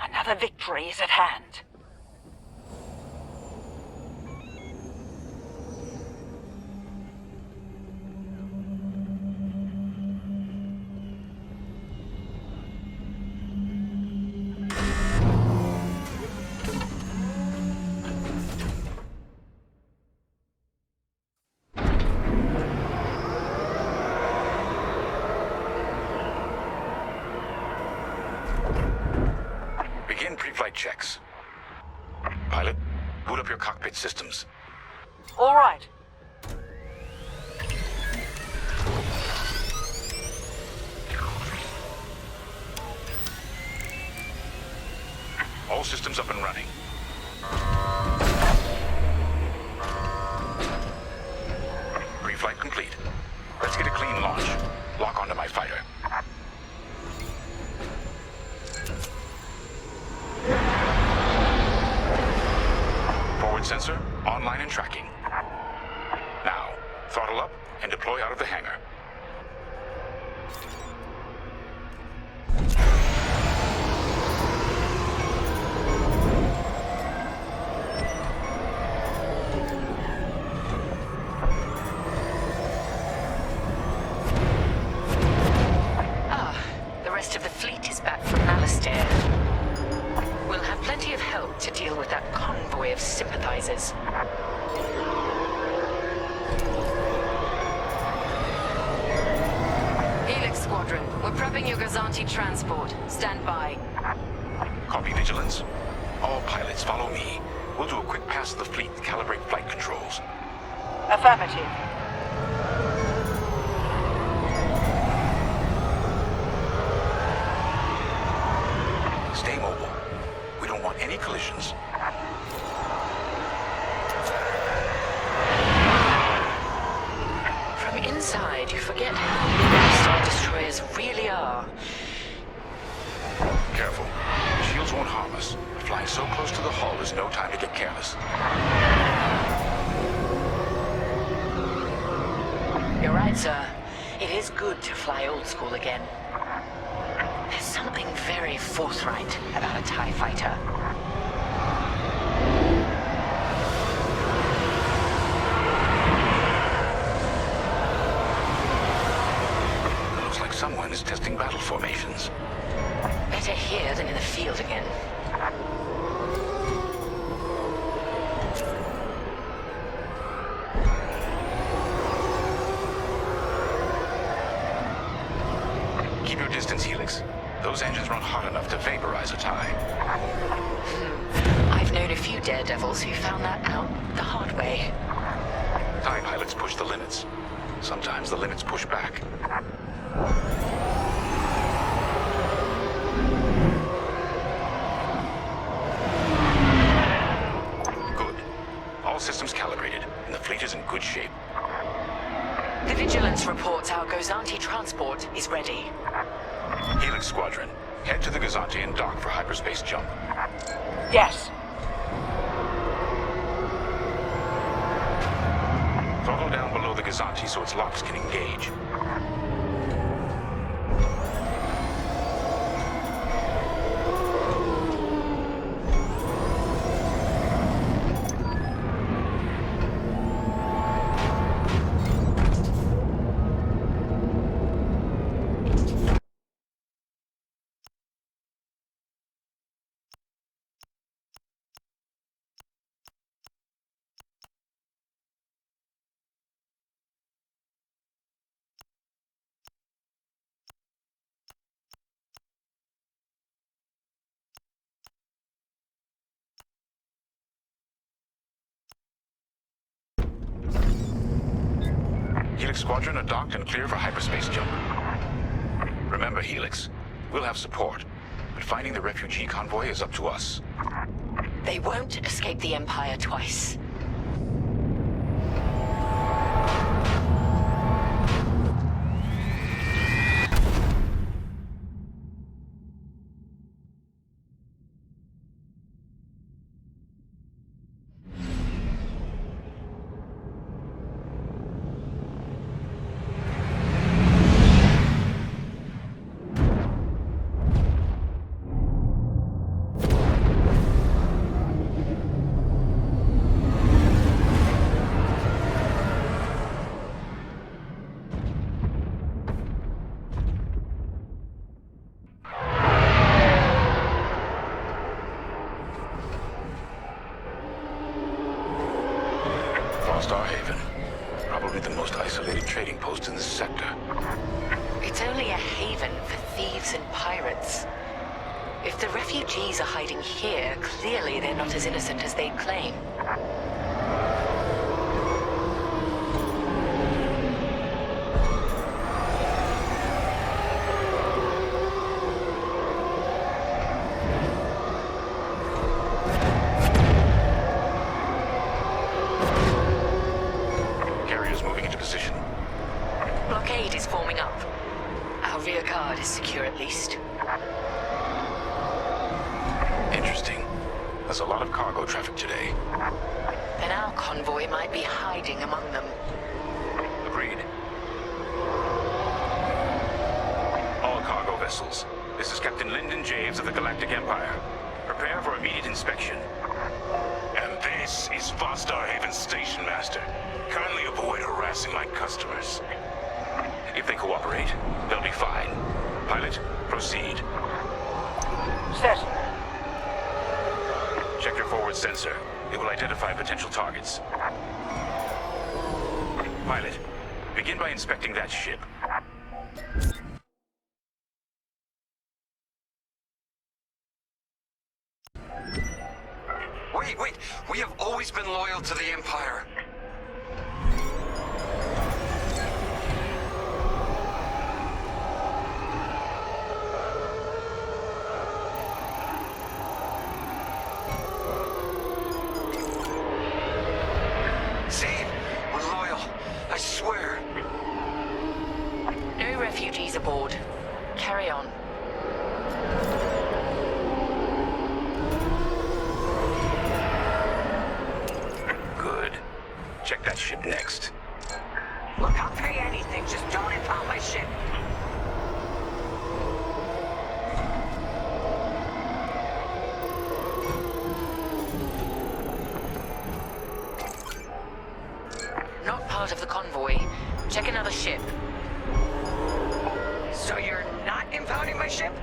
Another victory is at hand. Begin pre-flight checks. Pilot, boot up your cockpit systems. All right. All systems up and running. Pre-flight complete. Let's get a clean launch. Lock onto my fighter. Forward sensor, online and tracking. Now, throttle up and deploy out of the hangar. The rest of the fleet is back from Alistair. We'll have plenty of help to deal with that convoy of sympathizers. Helix Squadron, we're prepping your Gazanti transport. Stand by. Copy, Vigilance. All pilots follow me. We'll do a quick pass of the fleet to calibrate flight controls. Affirmative. Stay mobile. We don't want any collisions. From inside, you forget how big Star Destroyers really are. Careful. The shields won't harm us. Flying so close to the hull is no time to get careless. You're right, sir. It is good to fly old school again. There's something very forthright about a TIE fighter. It looks like someone is testing battle formations. Better here than in the field again. Keep your distance, Helix. Those engines run hot enough to vaporize a TIE. I've known a few daredevils who found that out the hard way. TIE pilots push the limits. Sometimes the limits push back. Good. All systems calibrated, and the fleet is in good shape. The Vigilance reports our Gozanti transport is ready. Helix Squadron, head to the Gazanti and dock for hyperspace jump. Yes. Throttle down below the Gazanti so its locks can engage. Helix Squadron are docked and clear for hyperspace jump. Remember, Helix, we'll have support, but finding the refugee convoy is up to us. They won't escape the Empire twice. sector. It's only a haven for thieves and pirates. If the refugees are hiding here, clearly they're not as innocent as they claim. Carriers moving into position. Blockade is forming up. Our rear guard is secure at least. Interesting. There's a lot of cargo traffic today. Then our convoy might be hiding among them. Agreed. All cargo vessels. This is Captain Lyndon Javes of the Galactic Empire. Prepare for immediate inspection. And this is Vostar Haven Station Master. Kindly avoid harassing my customers. If they cooperate, they'll be fine. Pilot, proceed. Set. Check your forward sensor. It will identify potential targets. Pilot, begin by inspecting that ship. Wait! We have always been loyal to the Empire. See? We're loyal. I swear. No refugees aboard. Carry on. Good. Check that ship next. Look, I'll pay anything. Just don't impound my ship. Not part of the convoy. Check another ship. So you're not impounding my ship?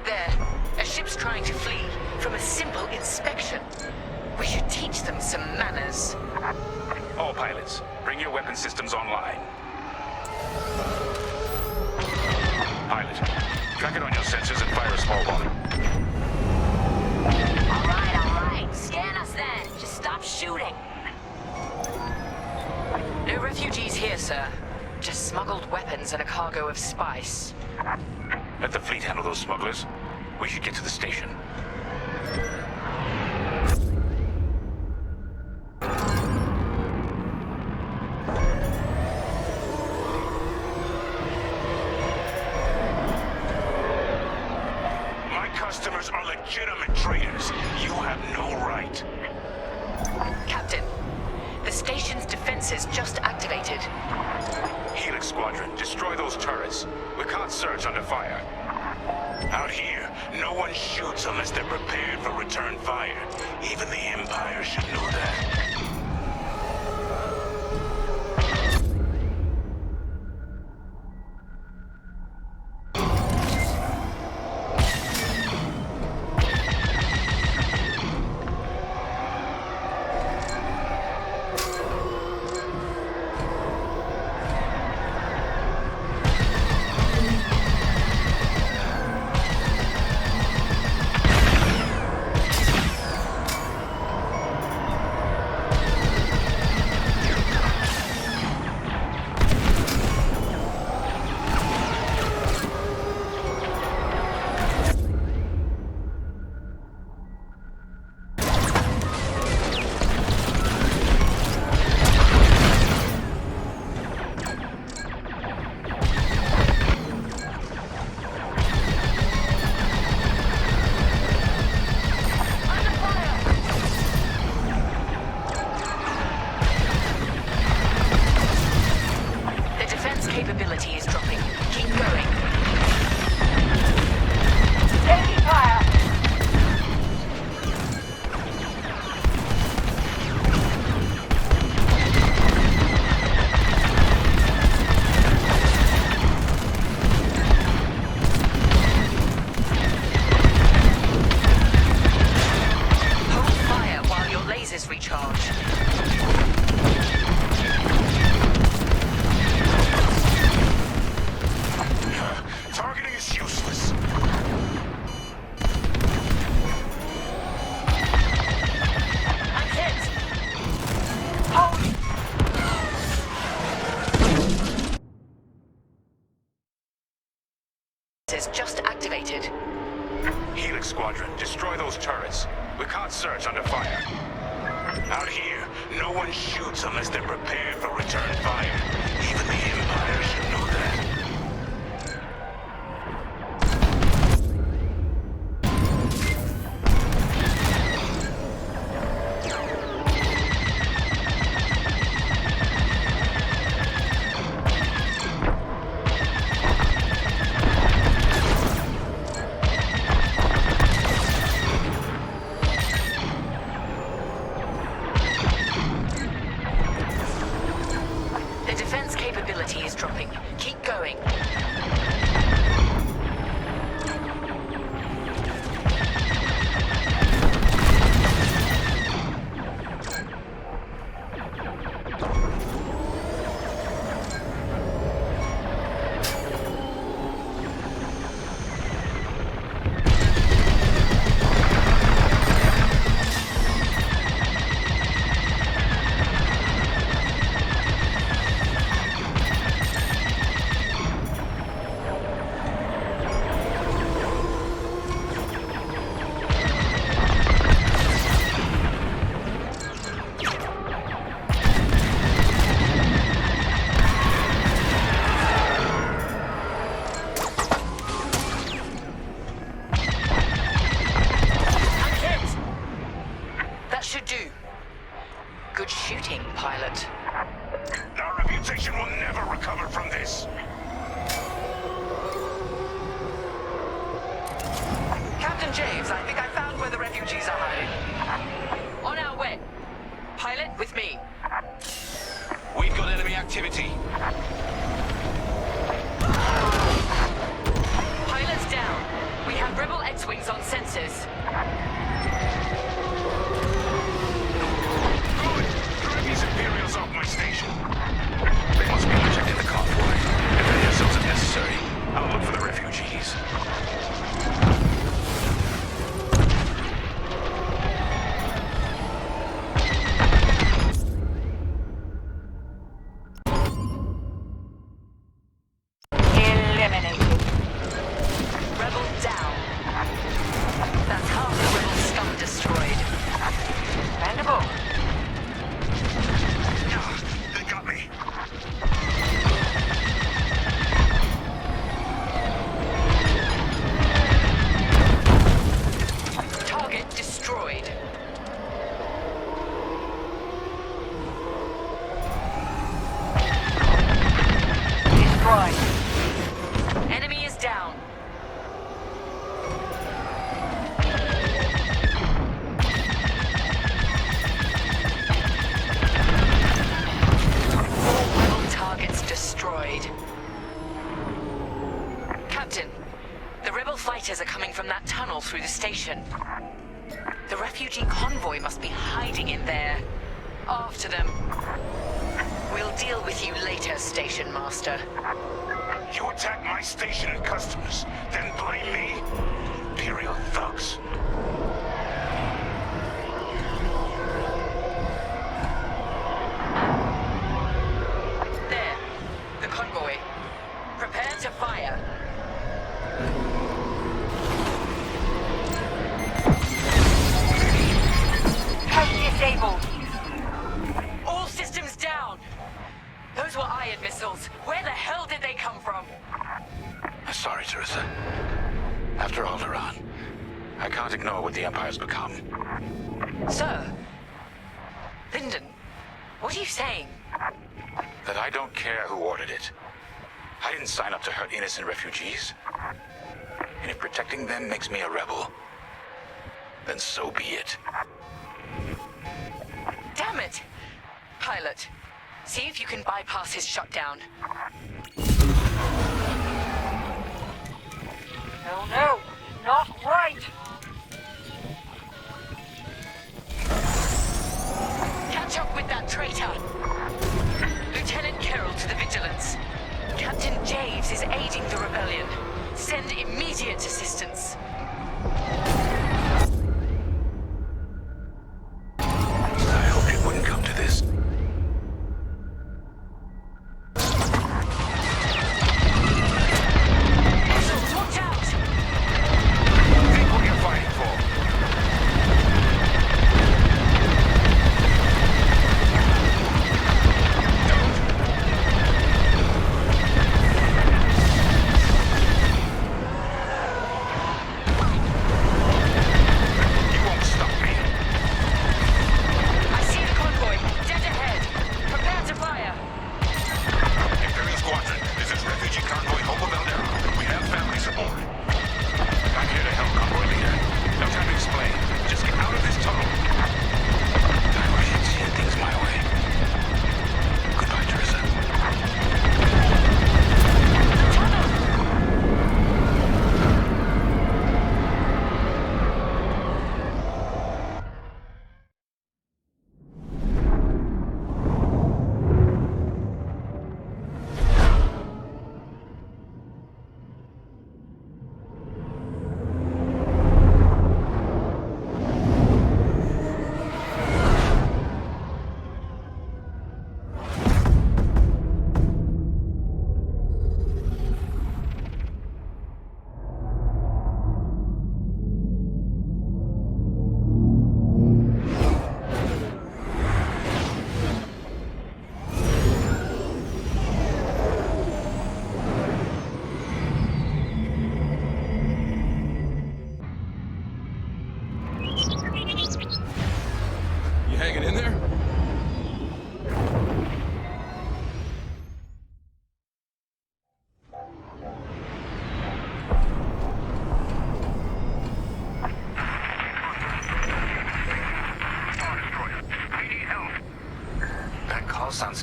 There. A ship's trying to flee from a simple inspection. We should teach them some manners. All pilots, bring your weapon systems online. Pilot, track it on your sensors and fire a small bomb. All right. Scan us then. Just stop shooting. No refugees here, sir. Just smuggled weapons and a cargo of spice. Let the fleet handle those smugglers. We should get to the station. My customers are legitimate traders. You have no right. Captain, the station's defenses just activated. Helix Squadron, destroy those turrets. We can't search under fire. Out here, no one shoots unless they're prepared for return fire. Even the Empire should know that. activated. Helix Squadron, destroy those turrets. We can't search under fire. Out here, no one shoots unless they're prepared for return fire. Even the Empire should know that. Fighters are coming from that tunnel through the station. The refugee convoy must be hiding in there. After them. We'll deal with you later, Station Master. You attack my station and customers, then blame me? Imperial thugs. There. The convoy. Prepare to fire. Disabled. All systems down. Those were iron missiles. Where the hell did they come from? I'm sorry, Teresa. After Alderaan, I can't ignore what the Empire's become. Sir. Lyndon, what are you saying? That I don't care who ordered it. I didn't sign up to hurt innocent refugees. And if protecting them makes me a rebel, then so be it. Damn it! Pilot, see if you can bypass his shutdown. No, not right! Catch up with that traitor! Lieutenant Carroll to the Vigilance. Captain Javes is aiding the rebellion. Send immediate assistance. I hoped it wouldn't come to this. Watch out!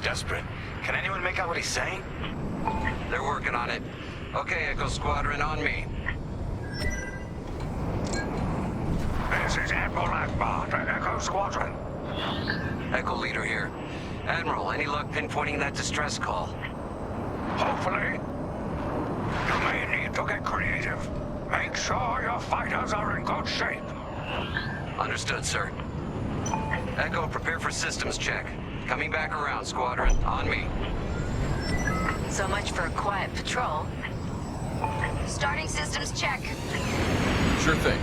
desperate. Can anyone make out what he's saying? They're working on it. Okay, Echo Squadron, on me. This is Admiral Akbar to Echo Squadron. Echo Leader here. Admiral, any luck pinpointing that distress call? Hopefully. You may need to get creative. Make sure your fighters are in good shape. Understood, sir. Echo, prepare for systems check. Coming back around, Squadron. On me. So much for a quiet patrol. Starting systems check. Sure thing.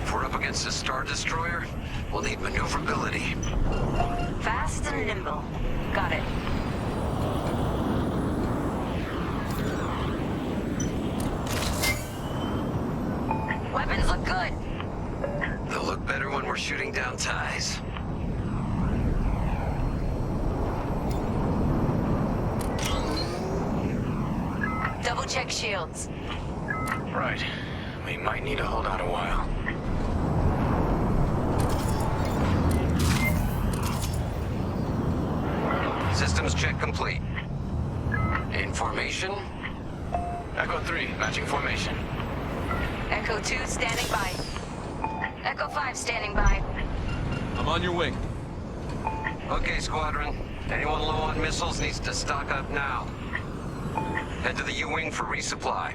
If we're up against a Star Destroyer, we'll need maneuverability. Fast and nimble. Got it. Weapons look good. They'll look better when we're shooting down ties. Double check shields. Right. We might need to hold out a while. Systems check complete. In formation? Echo 3, matching formation. Echo 2 standing by. Echo 5 standing by. I'm on your wing. Okay, Squadron. Anyone low on missiles needs to stock up now. Head to the U-Wing for resupply.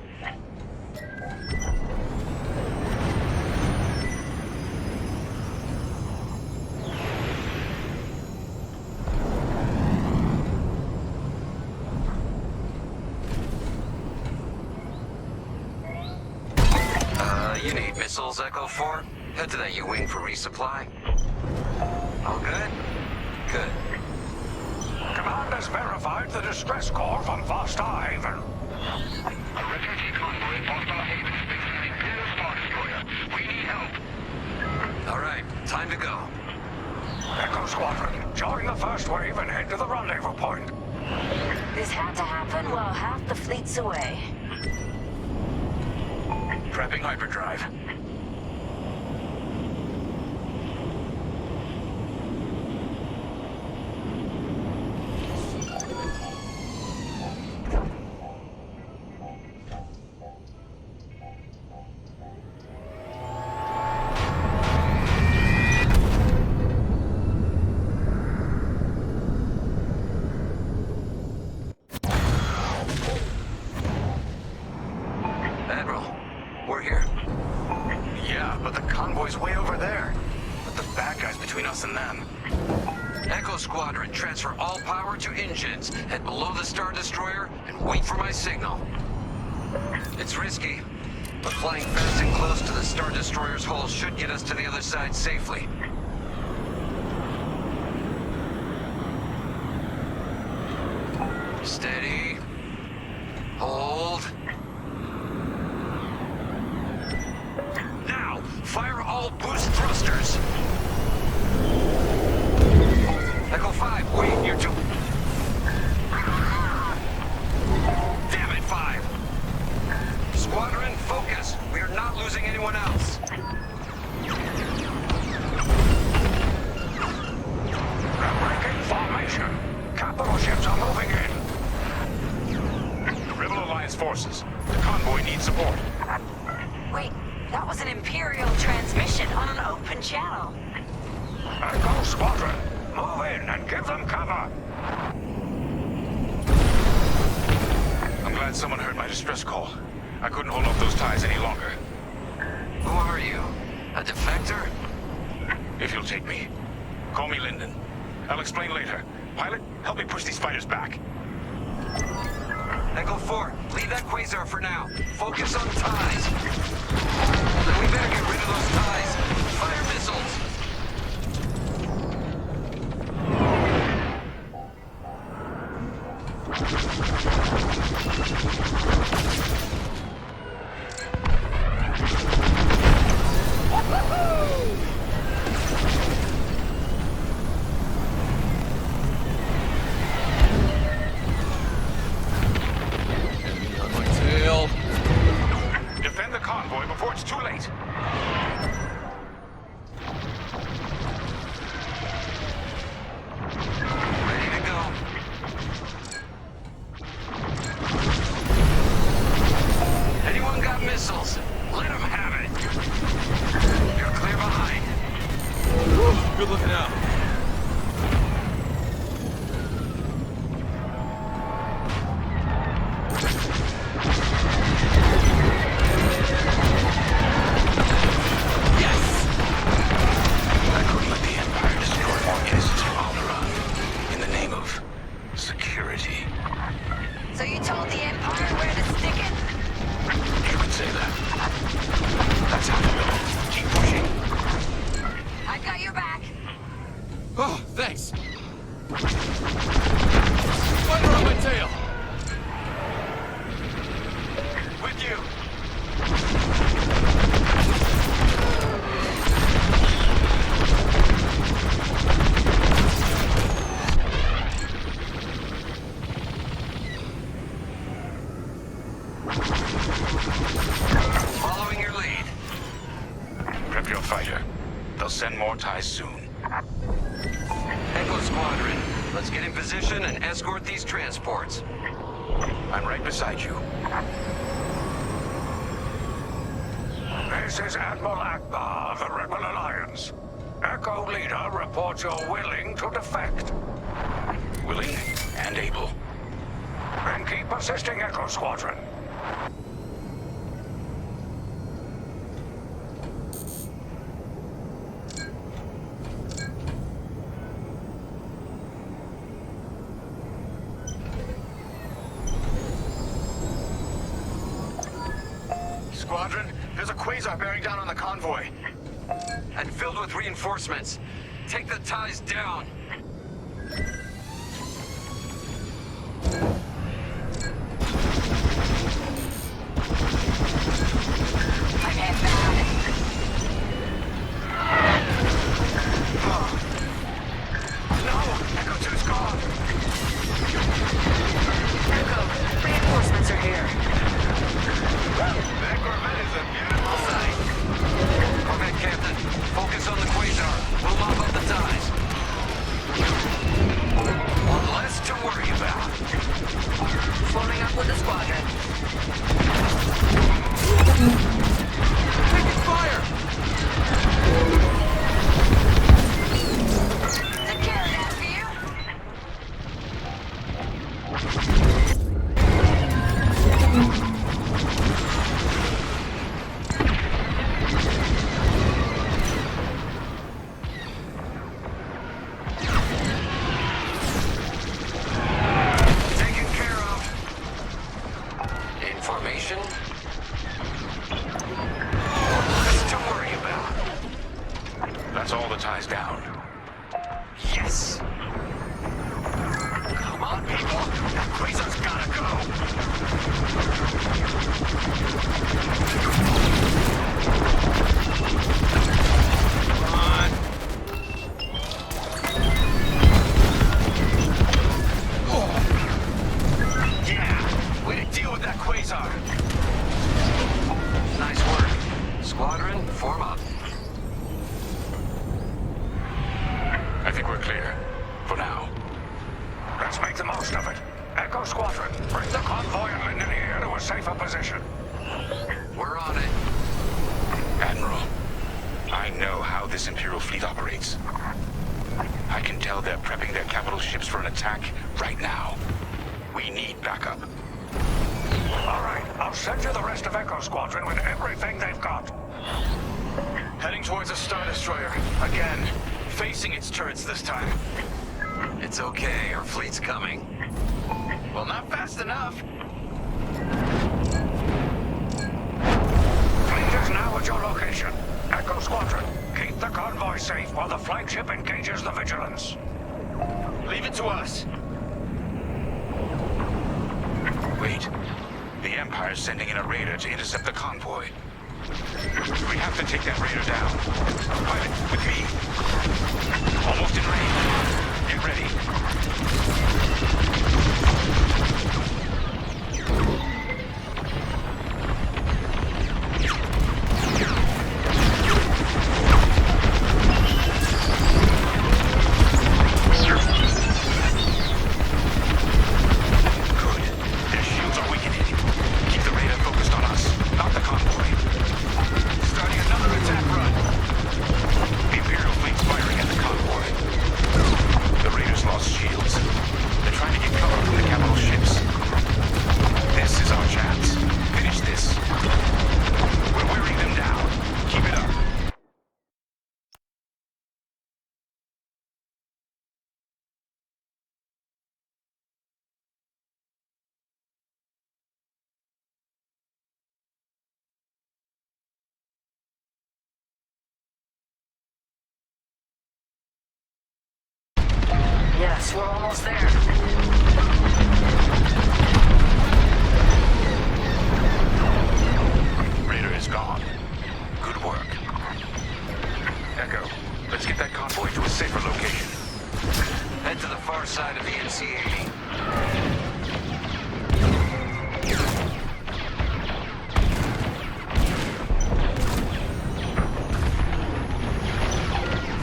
You need missiles, Echo 4? Head to that U-Wing for resupply. All good? Good. Command has verified the distress call from Foster Haven. A refugee convoy in Foster Haven is facing an Imperial Star Destroyer. We need help. All right, time to go. Echo Squadron, join the first wave and head to the rendezvous point. This had to happen while half the fleet's away. Prepping hyperdrive. Admiral, we're here. Yeah, but the convoy's way over there. Put the bad guys between us and them. Echo Squadron, transfer all power to engines. Head below the Star Destroyer and wait for my signal. It's risky, but flying fast and close to the Star Destroyer's hull should get us to the other side safely. Steady. Hold. Now, fire all boost thrusters. Echo 5, wait, you're too... Damn it, 5! Squadron, focus. We are not losing anyone else. They're breaking formation. Capital ships are moving in. Rebel Alliance forces. The convoy needs support. Wait, that was an Imperial transmission on an open channel. Echo Squadron, move in and give them cover. I'm glad someone heard my distress call. I couldn't hold off those ties any longer. Who are you? A defector? If you'll take me. Call me Lyndon. I'll explain later. Pilot, help me push these fighters back. Echo 4, leave that quasar for now. Focus on ties. We better get rid of those ties. Fire missiles. it's too late. Ready to go. Anyone got missiles? Let them have it. You're clear behind. Good looking out. So you told the Empire where to stick it? You could say that. That's how to go. Keep pushing. I've got your back. Oh, thanks. Spider on my tail. With you. Following your lead. Prep your fighter. They'll send more ties soon. Echo Squadron, let's get in position and escort these transports. I'm right beside you. This is Admiral Akbar of the Rebel Alliance. Echo Leader reports you're willing to defect. Willing and able. Then keep assisting Echo Squadron. Squadron, there's a quasar bearing down on the convoy. And filled with reinforcements. Take the ties down. I'm head back. No! Echo 2's gone! Echo, reinforcements are here. That Corvette is a beautiful sight. Corvette Captain, focus on the quasar. We'll mop up the ties. One less to worry about. Forming up with the squadron. Taking fire! Secure that view. Taken care of. Information. One less to worry about. That's all the ties down. Yes. Come on, people! That quasar's gotta go! Come on. Yeah! Way to deal with that quasar! Nice work. Squadron, form up. I think we're clear. For now. Let's make the most of it. Echo Squadron, bring the convoy and Linden here to a safer position. We're on it. Admiral, I know how this Imperial fleet operates. I can tell they're prepping their capital ships for an attack right now. We need backup. All right, I'll send you the rest of Echo Squadron with everything they've got. Heading towards a Star Destroyer. Again. Facing its turrets this time. It's okay, our fleet's coming. Well, not fast enough. Fleet is now at your location. Echo Squadron, keep the convoy safe while the flagship engages the Vigilance. Leave it to us. Wait. The Empire's sending in a raider to intercept the convoy. We have to take that raider down. Pilot, with me. Almost in range. Get ready. We're almost there. Raider is gone. Good work. Echo, let's get that convoy to a safer location. Head to the far side of the NC-80.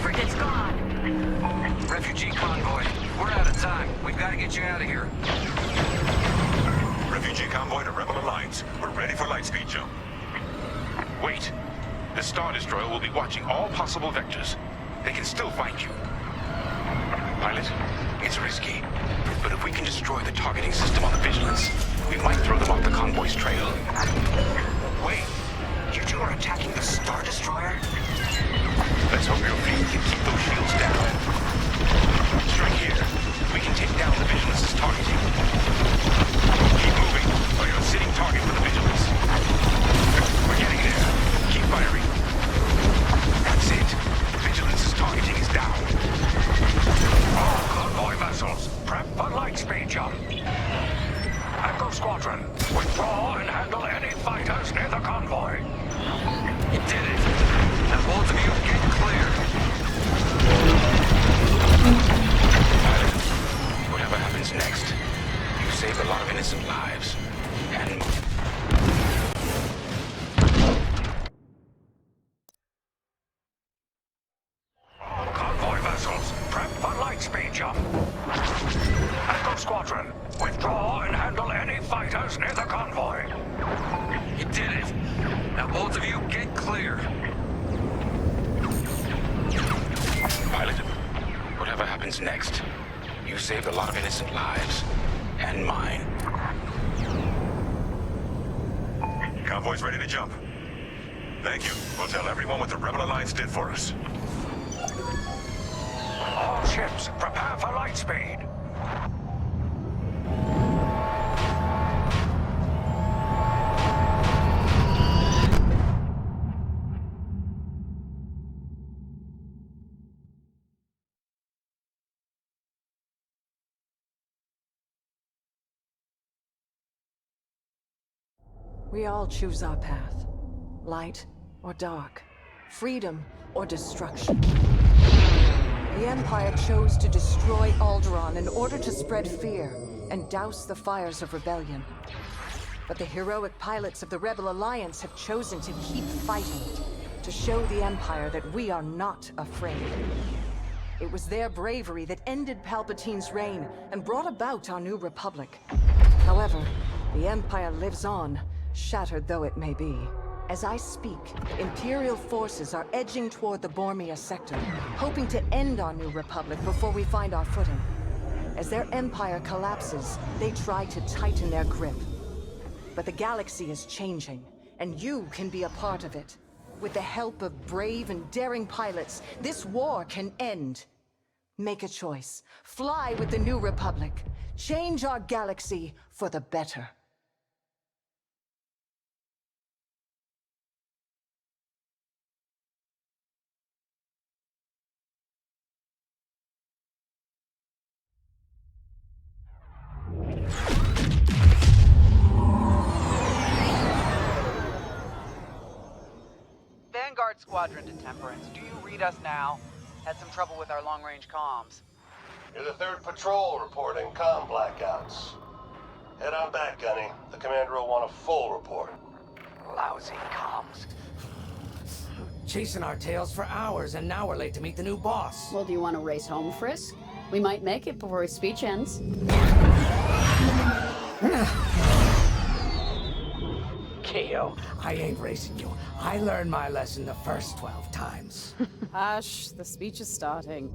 Frigate's gone. Refugee convoy. We're out of time. We've got to get you out of here. Refugee convoy to Rebel Alliance. We're ready for lightspeed jump. Wait. The Star Destroyer will be watching all possible vectors. They can still find you. Pilot, it's risky. But if we can destroy the targeting system on the Vigilance, we might throw them off the convoy's trail. Wait, you two are attacking the Star Destroyer? Let's hope your fleet can keep those shields down. Strike here. We can take down the Vigilance's targeting. Keep moving, or you're a sitting target for the Vigilance. We're getting there. Keep firing. That's it. Vigilance's targeting is down. All convoy vessels, prep for lightspeed jump. Echo Squadron, withdraw and handle any fighters near the convoy. You did it. Now both of you get clear. Pilot, whatever happens next, you saved a lot of innocent lives. And All convoy vessels, prep for lightspeed jump. Echo Squadron, withdraw and handle any fighters near the convoy. You did it. Now both of you get clear. Pilot, whatever happens next, you saved a lot of innocent lives. And mine. Convoy's ready to jump. Thank you. We'll tell everyone what the Rebel Alliance did for us. All ships, prepare for lightspeed. We all choose our path. Light or dark. Freedom or destruction. The Empire chose to destroy Alderaan in order to spread fear and douse the fires of rebellion. But the heroic pilots of the Rebel Alliance have chosen to keep fighting, to show the Empire that we are not afraid. It was their bravery that ended Palpatine's reign and brought about our new Republic. However, the Empire lives on, shattered though it may be. As I speak, Imperial forces are edging toward the Bormia sector, hoping to end our new Republic before we find our footing. As their empire collapses, they try to tighten their grip. But the galaxy is changing, and you can be a part of it. With the help of brave and daring pilots, this war can end. Make a choice. Fly with the new Republic. Change our galaxy for the better. Vanguard Squadron to Temperance. Do you read us now? Had some trouble with our long-range comms. You're the 3rd patrol reporting comm blackouts. Head on back, Gunny. The commander will want a full report. Lousy comms. Chasing our tails for hours, and now we're late to meet the new boss. Well, do you want to race home, Frisk? We might make it before his speech ends. Keo, I ain't racing you. I learned my lesson the first 12 times. Hush, the speech is starting.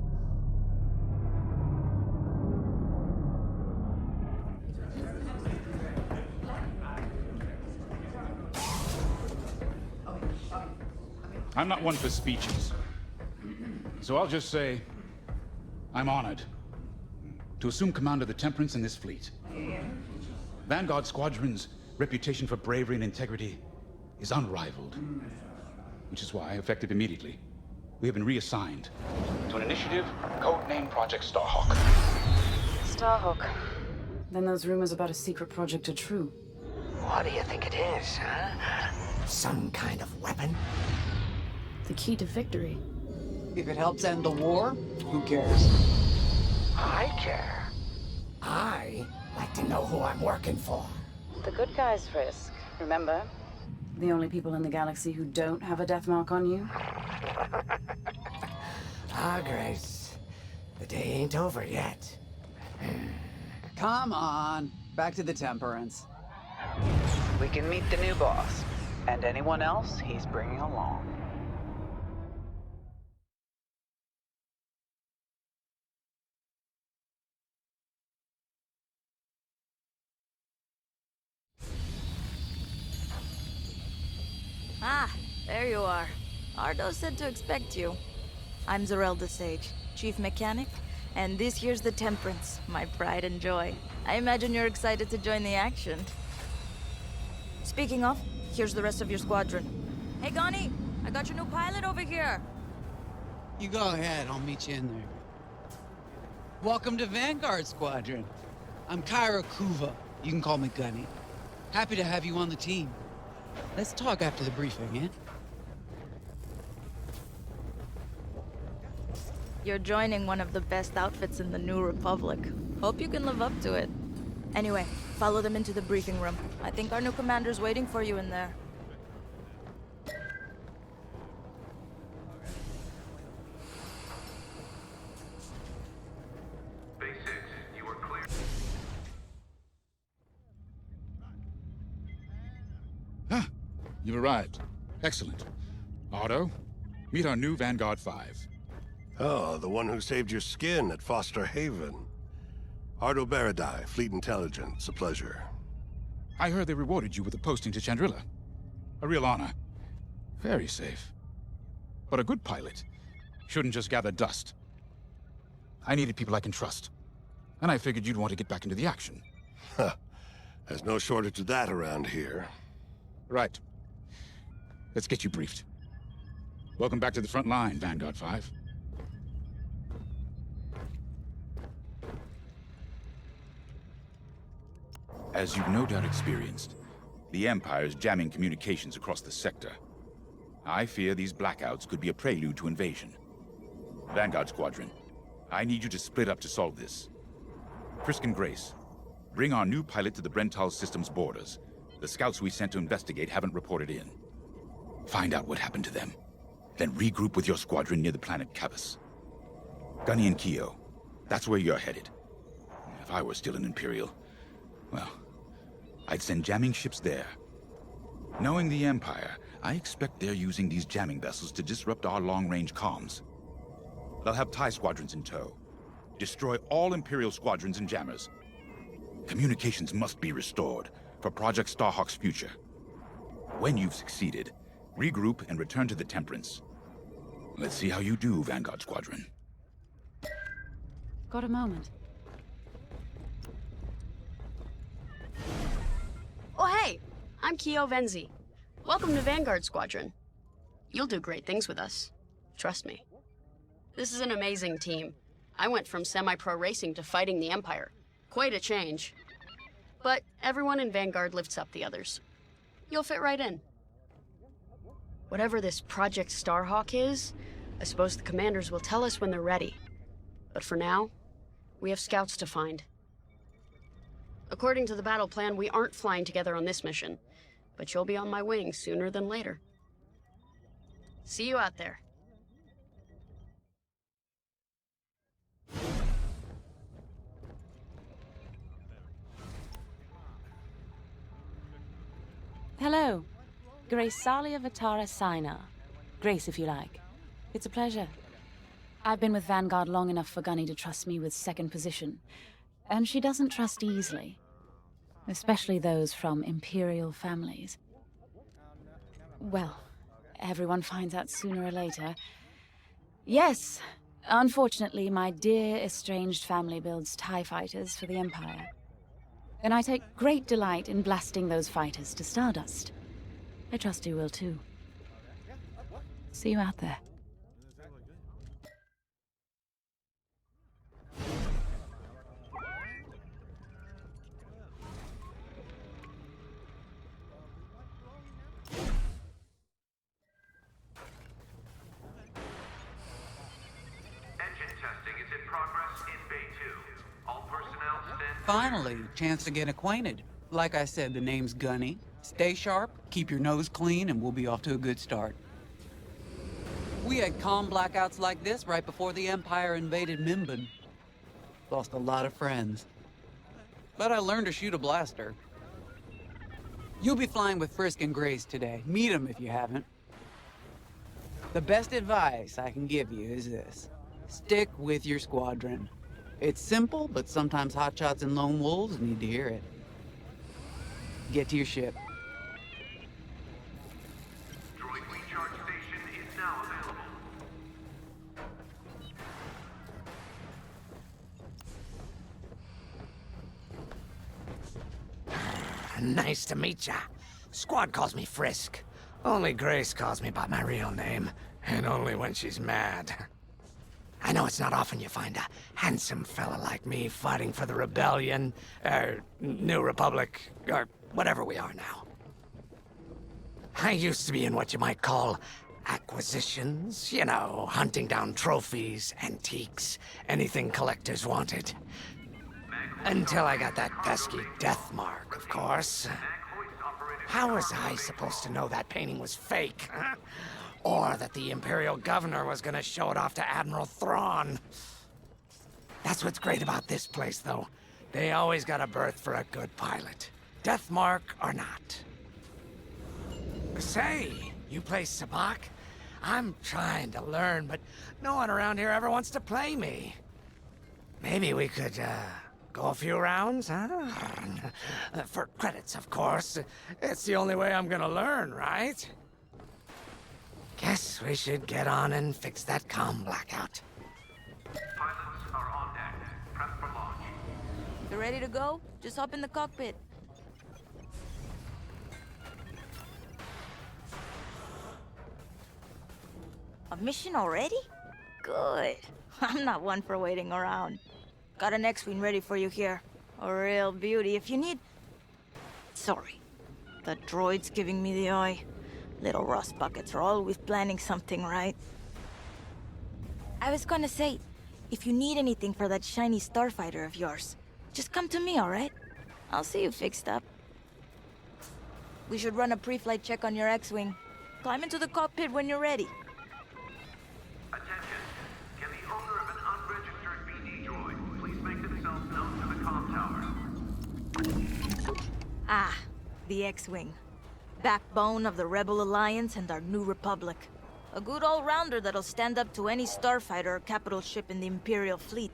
I'm not one for speeches. So I'll just say, I'm honored to assume command of the Temperance in this fleet. Vanguard Squadron's reputation for bravery and integrity is unrivaled, which is why, effective immediately, we have been reassigned to an initiative codenamed Project Starhawk. Starhawk. Then those rumors about a secret project are true. What do you think it is, huh? Some kind of weapon? The key to victory. If it helps end the war, who cares? I care. I like to know who I'm working for. The good guys, Frisk. Remember? The only people in the galaxy who don't have a death mark on you? Ah, Grace. The day ain't over yet. Come on, back to the Temperance. We can meet the new boss, and anyone else he's bringing along. Ah, there you are. Ardo said to expect you. I'm Zarelda Sage, Chief Mechanic, and this here's the Temperance, my pride and joy. I imagine you're excited to join the action. Speaking of, here's the rest of your squadron. Hey, Gonnie, I got your new pilot over here. You go ahead, I'll meet you in there. Welcome to Vanguard Squadron. I'm Kyra Kuva. You can call me Gunny. Happy to have you on the team. Let's talk after the briefing, yeah? You're joining one of the best outfits in the New Republic. Hope you can live up to it. Anyway, follow them into the briefing room. I think our new commander's waiting for you in there. You've arrived. Excellent. Otto, meet our new Vanguard 5. Oh, the one who saved your skin at Foster Haven. Ardo Baradai, Fleet Intelligence. A pleasure. I heard they rewarded you with a posting to Chandrila. A real honor. Very safe. But a good pilot shouldn't just gather dust. I needed people I can trust. And I figured you'd want to get back into the action. Huh. There's no shortage of that around here. Right. Let's get you briefed. Welcome back to the front line, Vanguard 5. As you've no doubt experienced, the Empire is jamming communications across the sector. I fear these blackouts could be a prelude to invasion. Vanguard Squadron, I need you to split up to solve this. Frisk and Grace, bring our new pilot to the Brental system's borders. The scouts we sent to investigate haven't reported in. Find out what happened to them. Then regroup with your squadron near the planet Cavus. Gunny and Keo, that's where you're headed. If I were still an Imperial, well, I'd send jamming ships there. Knowing the Empire, I expect they're using these jamming vessels to disrupt our long-range comms. They'll have TIE squadrons in tow. Destroy all Imperial squadrons and jammers. Communications must be restored for Project Starhawk's future. When you've succeeded, regroup and return to the Temperance. Let's see how you do, Vanguard Squadron. Got a moment? Oh hey, I'm Keo Venzi. Welcome to Vanguard Squadron. You'll do great things with us. Trust me. This is an amazing team. I went from semi-pro racing to fighting the Empire. Quite a change. But everyone in Vanguard lifts up the others. You'll fit right in. Whatever this Project Starhawk is, I suppose the commanders will tell us when they're ready. But for now, we have scouts to find. According to the battle plan, we aren't flying together on this mission, but you'll be on my wing sooner than later. See you out there. Hello. Grace Salia Vatara Sina. Grace, if you like. It's a pleasure. I've been with Vanguard long enough for Gunny to trust me with second position. And she doesn't trust easily. Especially those from Imperial families. Well, everyone finds out sooner or later. Yes, unfortunately, my dear estranged family builds TIE fighters for the Empire. And I take great delight in blasting those fighters to stardust. I trust you will too. See you out there. Finally, chance to get acquainted. Like I said, the name's Gunny. Stay sharp, keep your nose clean, and we'll be off to a good start. We had comm blackouts like this right before the Empire invaded Mimban. Lost a lot of friends. But I learned to shoot a blaster. You'll be flying with Frisk and Grace today. Meet them if you haven't. The best advice I can give you is this. Stick with your squadron. It's simple, but sometimes hotshots and lone wolves need to hear it. Get to your ship. Droid recharge station is now available. Nice to meet ya. Squad calls me Frisk. Only Grace calls me by my real name, and only when she's mad. I know it's not often you find a handsome fella like me fighting for the Rebellion, or New Republic, or whatever we are now. I used to be in what you might call acquisitions, you know, hunting down trophies, antiques, anything collectors wanted. Until I got that pesky death mark, of course. How was I supposed to know that painting was fake? Huh? Or that the Imperial Governor was gonna show it off to Admiral Thrawn? That's what's great about this place, though. They always got a berth for a good pilot. Death mark or not. Say, you play Sabak? I'm trying to learn, but no one around here ever wants to play me. Maybe we could, go a few rounds, huh? For credits, of course. It's the only way I'm gonna learn, right? Guess we should get on and fix that comm blackout. Pilots are on deck. Prep for launch. You ready to go? Just hop in the cockpit. A mission already? Good. I'm not one for waiting around. Got an X-Wing ready for you here. A real beauty if you need... Sorry. The droid's giving me the eye. Little rust buckets are always planning something, right? I was gonna say, if you need anything for that shiny starfighter of yours, just come to me, alright? I'll see you fixed up. We should run a pre-flight check on your X-Wing. Climb into the cockpit when you're ready. Attention. Can the owner of an unregistered BD droid please make themselves known to the comm tower? Ah, the X-Wing. Backbone of the Rebel Alliance and our new Republic. A good all-rounder that'll stand up to any starfighter or capital ship in the Imperial fleet.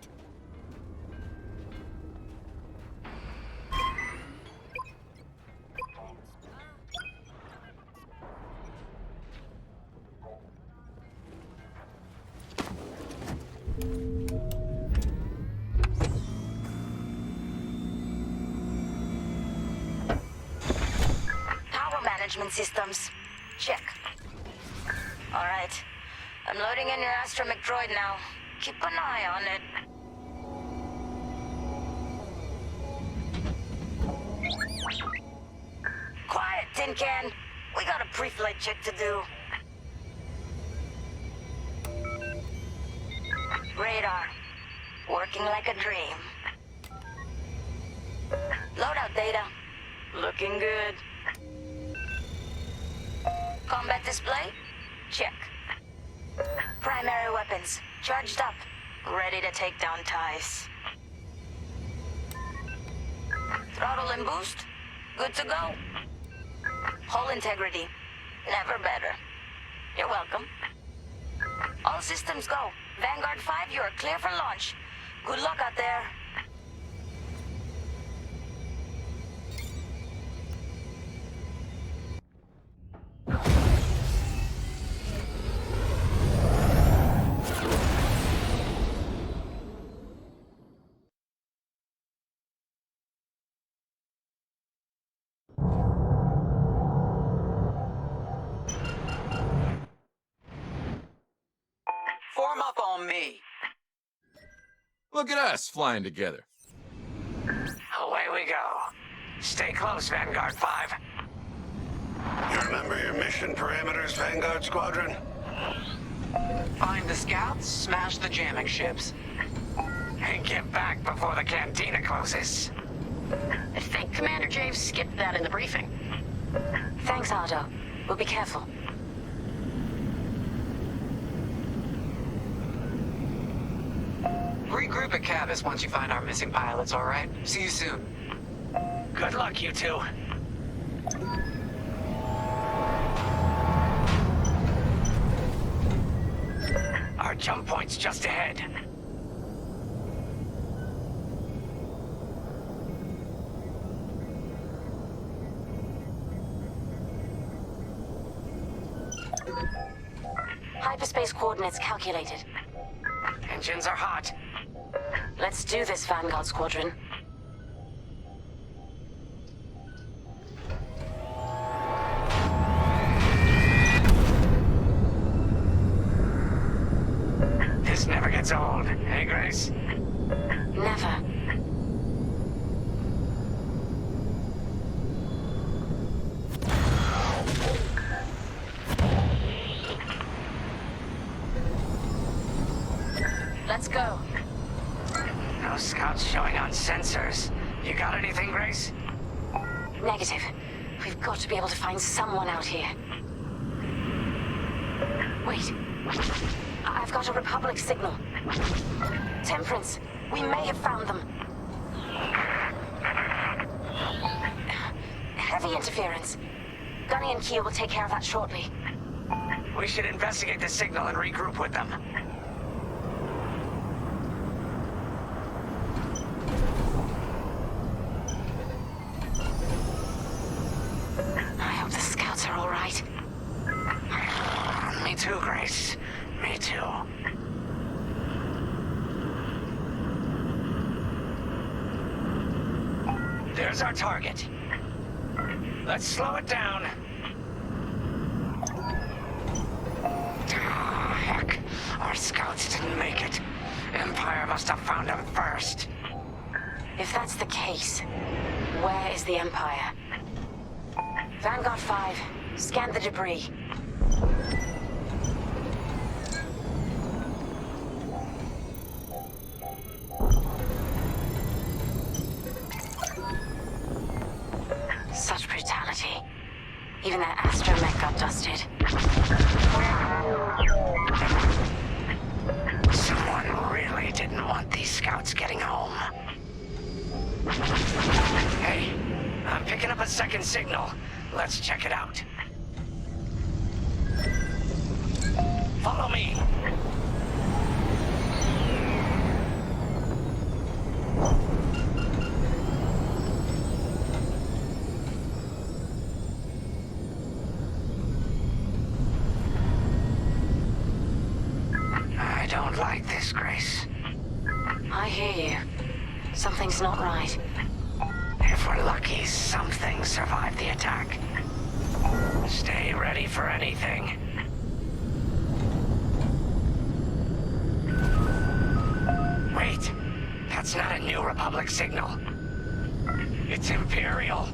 Management systems. Check. All right. I'm loading in your astromech droid now. Keep an eye on it. Quiet, Tin Can. We got a pre-flight check to do. Radar. Working like a dream. Loadout data. Looking good. Combat display? Check. Primary weapons. Charged up. Ready to take down ties. Throttle and boost? Good to go. Hull integrity. Never better. You're welcome. All systems go. Vanguard 5, you are clear for launch. Good luck out there. Form up on me. Look at us flying together. Away we go. Stay close, Vanguard 5. You remember your mission parameters, Vanguard Squadron? Find the scouts, smash the jamming ships. And get back before the cantina closes. I think Commander Javes skipped that in the briefing. Thanks, Ardo. We'll be careful. Regroup at Cabus once you find our missing pilots, all right? See you soon. Good luck, you two. Our jump point's just ahead. Hyperspace coordinates calculated. Engines are hot. Let's do this, Vanguard Squadron. This never gets old, hey, Grace? Never. Let's go. No scouts showing on sensors. You got anything, Grace? Negative. We've got to be able to find someone out here. Wait. I've got a Republic signal. Temperance. We may have found them. Heavy interference. Gunny and Keel will take care of that shortly. We should investigate the signal and regroup with them. I hope the scouts are all right. Me too, Grace. Me too. There's our target. Let's slow it down. Ah, heck. Our scouts didn't make it. Empire must have found them first. If that's the case, where is the Empire? Vanguard 5, scan the debris. Such brutality. Even that astromech got dusted. Someone really didn't want these scouts getting home. Hey, I'm picking up a second signal. Let's check it out. Follow me. I don't like this, Grace. I hear you. Something's not right. If we're lucky, something survived the attack. Stay ready for anything. Wait, that's not a New Republic signal. It's Imperial.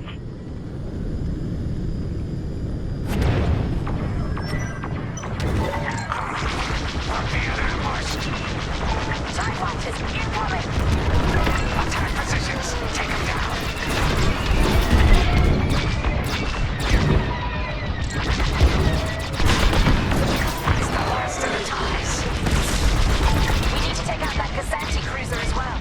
We're being ambushed. TIE fighters, incoming! Attack positions, take them down. It's the last of the TIEs. We need to take out that Galactic cruiser as well.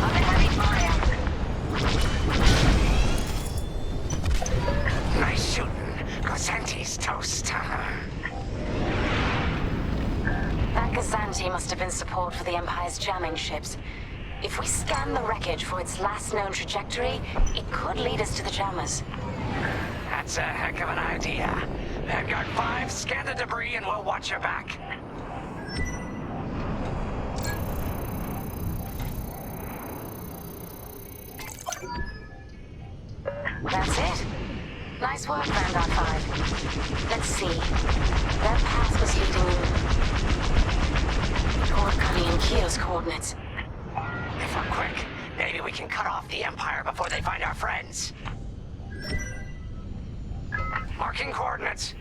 Under heavy fire. Nice shooting. Cosante's toast. That Gazanti must have been support for the Empire's jamming ships. If we scan the wreckage for its last known trajectory, it could lead us to the jammers. That's a heck of an idea. Vanguard 5, scan the debris and we'll watch your back. That's it. Nice work, Vanguard 5. Let's see. Their path was leading toward Gunny and Keel's coordinates. If we're quick, maybe we can cut off the Empire before they find our friends. Marking coordinates.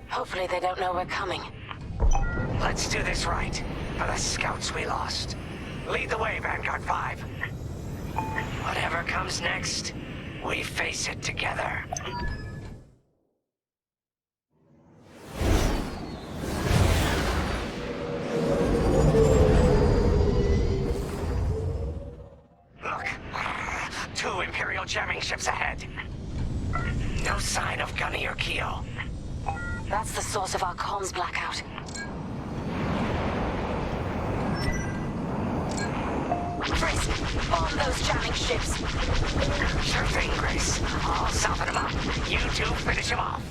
Hopefully they don't know we're coming. Let's do this right, for the scouts we lost. Lead the way, Vanguard 5. Whatever comes next, we face it together. Look, 2 Imperial jamming ships ahead. No sign of Gunny or Keo. That's the source of our comms blackout. Frisk, bomb those jamming ships. Sure thing, Grace. I'll soften him up. You two finish him off.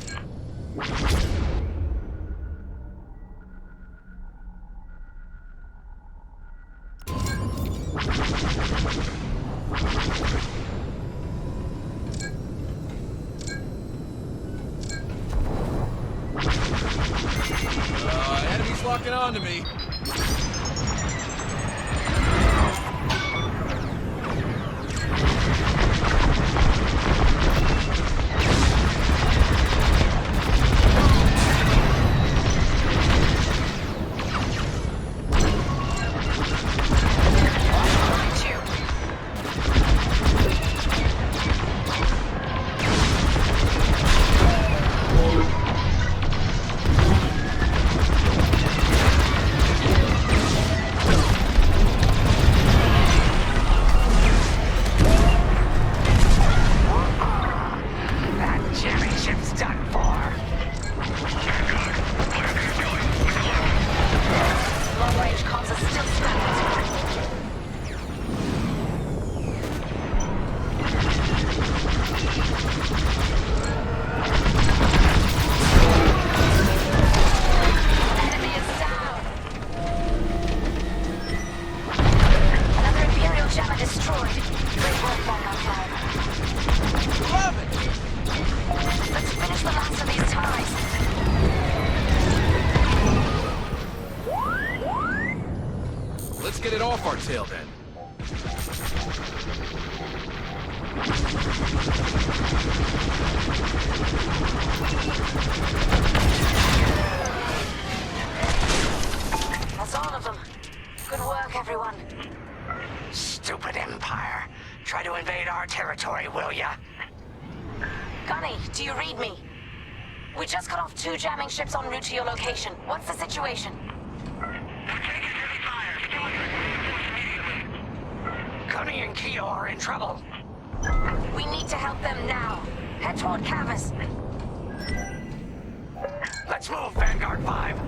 Enemies locking onto me. Get it off our tail, then. That's all of them. Good work, everyone. Stupid Empire. Try to invade our territory, will ya? Gunny, do you read me? We just cut off 2 jamming ships en route to your location. What's the situation? Gunny and Keo are in trouble. We need to help them now. Head toward Cavis. Let's move, Vanguard 5.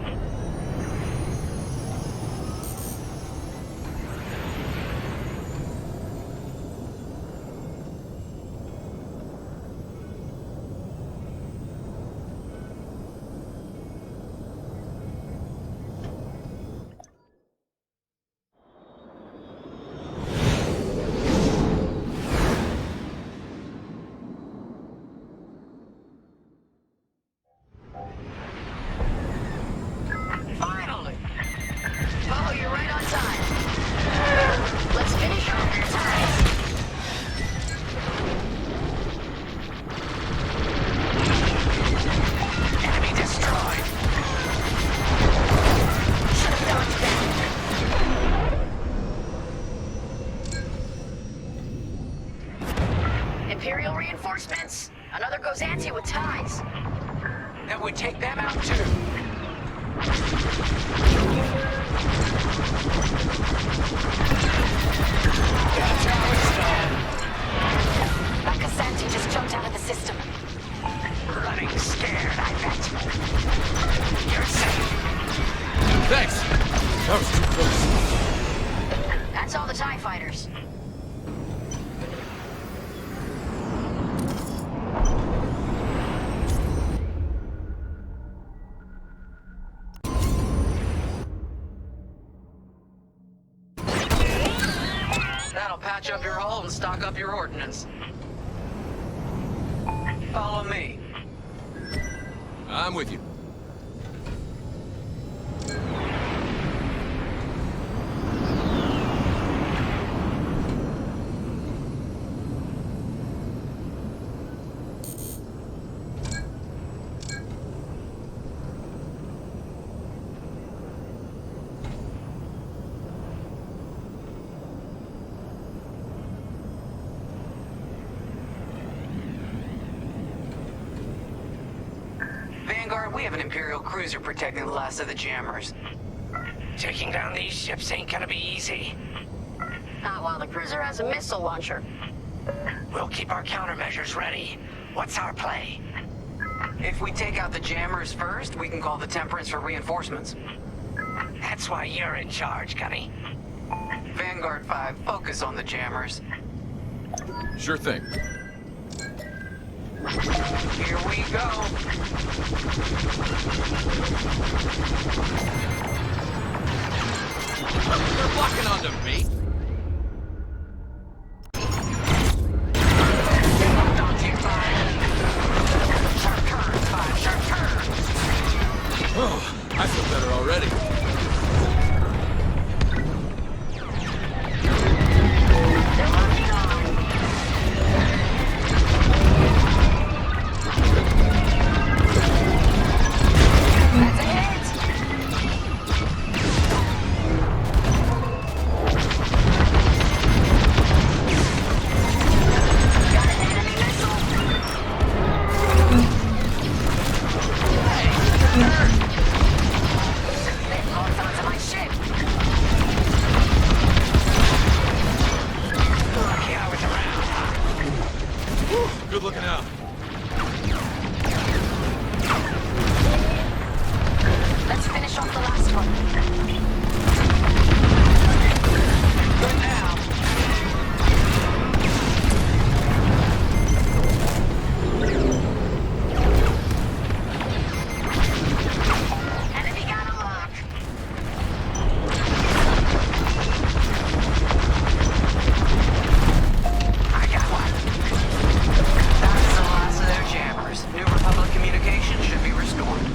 Imperial reinforcements. Another goes anti with ties. That would take them out too. That Cassanti just jumped out of the system. Running scared, I bet. You're safe. Thanks. That was too close. That's all the TIE fighters. That'll patch up your hull and stock up your ordnance. Follow me. I'm with you. We have an Imperial cruiser protecting the last of the jammers. Taking down these ships ain't gonna be easy. Not while the cruiser has a missile launcher. We'll keep our countermeasures ready. What's our play? If we take out the jammers first, we can call the Temperance for reinforcements. That's why you're in charge, Gunny. Vanguard 5, focus on the jammers. Sure thing. Here we go. They're blocking onto me. Oh, I feel better already. Good looking out. Let's finish off the last one. Good now. Enemy got a lock. I got one. That's the last of their jammers. New Republic communication should be restored.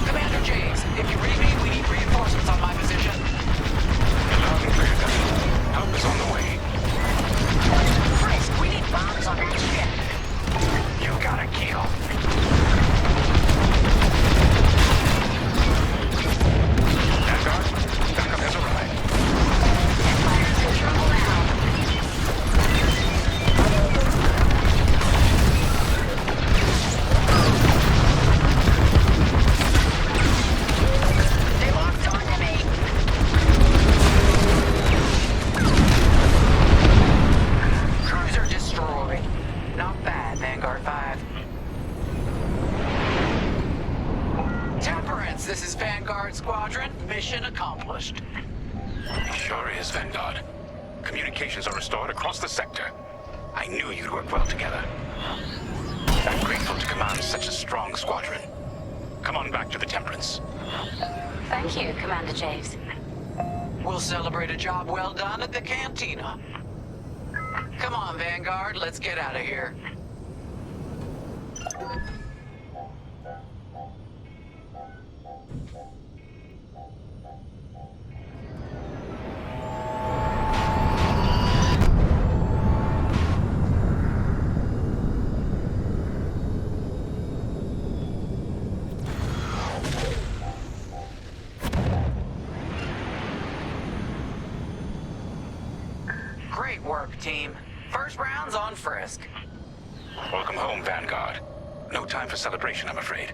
Commander James, if you read me, we need reinforcements on my position. Loud and clear, Gunny. Help is on the way. Frisk, we need bombs on that ship. You got a kill. Vanguard, backup has arrived. Empire's in trouble now. They locked onto me. Cruiser destroyed. Not bad, Vanguard 5. Temperance, this is Vanguard Squadron. Mission accomplished. It sure is, Vanguard. Communications are restored across the sector. I knew you'd work well together. I'm grateful to command such a strong squadron. Come on back to the Temperance. Thank you, Commander Javes. We'll celebrate a job well done at the cantina. Come on, Vanguard, let's get out of here. Great work, team. First round's on Frisk. Welcome home, Vanguard. No time for celebration, I'm afraid.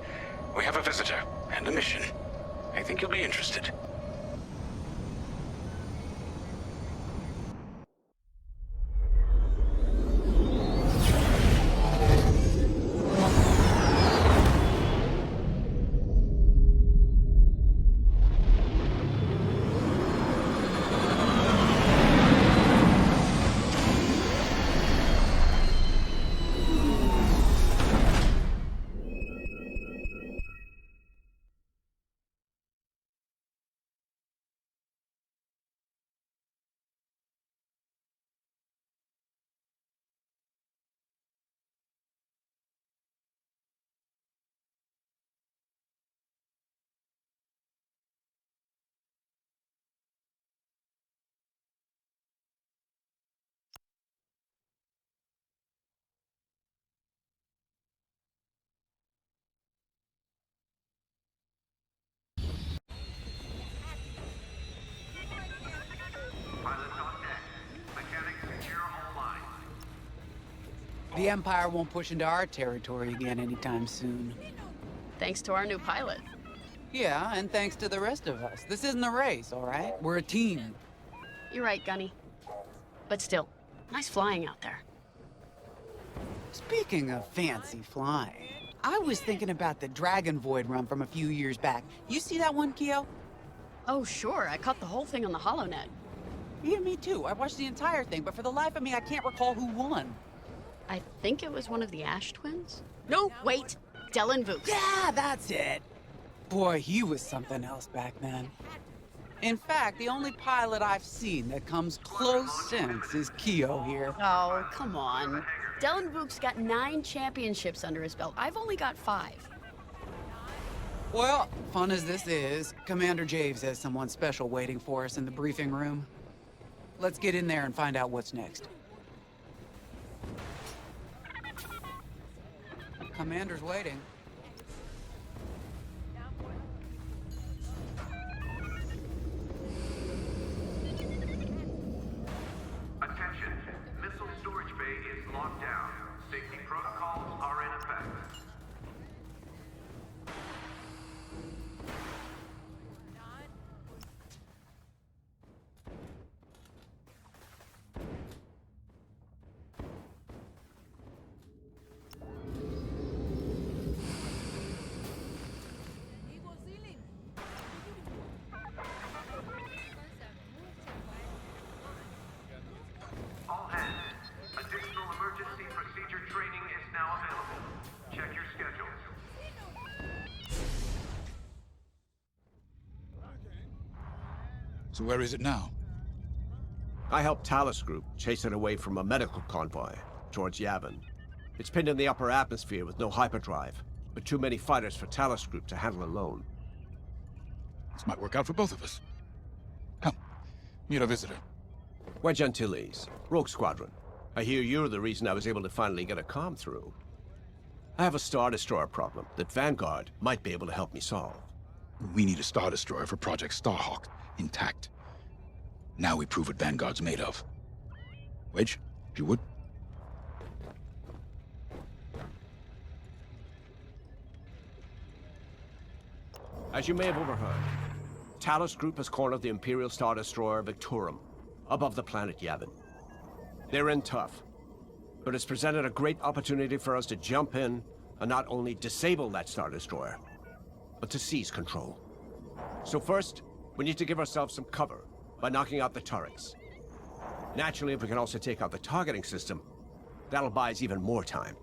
We have a visitor and a mission. I think you'll be interested. The Empire won't push into our territory again anytime soon. Thanks to our new pilot. Yeah, and thanks to the rest of us. This isn't a race, all right? We're a team. You're right, Gunny. But still, nice flying out there. Speaking of fancy flying, I was thinking about the Dragon Void run from a few years back. You see that one, Keo? Oh, sure. I caught the whole thing on the HoloNet. Yeah, me too. I watched the entire thing, but for the life of me, I can't recall who won. I think it was one of the Ash twins? No, wait. Dylan Vooks. Yeah, that's it. Boy, he was something else back then. In fact, the only pilot I've seen that comes close since is Keo here. Oh, come on. Dylan Vooks got 9 championships under his belt. I've only got 5. Well, fun as this is, Commander Javes has someone special waiting for us in the briefing room. Let's get in there and find out what's next. Commander's waiting. Attention, missile storage bay is locked down. Safety protocols are in effect. All hands, additional emergency procedure training is now available. Check your schedules. So where is it now? I helped Talus Group chase it away from a medical convoy towards Yavin. It's pinned in the upper atmosphere with no hyperdrive, but too many fighters for Talus Group to handle alone. This might work out for both of us. Come, meet our visitor. We're Gentiles, Rogue Squadron. I hear you're the reason I was able to finally get a comm through. I have a Star Destroyer problem that Vanguard might be able to help me solve. We need a Star Destroyer for Project Starhawk, intact. Now we prove what Vanguard's made of. Wedge, if you would. As you may have overheard, Talus Group has cornered the Imperial Star Destroyer Victorum above the planet Yavin. They're in tough, but it's presented a great opportunity for us to jump in and not only disable that Star Destroyer, but to seize control. So first, we need to give ourselves some cover by knocking out the turrets. Naturally, if we can also take out the targeting system, that'll buy us even more time.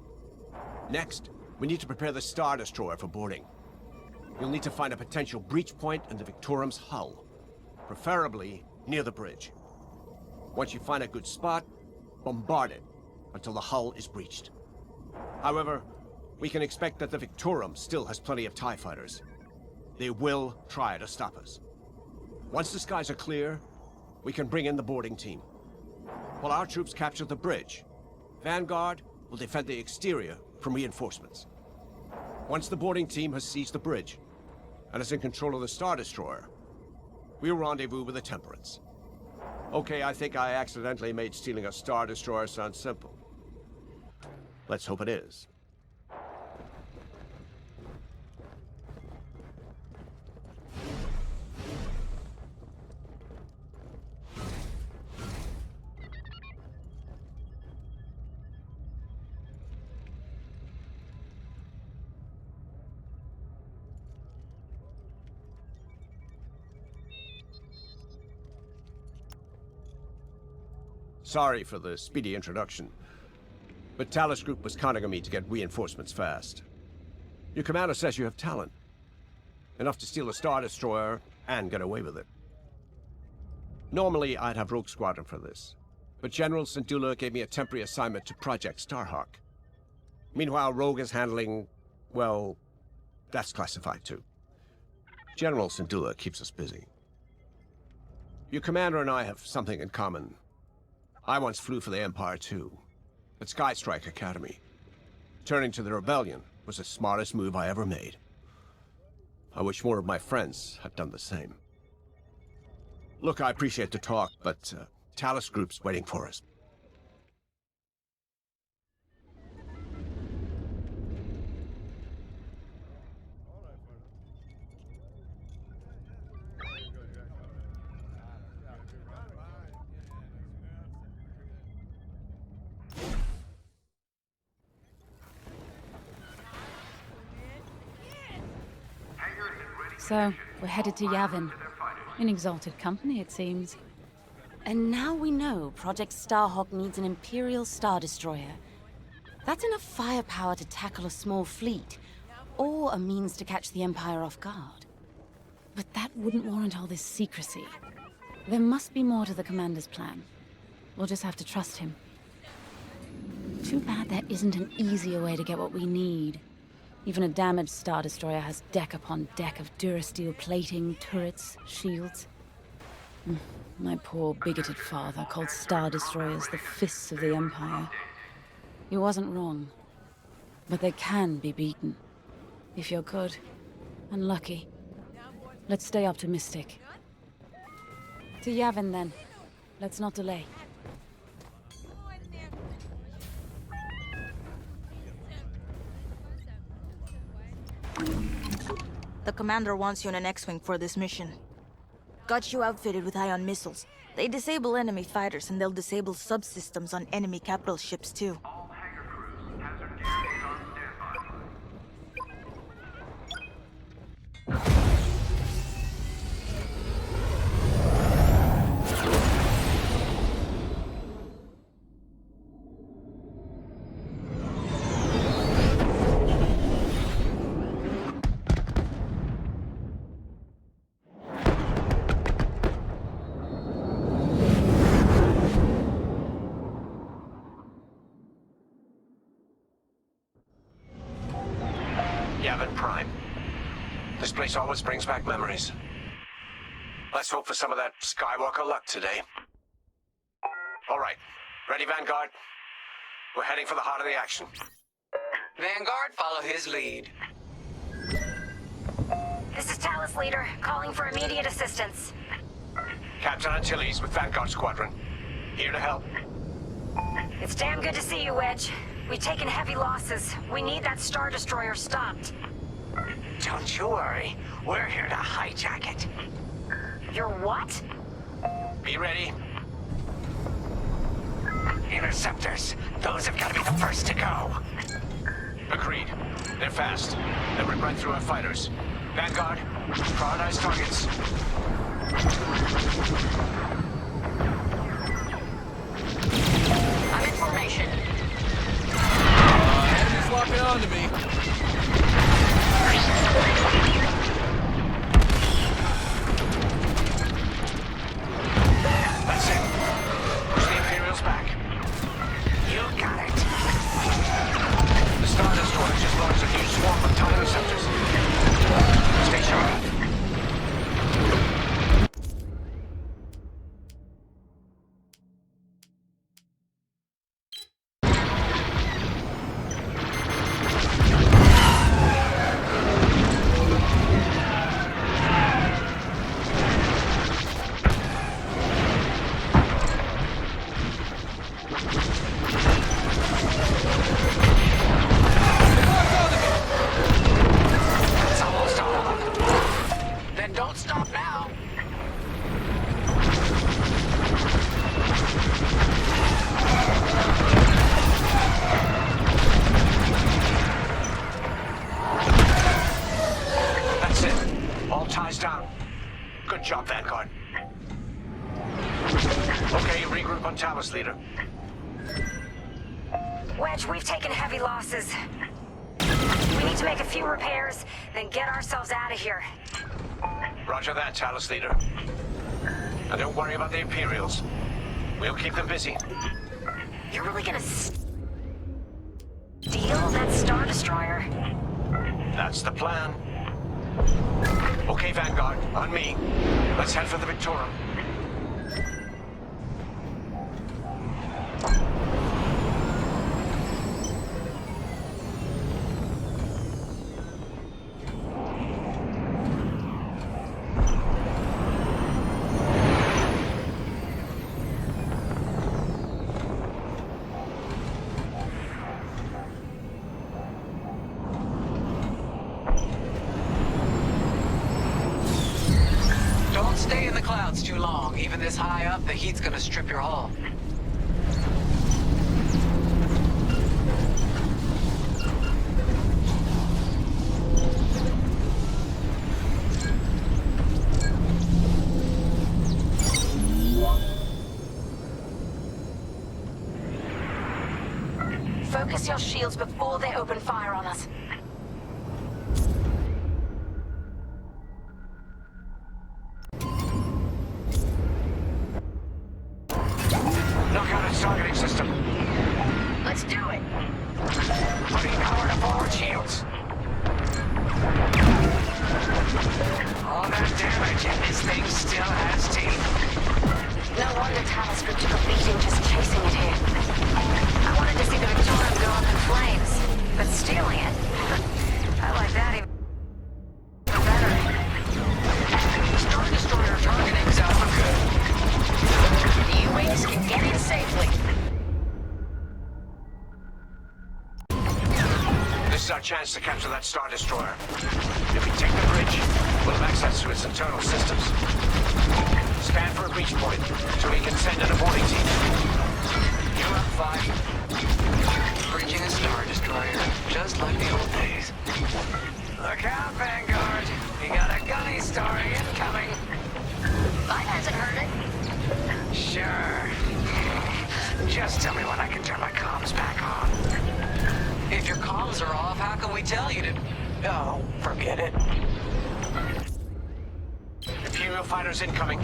Next, we need to prepare the Star Destroyer for boarding. You'll need to find a potential breach point in the Victorum's hull, preferably near the bridge. Once you find a good spot, bombard it until the hull is breached. However, we can expect that the Victorum still has plenty of TIE fighters. They will try to stop us. Once the skies are clear, we can bring in the boarding team. While our troops capture the bridge, Vanguard will defend the exterior from reinforcements. Once the boarding team has seized the bridge and is in control of the Star Destroyer, we'll rendezvous with the Temperance. Okay, I think I accidentally made stealing a Star Destroyer sound simple. Let's hope it is. Sorry for the speedy introduction, but Talus Group was counting on me to get reinforcements fast. Your commander says you have talent. Enough to steal a Star Destroyer and get away with it. Normally, I'd have Rogue Squadron for this, but General Syndulla gave me a temporary assignment to Project Starhawk. Meanwhile, Rogue is handling, well, that's classified too. General Syndulla keeps us busy. Your commander and I have something in common. I once flew for the Empire too, at Skystrike Academy. Turning to the Rebellion was the smartest move I ever made. I wish more of my friends had done the same. Look, I appreciate the talk, but Talus Group's waiting for us. So, we're headed to Yavin. In exalted company, it seems. And now we know Project Starhawk needs an Imperial Star Destroyer. That's enough firepower to tackle a small fleet, or a means to catch the Empire off guard. But that wouldn't warrant all this secrecy. There must be more to the Commander's plan. We'll just have to trust him. Too bad there isn't an easier way to get what we need. Even a damaged Star Destroyer has deck upon deck of Durasteel plating, turrets, shields. My poor bigoted father called Star Destroyers the fists of the Empire. He wasn't wrong. But they can be beaten. If you're good and lucky. Let's stay optimistic. To Yavin, then. Let's not delay. The commander wants you in an X-Wing for this mission. Got you outfitted with ion missiles. They disable enemy fighters, and they'll disable subsystems on enemy capital ships, too. Yavin Prime. This place always brings back memories. Let's hope for some of that Skywalker luck today. All right. Ready, Vanguard? We're heading for the heart of the action. Vanguard, follow his lead. This is Talus Leader, calling for immediate assistance. Captain Antilles with Vanguard Squadron. Here to help. It's damn good to see you, Wedge. We've taken heavy losses. We need that Star Destroyer stopped. Don't you worry. We're here to hijack it. You're what? Be ready. Interceptors. Those have got to be the first to go. Agreed. They're fast. They'll rip right through our fighters. Vanguard, prioritize targets. I'm in formation. Enemy's locking on to me. That's it. Push the Imperials back. You got it. The Star Destroyer just launched a huge swarm of TIE interceptors. Stay sharp. It's almost all. Then don't stop now. That's it. All ties down. Good job, Vanguard. Okay, regroup on Talus, Leader. Wedge, we've taken heavy losses. We need to make a few repairs, then get ourselves out of here. Roger that, Talus, Leader. And don't worry about the Imperials. We'll keep them busy. You're really gonna steal that Star Destroyer? That's the plan. Okay, Vanguard, on me. Let's head for the Victorum. Don't stay in the clouds too long. Even this high up, the heat's gonna strip your hull. Focus your shields before they open fire on us. Knock out its targeting system. Let's do it. Putting power to forward shields. All that damage and this thing still has teeth. No wonder Talos Group took a beating just chasing it here. I wanted to see the Victorium go up in flames, but stealing it? I like that even better. Star Destroyer targeting's out for good. The U-Wings can get in safely. This is our chance to capture that Star Destroyer. If we take the bridge, we'll have access to its internal systems. Scan for a breach point, so we can send in a boarding team. You're up, 5. Bridging a Star Destroyer, just like the old days. Look out, Vanguard. We got a gunny story incoming. Mine hasn't heard it. Sure. Just tell me when I can turn my comms back on. If your comms are off, how can we tell you to... Oh, forget it. Imperial fighters incoming.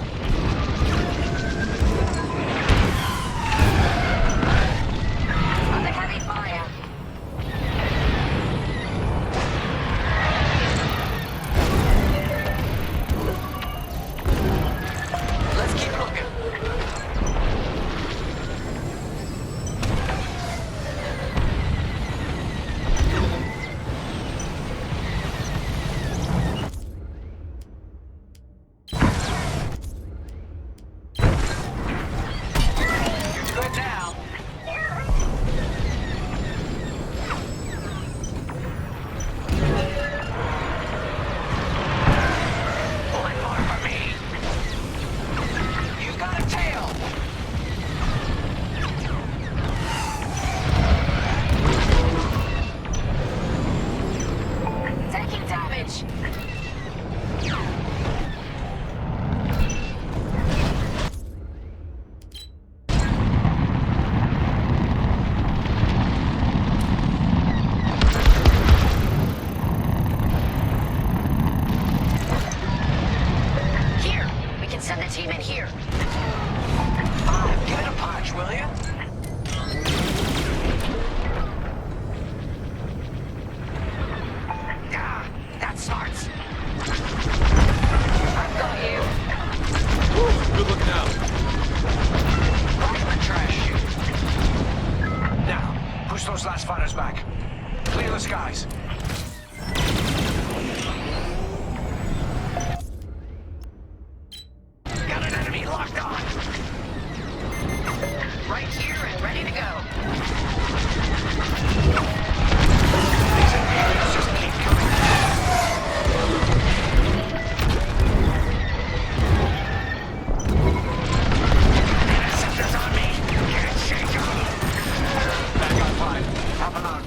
Under heavy fire. Let's keep looking. Good now. One more for me. You've got a tail. Taking damage. Here, we can send the team in here. 5, give it a punch, will you? Ah, that smarts. I've got you. Good looking out. Right in the trash chute. Now, push those last fighters back. Clear the skies. Got an enemy locked on. Right here and ready to go. These Imperials just keep coming. Interceptors on me. Can't shake them. Vanguard 5, help them out.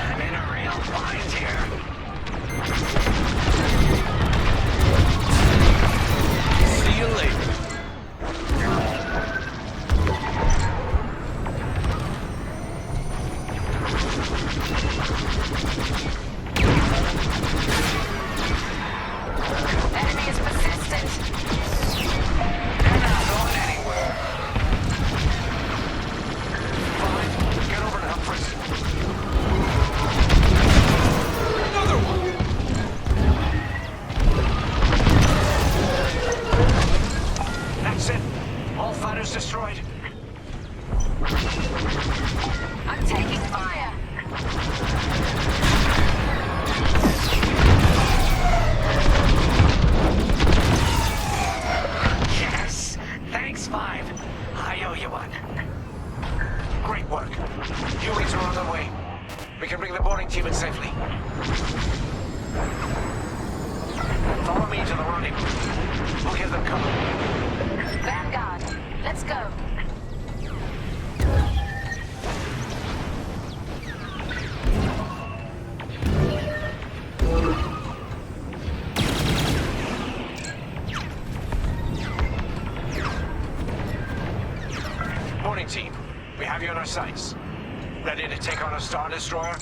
I'm in a real bind here. See you later. Enemy is persistent. They're not going anywhere. 5, get over to help first. Another one. That's it. All fighters destroyed. I'm taking fire. Yes! Thanks, 5. I owe you one. Great work. U-Wings are on their way. We can bring the boarding team in safely. Follow me to the rendezvous. We'll give them cover. Vanguard, let's go. have you on our sights. Ready to take on a Star Destroyer?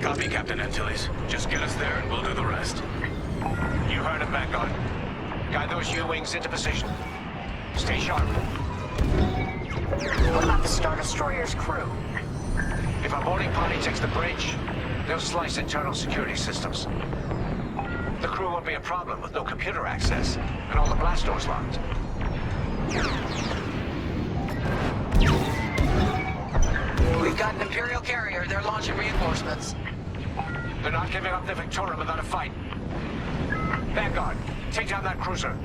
Copy, Captain Antilles. Just get us there and we'll do the rest. You heard him, Vanguard. Guide those U-wings into position. Stay sharp. What about the Star Destroyer's crew? If our boarding party takes the bridge, they'll slice internal security systems. The crew won't be a problem with no computer access and all the blast doors locked. We've got an Imperial carrier. They're launching reinforcements. They're not giving up the Victorum without a fight. Vanguard, take down that cruiser.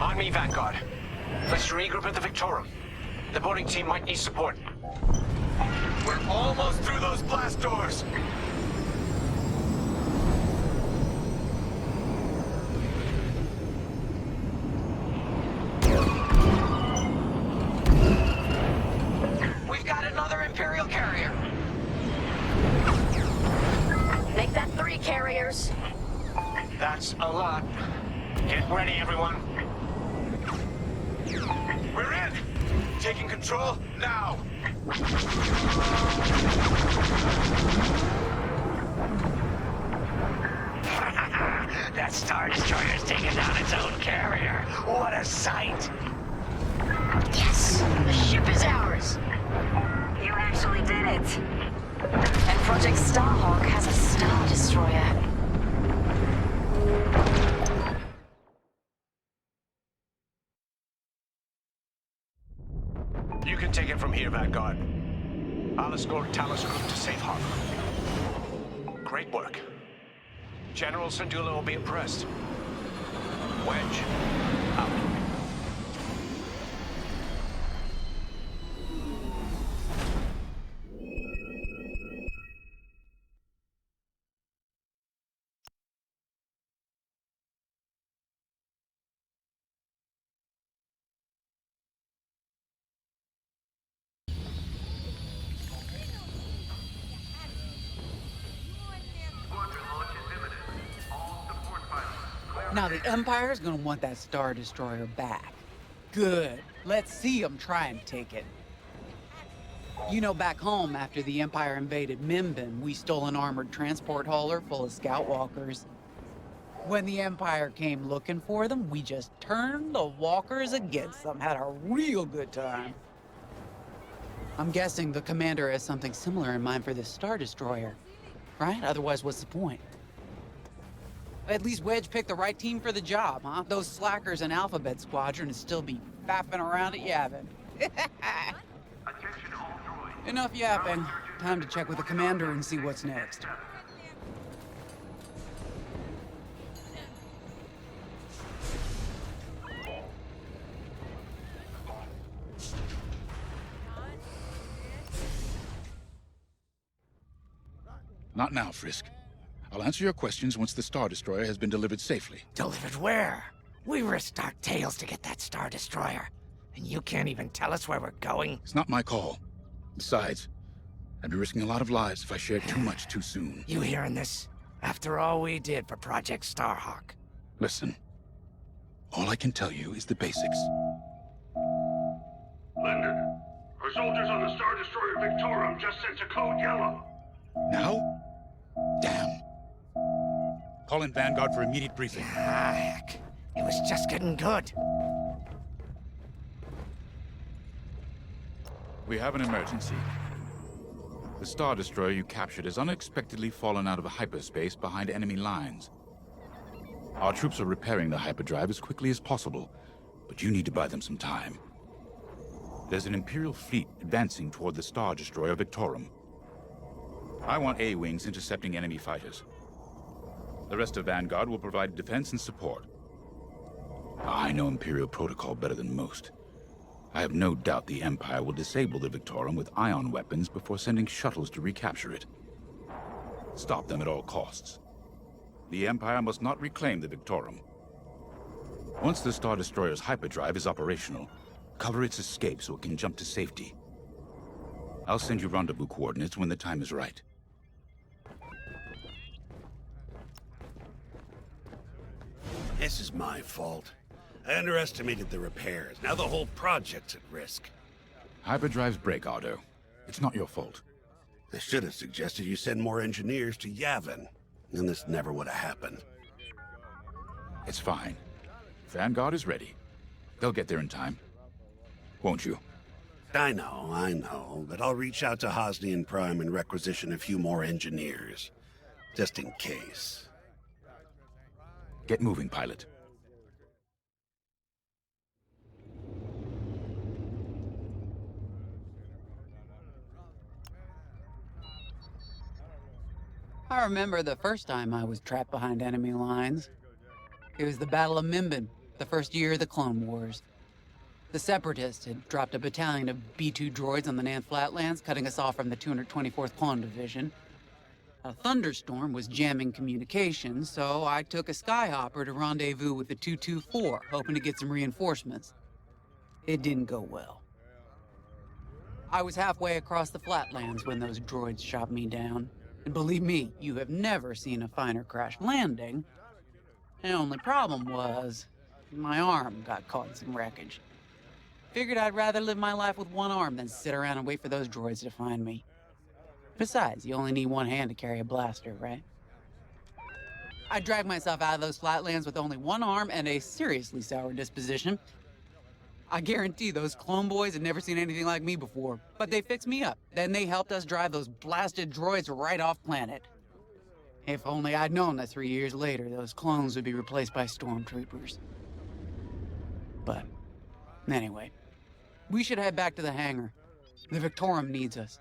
On me, Vanguard. Let's regroup at the Victorum. The boarding team might need support. We're almost through those blast doors! We've got another Imperial carrier. Make that 3 carriers. That's a lot. Get ready, everyone. We're in! Taking control now! That Star Destroyer's taking down its own carrier. What a sight! Yes! The ship is ours! You actually did it. And Project Starhawk has a Star Destroyer. You can take it from here, Vanguard. I'll escort Talos Group to safe harbor. Great work. General Syndulla will be impressed. Wedge, out. Now the Empire's gonna want that Star Destroyer back. Good. Let's see them try and take it. You know, back home, after the Empire invaded Mimbin, we stole an armored transport hauler full of scout walkers. When the Empire came looking for them, we just turned the walkers against them. Had a real good time. I'm guessing the commander has something similar in mind for this Star Destroyer, right? Otherwise, what's the point? At least Wedge picked the right team for the job, huh? Those slackers in Alphabet Squadron would still be faffing around at Yavin. Enough yapping. Time to check with the commander and see what's next. Not now, Frisk. I'll answer your questions once the Star Destroyer has been delivered safely. Delivered where? We risked our tails to get that Star Destroyer. And you can't even tell us where we're going? It's not my call. Besides, I'd be risking a lot of lives if I shared too much too soon. You hearing this? After all we did for Project Starhawk. Listen. All I can tell you is the basics. Linden, our soldiers on the Star Destroyer Victorum just sent a code yellow. Now? Damn. Call in Vanguard for immediate briefing. Ah, heck. It was just getting good. We have an emergency. The Star Destroyer you captured has unexpectedly fallen out of hyperspace behind enemy lines. Our troops are repairing the hyperdrive as quickly as possible, but you need to buy them some time. There's an Imperial fleet advancing toward the Star Destroyer Victorum. I want A-wings intercepting enemy fighters. The rest of Vanguard will provide defense and support. I know Imperial protocol better than most. I have no doubt the Empire will disable the Victorum with ion weapons before sending shuttles to recapture it. Stop them at all costs. The Empire must not reclaim the Victorum. Once the Star Destroyer's hyperdrive is operational, cover its escape so it can jump to safety. I'll send you rendezvous coordinates when the time is right. This is my fault. I underestimated the repairs. Now the whole project's at risk. Hyperdrives break, Otto. It's not your fault. I should have suggested you send more engineers to Yavin. Then this never would have happened. It's fine. Vanguard is ready. They'll get there in time. Won't you? I know, but I'll reach out to Hosnian Prime and requisition a few more engineers. Just in case. Get moving, pilot. I remember the first time I was trapped behind enemy lines. It was the Battle of Mimban, the first year of the Clone Wars. The Separatists had dropped a battalion of B-2 droids on the Nan Flatlands, cutting us off from the 224th Clone Division. A thunderstorm was jamming communications, so I took a skyhopper to rendezvous with the 224, hoping to get some reinforcements. It didn't go well. I was halfway across the Flatlands when those droids shot me down. And believe me, you have never seen a finer crash landing. The only problem was, my arm got caught in some wreckage. Figured I'd rather live my life with one arm than sit around and wait for those droids to find me. Besides, you only need one hand to carry a blaster, right? I dragged myself out of those flatlands with only one arm and a seriously sour disposition. I guarantee those clone boys had never seen anything like me before, but they fixed me up. Then they helped us drive those blasted droids right off planet. If only I'd known that 3 years later, those clones would be replaced by stormtroopers. But, anyway, we should head back to the hangar. The Victorum needs us.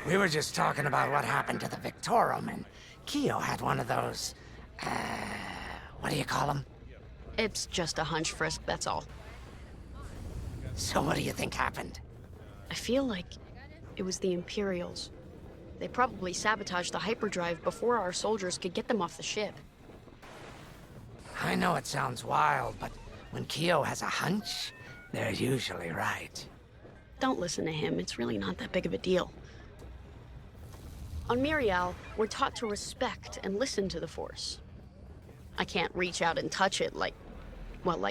We were just talking about what happened to the Victorum, and Keo had one of those, what do you call them? It's just a hunch, Frisk, that's all. So what do you think happened? I feel like it was the Imperials. They probably sabotaged the hyperdrive before our soldiers could get them off the ship. I know it sounds wild, but when Keo has a hunch, they're usually right. Don't listen to him, it's really not that big of a deal. On Mirial, we're taught to respect and listen to the Force. I can't reach out and touch it like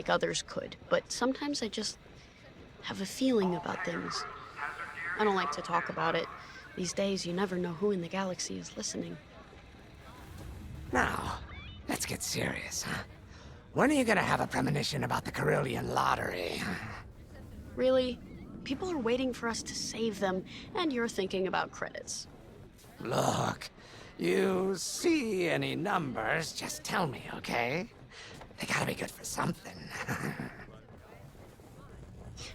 others could, but sometimes I just have a feeling about things. I don't like to talk about it. These days, you never know who in the galaxy is listening. Now, let's get serious, huh? When are you gonna have a premonition about the Carillion lottery? Really? People are waiting for us to save them, and you're thinking about credits. Look, You see any numbers, just tell me, okay? They gotta be good for something.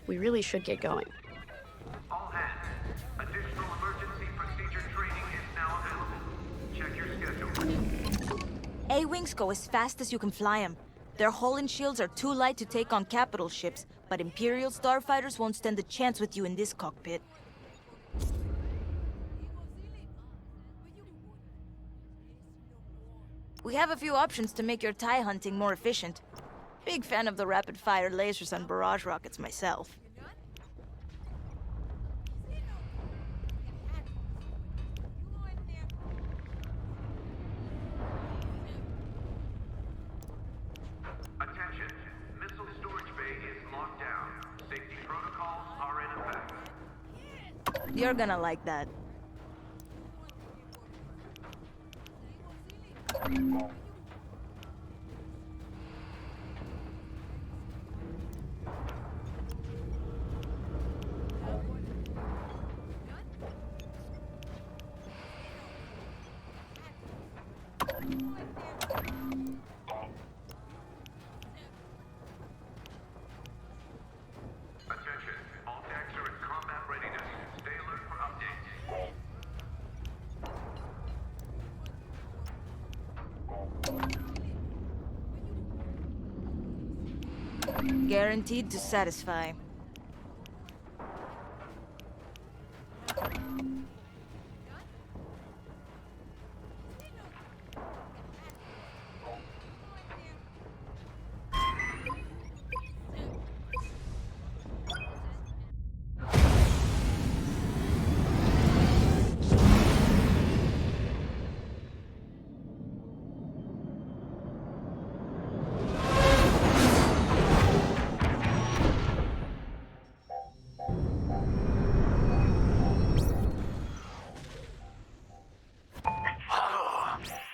We really should get going. All hands, additional emergency procedure training is now available. Check your schedule. A-Wings go as fast as you can fly them. Their hull and shields are too light to take on capital ships, but Imperial starfighters won't stand a chance with you in this cockpit. We have a few options to make your TIE hunting more efficient. Big fan of the rapid-fire lasers and barrage rockets myself. Attention, missile storage bay is locked down. Safety protocols are in effect. You're gonna like that. Attention, all decks are in combat readiness. Stay alert for updates. Guaranteed to satisfy.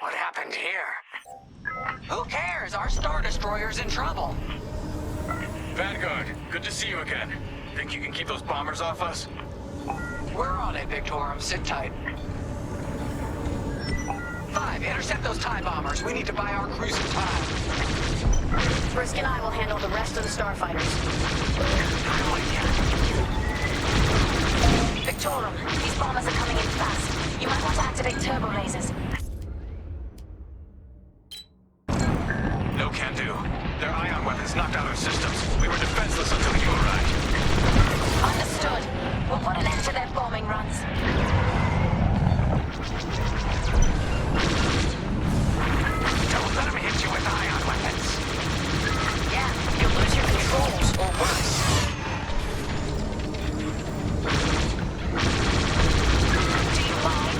What happened here? Who cares? Our Star Destroyer's in trouble. Vanguard, good to see you again. Think you can keep those bombers off us? We're on it, Victorum. Sit tight. 5, intercept those TIE bombers. We need to buy our crew some time. Frisk and I will handle the rest of the starfighters. Victorum, these bombers are coming in fast. You might want to activate turbo lasers. No can do. Their ion weapons knocked out our systems. We were defenseless until you arrived. Understood. We'll put an end to their bombing runs. Don't let them hit you with ion weapons. Yeah, you'll lose your controls, or worse. Do you mind?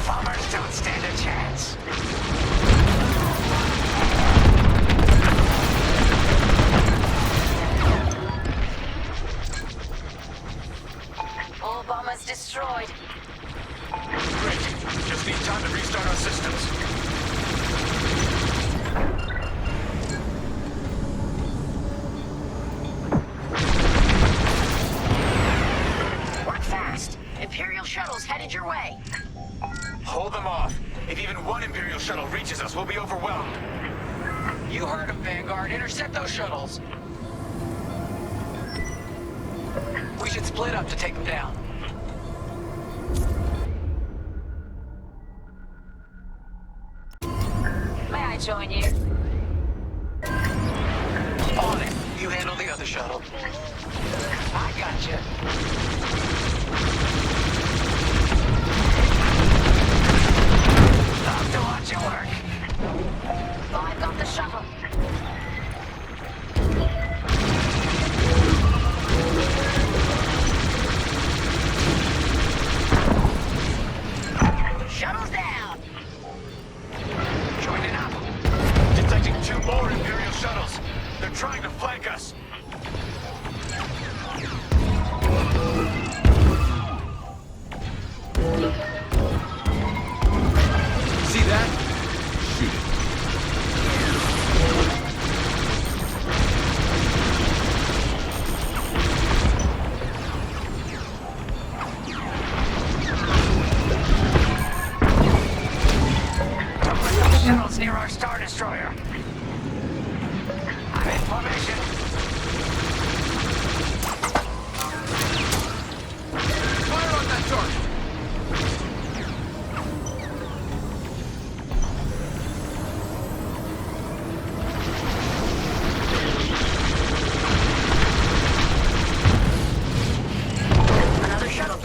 Bombers don't stand a chance. All bombers destroyed. Great. Just need time to restart our systems. Work fast. Imperial shuttles headed your way. Hold them off. If even one Imperial shuttle reaches us, we'll be overwhelmed. You heard him, Vanguard. Intercept those shuttles. We should split up to take them down. May I join you? On it. You handle the other shuttle. I got you. Love to watch you work. Oh, I've got the shuttle. Shuttle's down. Joining up. Detecting 2 more Imperial shuttles. They're trying to flank us.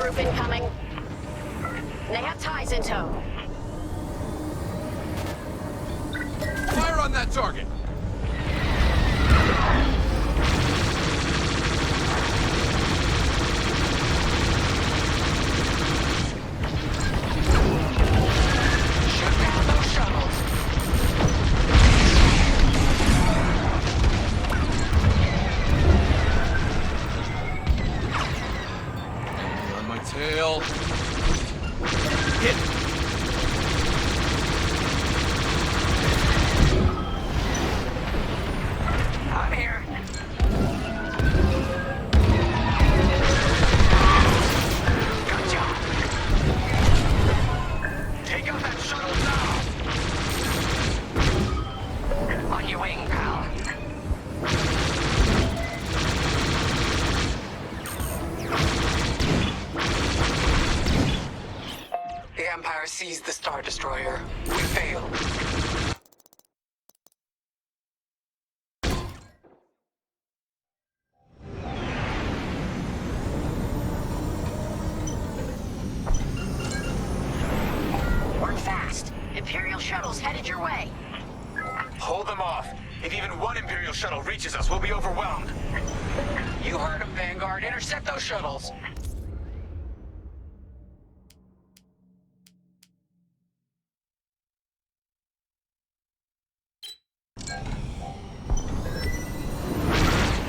group incoming. They have ties in tow. Fire on that target! Shoot down those shuttles. On my tail. Hit! I'm here. Gotcha. Take out that shuttle now. On your wing, pal. The Empire seized the Star Destroyer. We failed. Work fast. Imperial shuttles headed your way. Hold them off. If even one Imperial shuttle reaches us, we'll be overwhelmed. You heard him, Vanguard. Intercept those shuttles.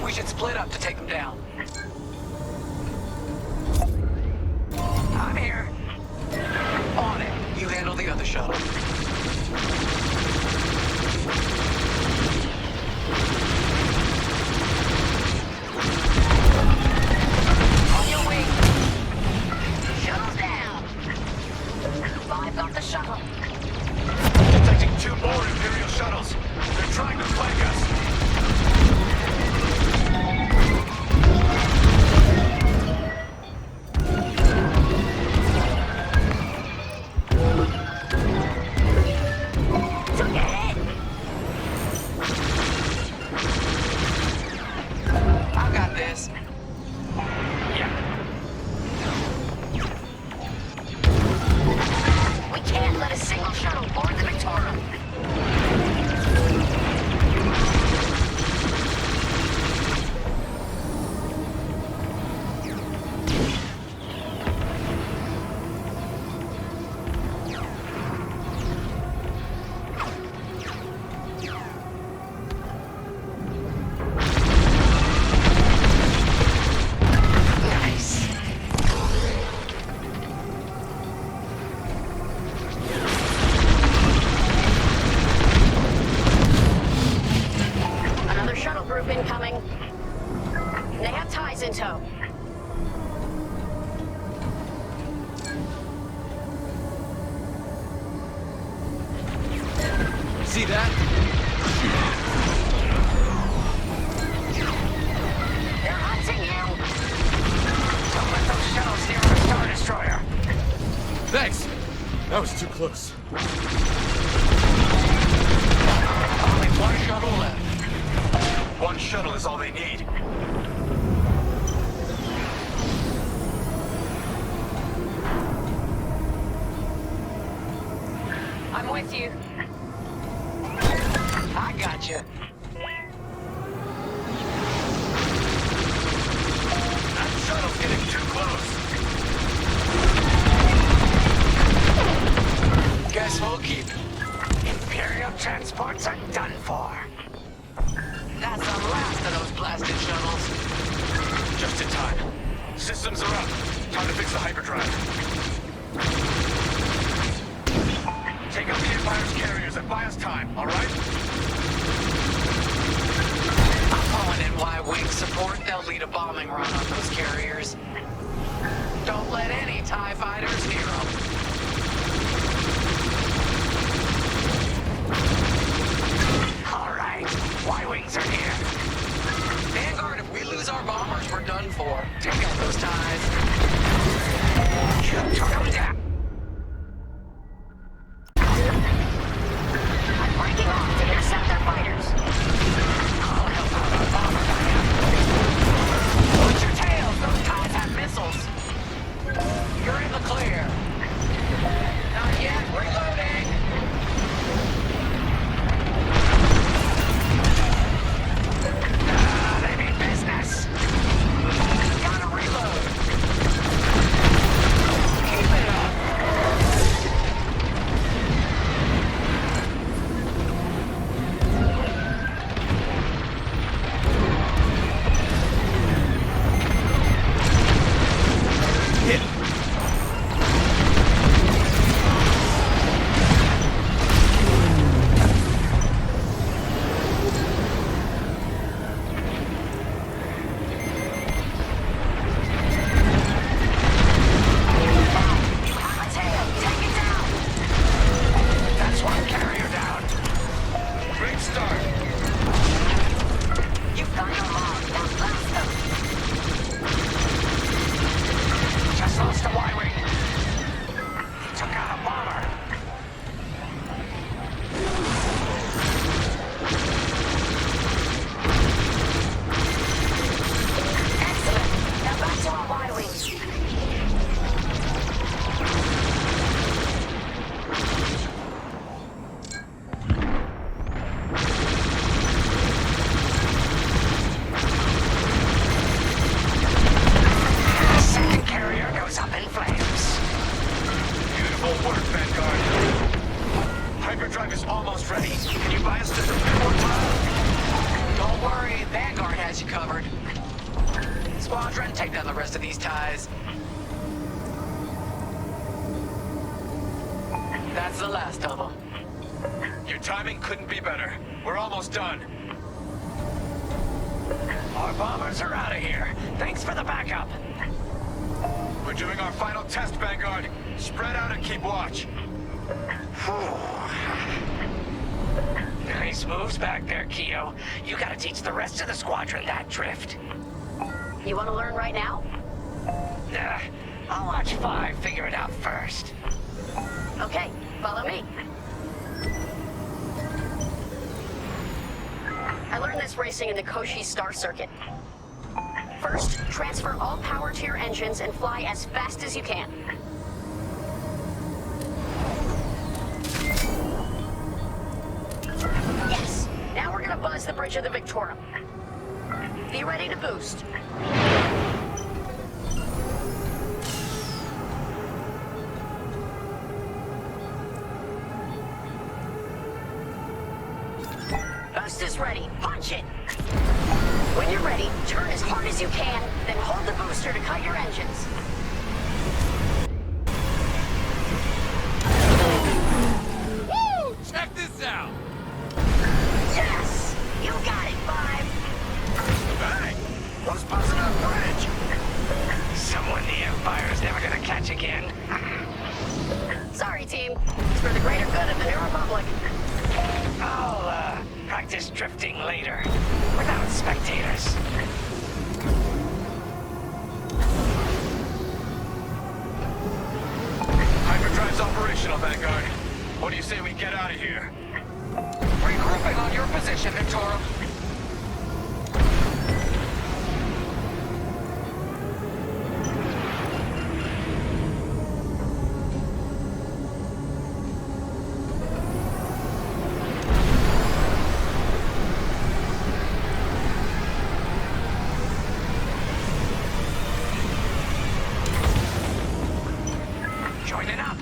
We should split up to take them down. I'm here. On it. You handle the other shuttle. On your wing. Shuttles down. 5 got the shuttle. Detecting 2 more Imperial shuttles. They're trying to flank us. Took a hit. I got this. We can't let a single shuttle board the Victorum. Nice. Another shuttle group incoming. They have ties in tow. See that? They're hunting you. Don't let those shuttles near our Star Destroyer. Thanks! That was too close. Only one shuttle left. One shuttle is all they need. I'm with you. I got you. That shuttle's getting too close. Guess we'll keep it. Imperial transports are done for. That's the last of those blasted shuttles. Just in time. Systems are up. Time to fix the hyperdrive. Take out the Empire's carriers and buy us time, all right? I'm calling in Y-Wing support. They'll lead a bombing run on those carriers. Don't let any TIE fighters near them. All right, Y-Wings are here. Vanguard, if we lose our bombers, we're done for. Take out those TIEs. You took them down. I'm breaking off to intercept their fighters. I'll help out our bomber guy. Watch your tails! Those TIEs have missiles! Hit! That's one carrier down. Great start. You've got them all. Now blast them. Just lost a Y-wing. He took out a bomber. Excellent. Now back to our Y-wings. Second carrier goes up in flames. Beautiful work, Vanguard. Hyperdrive is almost ready. Can you buy us just a bit more time? Don't worry, Vanguard has you covered. Squadron, take down the rest of these ties. That's the last of them. Your timing couldn't be better. We're almost done. Our bombers are out of here. Thanks for the backup. We're doing our final test, Vanguard. Spread out and keep watch. Nice moves back there, Keo. You gotta teach the rest of the squadron that drift. You want to learn right now? Nah, I'll watch 5 figure it out first. Okay, follow me. I learned this racing in the Koshi Star Circuit. First, transfer all power to your engines and fly as fast as you can. Yes! Now we're gonna buzz the bridge of the Victorum. Be ready to boost. Boost is ready. Punch it! When you're ready, turn as hard as you can, then hold the booster to cut your engines. Woo! Check this out! Yes! You got it, 5. Hey! Who's buzzing our bridge? Someone the Empire's never gonna catch again. Sorry, team. It's for the greater good of the New Republic. I'll, practice drifting later. Without spectators. Hyperdrive's operational, Vanguard. What do you say we get out of here? Regrouping on your position, Victorum. Joining up.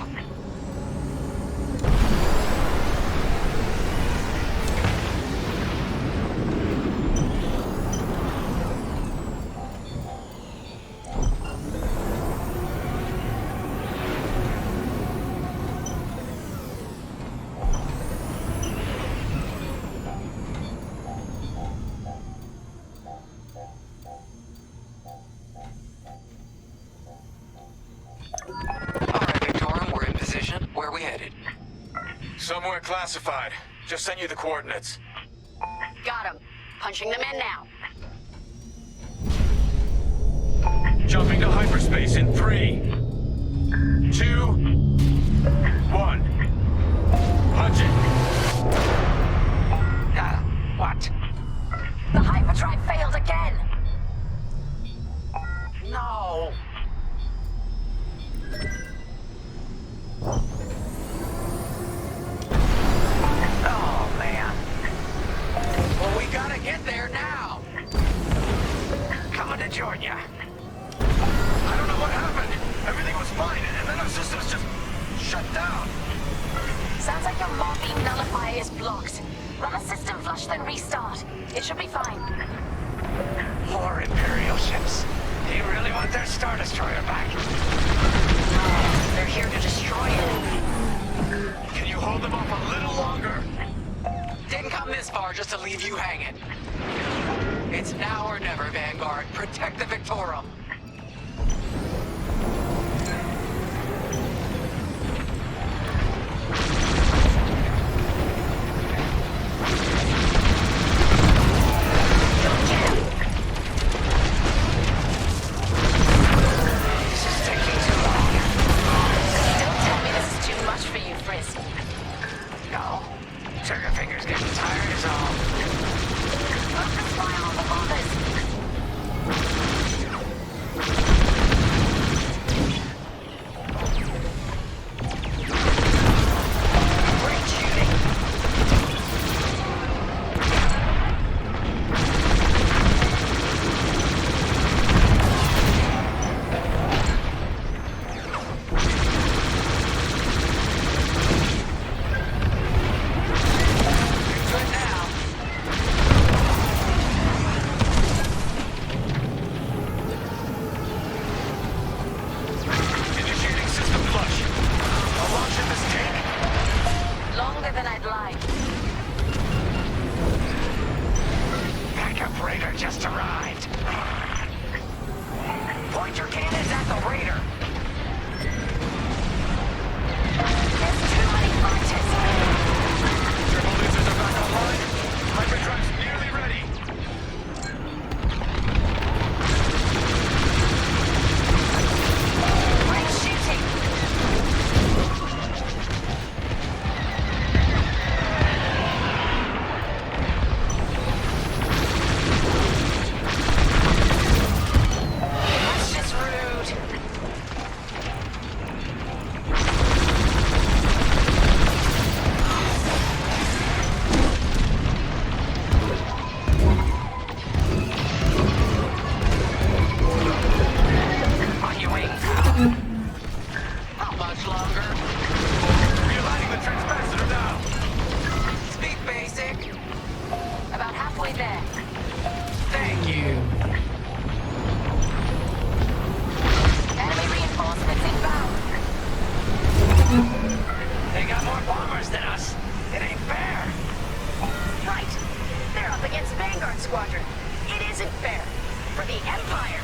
Where are we headed? Somewhere classified. Just sent you the coordinates. Got him. Punching them in now. Jumping to hyperspace in 3, 2, 1. Punch it. What? The hyperdrive failed again. No. Oh, man. Well, we gotta get there now. Coming to join ya. I don't know what happened. Everything was fine, and then our systems just shut down. Sounds like your maw beam nullifier is blocked. Run a system flush, then restart. It should be fine. Poor Imperial ships. They really want their Star Destroyer back. destroying. Can you hold them off a little longer? Didn't come this far just to leave you hanging. It's now or never, Vanguard. Protect the Victorum. Vanguard Squadron. It isn't fair. For the Empire.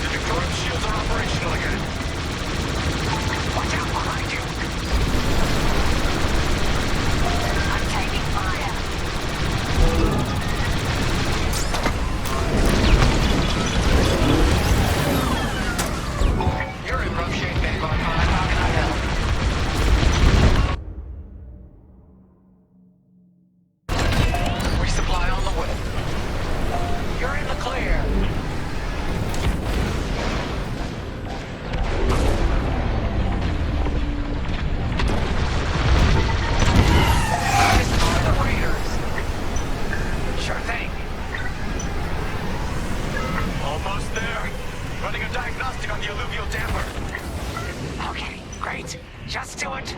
The Victorum shields are operational again. Watch out behind you. I'm taking fire. You're in rough shape, Vanguard 5. How can I help? Resupply on the way. You're in the clear. Destroy the raiders. Sure thing. Almost there. Running a diagnostic on the alluvial damper. Okay, great. Just do it.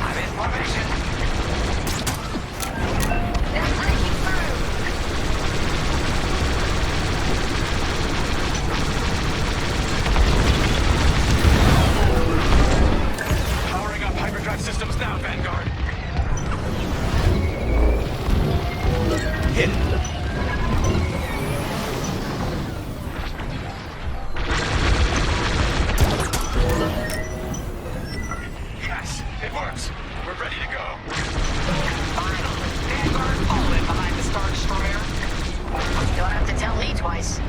I'm in formation. They're breaking through. Powering up hyperdrive systems now, Vanguard. Hit it. Yes, it works. We're ready to go. Finally, Vanguard all in behind the Star Destroyer. Don't have to tell me twice.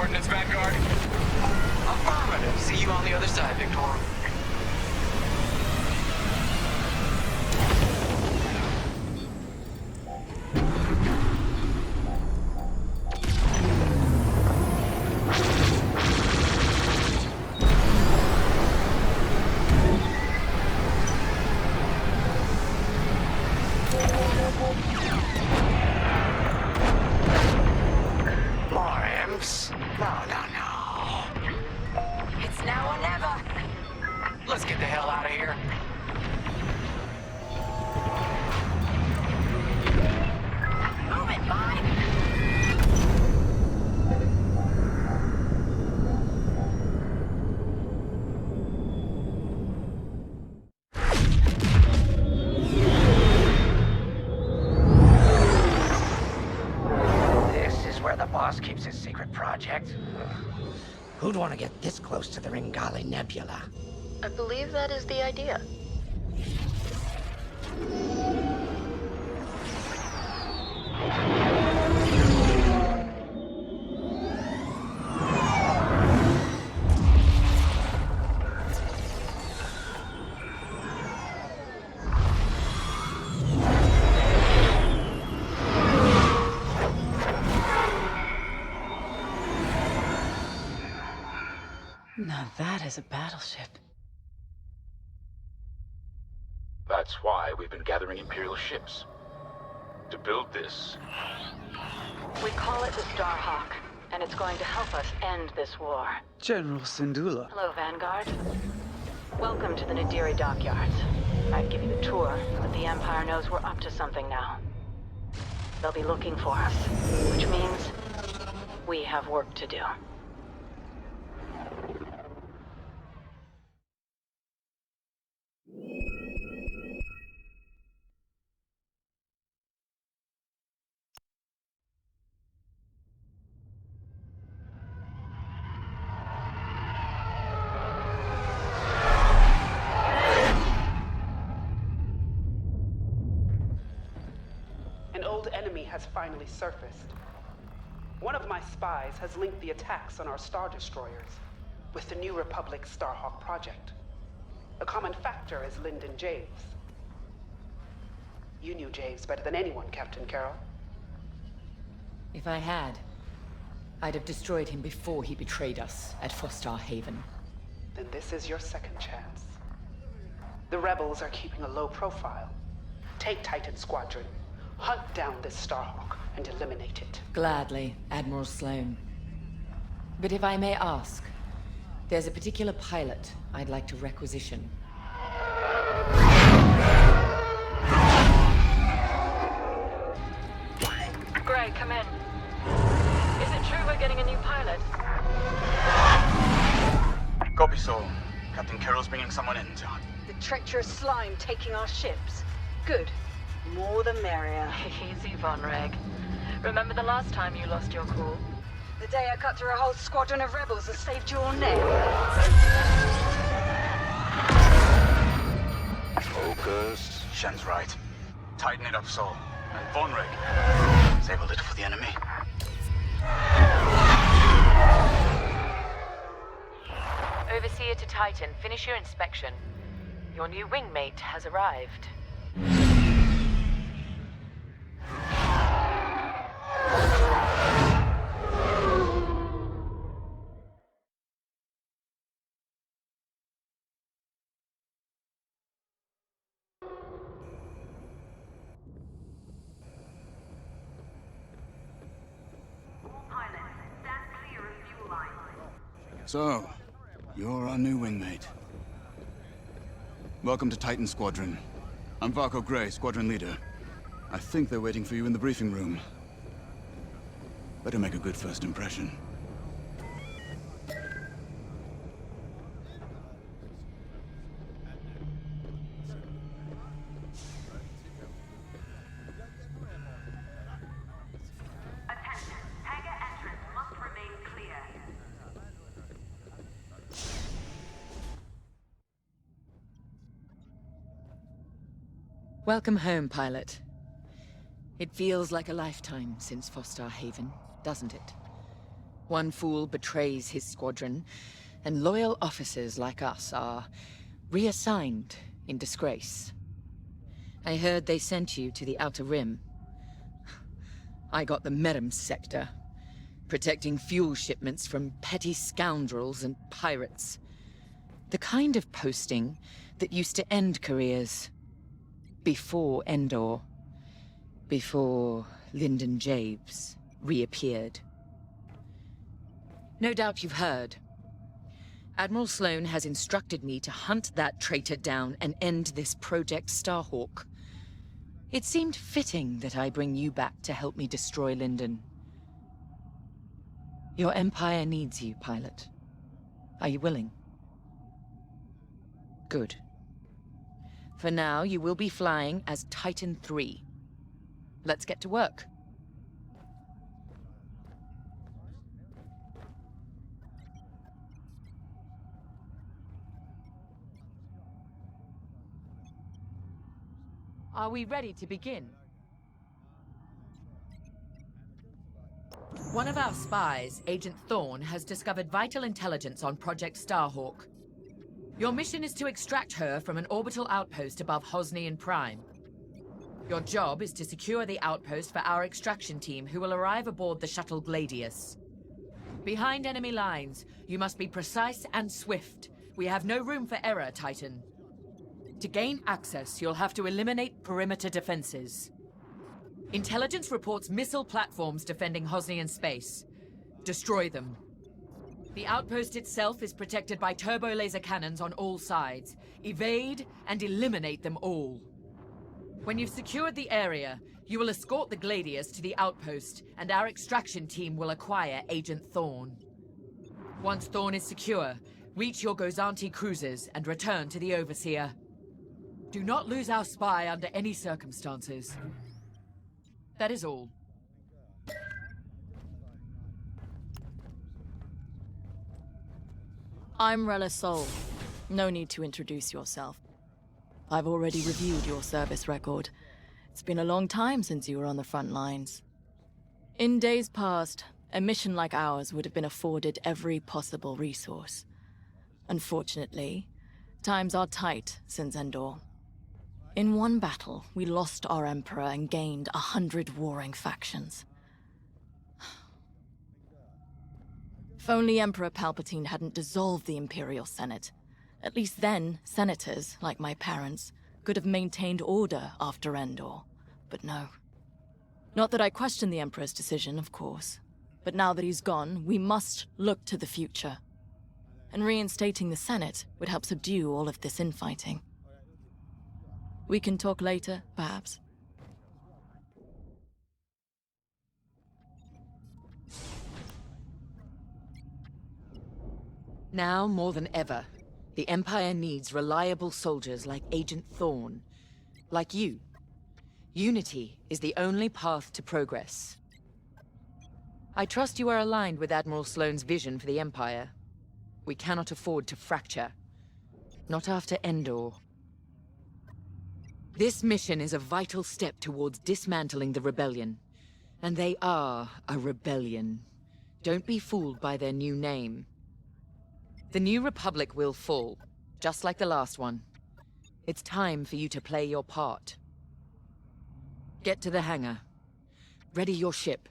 coordinates, Vanguard. Affirmative. See you on the other side, Victor. It's now or never. Let's get the hell out of here. Move it, bye. This is where the boss keeps his secret project. Who'd want to get this close to the Ringali Nebula? I believe that is the idea. Now that is a battleship. That's why we've been gathering Imperial ships. To build this. We call it the Starhawk, and it's going to help us end this war. General Syndulla. Hello, Vanguard. Welcome to the Nadiri dockyards. I'd give you the tour, but the Empire knows we're up to something now. They'll be looking for us, which means we have work to do. An old enemy has finally surfaced. One of my spies has linked the attacks on our Star Destroyers with the New Republic Starhawk project. A common factor is Lyndon Javes. You knew Javes better than anyone, Captain Carroll. If I had, I'd have destroyed him before he betrayed us at Fostar Haven. Then this is your second chance. The rebels are keeping a low profile. Take Titan Squadron. Hunt down this Starhawk and eliminate it. Gladly, Admiral Sloane. But if I may ask, there's a particular pilot I'd like to requisition. Gray, come in. Is it true we're getting a new pilot? Copy, Sol. Captain Carroll's bringing someone in, John. The treacherous slime taking our ships. Good. More the merrier. Easy, Von Reg. Remember the last time you lost your cool? The day I cut through a whole squadron of rebels and saved your neck. Focus. Shen's right. Tighten it up, Sol. And Von Reg. Save a little for the enemy. Overseer to Titan, finish your inspection. Your new wingmate has arrived. So, you're our new wingmate. Welcome to Titan Squadron. I'm Varco Gray, Squadron Leader. I think they're waiting for you in the briefing room. Better make a good first impression. Welcome home, pilot. It feels like a lifetime since Fostar Haven, doesn't it? One fool betrays his squadron, and loyal officers like us are reassigned in disgrace. I heard they sent you to the Outer Rim. I got the Merim sector, protecting fuel shipments from petty scoundrels and pirates. The kind of posting that used to end careers. Before Endor. Before Lyndon Javes reappeared. No doubt you've heard. Admiral Sloane has instructed me to hunt that traitor down and end this Project Starhawk. It seemed fitting that I bring you back to help me destroy Lyndon. Your Empire needs you, pilot. Are you willing? Good. For now, you will be flying as Titan 3. Let's get to work. Are we ready to begin? One of our spies, Agent Thorne, has discovered vital intelligence on Project Starhawk. Your mission is to extract her from an orbital outpost above Hosnian Prime. Your job is to secure the outpost for our extraction team, who will arrive aboard the shuttle Gladius. Behind enemy lines, you must be precise and swift. We have no room for error, Titan. To gain access, you'll have to eliminate perimeter defenses. Intelligence reports missile platforms defending Hosnian space. Destroy them. The outpost itself is protected by turbo laser cannons on all sides. Evade and eliminate them all. When you've secured the area, you will escort the Gladius to the outpost, and our extraction team will acquire Agent Thorne. Once Thorne is secure, reach your Gozanti cruisers and return to the Overseer. Do not lose our spy under any circumstances. That is all. I'm Rella Sol. No need to introduce yourself. I've already reviewed your service record. It's been a long time since you were on the front lines. In days past, a mission like ours would have been afforded every possible resource. Unfortunately, times are tight since Endor. In one battle, we lost our Emperor and gained 100 warring factions. If only Emperor Palpatine hadn't dissolved the Imperial Senate. At least then, senators, like my parents, could have maintained order after Endor. But no. Not that I question the Emperor's decision, of course. But now that he's gone, we must look to the future. And reinstating the Senate would help subdue all of this infighting. We can talk later, perhaps. Now more than ever, the Empire needs reliable soldiers like Agent Thorne. Like you. Unity is the only path to progress. I trust you are aligned with Admiral Sloane's vision for the Empire. We cannot afford to fracture. Not after Endor. This mission is a vital step towards dismantling the rebellion. And they are a rebellion. Don't be fooled by their new name. The New Republic will fall, just like the last one. It's time for you to play your part. Get to the hangar. Ready your ship.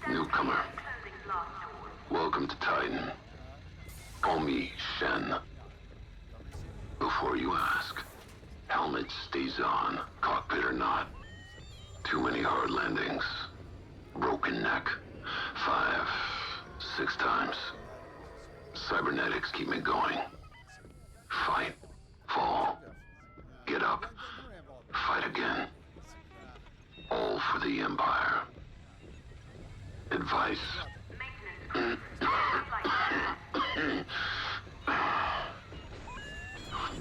Newcomer. Welcome to Titan. Call me Shen. Before you ask, helmet stays on, cockpit or not. Too many hard landings. Broken neck. 5, 6 times. Cybernetics keep me going. Fight. Fall. Get up. Fight again. All for the Empire. Advice.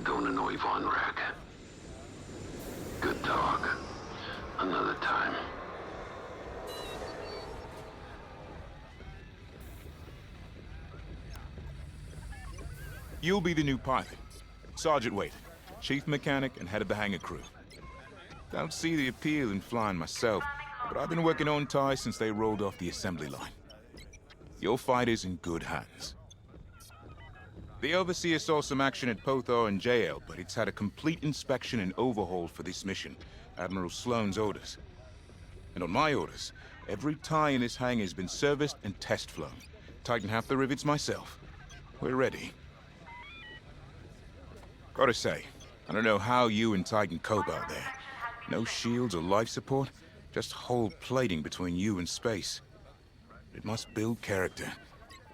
Don't annoy Von Rack. Good talk. Another time. You'll be the new pilot. Sergeant Wade, chief mechanic and head of the hangar crew. Don't see the appeal in flying myself, but I've been working on TIE since they rolled off the assembly line. Your fight is in good hands. The Overseer saw some action at Pothar and JL, but it's had a complete inspection and overhaul for this mission, Admiral Sloane's orders. And on my orders, every TIE in this hangar has been serviced and test flown. Tighten half the rivets myself. We're ready. Gotta say, I don't know how you and Titan cope out there. No shields or life support, just hull plating between you and space. It must build character.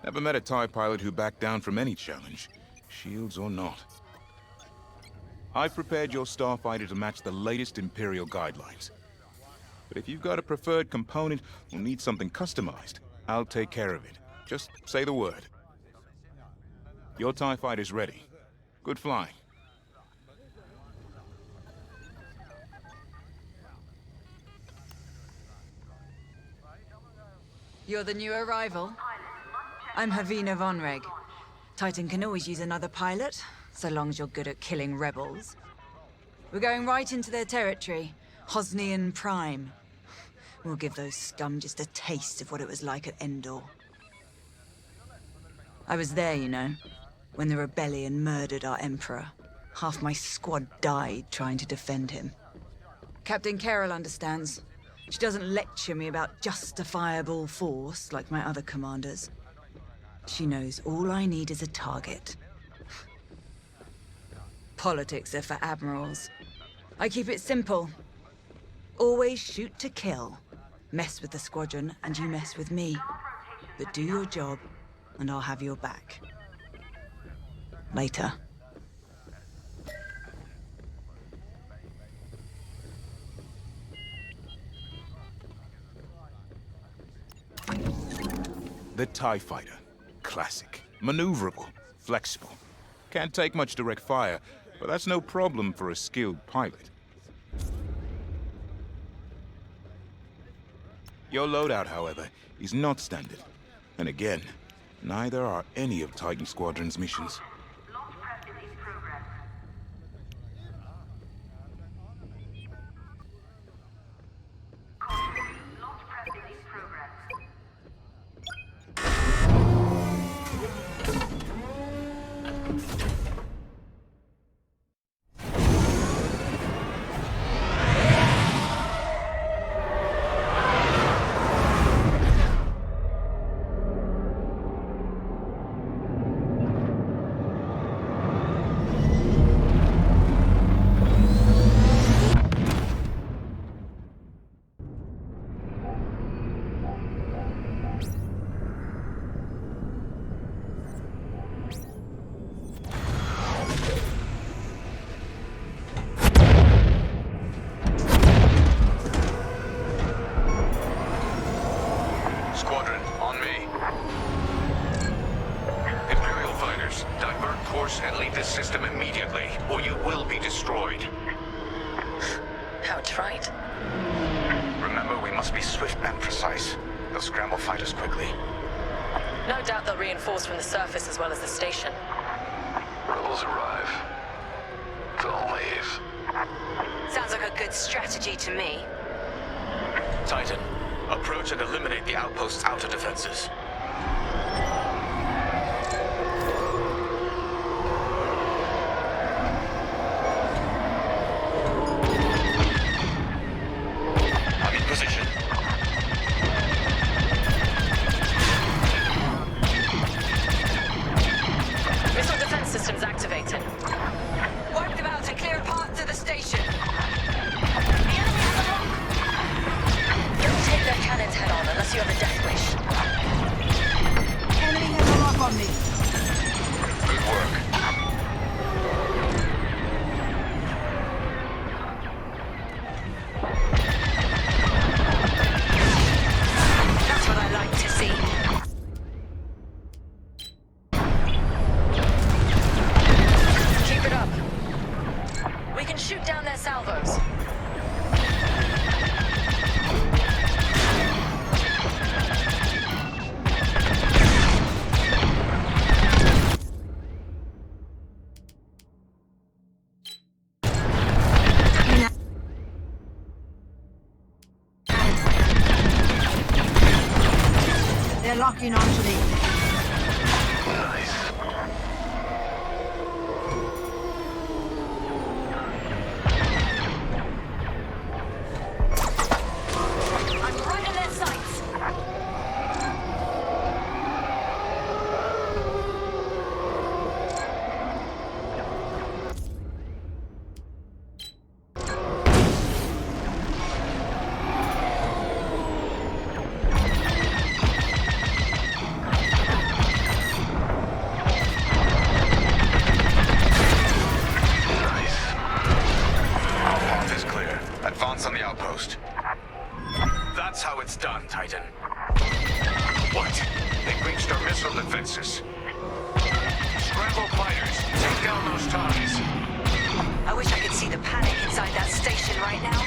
Never met a TIE pilot who backed down from any challenge, shields or not. I've prepared your starfighter to match the latest Imperial guidelines. But if you've got a preferred component or need something customized, I'll take care of it. Just say the word. Your TIE fighter's ready. Good flying. You're the new arrival? I'm Havina Vonreg. Titan can always use another pilot, so long as you're good at killing rebels. We're going right into their territory, Hosnian Prime. We'll give those scum just a taste of what it was like at Endor. I was there, you know, when the rebellion murdered our Emperor. Half my squad died trying to defend him. Captain Carroll understands. She doesn't lecture me about justifiable force like my other commanders. She knows all I need is a target. Politics are for admirals. I keep it simple. Always shoot to kill. Mess with the squadron and you mess with me. But do your job and I'll have your back. Later. The TIE Fighter. Classic. Maneuverable. Flexible. Can't take much direct fire, but that's no problem for a skilled pilot. Your loadout, however, is not standard. And again, neither are any of Titan Squadron's missions. From the surface as well as the station. Rebels arrive. Fall Maeve. Sounds like a good strategy to me. Titan, approach and eliminate the outpost's outer defenses. I'm in position. Systems activated. Wipe them out and clear a path to the station. The enemy has a lock. Don't take their cannons head on unless you have a death wish. They're locking onto me. Nice. I'm right in their sights. Our path is clear. Advance on the outpost. That's how it's done, Titan. What? They breached our missile defenses. Scramble fighters. Take down those ties. I wish I could see the panic inside that station right now.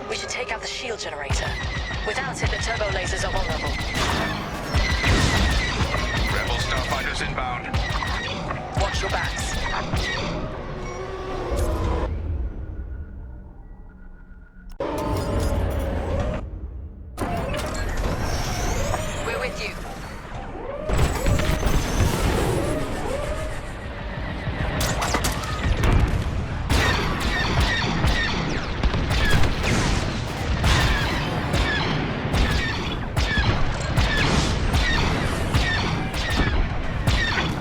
We should take out the shield generator. Without it, the turbo lasers are vulnerable. Rebel starfighters inbound. Watch your backs. We're with you.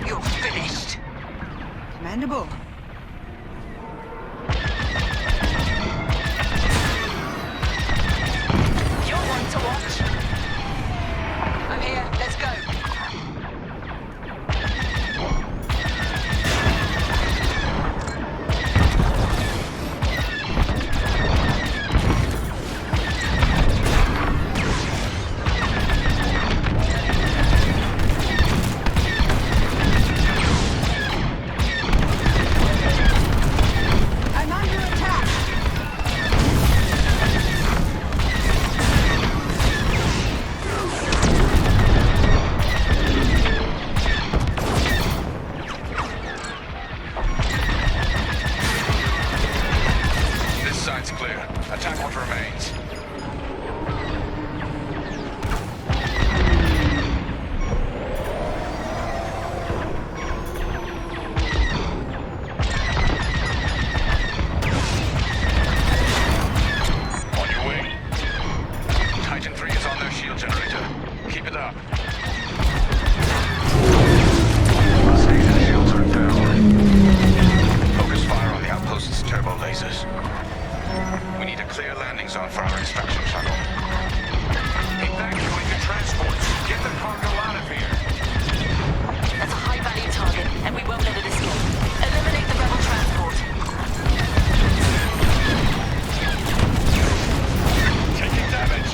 You're finished. Commendable. You're one to watch. I'm here. Let's go. I'm under attack. This side's clear. Attack what remains. On your way. Titan 3 is on their shield generator. Keep it up. Station shields are down. Focus fire on the outpost's turbo lasers. We need a clear landing zone for our extraction shuttle. Evacuate the transports. Get the cargo out of here. That's a high-value target, and we won't let it escape. Eliminate the rebel transport. Taking damage.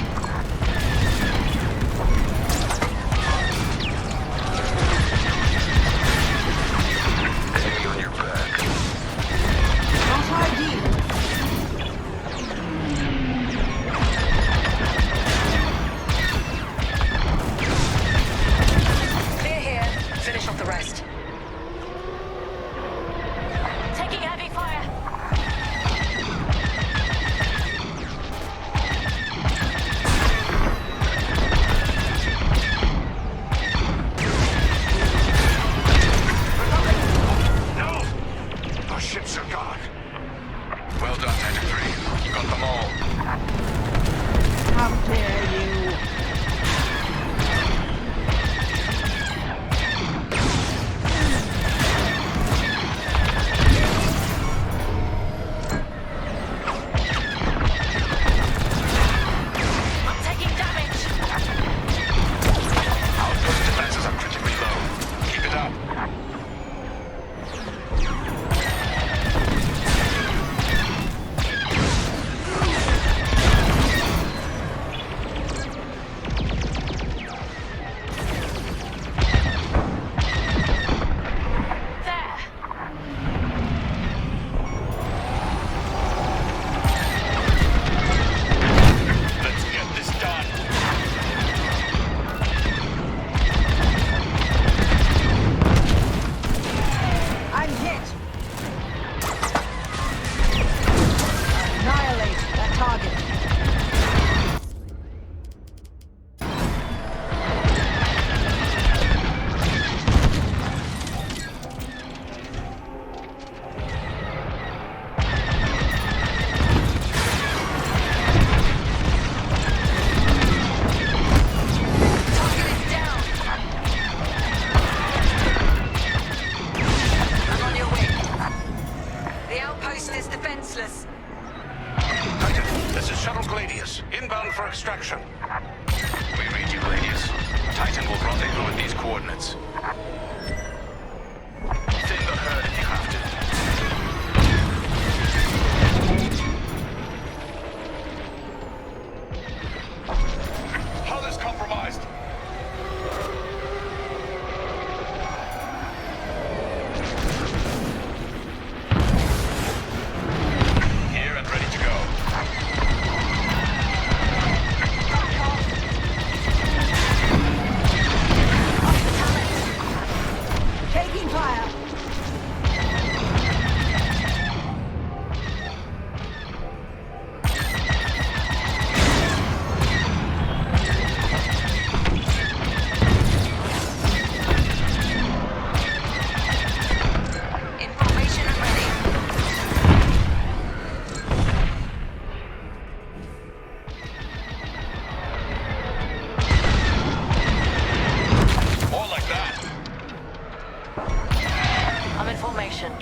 station.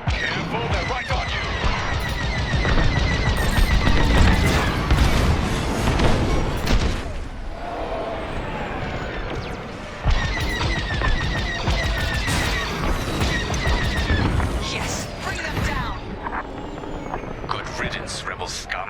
Careful, they're right on you! Yes, bring them down! Good riddance, rebel scum.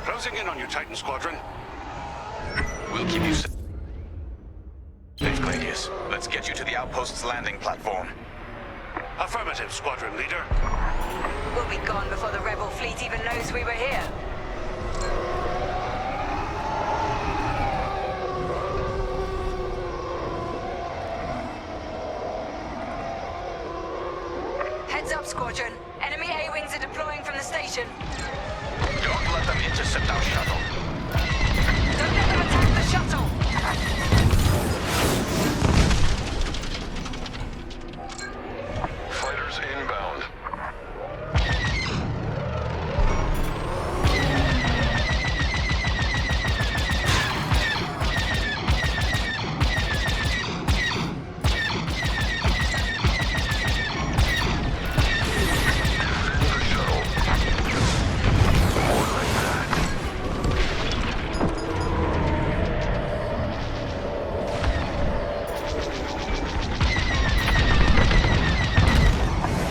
Closing in on you, Titan Squadron. We'll keep you safe, Gladius. Let's get you to the outpost's landing platform. Affirmative, Squadron Leader. We'll be gone before the rebel fleet even knows we were here. Heads up, Squadron. Enemy A-Wings are deploying from the station. Don't let them intercept our shuttle. Don't let them attack the shuttle! Fighters inbound.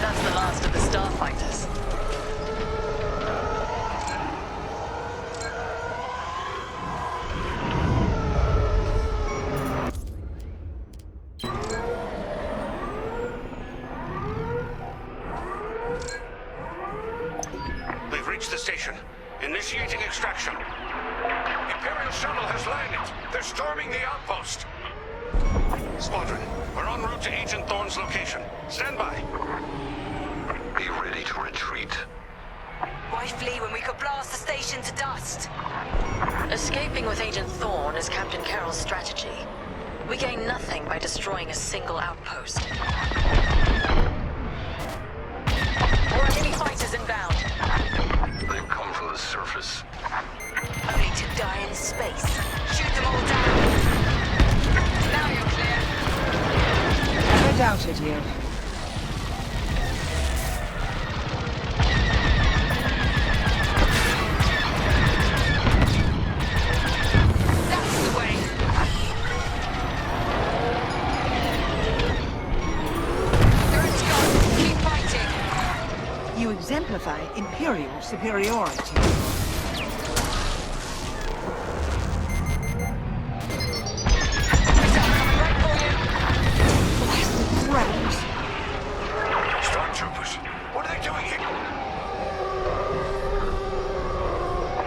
That's the last of the starfighters. We've reached the station. Initiating extraction. Imperial shuttle has landed. They're storming the outpost. Squadron, we're en route to Agent Thorne's location. Stand by. Be ready to retreat. Why flee when we could blast the station to dust? Escaping with Agent Thorne is Captain Carroll's strategy. We gain nothing by destroying a single outpost. More enemy fighters inbound. They've come from the surface. Only to die in space. Shoot them all down. Now you're clear. Never doubted you. That's the way. Turret's gone. Keep fighting. You exemplify Imperial superiority. Stormtroopers, what are they doing here?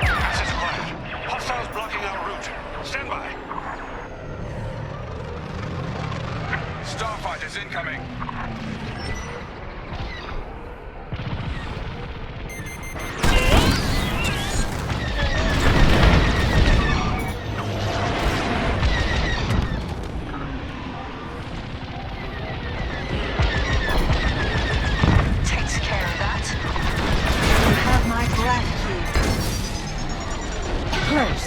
This is quiet. Hostiles blocking our route. Stand by. Starfighters incoming. Takes care of that. You have my gratitude. Close.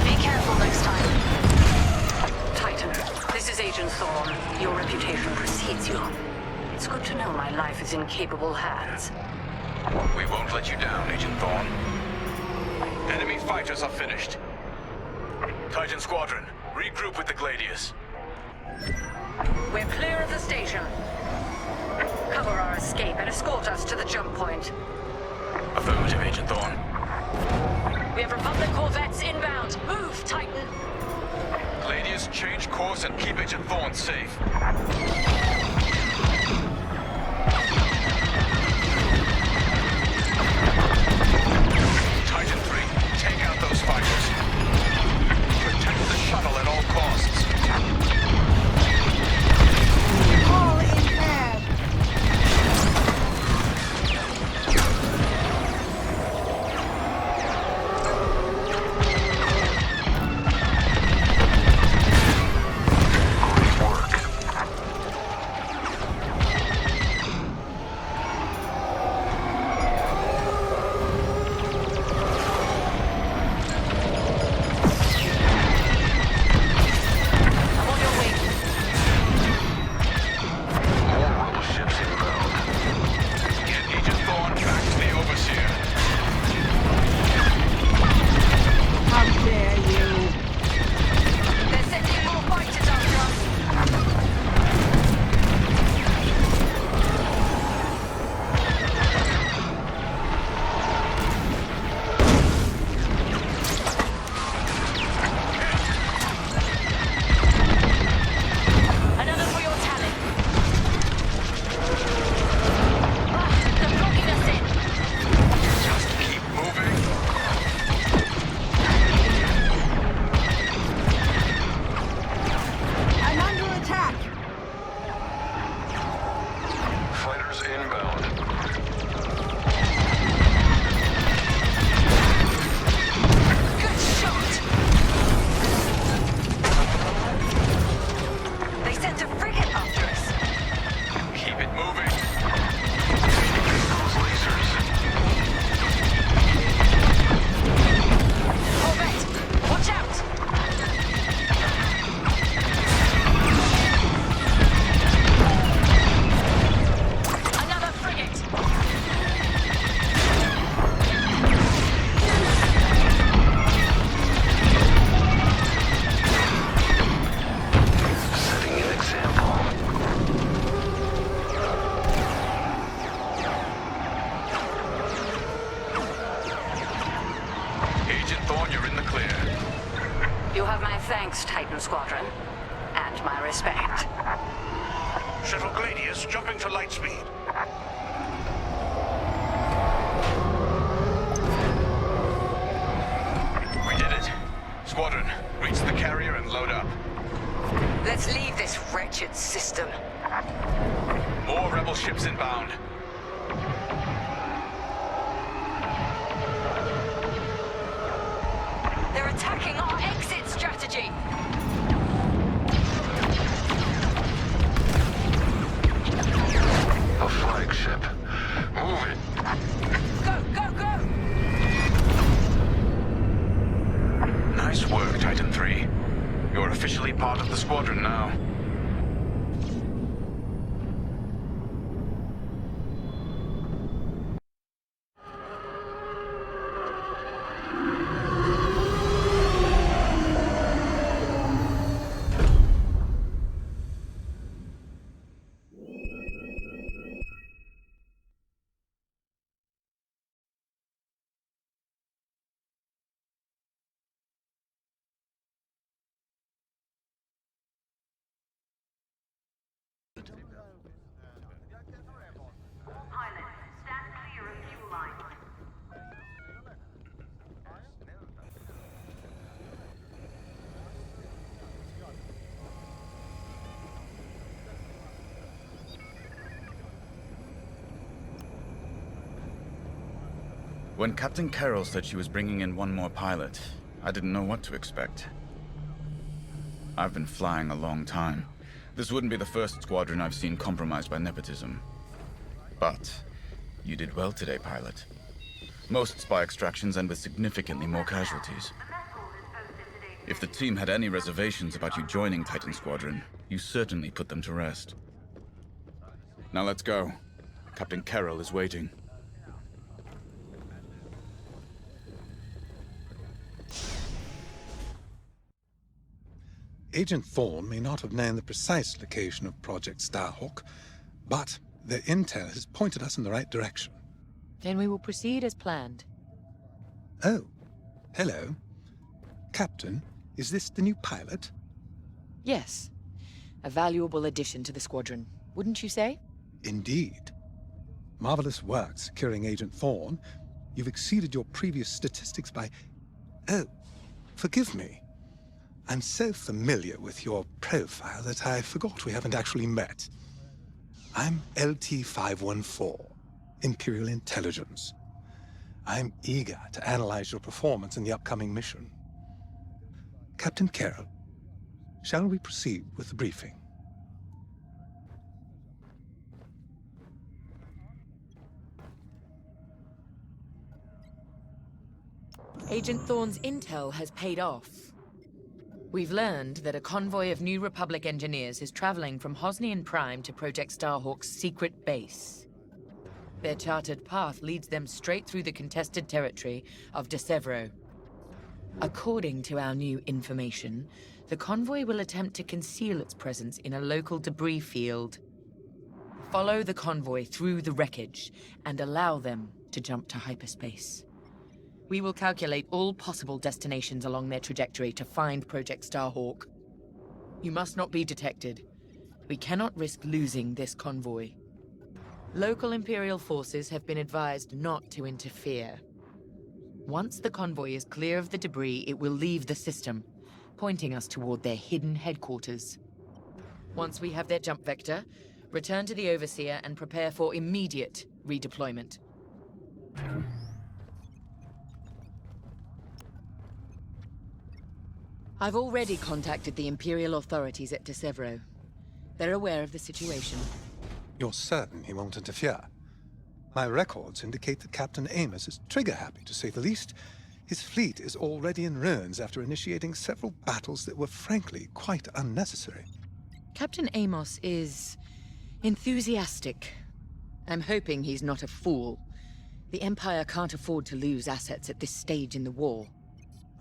Be careful next time. Titan, this is Agent Thorne. Your reputation precedes you. It's good to know my life is in capable hands. We won't let you down, Agent Thorne. Enemy fighters are finished. Titan Squadron, regroup with the Gladius. We're clear of the station. Cover our escape and escort us to the jump point. Affirmative, Agent Thorne. We have Republic corvettes inbound. Move, Titan! Gladius, change course and keep Agent Thorne safe. Titan 3, take out those fighters. Protect the shuttle at all costs. All in there! Thanks, Titan Squadron. And my respect. Shuttle Gladius jumping to light speed. We did it. Squadron, reach the carrier and load up. Let's leave this wretched system. More rebel ships inbound. They're attacking our exit strategy! A flagship. Move it. Go, go, go! Nice work, Titan 3. You're officially part of the squadron now. When Captain Carroll said she was bringing in one more pilot, I didn't know what to expect. I've been flying a long time. This wouldn't be the first squadron I've seen compromised by nepotism. But you did well today, pilot. Most spy extractions end with significantly more casualties. If the team had any reservations about you joining Titan Squadron, you certainly put them to rest. Now let's go. Captain Carroll is waiting. Agent Thorne may not have known the precise location of Project Starhawk, but The intel has pointed us in the right direction. Then we will proceed as planned. Oh, hello. Captain, is this the new pilot? Yes. A valuable addition to the squadron, wouldn't you say? Indeed. Marvelous work securing Agent Thorne. You've exceeded your previous statistics by... Oh, forgive me. I'm so familiar with your profile that I forgot we haven't actually met. I'm LT-514, Imperial Intelligence. I'm eager to analyze your performance in the upcoming mission. Captain Carroll, shall we proceed with the briefing? Agent Thorne's intel has paid off. We've learned that a convoy of New Republic engineers is traveling from Hosnian Prime to Project Starhawk's secret base. Their charted path leads them straight through the contested territory of De Severo. According to our new information, the convoy will attempt to conceal its presence in a local debris field. Follow the convoy through the wreckage and allow them to jump to hyperspace. We will calculate all possible destinations along their trajectory to find Project Starhawk. You must not be detected. We cannot risk losing this convoy. Local Imperial forces have been advised not to interfere. Once the convoy is clear of the debris, it will leave the system, pointing us toward their hidden headquarters. Once we have their jump vector, return to the Overseer and prepare for immediate redeployment. I've already contacted the Imperial authorities at De Severo. They're aware of the situation. You're certain he won't interfere? My records indicate that Captain Amos is trigger-happy, to say the least. His fleet is already in ruins after initiating several battles that were frankly quite unnecessary. Captain Amos is enthusiastic. I'm hoping he's not a fool. The Empire can't afford to lose assets at this stage in the war.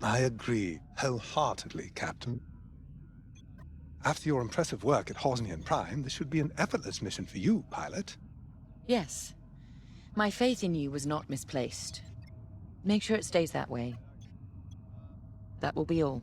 I agree wholeheartedly, Captain. After your impressive work at Hosnian Prime, this should be an effortless mission for you, pilot. Yes. My faith in you was not misplaced. Make sure it stays that way. That will be all.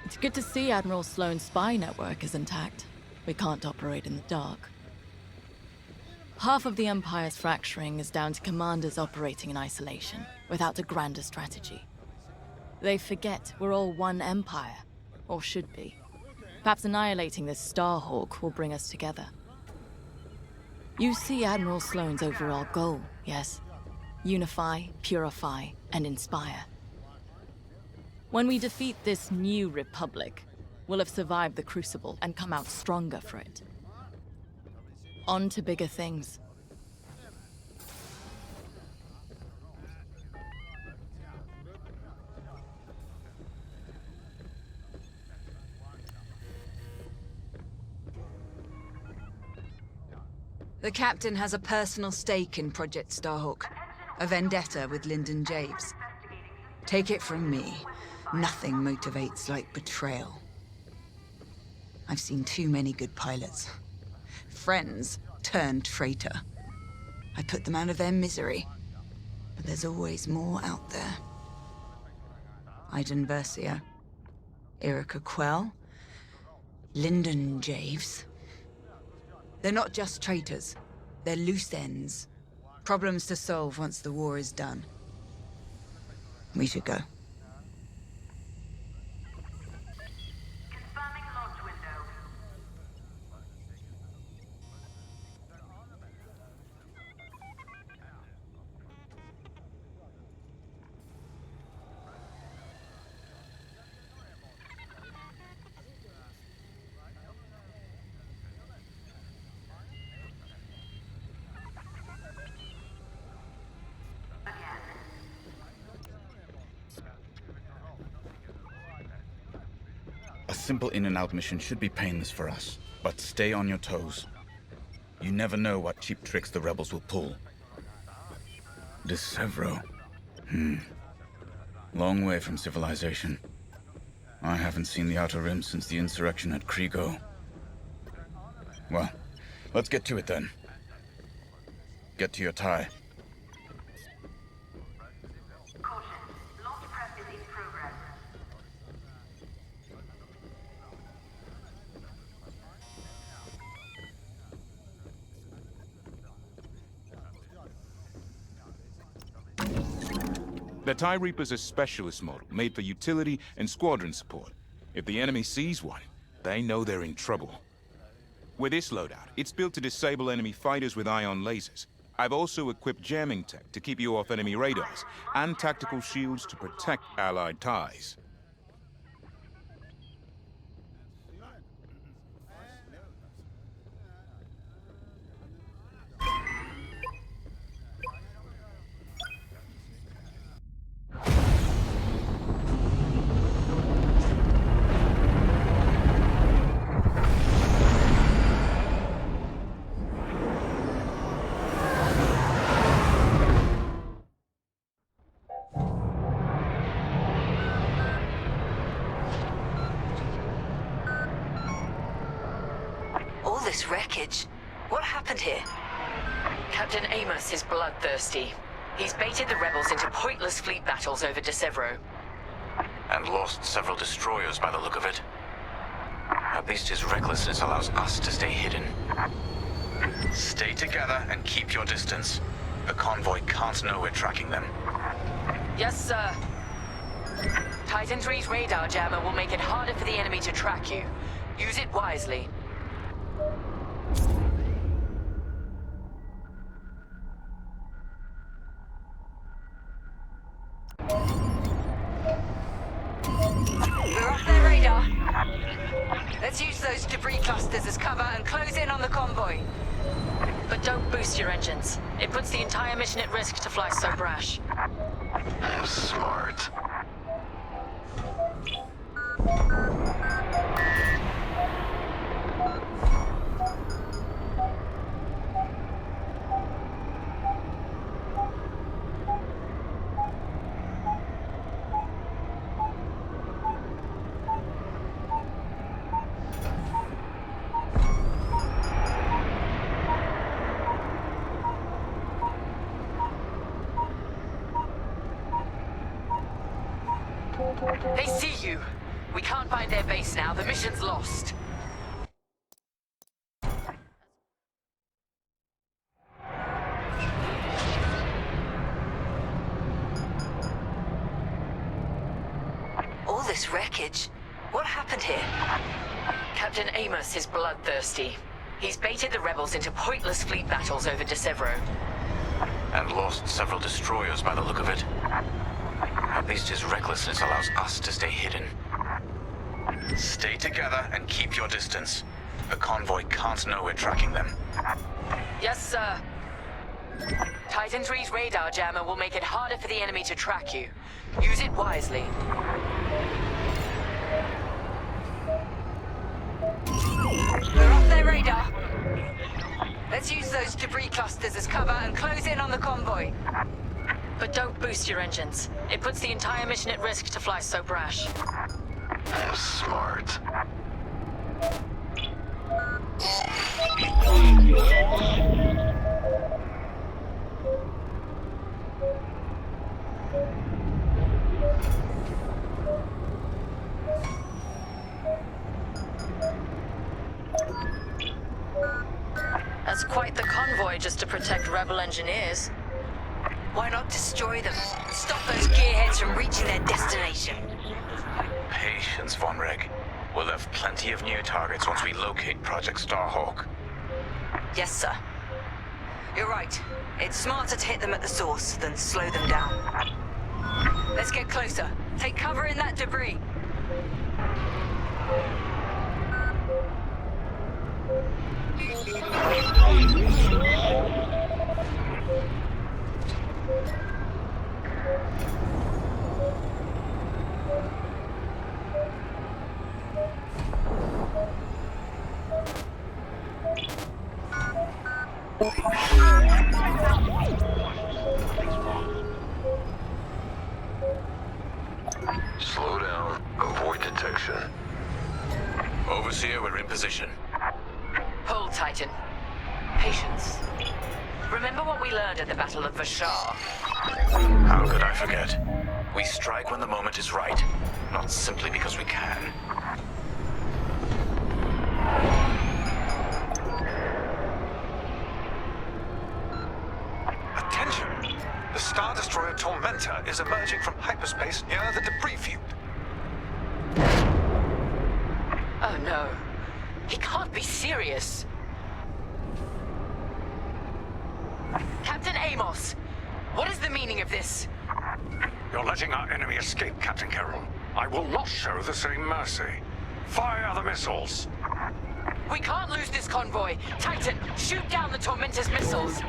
It's good to see Admiral Sloane's spy network is intact. We can't operate in the dark. Half of the Empire's fracturing is down to commanders operating in isolation, without a grander strategy. They forget we're all one Empire, or should be. Perhaps annihilating this Starhawk will bring us together. You see Admiral Sloane's overall goal, yes? Unify, purify, and inspire. When we defeat this new Republic, we'll have survived the Crucible and come out stronger for it. On to bigger things. The Captain has a personal stake in Project Starhawk. A vendetta with Lyndon Javes. Take it from me. Nothing motivates like betrayal. I've seen too many good pilots. Friends turned traitor. I put them out of their misery. But there's always more out there. Iden Versio, Erica Quell, Lyndon Javes. They're not just traitors. They're loose ends. Problems to solve once the war is done. We should go. simple in-and-out mission should be painless for us, but stay on your toes. You never know what cheap tricks the rebels will pull. Decevro. Long way from civilization. I haven't seen the Outer Rim since the insurrection at Kriego. Well, let's get to it then. Get to your tie. The TIE Reaper's a specialist model, made for utility and squadron support. If the enemy sees one, they know they're in trouble. With this loadout, it's built to disable enemy fighters with ion lasers. I've also equipped jamming tech to keep you off enemy radars, and tactical shields to protect Allied TIEs. This wreckage. What happened here? Captain Amos is bloodthirsty. He's baited the rebels into pointless fleet battles over Decevro. And lost several destroyers by the look of it. At least his recklessness allows us to stay hidden. Stay together and keep your distance. The convoy can't know we're tracking them. Yes, sir. Titan 3's radar jammer will make it harder for the enemy to track you. Use it wisely. We're off their radar. Let's use those debris clusters as cover and close in on the convoy. But don't boost your engines. It puts the entire mission at risk to fly so brash. Smart. They see you. We can't find their base now. The mission's lost. All this wreckage. What happened here? Captain Amos is bloodthirsty. He's baited the rebels into pointless fleet battles over Decevro. And lost several destroyers by the look of it. At least his recklessness allows us to stay hidden. Stay together and keep your distance. The convoy can't know we're tracking them. Yes, sir. Titan 3's radar jammer will make it harder for the enemy to track you. Use it wisely. We're off their radar. Let's use those debris clusters as cover and close in on the convoy. But don't boost your engines. It puts the entire mission at risk to fly so brash. Smart. That's quite the convoy just to protect rebel engineers. Why not destroy them? Stop those gearheads from reaching their destination. Patience, Von Reg. We'll have plenty of new targets once we locate Project Starhawk. Yes, sir. You're right. It's smarter to hit them at the source than slow them down. Let's get closer. Take cover in that debris. Slow down. Avoid detection. Overseer, we're in position. Hold, Titan. Patience. Remember what we learned at the Battle of Vashar? How could I forget? We strike when the moment is right, not simply because we can. Attention! The Star Destroyer Tormentor is emerging from hyperspace near the debris field. Oh no. He can't be serious. Captain Amos, what is the meaning of this? You're letting our enemy escape, Captain Carroll. I will not show the same mercy. Fire the missiles. We can't lose this convoy. Titan, shoot down the Tormentor's missiles.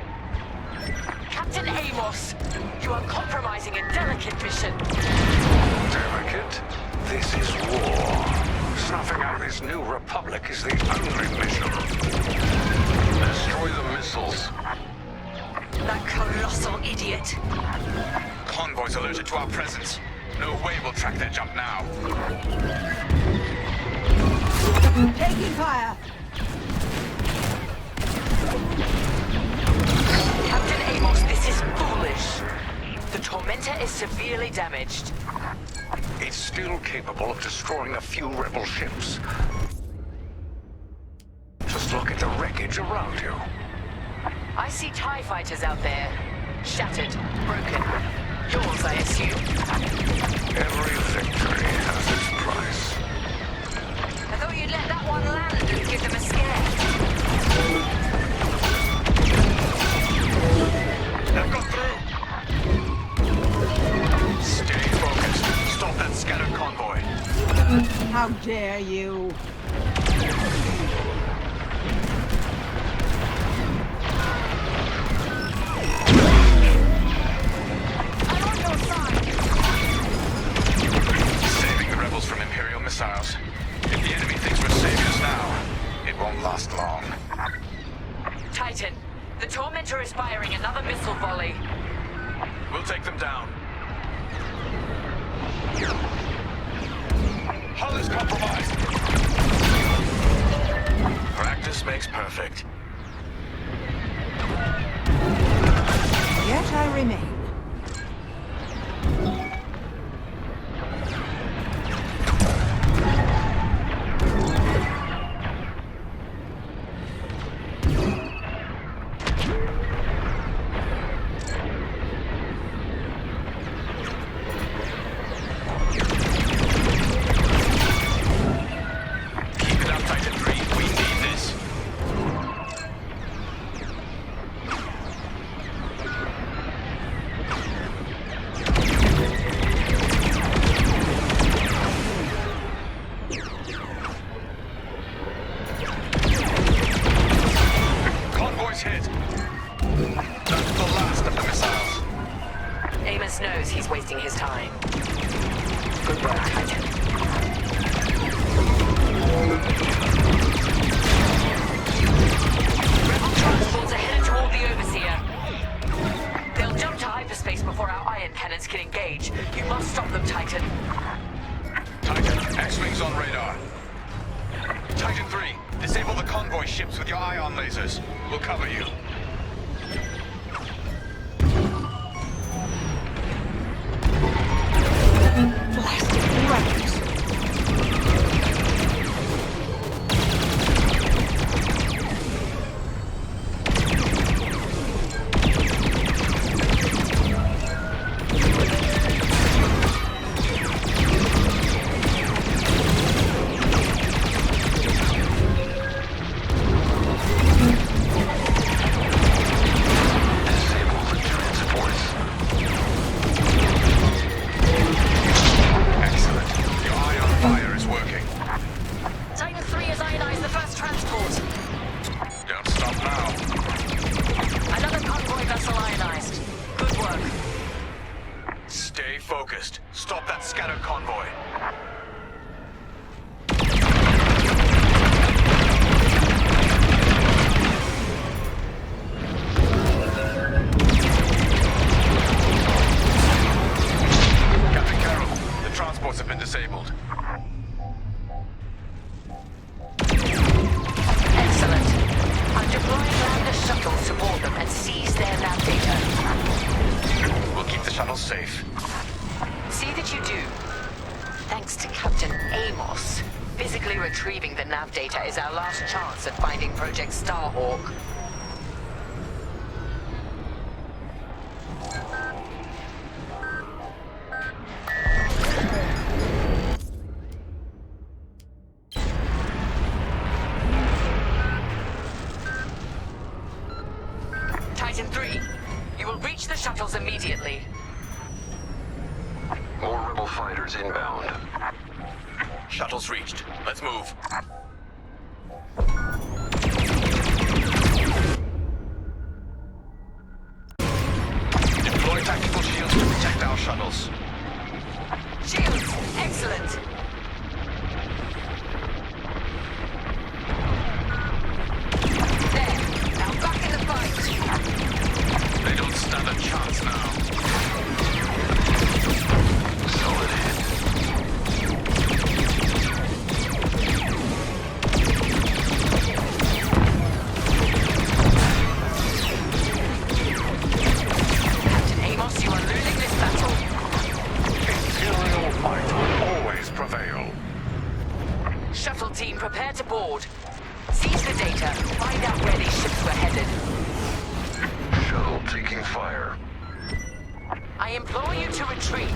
Captain Amos, you are compromising a delicate mission. Delicate? This is war. Snuffing out this new republic is the only mission. Destroy the missiles. That colossal idiot. Convoys alerted to our presence. No way we'll track their jump now. Taking fire! Captain Amos, this is foolish. The Tormentor is severely damaged. It's still capable of destroying a few rebel ships. Just look at the wreckage around you. I see TIE fighters out there. Shattered, broken. Yours, I assume. Every victory has its price. I thought you'd let that one land and give them a scare. They've got through! Stay focused. Stop that scattered convoy. How dare you! Saving the rebels from Imperial missiles. If the enemy thinks we're saviors now, it won't last long. Titan, the Tormentor is firing another missile volley. We'll take them down. Hull is compromised. Practice makes perfect. Yet I remain. Keep it up, Titan 3. We need this. Convoy's hit. That's the last of the missiles. Amos knows he's wasting his time. Good work, Titan. Rebel transports are headed toward the Overseer. They'll jump to hyperspace before our ion cannons can engage. You must stop them, Titan. Titan, X-Wings on radar. Titan 3, disable the convoy ships with your ion lasers. We'll cover you. Blasted rebels! data is our last chance at finding Project Starhawk. Titan 3, you will reach the shuttles immediately. More rebel fighters inbound. Shuttle's reached. Let's move. Deploy tactical shields to protect our shuttles. Shields, excellent. There, now back in the fight. They don't stand a chance now. Solid hit. Captain Amos, you are losing this battle. Imperial might will always prevail. Shuttle team, prepare to board. Seize the data. Find out where these ships were headed. Shuttle taking fire. I implore you to retreat.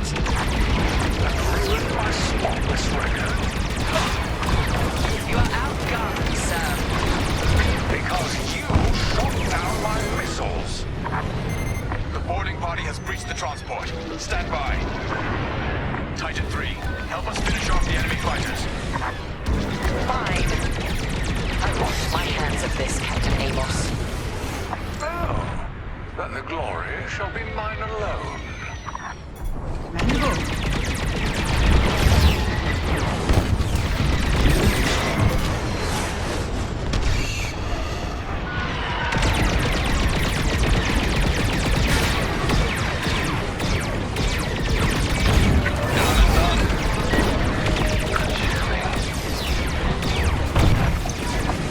That ruined my spotless record. You are outgunned, sir. Because you shot down my missiles. The boarding party has breached the transport. Stand by. Titan 3, help us finish off the enemy fighters. Fine. I wash my hands of this, Captain Amos. Oh, then the glory shall be mine alone.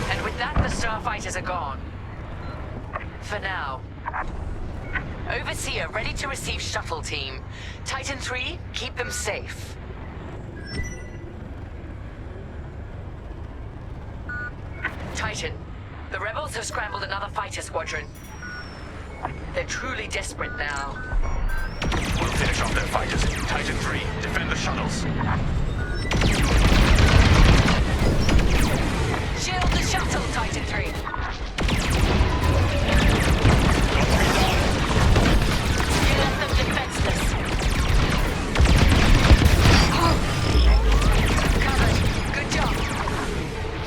And with that, the starfighters are gone. For now. Overseer, ready to receive shuttle team. Titan 3, keep them safe. Titan, the rebels have scrambled another fighter squadron. They're truly desperate now. We'll finish off their fighters. Titan 3, defend the shuttles. Shield the shuttle, Titan 3. You left them defenseless. Covered. Good job.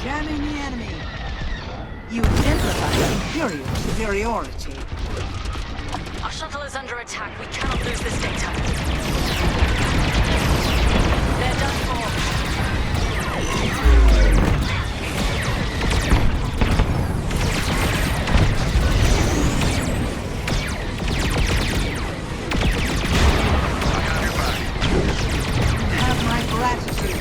Jamming the enemy. You exemplify Imperial superiority. Our shuttle is under attack. We cannot lose this data. They're done for. Have my gratitude.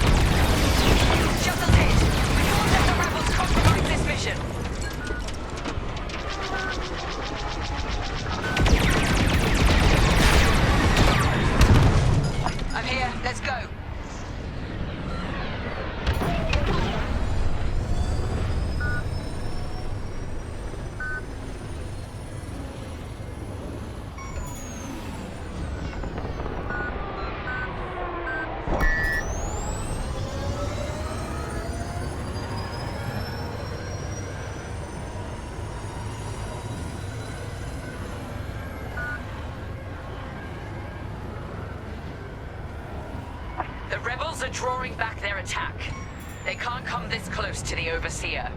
Shuttle hit. We can't let the rebels compromise this mission. I'm here. Let's go. The rebels are drawing back their attack. They can't come this close to the Overseer.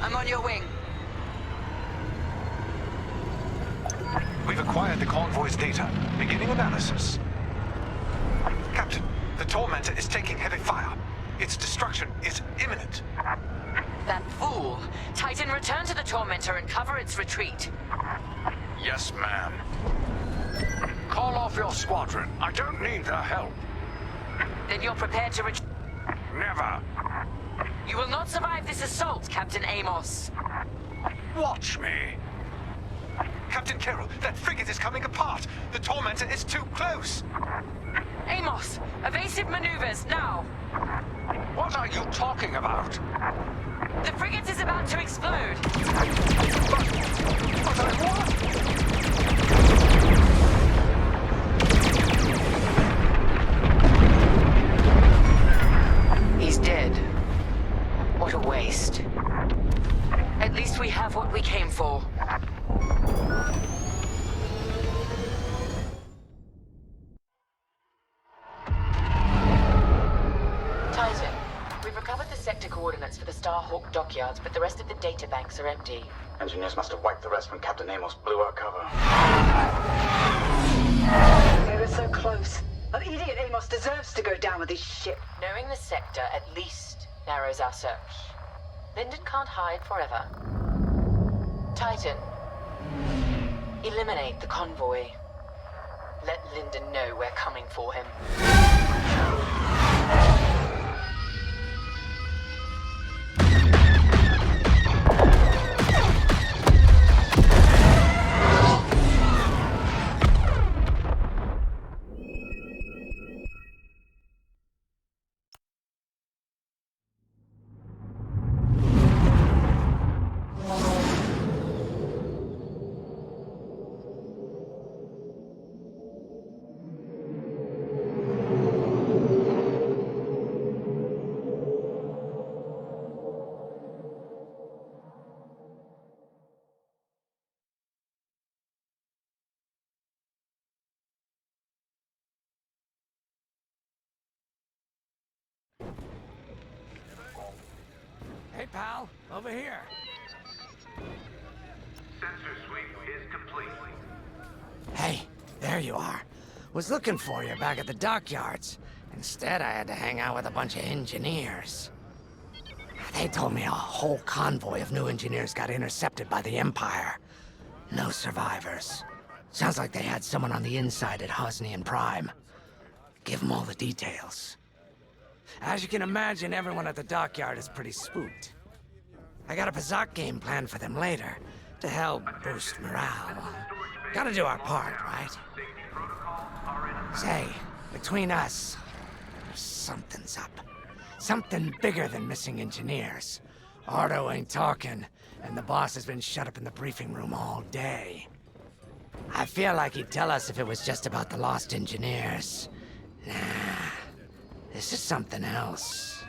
I'm on your wing. We've acquired the convoy's data. Beginning analysis. Captain, the Tormentor is taking heavy fire. Its destruction is imminent. That fool. Titan, return to the Tormentor and cover its retreat. Yes, ma'am. Call off your squadron. I don't need their help. Then you're prepared to retreat? Never. You will not survive this assault, Captain Amos. Watch me. Captain Carroll, that frigate is coming apart. The Tormentor is too close. Amos, evasive maneuvers, now! What are you talking about? The frigate is about to explode. But I want... He's dead. What a waste. At least we have what we came for. Titan, we've recovered the sector coordinates for the Starhawk dockyards, but the rest of the data banks are empty. Engineers must have wiped the rest when Captain Amos blew our cover. We were so close. That idiot Amos deserves to go down with his ship. Knowing the sector at least narrows our search. Lyndon can't hide forever. Titan, eliminate the convoy. Let Lyndon know we're coming for him. Hey, pal, over here. Sensor sweep is complete. Hey, there you are. Was looking for you back at the dockyards. Instead, I had to hang out with a bunch of engineers. They told me a whole convoy of new engineers got intercepted by the Empire. No survivors. Sounds like they had someone on the inside at Hosni and Prime. Give them all the details. As you can imagine, everyone at the dockyard is pretty spooked. I got a Pazak game planned for them later, to help boost morale. Gotta do our part, right? Say, between us, something's up. Something bigger than missing engineers. Ardo ain't talking, and the boss has been shut up in the briefing room all day. I feel like he'd tell us if it was just about the lost engineers. Nah. This is something else.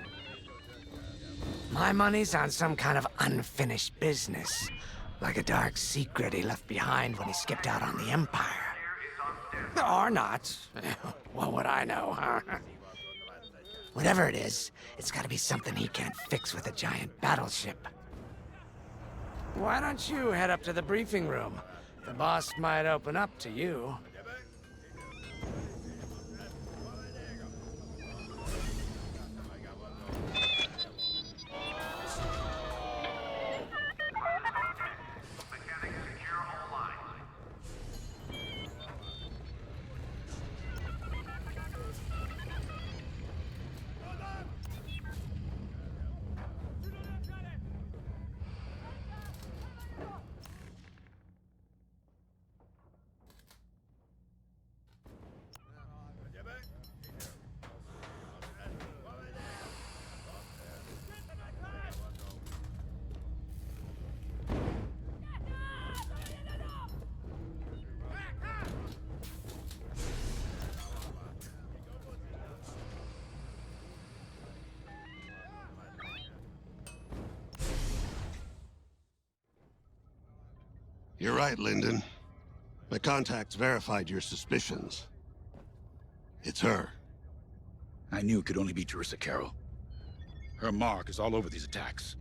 My money's on some kind of unfinished business. Like a dark secret he left behind when he skipped out on the Empire. Or not. What would I know, huh? Whatever it is, it's gotta be something he can't fix with a giant battleship. Why don't you head up to the briefing room? The boss might open up to you. You're right, Lyndon. My contacts verified your suspicions. It's her. I knew it could only be Teresa Carroll. Her mark is all over these attacks.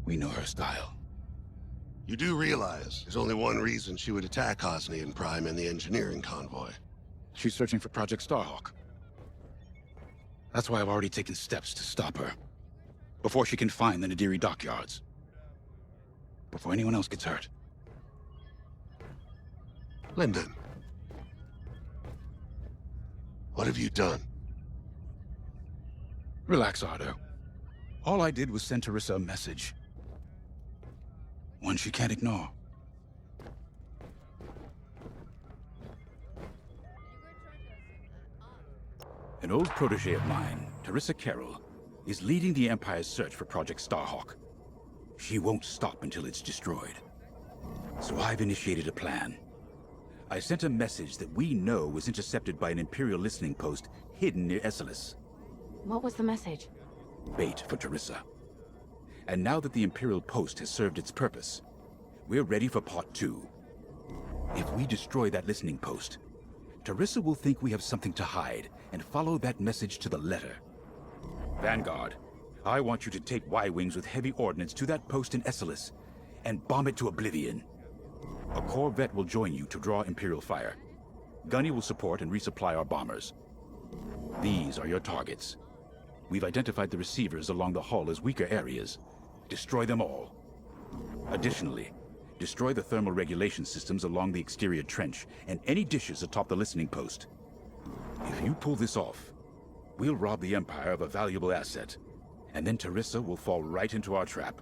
We know her style. You do realize there's only one reason she would attack Hosni and Prime and the engineering convoy. She's searching for Project Starhawk. That's why I've already taken steps to stop her. Before she can find the Nadiri dockyards. Before anyone else gets hurt. Lyndon. What have you done? Relax, Ardo. All I did was send Teresa a message. One she can't ignore. An old protege of mine, Teresa Carroll, is leading the Empire's search for Project Starhawk. She won't stop until it's destroyed. So I've initiated a plan. I sent a message that we know was intercepted by an Imperial listening post hidden near Esselis. What was the message? Bait for Teresa. And now that the Imperial post has served its purpose, we're ready for part 2. If we destroy that listening post, Teresa will think we have something to hide and follow that message to the letter. Vanguard, I want you to take Y-Wings with heavy ordnance to that post in Esselis and bomb it to oblivion. A Corvette will join you to draw Imperial fire. Gunny will support and resupply our bombers. These are your targets. We've identified the receivers along the hull as weaker areas. Destroy them all. Additionally, destroy the thermal regulation systems along the exterior trench and any dishes atop the listening post. If you pull this off, we'll rob the Empire of a valuable asset, and then Teresa will fall right into our trap.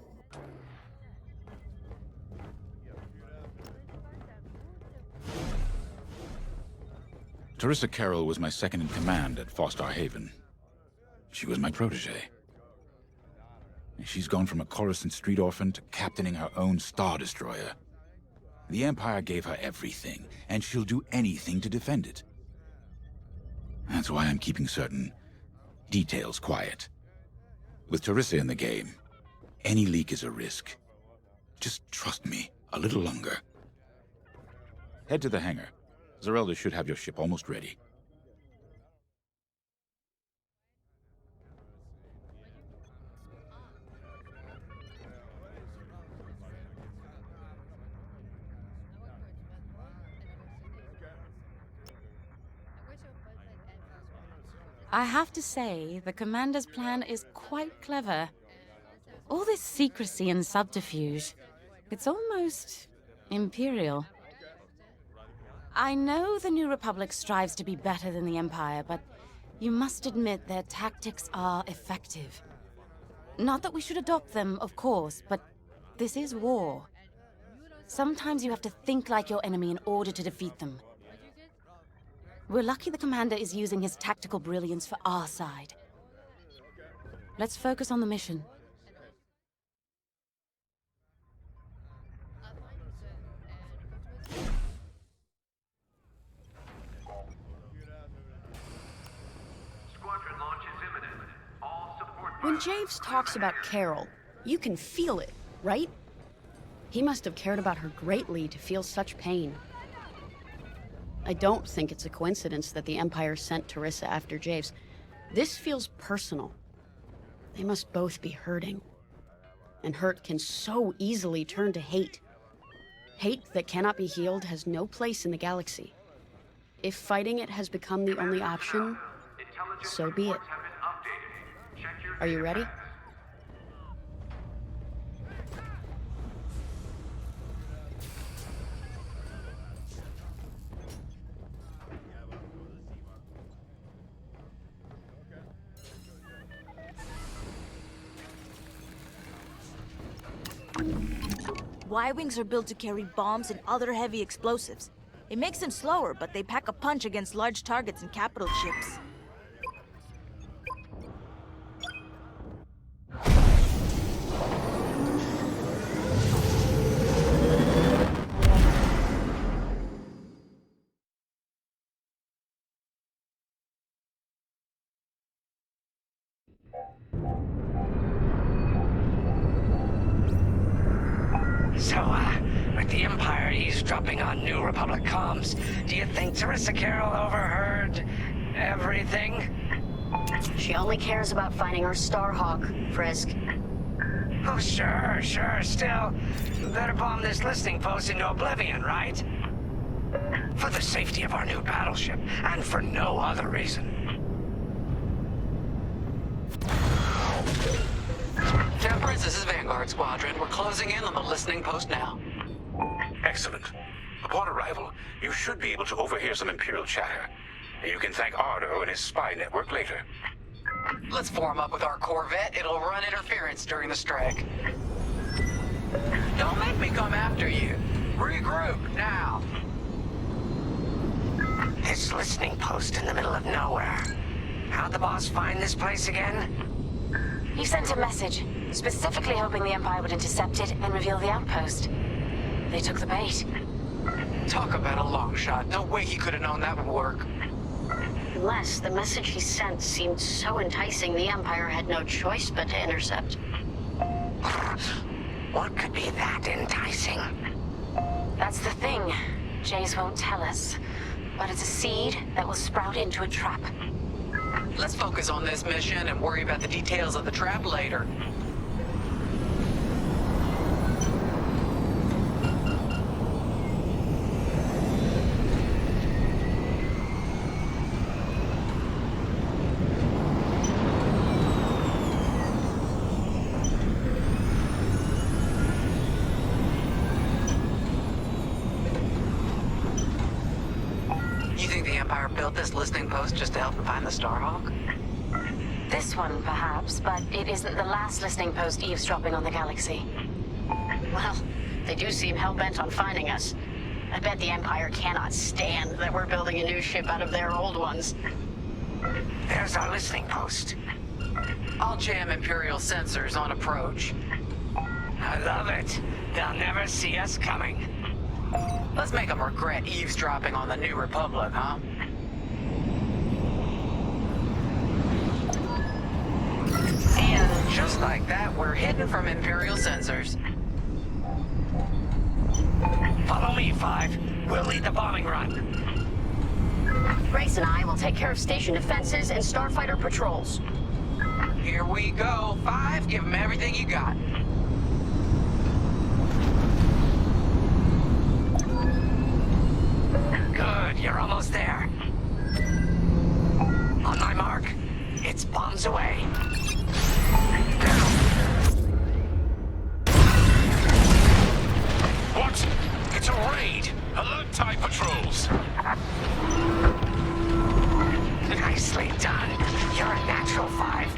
Teresa Carroll was my second in command at Fostar Haven. She was my protege. She's gone from a Coruscant street orphan to captaining her own Star Destroyer. The Empire gave her everything, and she'll do anything to defend it. That's why I'm keeping certain details quiet. With Teresa in the game, any leak is a risk. Just trust me a little longer. Head to the hangar. Zerelda should have your ship almost ready. I have to say, the Commander's plan is quite clever. All this secrecy and subterfuge, it's almost Imperial. I know the New Republic strives to be better than the Empire, but you must admit their tactics are effective. Not that we should adopt them, of course, but this is war. Sometimes you have to think like your enemy in order to defeat them. We're lucky the Commander is using his tactical brilliance for our side. Let's focus on the mission. Squadron launch is imminent. All support. When Javes talks about Carol, you can feel it, right? He must have cared about her greatly to feel such pain. I don't think it's a coincidence that the Empire sent Teresa after Javes. This feels personal. They must both be hurting. And hurt can so easily turn to hate. Hate that cannot be healed has no place in the galaxy. If fighting it has become the only option, so be it. Are you ready? Y-Wings are built to carry bombs and other heavy explosives. It makes them slower, but they pack a punch against large targets and capital ships. So, with the Empire eavesdropping on New Republic comms, do you think Teresa Carroll overheard everything? She only cares about finding our Starhawk, Frisk. Oh, sure. Still, better bomb this listening post into oblivion, right? For the safety of our new battleship, and for no other reason. Temperance, this is Vanguard Squadron. We're closing in on the listening post now. Excellent. Upon arrival, you should be able to overhear some Imperial chatter. You can thank Ardo and his spy network later. Let's form up with our Corvette. It'll run interference during the strike. Don't make me come after you. Regroup, now. This listening post in the middle of nowhere. How'd the boss find this place again? He sent a message, specifically hoping the Empire would intercept it and reveal the outpost. They took the bait. Talk about a long shot. No way he could have known that would work. Unless the message he sent seemed so enticing the Empire had no choice but to intercept. What could be that enticing? That's the thing. Jace won't tell us. But it's a seed that will sprout into a trap. Let's focus on this mission and worry about the details of the trap later. This listening post just to help him find the Starhawk? This one, perhaps, but it isn't the last listening post eavesdropping on the galaxy. Well, they do seem hell-bent on finding us. I bet the Empire cannot stand that we're building a new ship out of their old ones. There's our listening post. I'll jam Imperial sensors on approach. I love it. They'll never see us coming. Let's make them regret eavesdropping on the New Republic, huh? And just like that, we're hidden from Imperial sensors. Follow me, 5. We'll lead the bombing run. Grace and I will take care of station defenses and starfighter patrols. Here we go. 5, give them everything you got. Good, you're almost there. On my mark. It's bombs away. What? It's a raid! Alert TIE patrols! Nicely done. You're a natural, 5.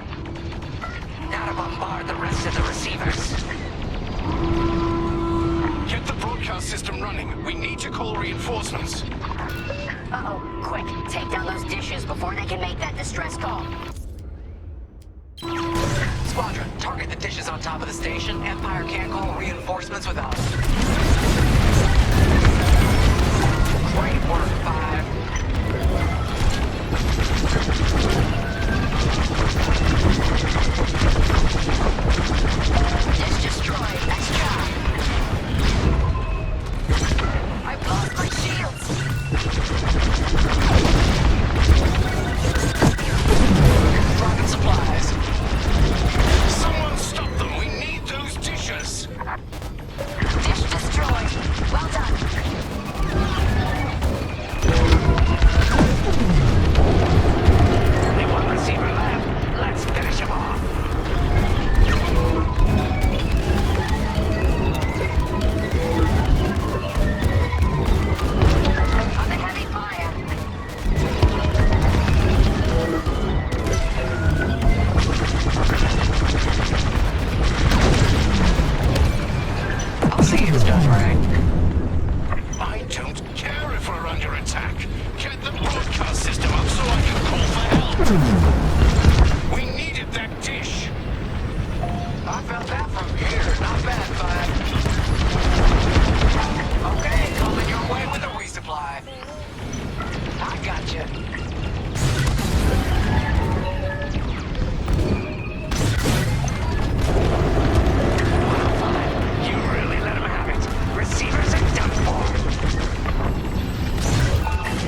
Now to bombard the rest of the receivers. Get the broadcast system running. We need to call reinforcements. Uh-oh, quick. Take down those dishes before they can make that distress call. Squadron, target the dishes on top of the station. Empire can't call reinforcements without us. Great work, 5. Dish destroyed. Nice job. I've lost my shields! Dropping supplies. Someone stop them! We need those dishes! Dish destroyed. Well done. Only one receiver left. Let's finish him off. Under heavy fire. I'll see it's done right. I don't care if we're under attack. Get the broadcast system up so I can call for help. We needed that dish. I felt that from here. Not bad, 5. Okay, coming your way with a resupply. I gotcha. You really let him have it. Receivers are done for.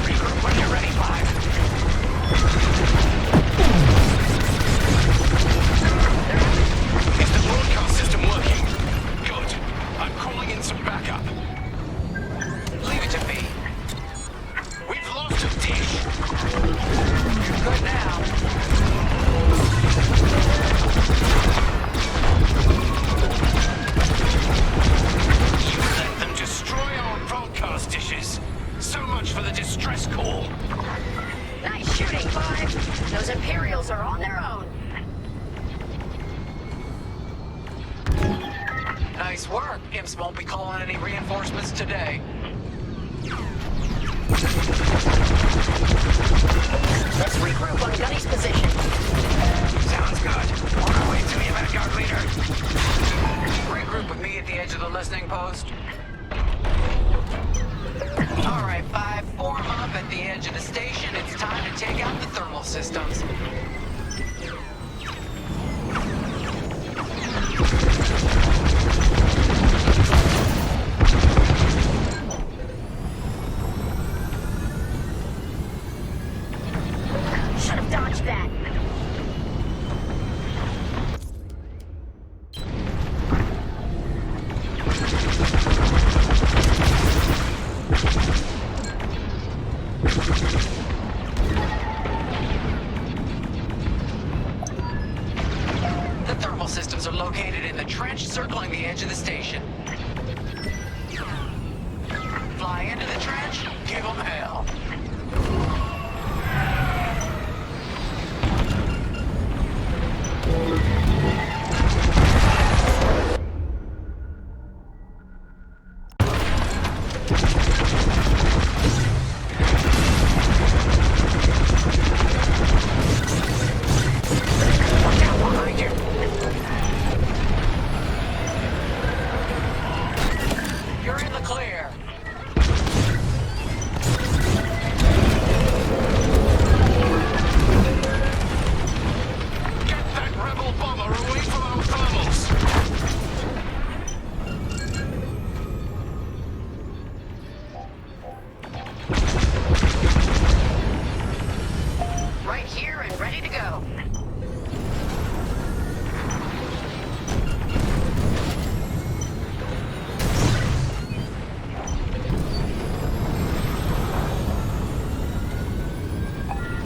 Regroup when you're ready, 5. Is the broadcast system working? Good. I'm calling in some backup. Leave it to me. We've lost a dish. Nice work. Imps won't be calling any reinforcements today. Let's regroup on Gunny's position. Sounds good. On our way to you, Vanguard leader. Regroup with me at the edge of the listening post. All right, 5, form up at the edge of the station. It's time to take out the thermal systems. Should have dodged that. The thermal systems are located in the trench circling the edge of the station. Fly into the trench, give them hell. You're in the clear. Get that rebel bomber away from our thermals. Right here and ready to go.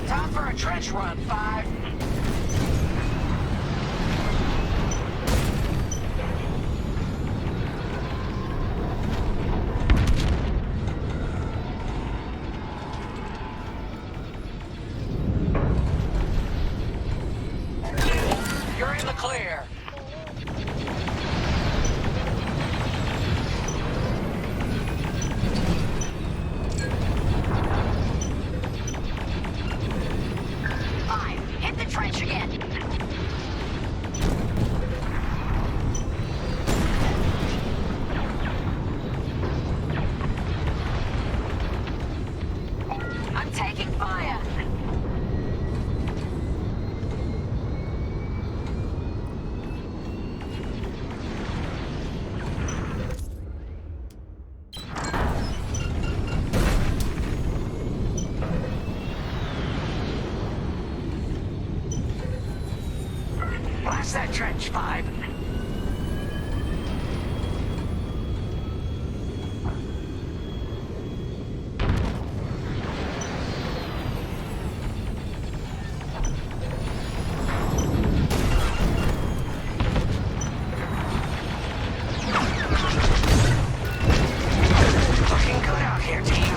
Time for a trench run, 5. You're in the clear. Hit the trench again. I'm taking fire. Blast that trench, 5. Looking good out here, team.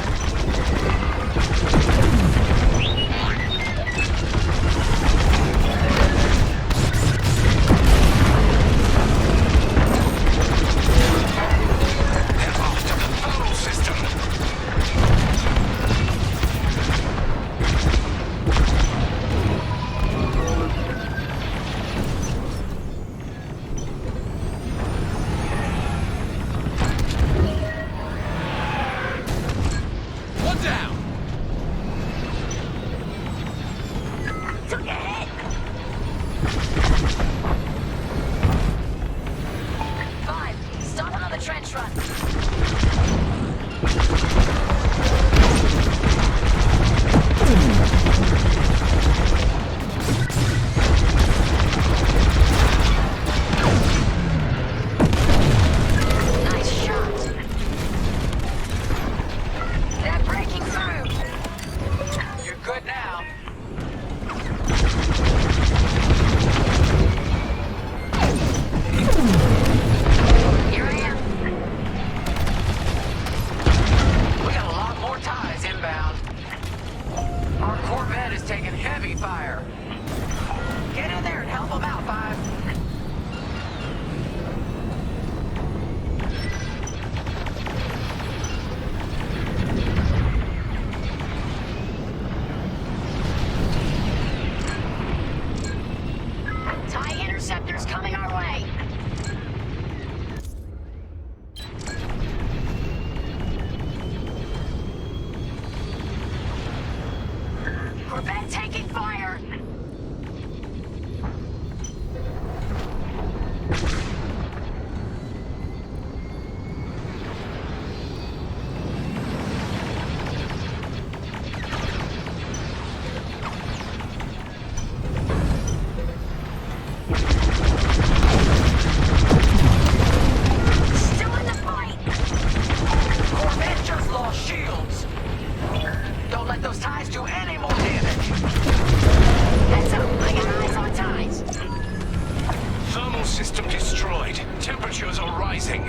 missing?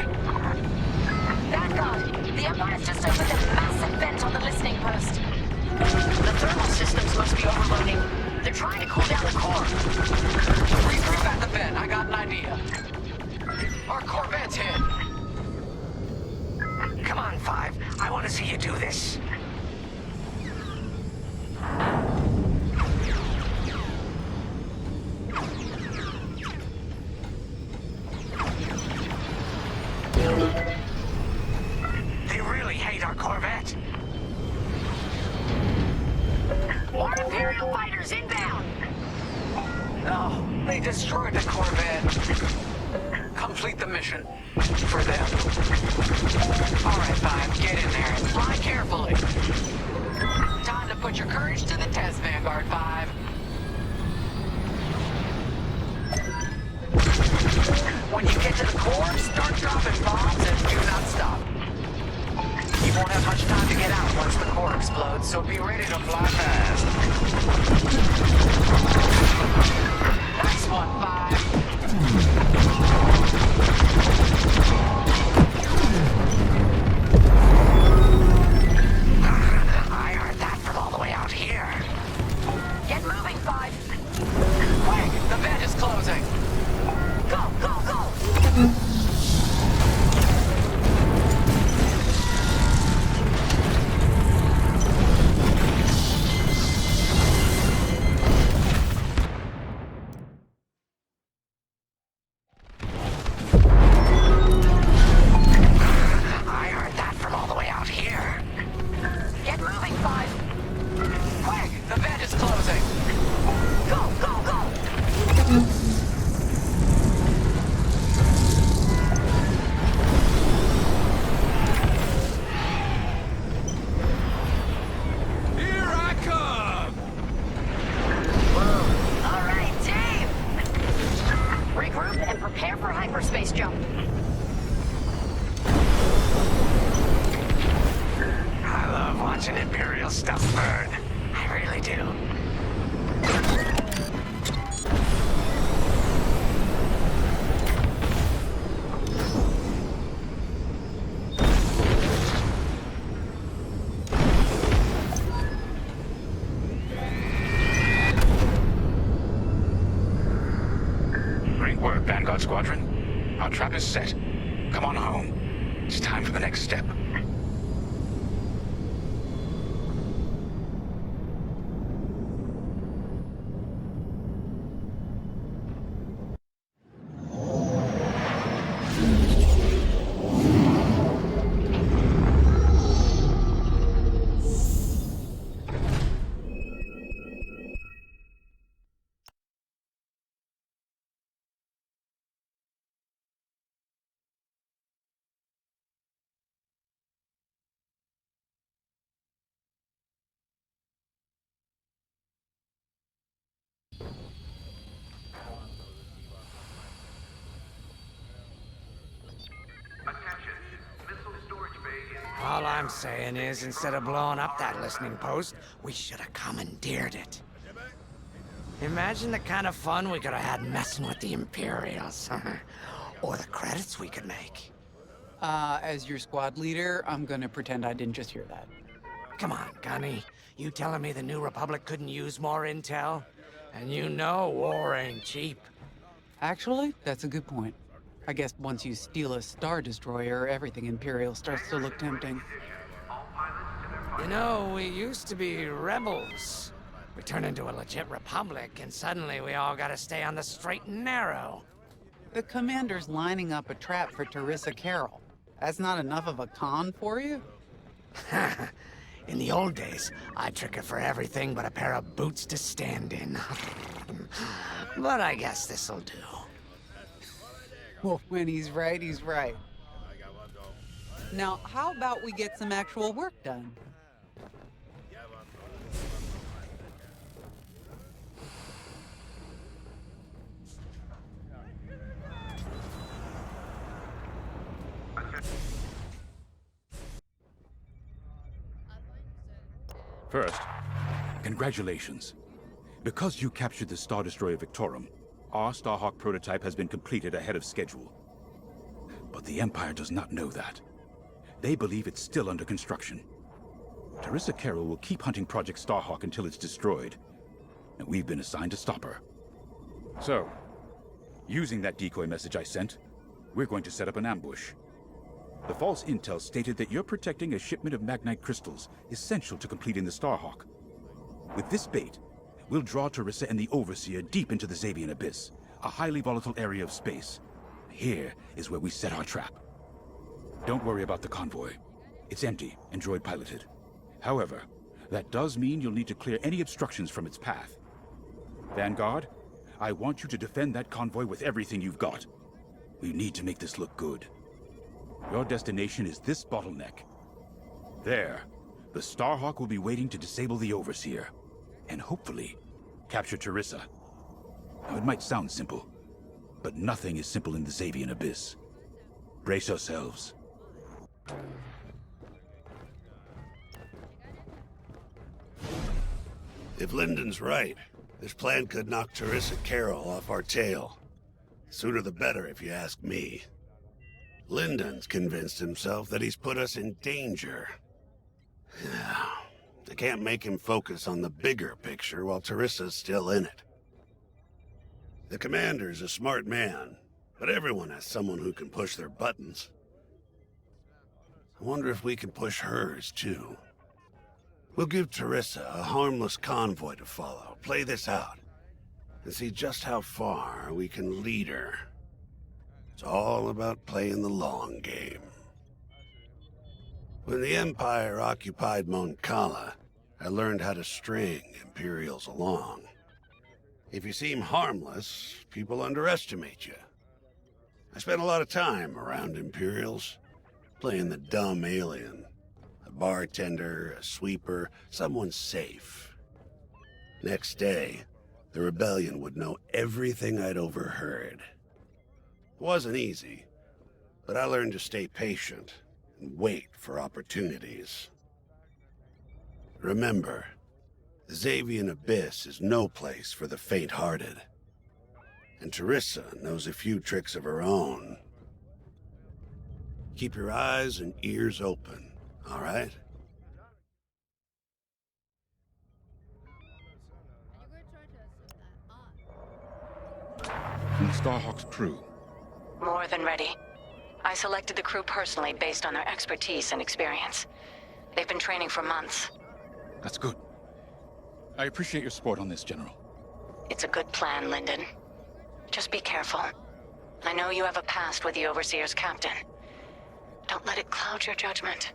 Vanguard, the Empire's just opened a massive vent on the listening post. The thermal systems must be overloading. They're trying to cool down the core. Regroup at the vent. I got an idea. Our Corvette's hit. Come on, Five. I want to see you do this. They really hate our Corvette. More Imperial fighters inbound. No, they destroyed the Corvette. Complete the mission. For them. Alright, Five, get in there and fly carefully. Time to put your courage to the test, Vanguard 5. When you get to the core, start dropping bombs and do not stop. You won't have much time to get out once the core explodes, so be ready to fly fast. Nice one, 5. I heard that from all the way out here. Get moving, 5. Quick, the vent is closing. Go, go, go! I heard that from all the way out here. Get moving, 5. Quick, the vent is closing. Go, go, go! Here I come! All right, team! Regroup and prepare for hyperspace jump. I love watching Imperial stuff burn. I really do. Great work, Vanguard Squadron. Our trap is set. Come on home. It's time for the next step. All I'm saying is, instead of blowing up that listening post, we should have commandeered it. Imagine the kind of fun we could have had messing with the Imperials. Or the credits we could make. As your squad leader, I'm gonna pretend I didn't just hear that. Come on, Gunny. You telling me the New Republic couldn't use more intel? And you know war ain't cheap. Actually, that's a good point. I guess once you steal a Star Destroyer, everything Imperial starts to look tempting. You know, we used to be rebels. We turned into a legit republic, and suddenly we all gotta stay on the straight and narrow. The commander's lining up a trap for Teresa Carroll. That's not enough of a con for you? In the old days, I'd trick her for everything but a pair of boots to stand in. But I guess this'll do. Well, when he's right, he's right. Now, how about we get some actual work done? First, congratulations. Because you captured the Star Destroyer Victorum, our Starhawk prototype has been completed ahead of schedule. But the Empire does not know that. They believe it's still under construction. Teresa Carroll will keep hunting Project Starhawk until it's destroyed, and we've been assigned to stop her. So, using that decoy message I sent, we're going to set up an ambush. The false intel stated that you're protecting a shipment of Magnite crystals essential to completing the Starhawk. With this bait, we'll draw Teresa and the Overseer deep into the Xavian Abyss, a highly volatile area of space. Here is where we set our trap. Don't worry about the convoy. It's empty and droid-piloted. However, that does mean you'll need to clear any obstructions from its path. Vanguard, I want you to defend that convoy with everything you've got. We need to make this look good. Your destination is this bottleneck. There, the Starhawk will be waiting to disable the Overseer, and hopefully, capture Teresa. Now, it might sound simple, but nothing is simple in the Xavian Abyss. Brace yourselves. If Lyndon's right, this plan could knock Teresa Carroll off our tail. Sooner the better, if you ask me. Lyndon's convinced himself that he's put us in danger. They can't make him focus on the bigger picture while Teresa's still in it. The commander's a smart man, but everyone has someone who can push their buttons. I wonder if we can push hers, too. We'll give Teresa a harmless convoy to follow, play this out, and see just how far we can lead her. It's all about playing the long game. When the Empire occupied Mon Cala, I learned how to string Imperials along. If you seem harmless, people underestimate you. I spent a lot of time around Imperials, playing the dumb alien. A bartender, a sweeper, someone safe. Next day, the rebellion would know everything I'd overheard. It wasn't easy, but I learned to stay patient and wait for opportunities. Remember, the Xavian Abyss is no place for the faint-hearted. And Teresa knows a few tricks of her own. Keep your eyes and ears open, all right? And Starhawk's crew. More than ready. I selected the crew personally based on their expertise and experience. They've been training for months. That's good. I appreciate your support on this, General. It's a good plan, Lyndon. Just be careful. I know you have a past with the Overseer's captain. Don't let it cloud your judgment.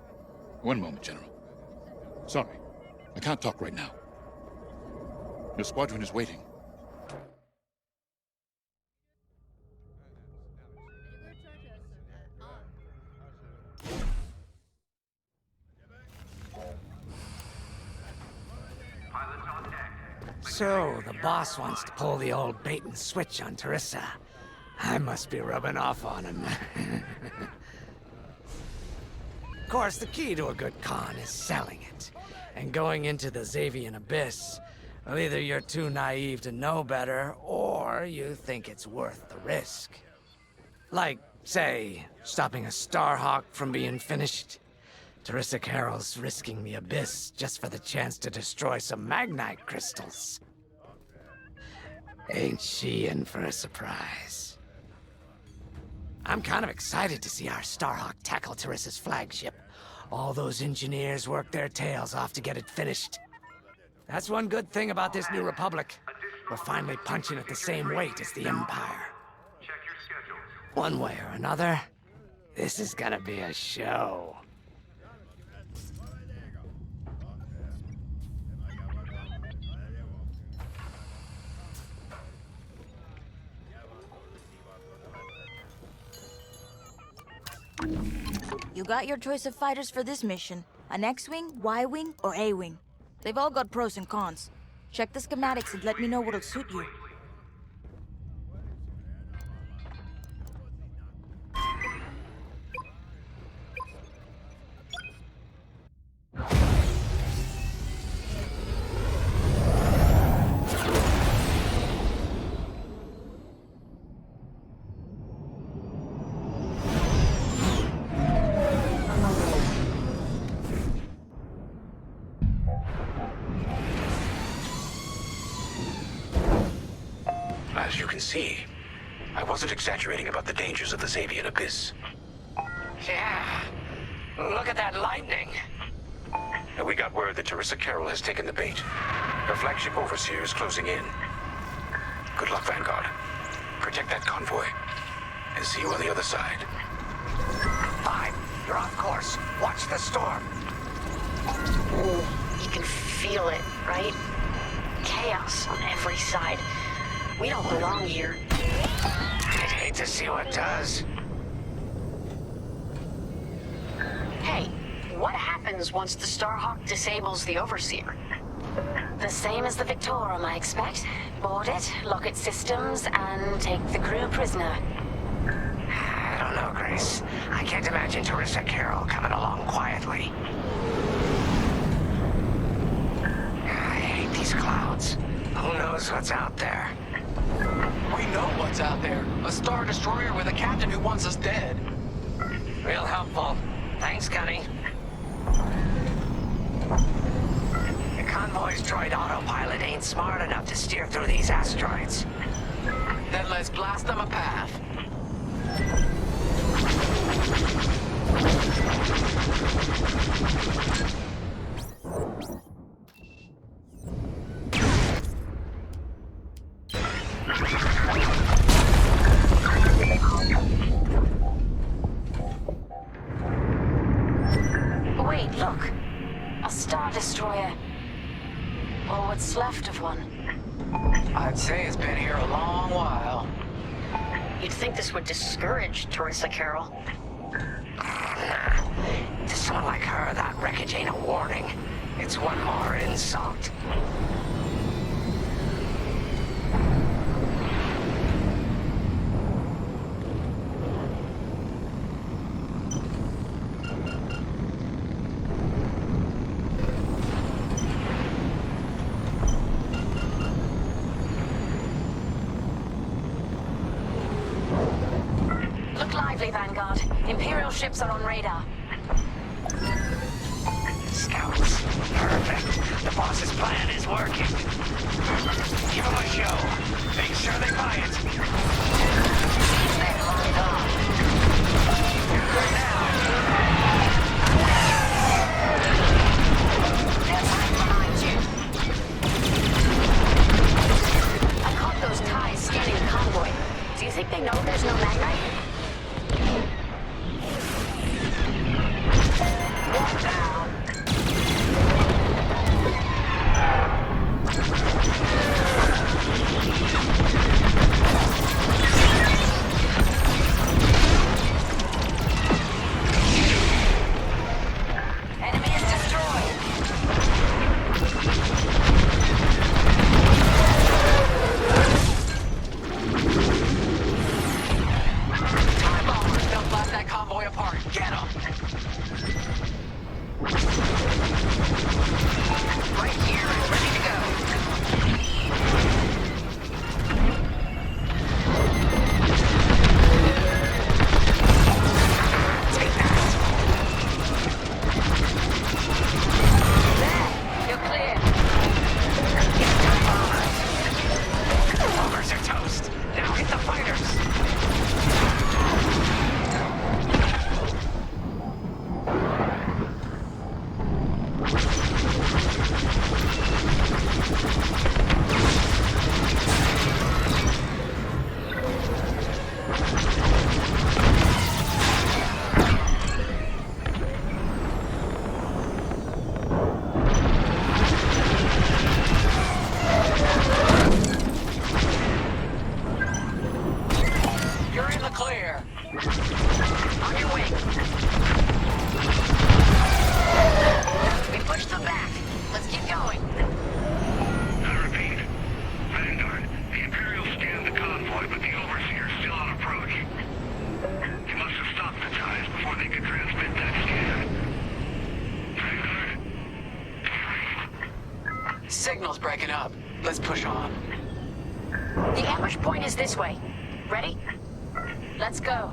One moment, General. Sorry, I can't talk right now. Your squadron is waiting. So, the boss wants to pull the old bait and switch on Teresa. I must be rubbing off on him. Of course, the key to a good con is selling it. And going into the Xavian Abyss, well, either you're too naive to know better, or you think it's worth the risk. Like, say, stopping a Starhawk from being finished. Teresa Carroll's risking the Abyss just for the chance to destroy some Magnite crystals. Ain't she in for a surprise? I'm kind of excited to see our Starhawk tackle Teresa's flagship. All those engineers work their tails off to get it finished. That's one good thing about this new Republic. We're finally punching at the same weight as the Empire. One way or another, this is gonna be a show. You got your choice of fighters for this mission. An X-Wing, Y-Wing, or A-Wing. They've all got pros and cons. Check the schematics and let me know what'll suit you. see. I wasn't exaggerating about the dangers of the Xavier Abyss. Yeah. Look at that lightning. And we got word that Teresa Carroll has taken the bait. Her flagship Overseer is closing in. Good luck, Vanguard. Protect that convoy. And see you on the other side. Fine. You're off course. Watch the storm. Ooh, you can feel it, right? Chaos on every side. We don't belong here. I'd hate to see what does. Hey, what happens once the Starhawk disables the Overseer? The same as the Victorum, I expect. Board it, lock its systems, and take the crew prisoner. I don't know, Grace. I can't imagine Teresa Carroll coming along quietly. I hate these clouds. Who knows what's out there? We know what's out there. A Star Destroyer with a captain who wants us dead. Real helpful. Thanks, Gunny. The convoy's droid autopilot ain't smart enough to steer through these asteroids. Then let's blast them a path. Wait, look. A Star Destroyer. Or what's left of one. I'd say it's been here a long while. You'd think this would discourage Teresa Carroll. To someone like her, that wreckage ain't a warning. It's one more insult. Look lively, Vanguard. Imperial ships are on radar. Scouts. Perfect. The boss's plan is working. Give them a show. Make sure they buy it. They're lined up. Good now. They're right behind you. I caught those ties scanning the convoy. Do you think they know there's no magnite? One down. Enemy is destroyed. Time bombers, they'll blast that convoy apart. Get them! Right here and ready to go. Take that. There, you're clear. Bombers are toast. Now hit the fighters. You're in the clear. On your way. We pushed them back. Let's keep going. I repeat. Vanguard, the Imperials scanned the convoy, but the Overseer's still on approach. He must have stopped the ties before they could transmit that scan. Vanguard? Signal's breaking up. Let's push on. The ambush point is this way. Ready? Let's go.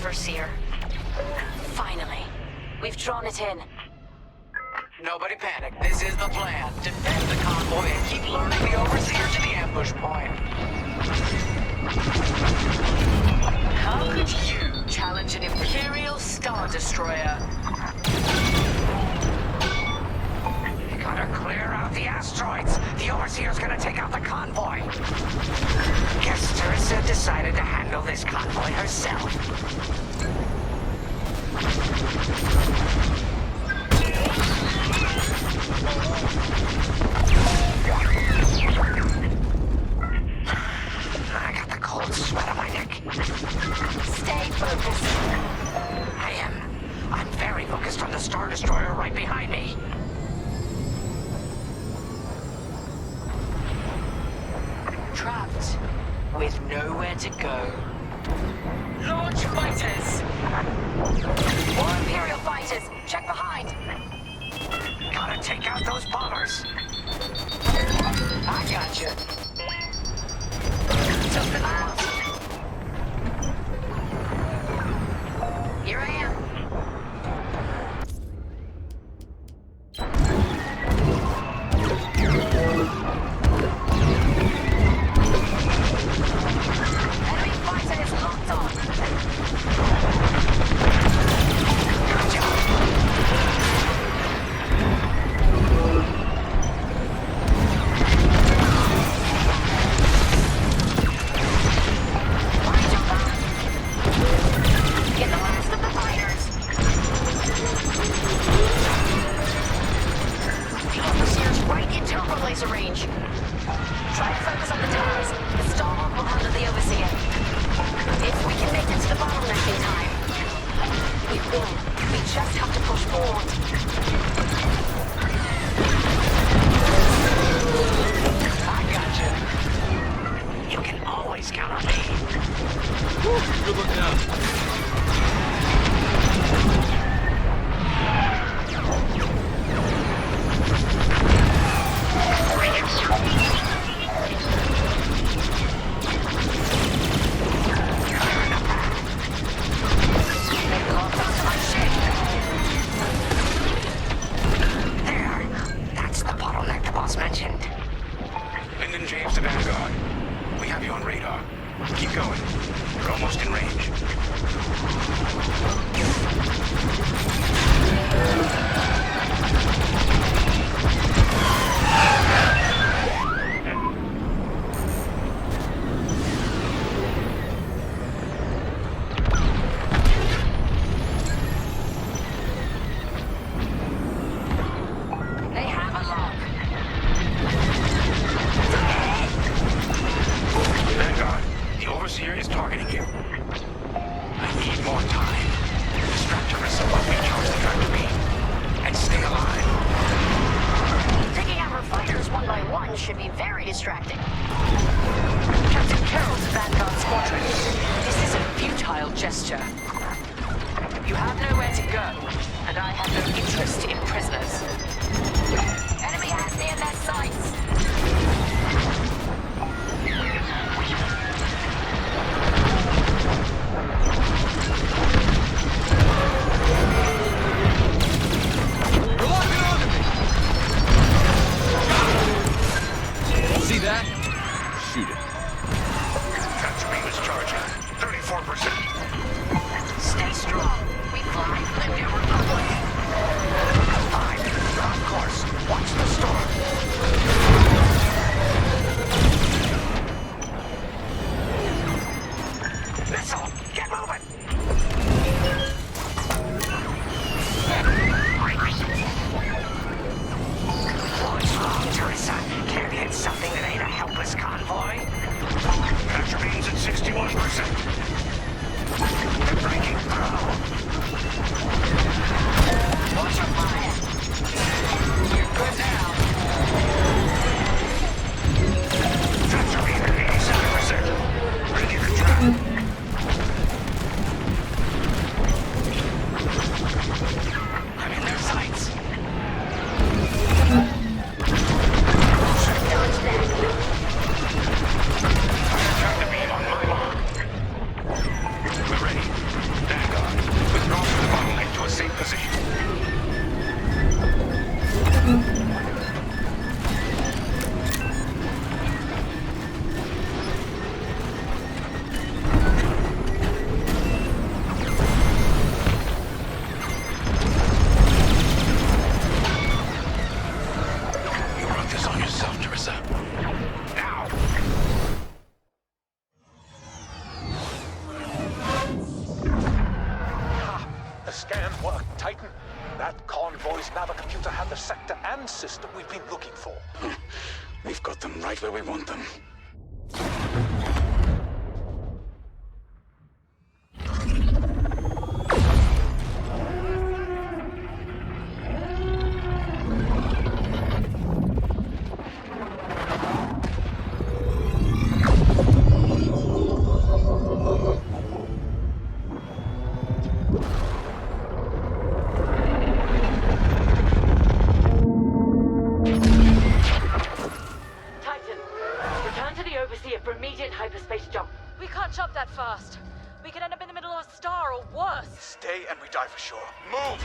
Overseer. Finally. We've drawn it in. Nobody panic. This is the plan. Defend the convoy and keep luring the Overseer to the ambush point. How could you challenge an Imperial Star Destroyer? You gotta clear out the asteroids. The Overseer's gonna take out the convoy. Guess Teresa decided to handle this convoy herself. I got the cold sweat on my neck. Stay focused. I'm very focused on the Star Destroyer right behind me. Trapped. With nowhere to go. Launch fighters! More Imperial fighters! Check behind! Gotta take out those bombers. I gotcha. Took them out! Here I am. Enemy fighter is locked on! Get the last of the fighters! The Overseer's right in turbo laser range. Try to focus on the towers. The Starhawk will handle the Overseer. If we can make it to the bottleneck in time. We will. We just have to push forward. I gotcha. You can always count on me. Good looking out. That's the bottleneck the boss mentioned. Lyndon James to Vanguard. We have you on radar. Keep going. You're almost in range. They have a lock. Vanguard, the Overseer is targeting you. I need more time. Distract Teresa while we charge the tractor beam. And stay alive. Taking out her fighters one by one should be very distracting. Captain Carroll's Vanguard Squadron. This is a futile gesture. You have nowhere to go, and I have no interest in prisoners. Enemy has me in their sights. See that? Shoot it. Tractor beam is charging. 34%. Stay strong. We fly for the New Republic. Fine. You're on course. Watch the storm. sector and system we've been looking for. We've got them right where we want them. Stay and we die for sure. Move!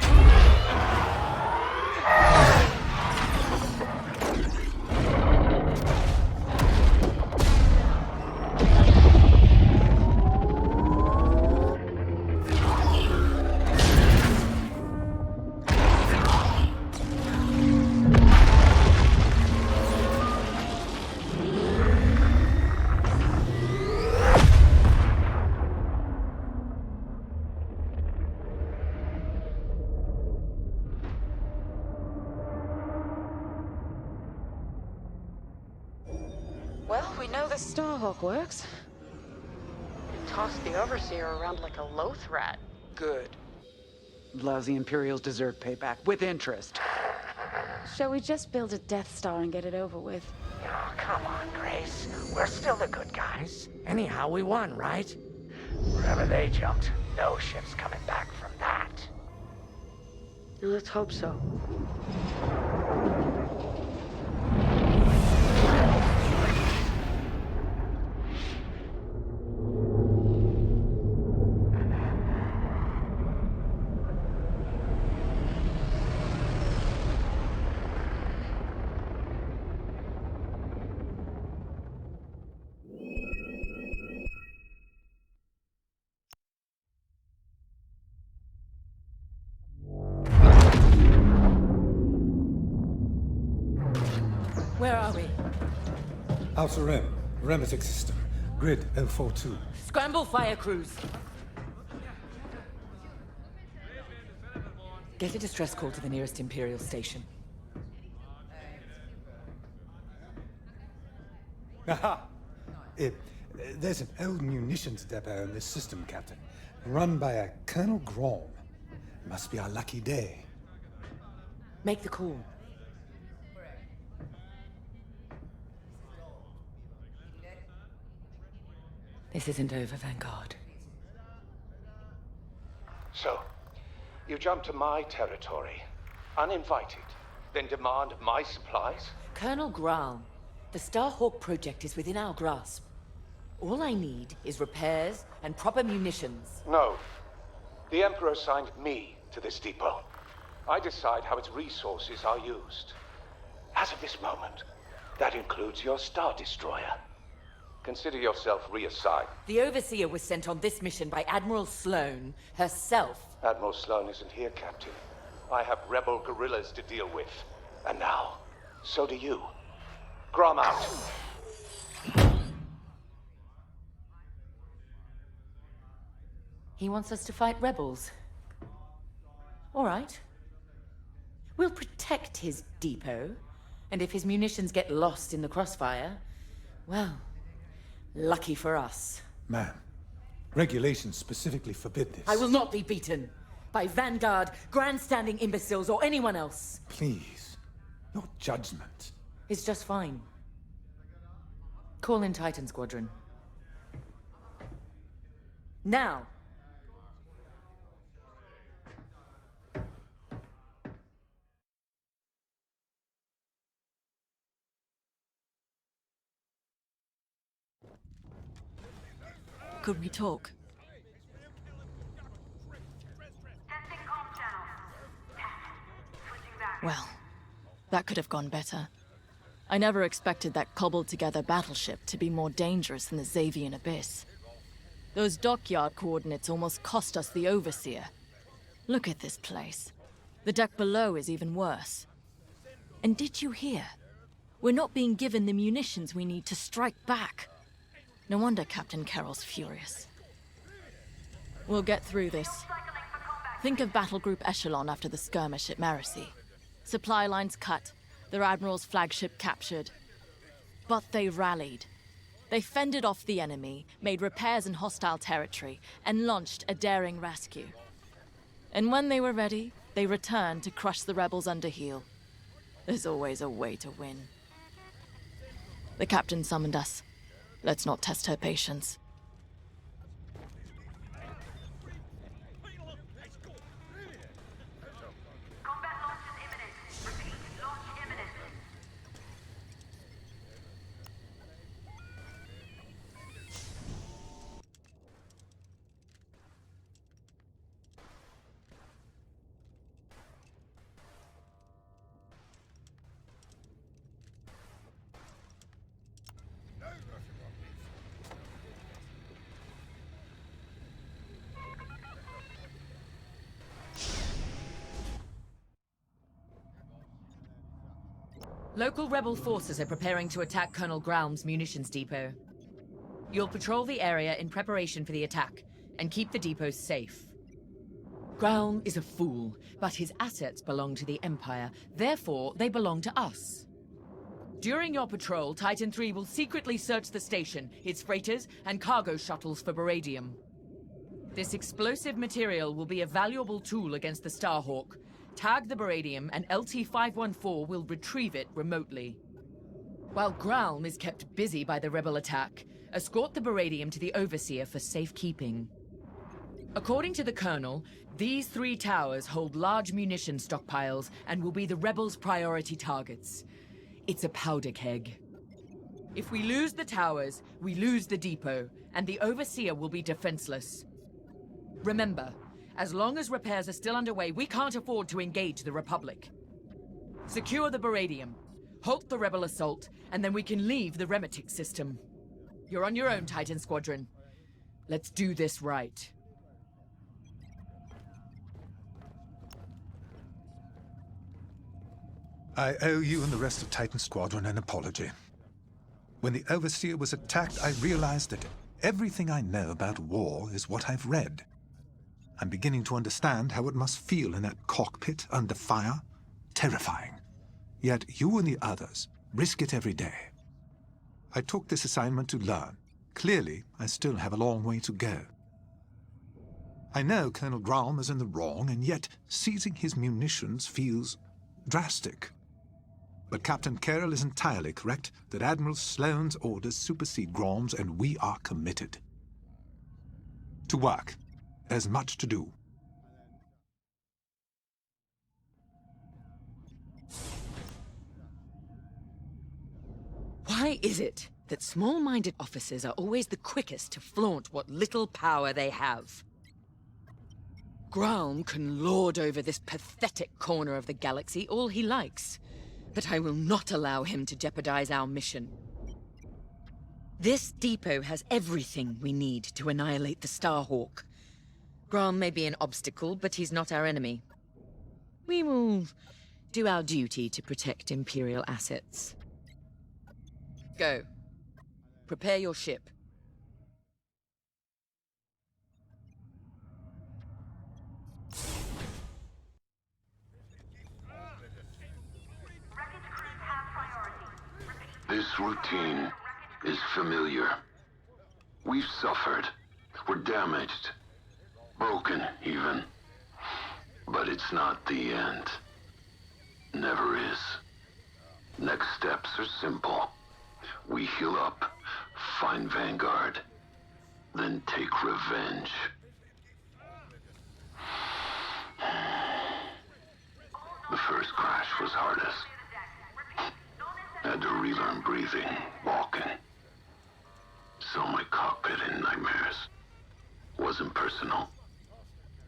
Well, we know the Starhawk works. Tossed the Overseer around like a loath rat. Good. Lousy Imperials deserve payback, with interest. Shall we just build a Death Star and get it over with? Oh, come on, Grace. We're still the good guys. Anyhow, we won, right? Wherever they jumped, no ship's coming back from that. Let's hope so. Where are we? Outer Rim. Remetic system. Grid 042. Scramble fire crews. Get a distress call to the nearest Imperial station. Aha! There's an old munitions depot in this system, Captain. Run by a Colonel Grom. Must be our lucky day. Make the call. This isn't over, Vanguard. So, you jump to my territory, uninvited, then demand my supplies? Colonel Graal, the Starhawk project is within our grasp. All I need is repairs and proper munitions. No. The Emperor assigned me to this depot. I decide how its resources are used. As of this moment, that includes your Star Destroyer. Consider yourself reassigned. The Overseer was sent on this mission by Admiral Sloane herself. Admiral Sloane isn't here, Captain. I have rebel guerrillas to deal with. And now, so do you. Grom out. He wants us to fight rebels. All right. We'll protect his depot, and if his munitions get lost in the crossfire, well, lucky for us. Ma'am, regulations specifically forbid this. I will not be beaten by Vanguard, grandstanding imbeciles, or anyone else. Please, your judgment. It's just fine. Call in Titan Squadron. Now! Could we talk? Well, that could have gone better. I never expected that cobbled-together battleship to be more dangerous than the Xavian Abyss. Those dockyard coordinates almost cost us the Overseer. Look at this place. The deck below is even worse. And did you hear? We're not being given the munitions we need to strike back. No wonder Captain Carroll's furious. We'll get through this. Think of Battle Group Echelon after the skirmish at Marasy. Supply lines cut, their Admiral's flagship captured. But they rallied. They fended off the enemy, made repairs in hostile territory, and launched a daring rescue. And when they were ready, they returned to crush the rebels under heel. There's always a way to win. The captain summoned us. Let's not test her patience. Local rebel forces are preparing to attack Colonel Graum's munitions depot. You'll patrol the area in preparation for the attack, and keep the depot safe. Graum is a fool, but his assets belong to the Empire, therefore they belong to us. During your patrol, Titan III will secretly search the station, its freighters, and cargo shuttles for beradium. This explosive material will be a valuable tool against the Starhawk. Tag the beradium, and LT-514 will retrieve it remotely. While Graum is kept busy by the rebel attack, escort the beradium to the Overseer for safekeeping. According to the Colonel, these 3 towers hold large munition stockpiles and will be the rebels' priority targets. It's a powder keg. If we lose the towers, we lose the depot, and the Overseer will be defenseless. Remember, as long as repairs are still underway, we can't afford to engage the Republic. Secure the beradium, halt the rebel assault, and then we can leave the Remetic system. You're on your own, Titan Squadron. Let's do this right. I owe you and the rest of Titan Squadron an apology. When the Overseer was attacked, I realized that everything I know about war is what I've read. I'm beginning to understand how it must feel in that cockpit under fire. Terrifying. Yet you and the others risk it every day. I took this assignment to learn. Clearly, I still have a long way to go. I know Colonel Graum is in the wrong, and yet seizing his munitions feels drastic. But Captain Carroll is entirely correct that Admiral Sloane's orders supersede Graum's, and we are committed. To work. There's much to do. Why is it that small-minded officers are always the quickest to flaunt what little power they have? Graum can lord over this pathetic corner of the galaxy all he likes, but I will not allow him to jeopardize our mission. This depot has everything we need to annihilate the Starhawk. Graum may be an obstacle, but he's not our enemy. We will do our duty to protect Imperial assets. Go. Prepare your ship. This routine is familiar. We've suffered. We're damaged. Broken, even. But it's not the end. Never is. Next steps are simple. We heal up, find Vanguard, then take revenge. The first crash was hardest. Had to relearn breathing, walking. Saw my cockpit in nightmares. Wasn't personal.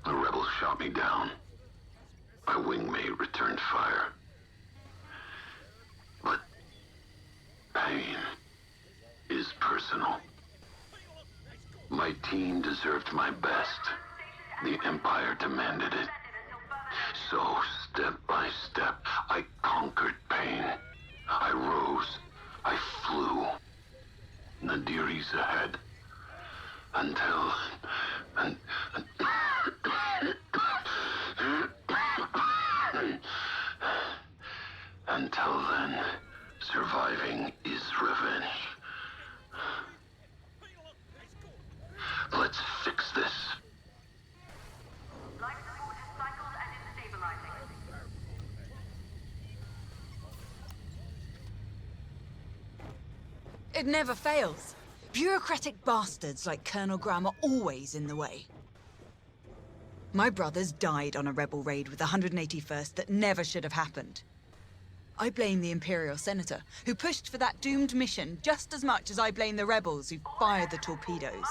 The rebels shot me down. My wingmate returned fire. But pain is personal. My team deserved my best. The Empire demanded it. So, step by step, I conquered pain. I rose. I flew. Nadiri's ahead. Until... Surviving is revenge. Let's fix this. It never fails. Bureaucratic bastards like Colonel Graham are always in the way. My brothers died on a rebel raid with the 181st that never should have happened. I blame the Imperial Senator, who pushed for that doomed mission just as much as I blame the rebels who fired the torpedoes.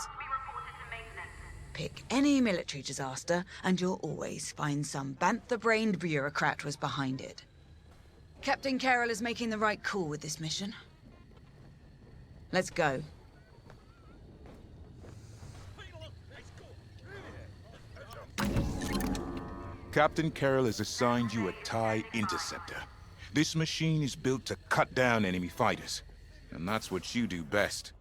Pick any military disaster, and you'll always find some bantha-brained bureaucrat was behind it. Captain Carroll is making the right call with this mission. Let's go. Captain Carroll has assigned you a TIE Interceptor. This machine is built to cut down enemy fighters, and that's what you do best.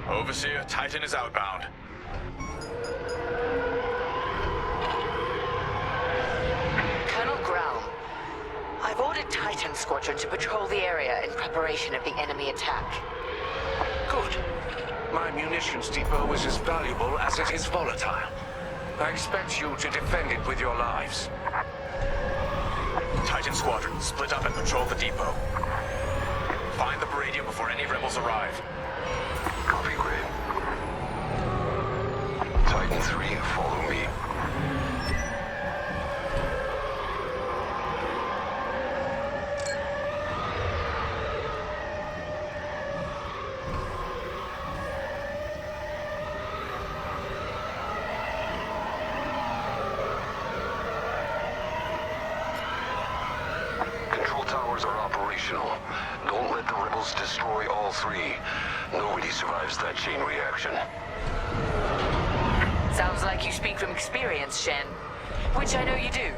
Overseer, Titan is outbound. Colonel Ground, I've ordered Titan Squadron to patrol the area in preparation of the enemy attack. Good. My munitions depot is as valuable as it is volatile. I expect you to defend it with your lives. Titan Squadron, split up and patrol the depot. Find the Baradium before any rebels arrive. Copy, Gray. Titan 3, follow me. Control towers are operational. Don't let the rebels destroy all three. Nobody survives that chain reaction. Sounds like you speak from experience, Shen. Which I know you do.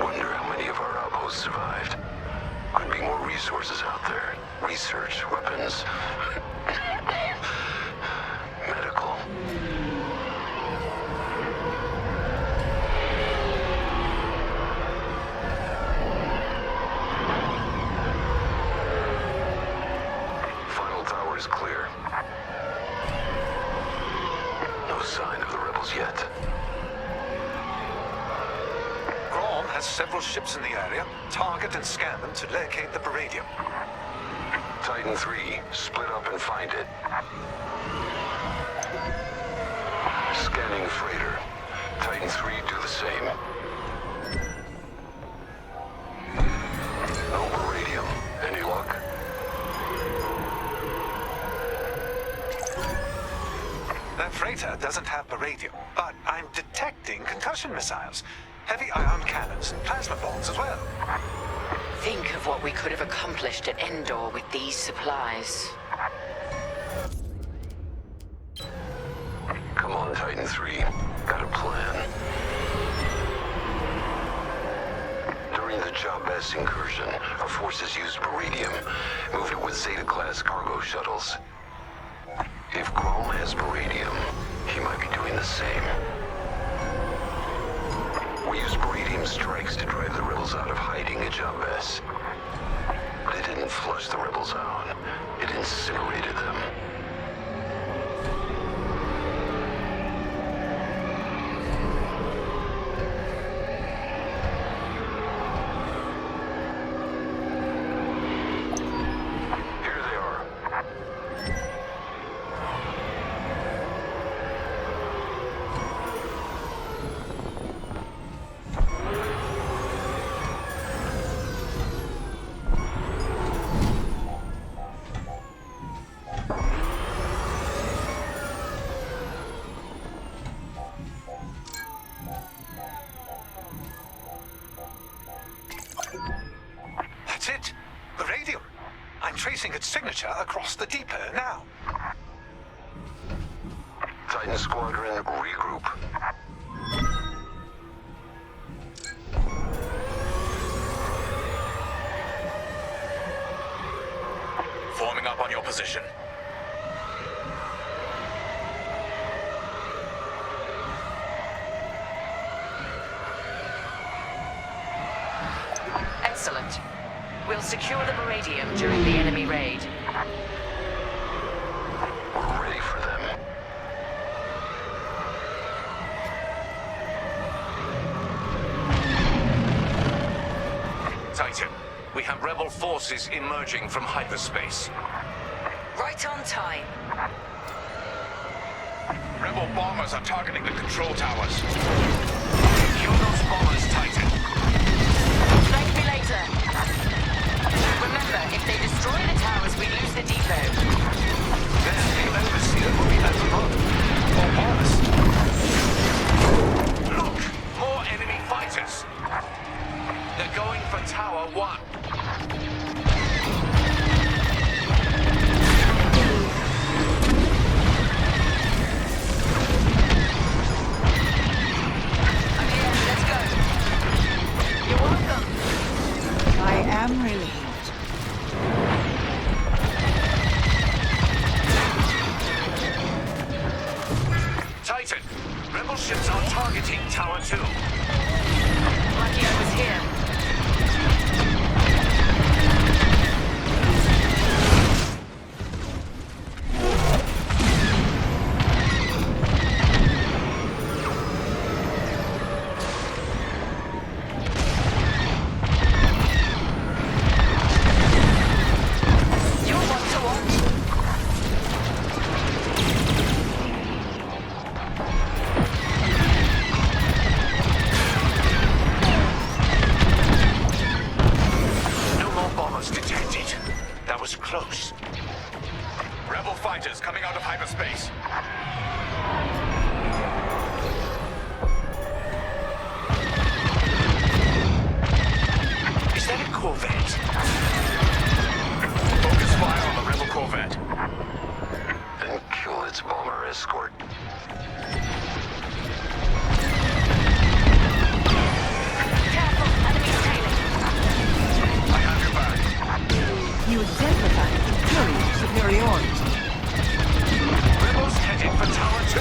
Wonder how many of our outposts survived. Could be more resources out there. Research, weapons, medical. Final tower is clear. No sign of the rebels yet. Grom has several ships in the area. Target and scan them to locate the Baradium. Titan 3, split up and find it. Scanning freighter. Titan 3, do the same. No Baradium. Any luck? That freighter doesn't have Baradium, but I'm detecting concussion missiles, heavy ion cannons, and plasma bombs as well. Think of what we could have accomplished at Endor with these supplies. Come on, Titan 3. Got a plan. During the Jabez incursion, our forces used Baradium. Moved it with Zeta-class cargo shuttles. If Grom has Baradium, he might be doing the same. We used Baradium strikes to drive the rebels out of hiding at Jabez. But it didn't flush the rebels out. It incinerated them. Here they are. tracing its signature across the depot now. Titan Squadron, regroup. Forming up on your position. Excellent. We'll secure the Meridium during the enemy raid. We're ready for them. Titan, we have rebel forces emerging from hyperspace. Right on time. Rebel bombers are targeting the control towers. Kill those bombers, Titan. Thank me later. Remember, if they destroy the towers, we lose the depot. Then the Overseer will be overrun. Or worse. Look! More enemy fighters. They're going for Tower 1. I am relieved. Titan, rebel ships are targeting Tower 2. Lucky I was here. Close. Rebel fighters coming out of hyperspace. Is that a corvette? Focus fire on the rebel corvette. Then kill its bomber escort. You exemplify imperial superiority. Rebels heading for Tower 2.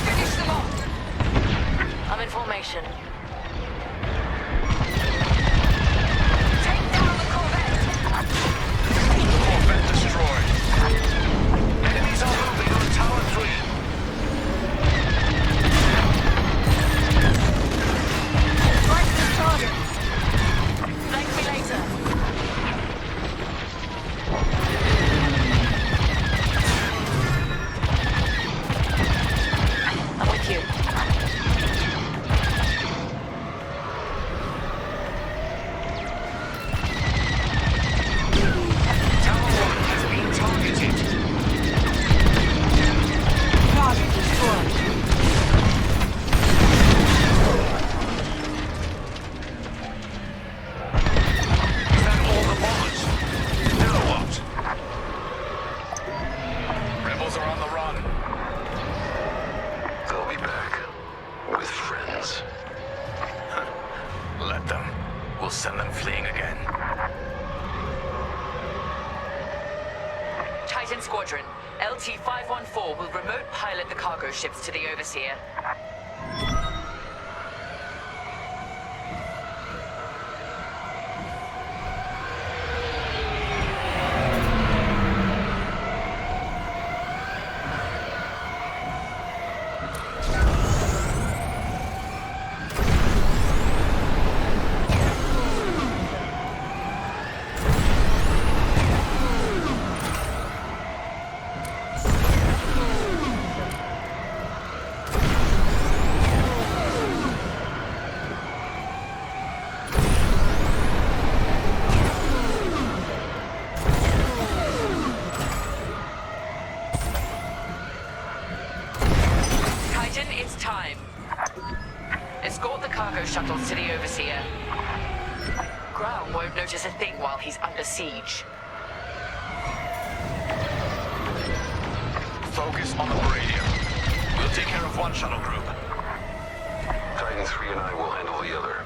Finish them off. I'm in formation. Take down the corvette. Corvette destroyed. Enemies are moving on Tower 3. Strike this target. Thank me later. I'm with you. Tower 1 has been targeted. Target destroyed. Is that all the bombers? Now what? Rebels are on the run. They'll be back. With friends. Let them. We'll send them fleeing again. Titan Squadron, LT-514 will remote pilot the cargo ships to the Overseer. cargo shuttles to the Overseer. Ground won't notice a thing while he's under siege. Focus on the Baradium. We'll take care of one shuttle group. Titan 3 and I will handle the other.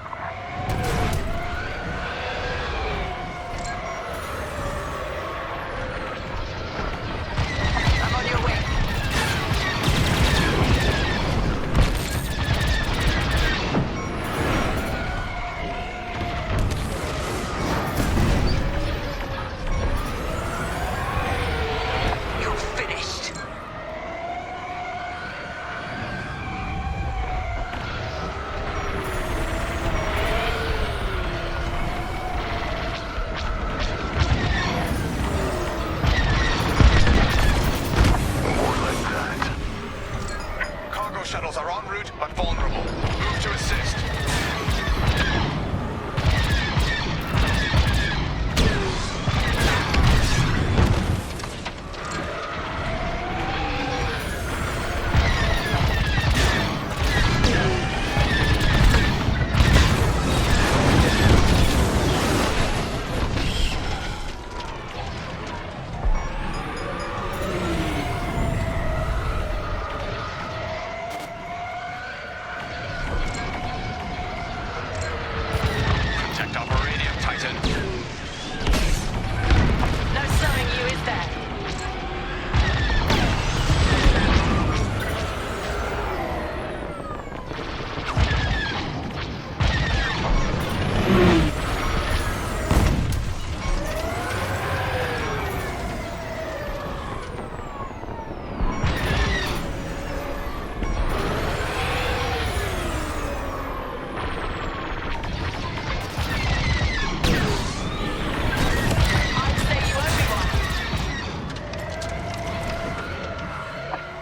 I'm on your way. You're finished. Cargo shuttles are en route, but vulnerable. Move to assist. Protect our Baradium, Titan. No slowing you, is there?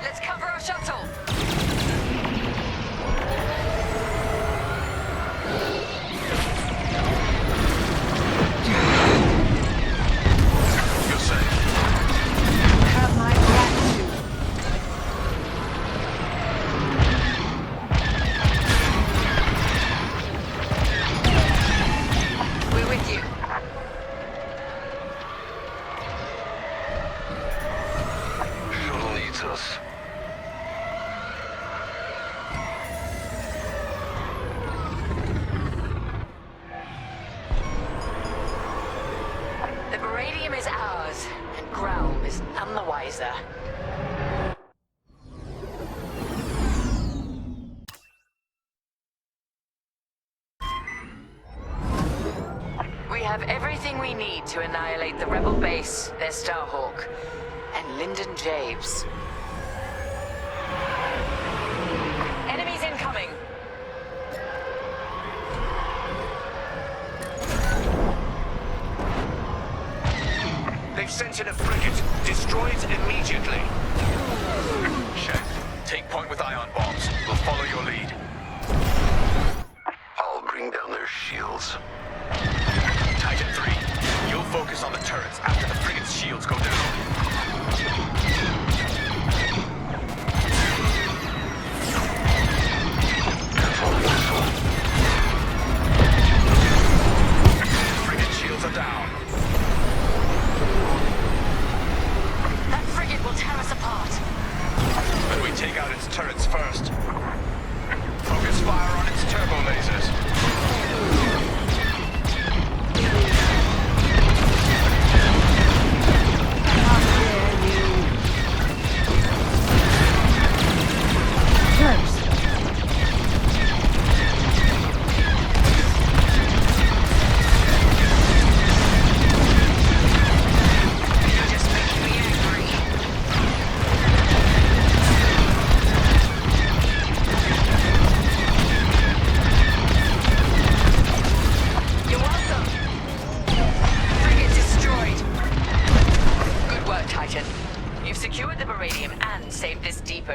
Let's cover our shuttle. You're safe. Have my gratitude. We're with you. Shuttle needs us. The Baradium is ours, and Ground is none the wiser. We have everything we need to annihilate the Rebel base, their Starhawk, and Lyndon James. Enemies incoming! They've sent in a frigate. Destroy it immediately. Chef, take point with ion bombs. We'll follow your lead. I'll bring down their shields. Titan 3, you'll focus on the turrets after the frigate's shields go down. Frigate shields are down. That frigate will tear us apart. But we take out its turrets first. Focus fire on its turbo lasers.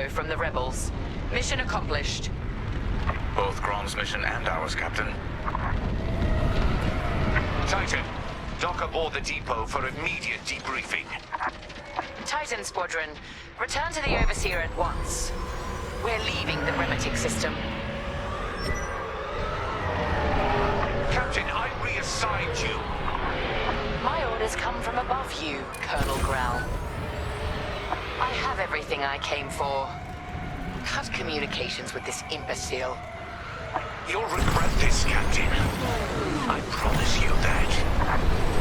from the rebels. Mission accomplished. Both Grom's mission and ours, Captain. Titan, dock aboard the depot for immediate debriefing. Titan Squadron, return to the Overseer at once. We're leaving the Remetic system. you, Colonel Grau. I have everything I came for. Cut communications with this imbecile. You'll regret this, Captain. I promise you that.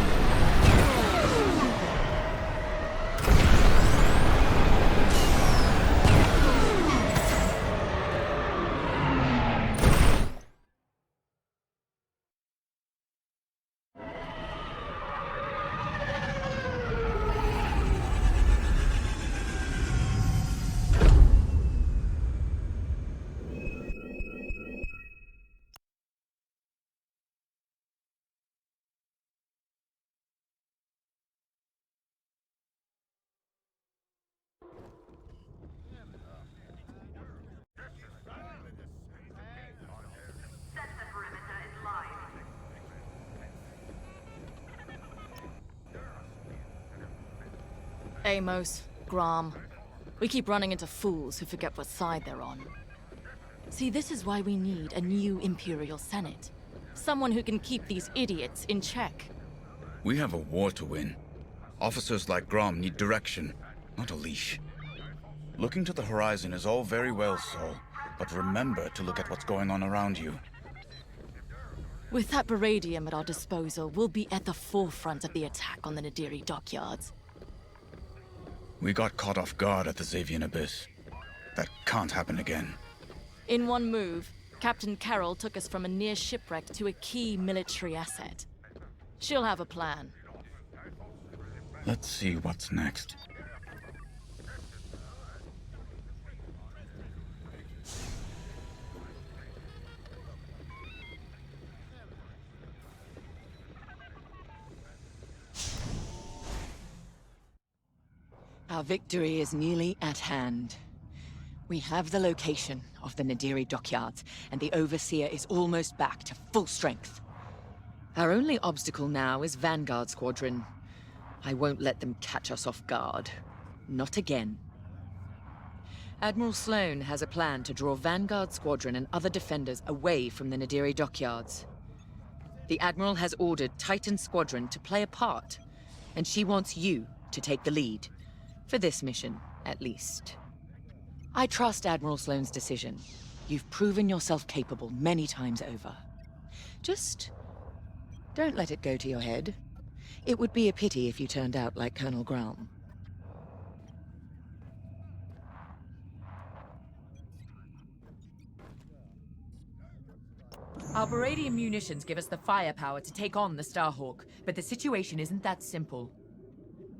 Amos, Grom. We keep running into fools who forget what side they're on. See, this is why we need a new Imperial Senate. Someone who can keep these idiots in check. We have a war to win. Officers like Grom need direction, not a leash. Looking to the horizon is all very well, Sol, but remember to look at what's going on around you. With that Baradium at our disposal, we'll be at the forefront of the attack on the Nadiri dockyards. We got caught off guard at the Xavian Abyss. That can't happen again. In one move, Captain Carroll took us from a near shipwreck to a key military asset. She'll have a plan. Let's see what's next. Our victory is nearly at hand. We have the location of the Nadiri dockyards, and the Overseer is almost back to full strength. Our only obstacle now is Vanguard Squadron. I won't let them catch us off guard. Not again. Admiral Sloane has a plan to draw Vanguard Squadron and other defenders away from the Nadiri dockyards. The Admiral has ordered Titan Squadron to play a part, and she wants you to take the lead. For this mission, at least. I trust Admiral Sloane's decision. You've proven yourself capable many times over. Just don't let it go to your head. It would be a pity if you turned out like Colonel Grau. Our Baradium munitions give us the firepower to take on the Starhawk, but the situation isn't that simple.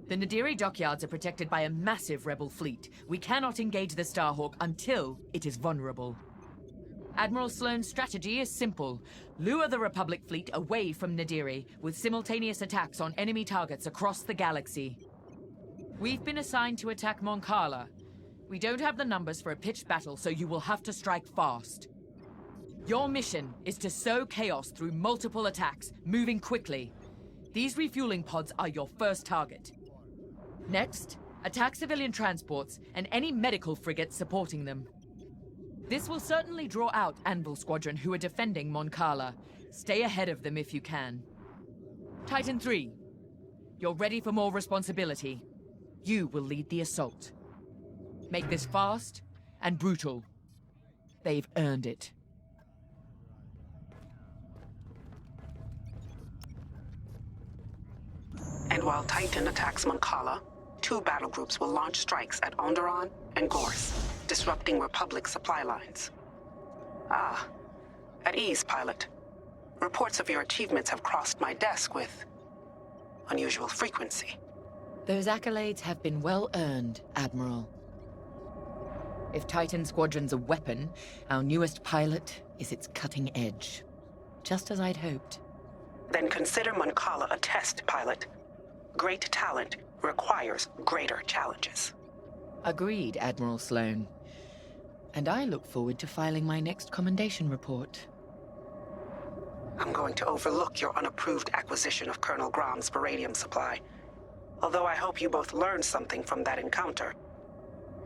The Nadiri dockyards are protected by a massive rebel fleet. We cannot engage the Starhawk until it is vulnerable. Admiral Sloane's strategy is simple. Lure the Republic fleet away from Nadiri with simultaneous attacks on enemy targets across the galaxy. We've been assigned to attack Mon Cala. We don't have the numbers for a pitched battle, so you will have to strike fast. Your mission is to sow chaos through multiple attacks, moving quickly. These refueling pods are your first target. Next, attack civilian transports and any medical frigates supporting them. This will certainly draw out Anvil Squadron who are defending Mon Cala. Stay ahead of them if you can. Titan 3, you're ready for more responsibility. You will lead the assault. Make this fast and brutal. They've earned it. And while Titan attacks Mon Cala, 2 battle groups will launch strikes at Onderon and Gorse, disrupting Republic supply lines. Ah, at ease, pilot. Reports of your achievements have crossed my desk with unusual frequency. Those accolades have been well earned, Admiral. If Titan Squadron's a weapon, our newest pilot is its cutting edge. Just as I'd hoped. Then consider Mon Cala a test, pilot. Great talent requires greater challenges. Agreed, Admiral Sloane. And I look forward to filing my next commendation report. I'm going to overlook your unapproved acquisition of Colonel Grom's Baradium supply. Although I hope you both learned something from that encounter.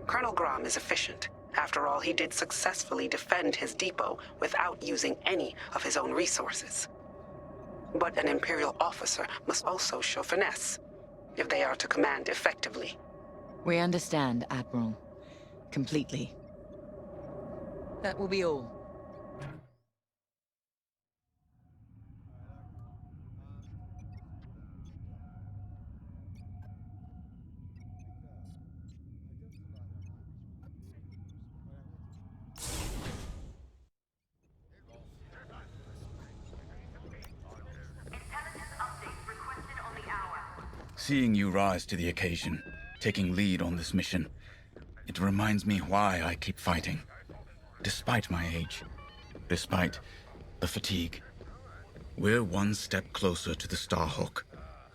Colonel Grom is efficient. After all, he did successfully defend his depot without using any of his own resources. But an Imperial officer must also show finesse. if they are to command effectively. We understand, Admiral. Completely. That will be all. Seeing you rise to the occasion, taking lead on this mission, it reminds me why I keep fighting. Despite my age, despite the fatigue, we're one step closer to the Starhawk.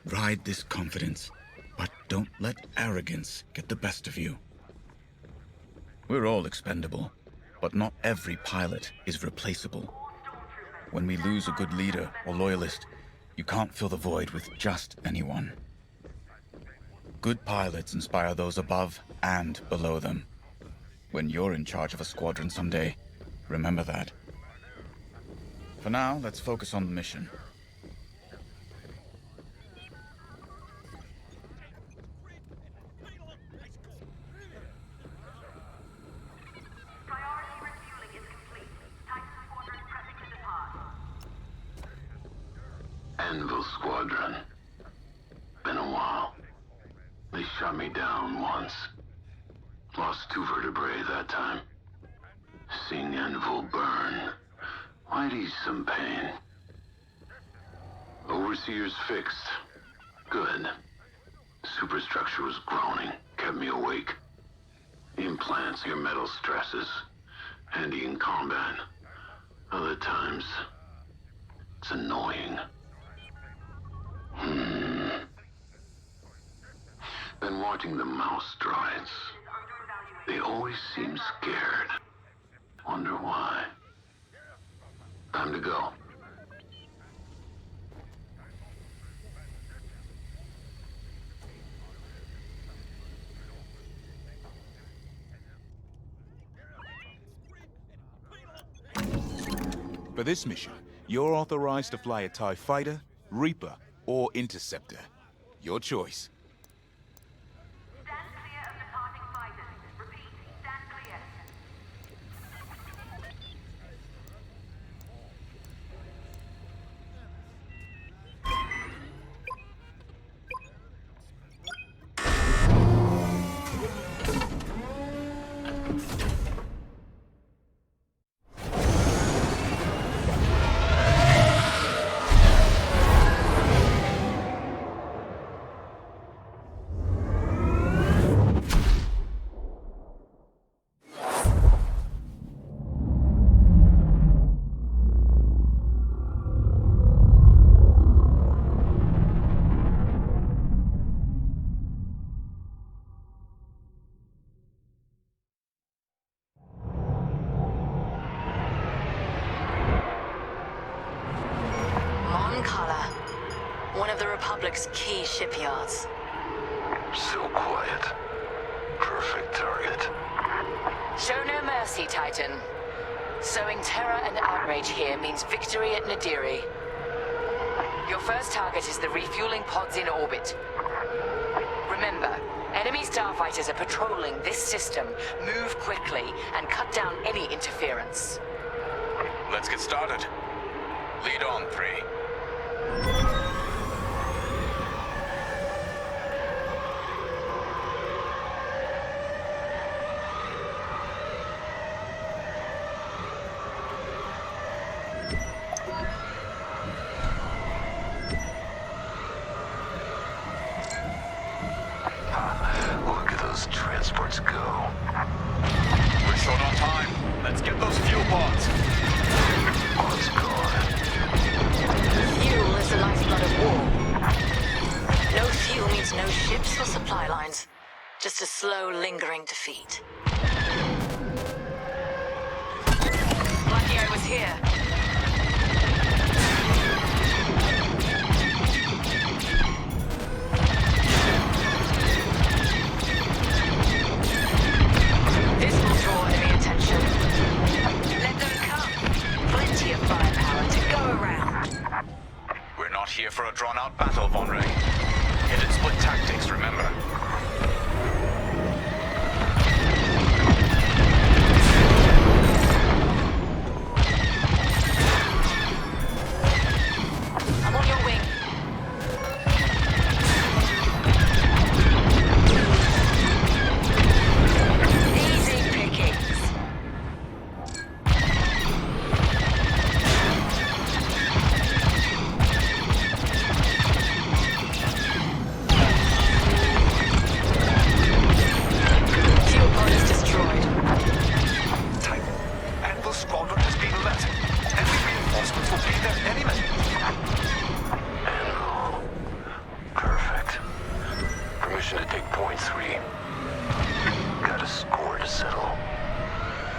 Ride this confidence, but don't let arrogance get the best of you. We're all expendable, but not every pilot is replaceable. When we lose a good leader or loyalist, you can't fill the void with just anyone. Good pilots inspire those above and below them. When you're in charge of a squadron someday, remember that. For now, let's focus on the mission. Priority refueling is complete. Titan Squadron prepping to depart. Anvil Squadron. Been a while. They shot me down once. Lost 2 vertebrae that time. Seeing Anvil burn might ease some pain. Overseer's fixed. Good. Superstructure was groaning, kept me awake. The implants, your metal stresses. Handy in combat. Other times, it's annoying. Been watching the mouse droids. They always seem scared. Wonder why. Time to go. For this mission, you're authorized to fly a TIE Fighter, Reaper, or Interceptor. Your choice. Stand clear of departing fighters. Repeat, stand clear. One of the Republic's key shipyards. So quiet. Perfect target. Show no mercy, Titan. Sowing terror and outrage here means victory at Nadiri. Your first target is the refueling pods in orbit. Remember, enemy starfighters are patrolling this system. Move quickly and cut down any interference. Let's get started. Lead on, 3. Look at those transports go. We're short on time. Let's get those fuel pods. Pods gone. Fuel is the lifeblood of war. No fuel means no ships or supply lines. Just a slow, lingering defeat. Lucky I was here. This will draw enemy attention. Let them come. Plenty of firepower to go around. We're not here for a drawn-out battle, Von Ray. Get and split tactics, remember? I'm on your wing. Easy pickings. Fuel pod is destroyed. Titan, Anvil Squadron has been alerted. Enemy reinforcements will be there any minute. Anvil. Perfect. Permission to take point 3. Got a score to settle.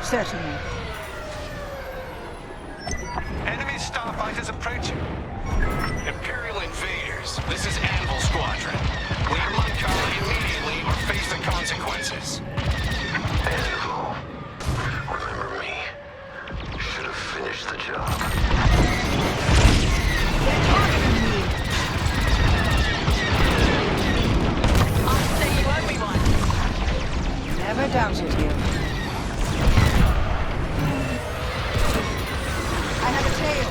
Certainly. Enemy starfighters approaching. Imperial invaders, this is Anvil Squadron. Leave Moncala immediately or face the consequences. Anvil. Remember me. Should have finished the job. I'll say you owe me one. Never doubted you. I have a tail.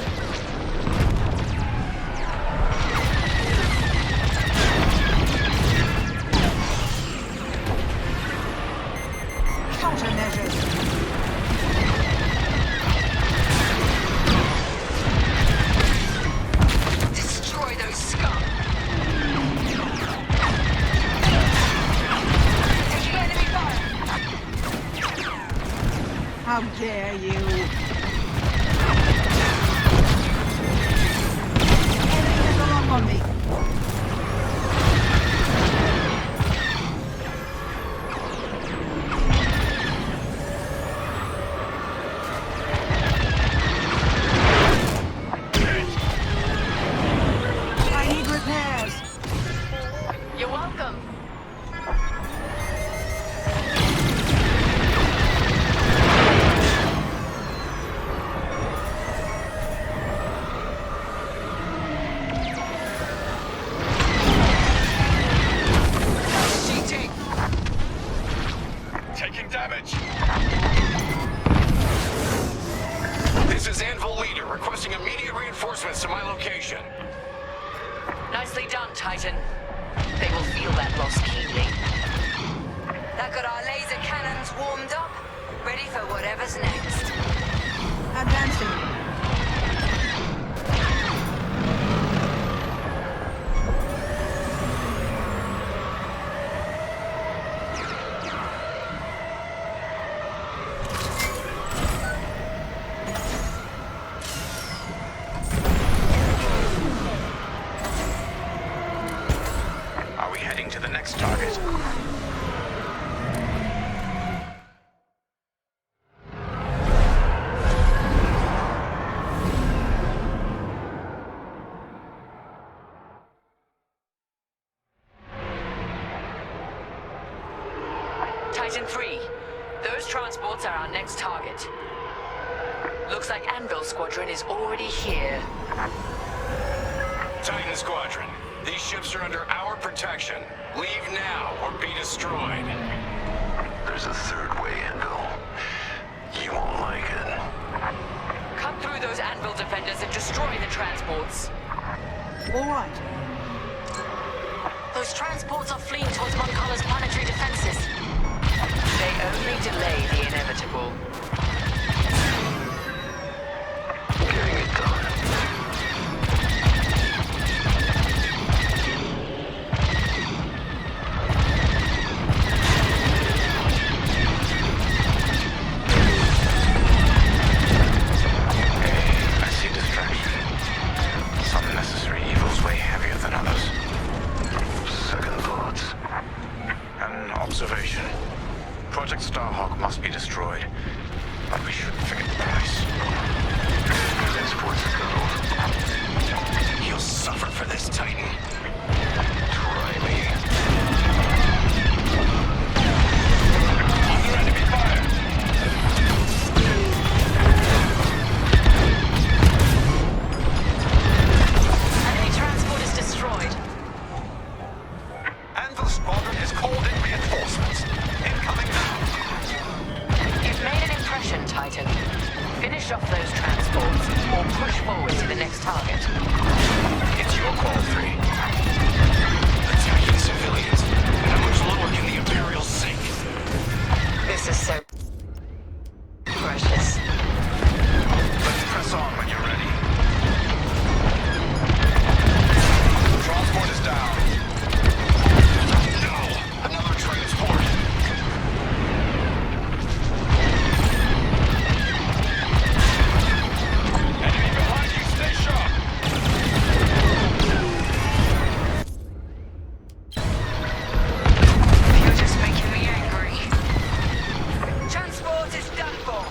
Countermeasures. Destroy those scum. Taking enemy fire. How dare you? Enemy has a lock on me. I need repairs. You're welcome. Cheating. Taking damage. This is Anvil Leader, requesting immediate reinforcements to my location. Nicely done, Titan. They will feel that loss keenly. That got our laser cannons warmed up, ready for whatever's next. Advancing. Are we heading to the next target? Titan 3, those transports are our next target. Looks like Anvil Squadron is already here. Titan Squadron, these ships are under our protection. Leave now or be destroyed. There's a third way, Anvil. You won't like it. Cut through those Anvil defenders and destroy the transports. All right. Those transports are fleeing towards Moncala's planetary defenses. They only delay the inevitable. Getting it done. I see distraction. Some necessary evils weigh heavier than others. Second thoughts. An observation. Project Starhawk must be destroyed. target. It's your call, 3. Attacking civilians. How much lower can the Imperials sink? This is so precious. Let's press on when you're ready. Transport is down. No! Another transport! Enemy behind you, stay sharp! You're just making me angry. Transport is done for.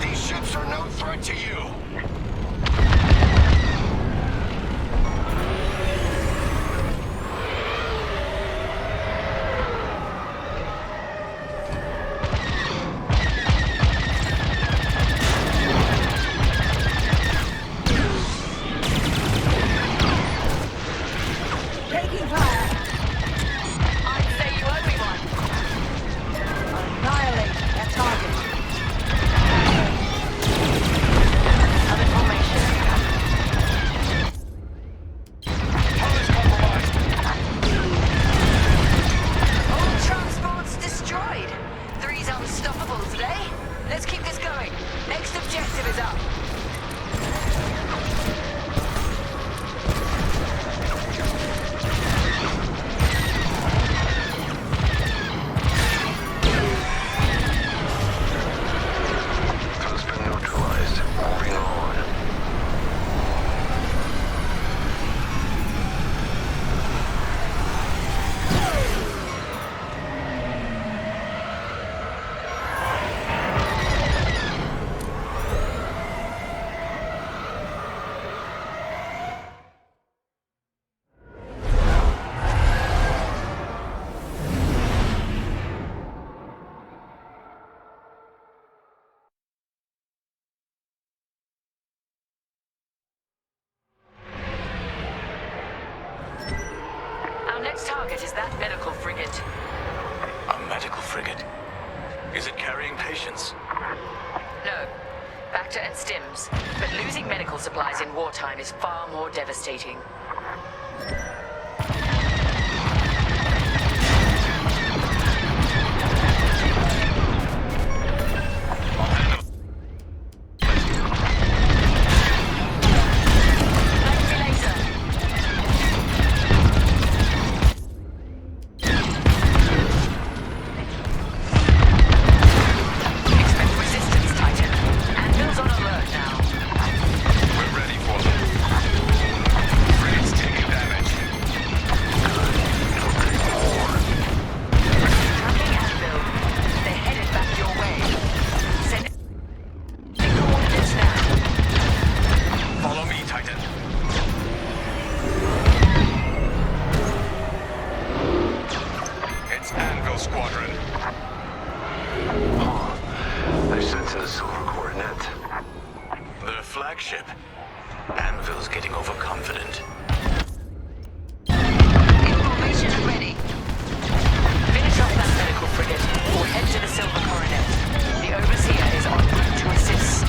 These ships are no threat to you. Taking fire. I'd say you owe me one. Annihilate that target. I'm in formation. Hull is compromised. All transports destroyed. 3's unstoppable today. Let's keep this going. Next objective is up. Has been neutralized. Moving on. Our next target is that medical frigate. A medical frigate. Is it carrying patients? No. Bacta and stims. But losing medical supplies in wartime is far more devastating. Expect resistance, Titan. Anvil's on alert now. We're ready for them. Frigate's taking damage. Tracking Anvil. They're headed back your way. Send coordinates now. Follow me, Titan. It's Anvil Squadron. I sense a silver coronet. Their flagship. Anvil's getting overconfident. Information ready. Finish off that medical frigate, or head to the Silver Coronet. The Overseer is en route to assist.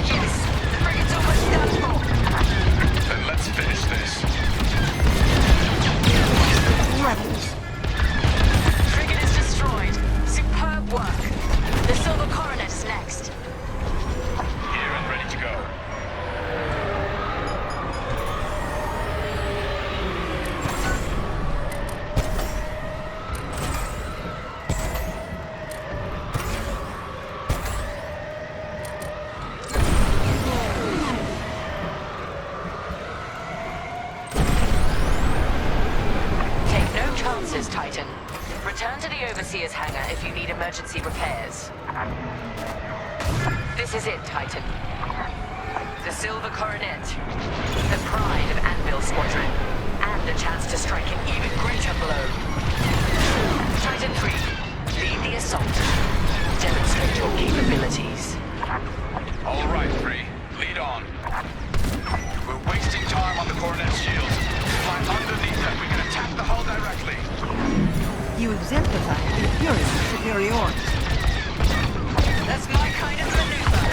Yes, the frigate's almost done for. Then let's finish this. Frigate is destroyed. Superb work. The Silver Coronet is next. Here and ready to go. Take no chances, Titan. Return to the Overseer's hangar if you need emergency repairs. This is it, Titan. The Silver Coronet. The pride of Anvil Squadron. And a chance to strike an even greater blow. Titan 3, lead the assault. Demonstrate your capabilities. All right, 3. Lead on. We're wasting time on the Coronet's shields. Fly underneath them. We can attack the hull directly. You exemplify Imperial superiority. That's my kind of maneuver.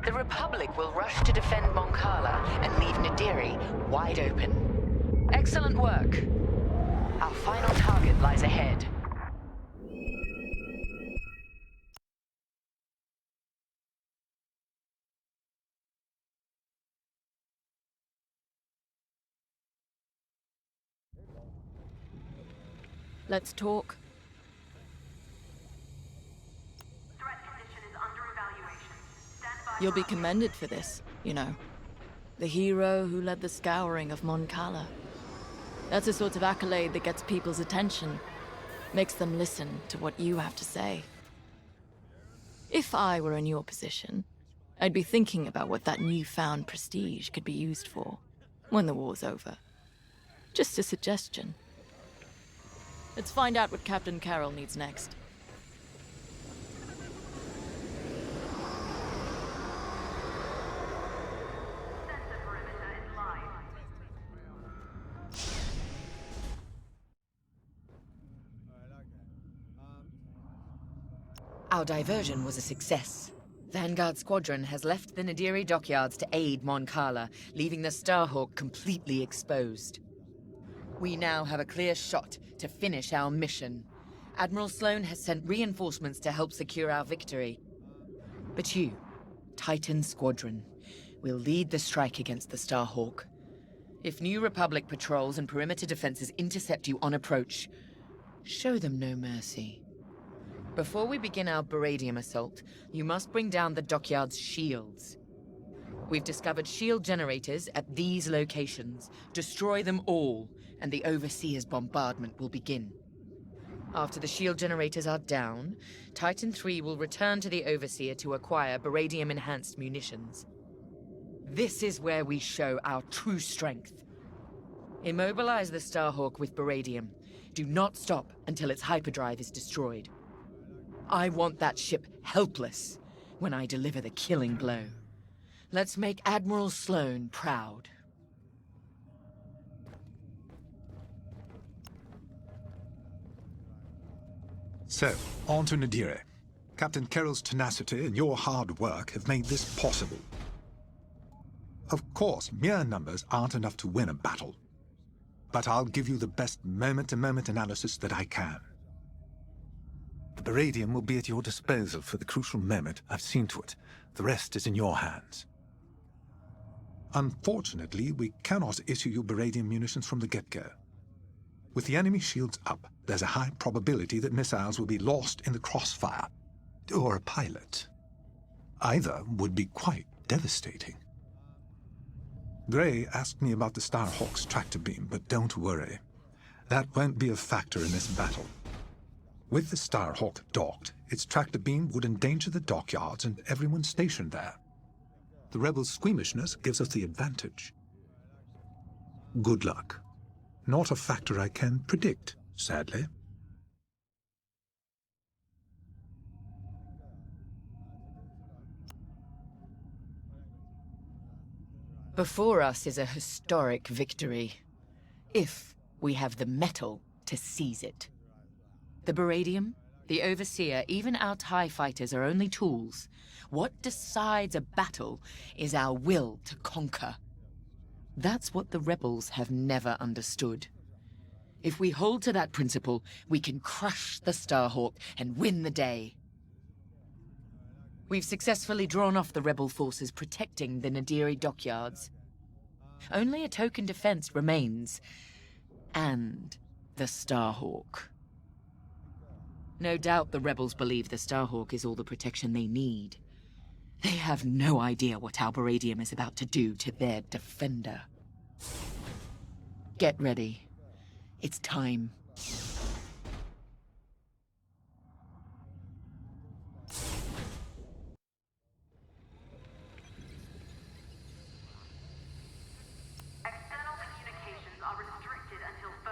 The Republic will rush to defend Moncala and leave Nadiri wide open. Excellent work. Our final target lies ahead. Let's talk. You'll be commended for this, you know. The hero who led the scouring of Moncala. That's the sort of accolade that gets people's attention. Makes them listen to what you have to say. If I were in your position, I'd be thinking about what that newfound prestige could be used for when the war's over. Just a suggestion. Let's find out what Captain Carroll needs next. Our diversion was a success. Vanguard Squadron has left the Nadiri dockyards to aid Moncala, leaving the Starhawk completely exposed. We now have a clear shot to finish our mission. Admiral Sloane has sent reinforcements to help secure our victory. But you, Titan Squadron, will lead the strike against the Starhawk. If New Republic patrols and perimeter defenses intercept you on approach, show them no mercy. Before we begin our Baradium assault, you must bring down the dockyard's shields. We've discovered shield generators at these locations. Destroy them all, and the Overseer's bombardment will begin. After the shield generators are down, Titan III will return to the Overseer to acquire Baradium-enhanced munitions. This is where we show our true strength. Immobilize the Starhawk with Baradium. Do not stop until its hyperdrive is destroyed. I want that ship helpless when I deliver the killing blow. Let's make Admiral Sloane proud. So, on to Nadiri. Captain Carroll's tenacity and your hard work have made this possible. Of course, mere numbers aren't enough to win a battle. But I'll give you the best moment-to-moment analysis that I can. The Baradium will be at your disposal for the crucial moment. I've seen to it. The rest is in your hands. Unfortunately, we cannot issue you Baradium munitions from the get-go. With the enemy shields up, there's a high probability that missiles will be lost in the crossfire. Or a pilot. Either would be quite devastating. Gray asked me about the Starhawk's tractor beam, but don't worry. That won't be a factor in this battle. With the Starhawk docked, its tractor beam would endanger the dockyards and everyone stationed there. The rebels' squeamishness gives us the advantage. Good luck. Not a factor I can predict, sadly. Before us is a historic victory. If we have the metal to seize it. The Baradium, the Overseer, even our TIE fighters are only tools. What decides a battle is our will to conquer. That's what the rebels have never understood. If we hold to that principle, we can crush the Starhawk and win the day. We've successfully drawn off the rebel forces protecting the Nadiri dockyards. Only a token defense remains. And the Starhawk. No doubt the rebels believe the Starhawk is all the protection they need. They have no idea what our Baradium is about to do to their defender. Get ready. It's time.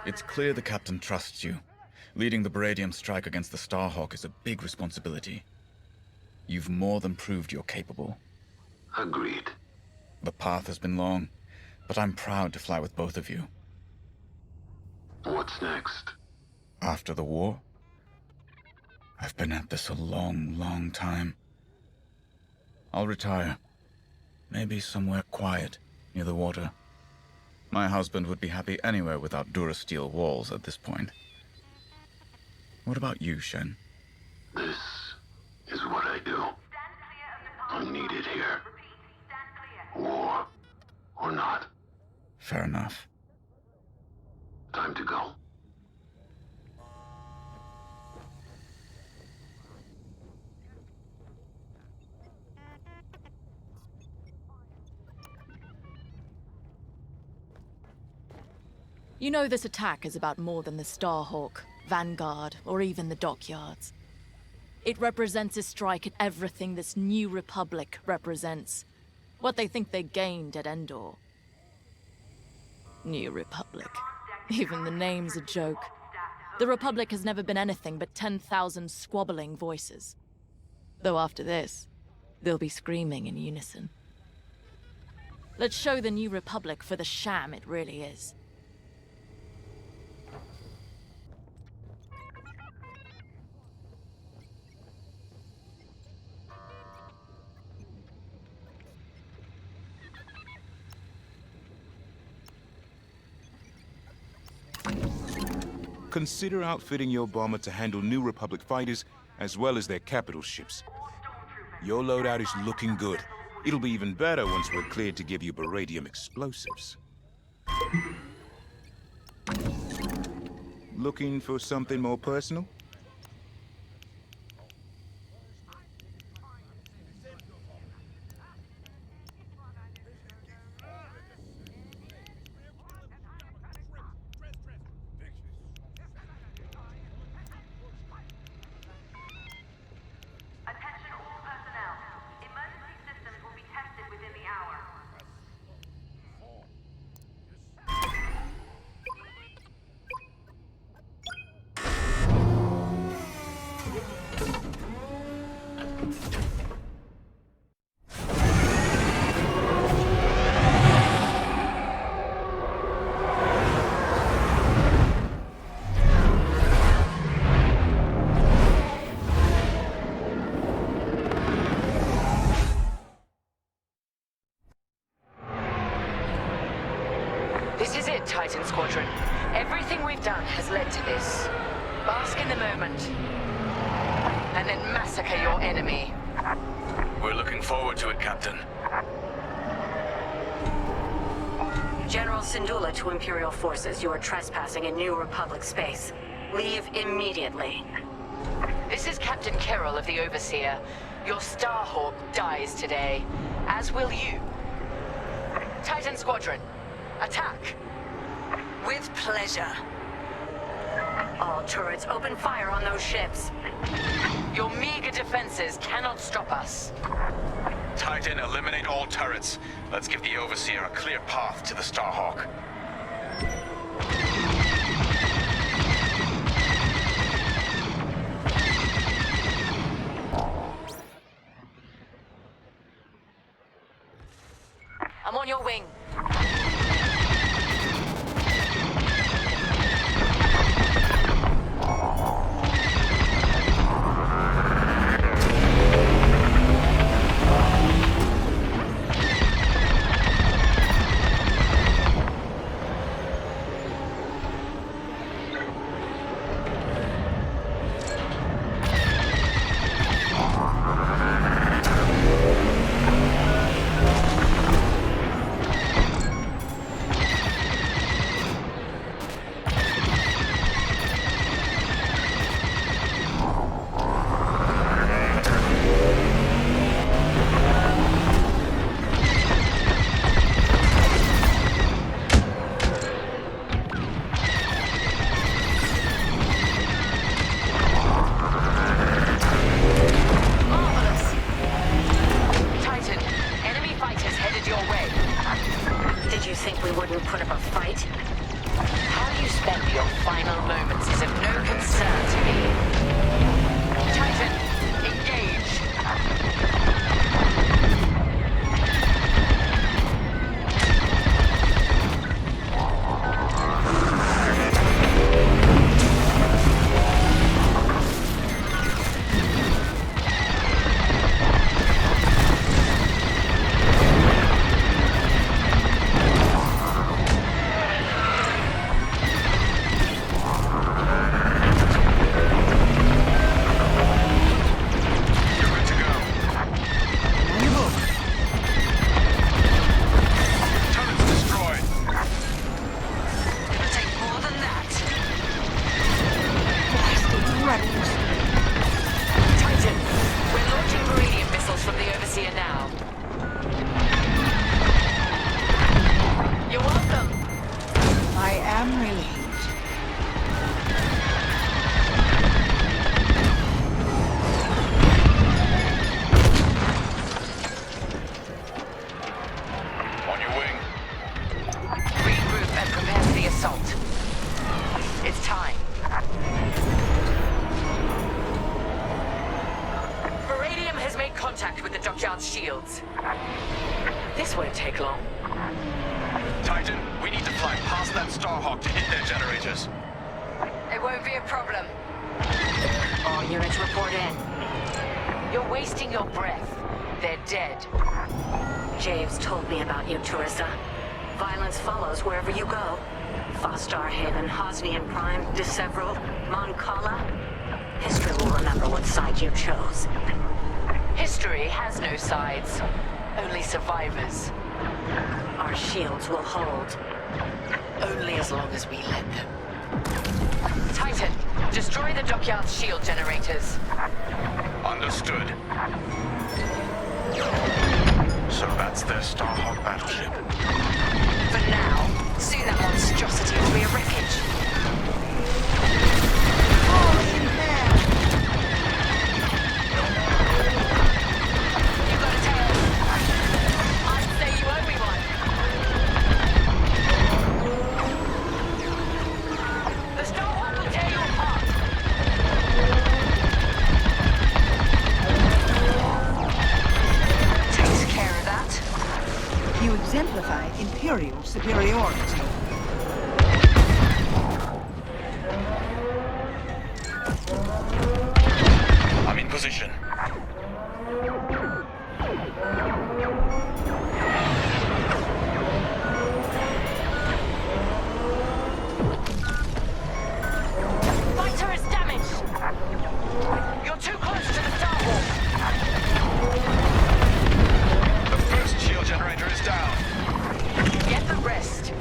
It's clear the captain trusts you. Leading the Baradium strike against the Starhawk is a big responsibility. You've more than proved you're capable. Agreed. The path has been long, but I'm proud to fly with both of you. What's next? After the war? I've been at this a long, long time. I'll retire, Maybe somewhere quiet, near the water. My husband would be happy anywhere without Durasteel walls at this point. What about you, Shen? This is what I do. I'm needed here. War or not. Fair enough. Time to go. You know this attack is about more than the Starhawk, Vanguard, or even the dockyards. It represents a strike at everything this new Republic represents. What they think they gained at Endor. New Republic. Even the name's a joke. The Republic has never been anything but 10,000 squabbling voices. Though after this, they'll be screaming in unison. Let's show the New Republic for the sham it really is. Consider outfitting your bomber to handle New Republic fighters as well as their capital ships. Your loadout is looking good. It'll be even better once we're cleared to give you beradium explosives. Looking for something more personal? This is it, Titan Squadron. Everything we've done has led to this. Bask in the moment. And then massacre your enemy. We're looking forward to it, Captain. General Syndulla to Imperial forces. You are trespassing in New Republic space. Leave immediately. This is Captain Carroll of the Overseer. Your Starhawk dies today, as will you. Titan Squadron, attack! With pleasure. All turrets open fire on those ships. Your meager defenses cannot stop us. Titan, eliminate all turrets. Let's give the Overseer a clear path to the Starhawk. I'm on your wing. See you now. You're welcome. I am relieved. On your wing. Regroup and prepare for the assault. It's time. Baradium has made contact with the dockyard's shields. This won't take long. Titan, we need to fly past that Starhawk to hit their generators. It won't be a problem. All units report in. You're wasting your breath. They're dead. Javes told me about you, Teresa. Violence follows wherever you go. Fostar Haven, Hosnian Prime, Deceveril, Mon Cala. History will remember what side you chose. History has no sides. Only survivors. Our shields will hold. Only as long as we let them. Titan, destroy the dockyard's shield generators. Understood. So that's their Starhawk battleship. For now, soon that monstrosity will be a wreckage. You got a tail. I'd say you owe me one. The Starhawk will tear you apart. Takes care of that. You exemplify Imperial superiority. I'm in position. Fighter is damaged. You're too close to the Starhawk. The first shield generator is down. Get the rest.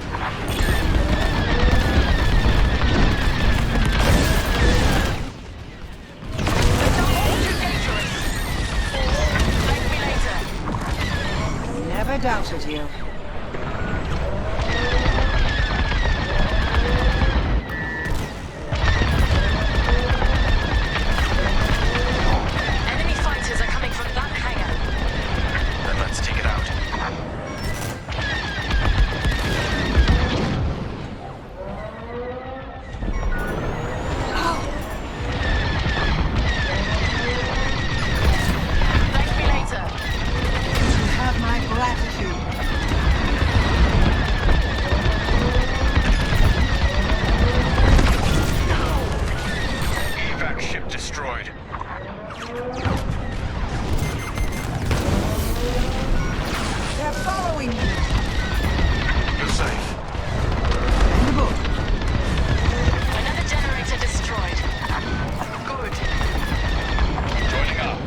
Never doubted you. Enemy fighters are coming from that hangar. Then let's take it out. Thank me later. You have my gratitude. Evac ship destroyed. They're following me. You're safe. In the book. Another generator destroyed. Good. Joining up.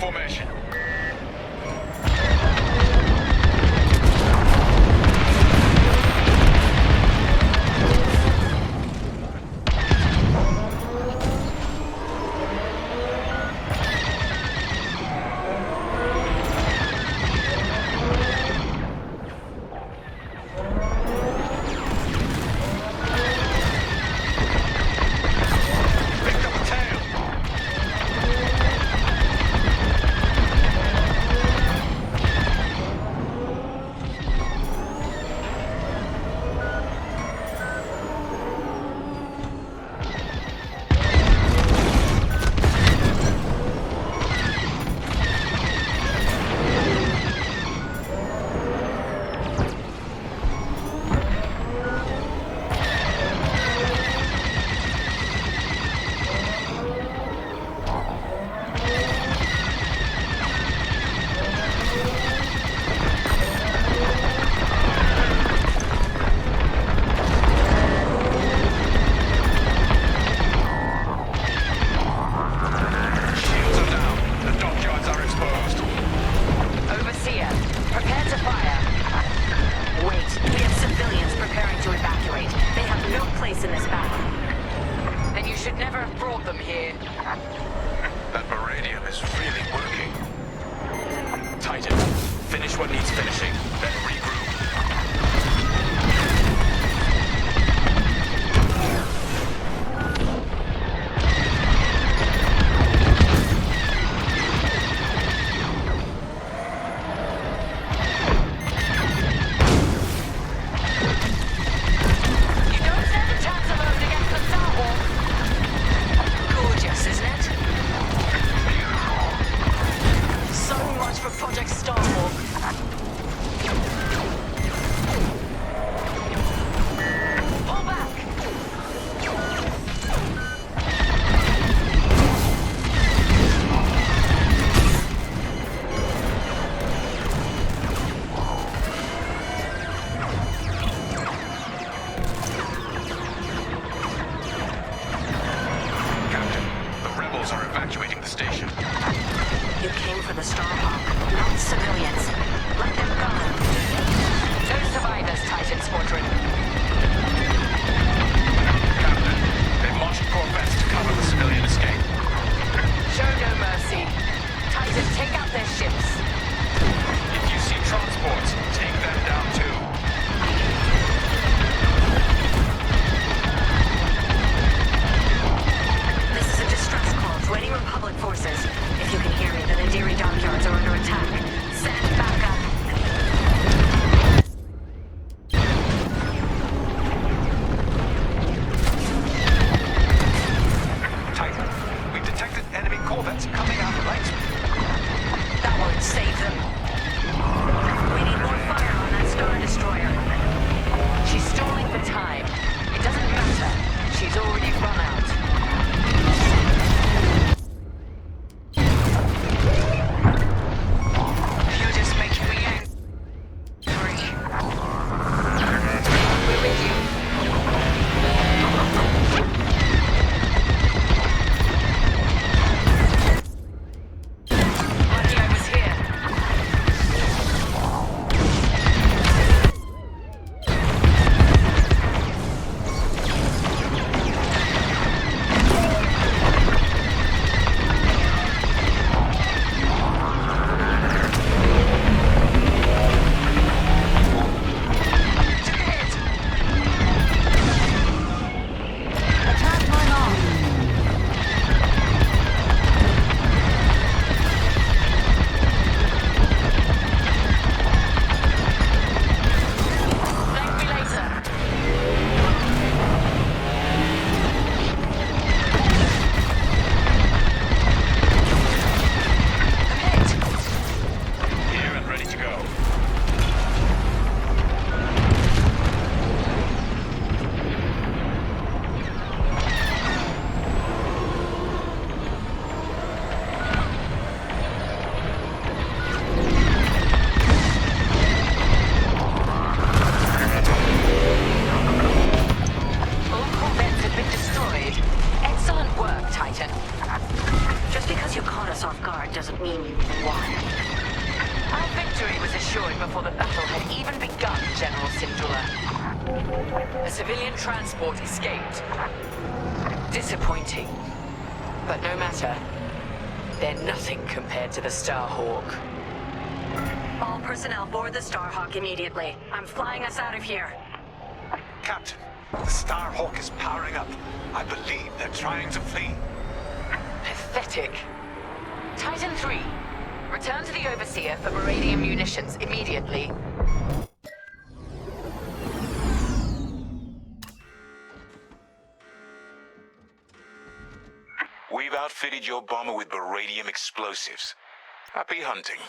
formation. That Meridium is really working. Titan, finish what needs finishing, then regroup. You don't stand a chance alone against the Starhawk. Gorgeous, isn't it? So much for Project Starhawk. Pull back! Captain, the rebels are evacuating the station. You came for the Starhawk, not civilians. Let them go. No survivors, Titan Squadron. Captain, they've launched corvettes to cover the civilian escape. Show no mercy. Titan, take out their ships. If you see transports, take them down too. This is a distress call to any Republic forces. If you can hear me, the Nadiri dockyards are under attack. Send backup. Titan, we detected enemy corvettes coming out of light speed. That won't save them. We need more fire on that Star Destroyer. She's stalling for time. It doesn't matter. She's already run out. You're just making me angry. We're with you. Lucky I was here. doesn't mean you won. Our victory was assured before the battle had even begun, General Syndulla. A civilian transport escaped. Disappointing. But no matter. They're nothing compared to the Starhawk. All personnel board the Starhawk immediately. I'm flying us out of here. Captain, the Starhawk is powering up. I believe they're trying to flee. Pathetic. Titan 3, return to the Overseer for Meridian munitions immediately. We've outfitted your bomber with beradium explosives. Happy hunting.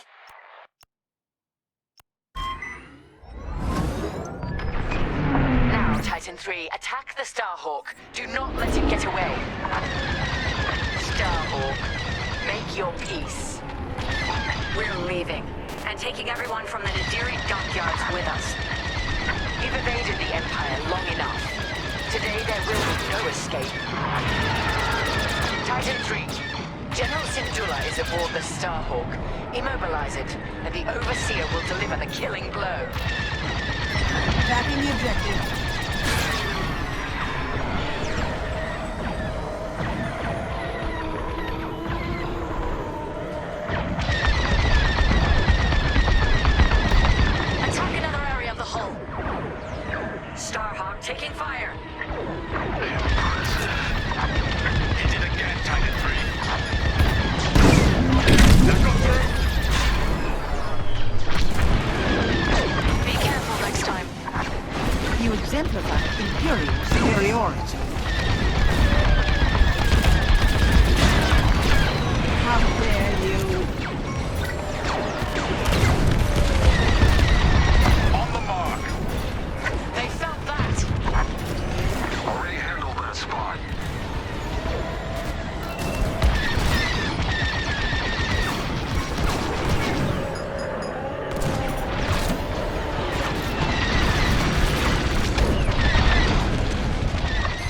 Now, Titan 3, attack the Starhawk. Do not let it get away. Starhawk, make your peace. We're leaving, and taking everyone from the Nadiri dockyards with us. You've evaded the Empire long enough. Today there will be no escape. Titan 3, General Syndulla is aboard the Starhawk. Immobilize it, and the Overseer will deliver the killing blow. Tracking the objective. Attack another area of the hull. Starhawk taking fire. Hit it again, Titan 3. That got through. Be careful next time. You exemplify Imperial superiority. How dare you? On the mark. They felt that. Already handled that spot.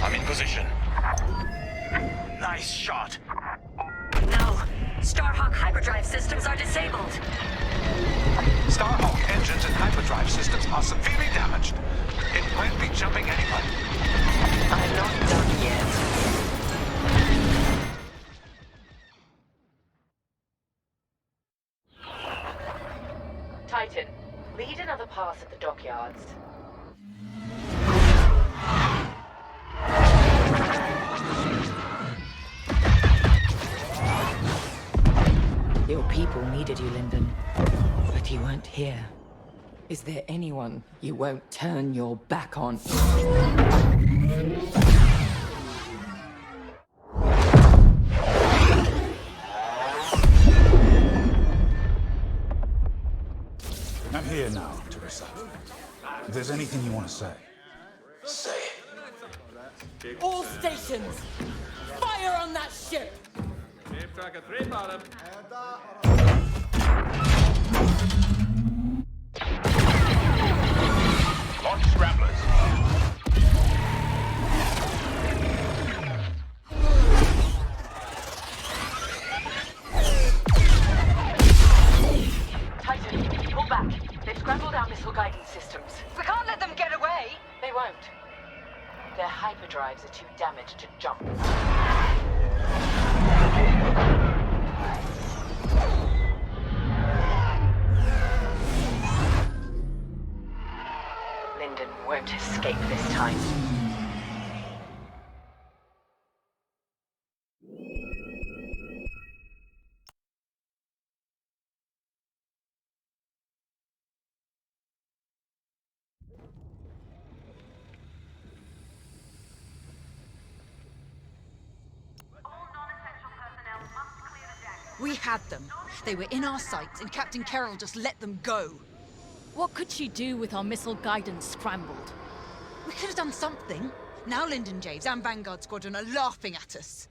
I'm in position. Nice shot. No. Starhawk hyperdrive systems are disabled. Starhawk engines and hyperdrive systems are severely damaged. It won't be jumping anyway. I'm not done yet. Titan, lead another pass at the dockyards. Your people needed you, Lyndon. But you weren't here. Is there anyone you won't turn your back on? I'm here now, Teresa. If there's anything you want to say, say it. All stations! Fire on that ship! Launch scramblers. Titan, pull back. They've scrambled our missile guidance systems. We can't let them get away! They won't. Their hyperdrives are too damaged to jump. Lyndon won't escape this time. We had them. They were in our sights, and Captain Carroll just let them go. What could she do with our missile guidance scrambled? We could have done something. Now Lyndon Javes and Vanguard Squadron are laughing at us.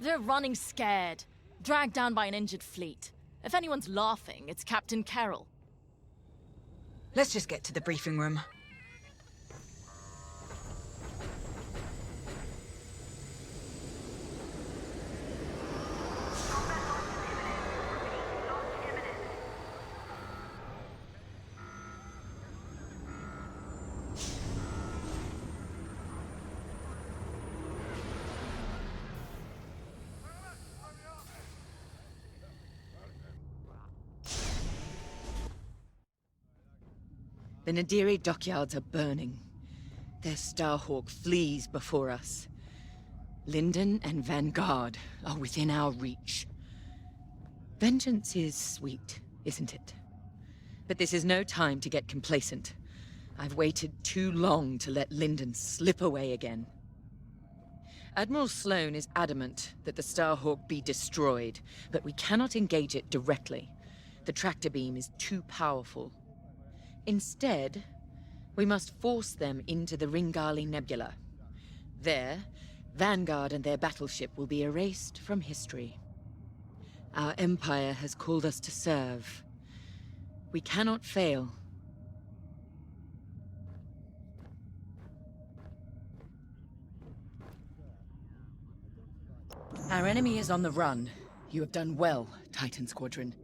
They're running scared, dragged down by an injured fleet. If anyone's laughing, it's Captain Carroll. Let's just get to the briefing room. The Nadiri dockyards are burning. Their Starhawk flees before us. Linden and Vanguard are within our reach. Vengeance is sweet, isn't it? But this is no time to get complacent. I've waited too long to let Linden slip away again. Admiral Sloane is adamant that the Starhawk be destroyed, but we cannot engage it directly. The tractor beam is too powerful. Instead, we must force them into the Ringali Nebula. There, Vanguard and their battleship will be erased from history. Our Empire has called us to serve. We cannot fail. Our enemy is on the run. You have done well, Titan Squadron.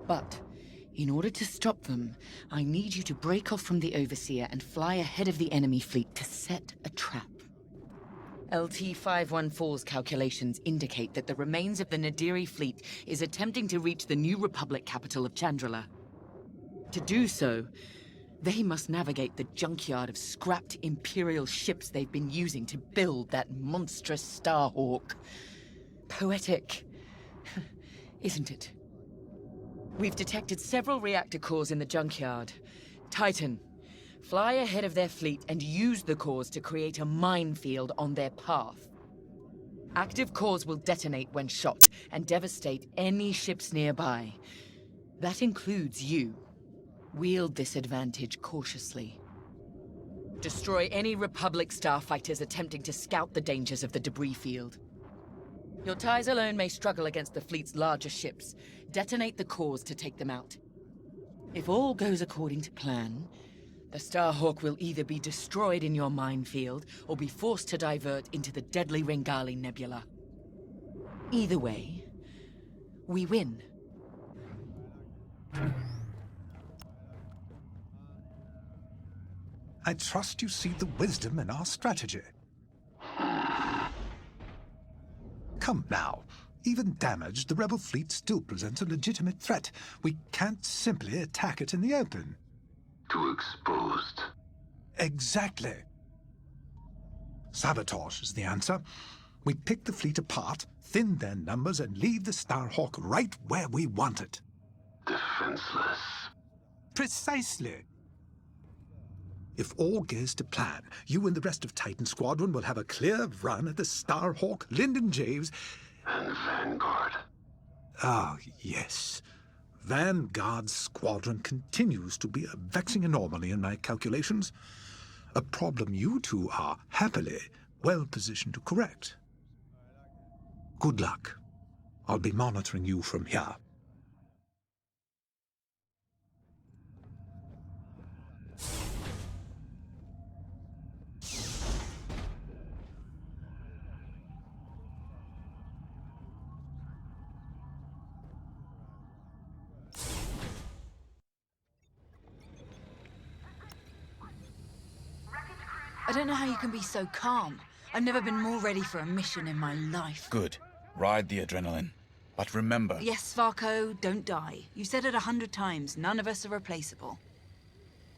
But, in order to stop them, I need you to break off from the Overseer and fly ahead of the enemy fleet to set a trap. LT-514's calculations indicate that the remains of the Nadiri fleet is attempting to reach the New Republic capital of Chandrila. To do so, they must navigate the junkyard of scrapped Imperial ships they've been using to build that monstrous Starhawk. Poetic, isn't it? We've detected several reactor cores in the junkyard. Titan, fly ahead of their fleet and use the cores to create a minefield on their path. Active cores will detonate when shot and devastate any ships nearby. That includes you. Wield this advantage cautiously. Destroy any Republic starfighters attempting to scout the dangers of the debris field. Your ties alone may struggle against the fleet's larger ships. Detonate the cores to take them out. If all goes according to plan, the Starhawk will either be destroyed in your minefield or be forced to divert into the deadly Ringali Nebula. Either way, we win. I trust you see the wisdom in our strategy. Come now. Even damaged, the rebel fleet still presents a legitimate threat. We can't simply attack it in the open. Too exposed. Exactly. Sabotage is the answer. We pick the fleet apart, thin their numbers, and leave the Starhawk right where we want it. Defenseless. Precisely. If all goes to plan, you and the rest of Titan Squadron will have a clear run at the Starhawk, Linden Javes, and Vanguard. Ah, yes. Vanguard Squadron continues to be a vexing anomaly in my calculations. A problem you two are, happily, well positioned to correct. Good luck. I'll be monitoring you from here. I don't know how you can be so calm. I've never been more ready for a mission in my life. Good. Ride the adrenaline. But remember... Yes, Farco, don't die. You've said it 100 times. None of us are replaceable.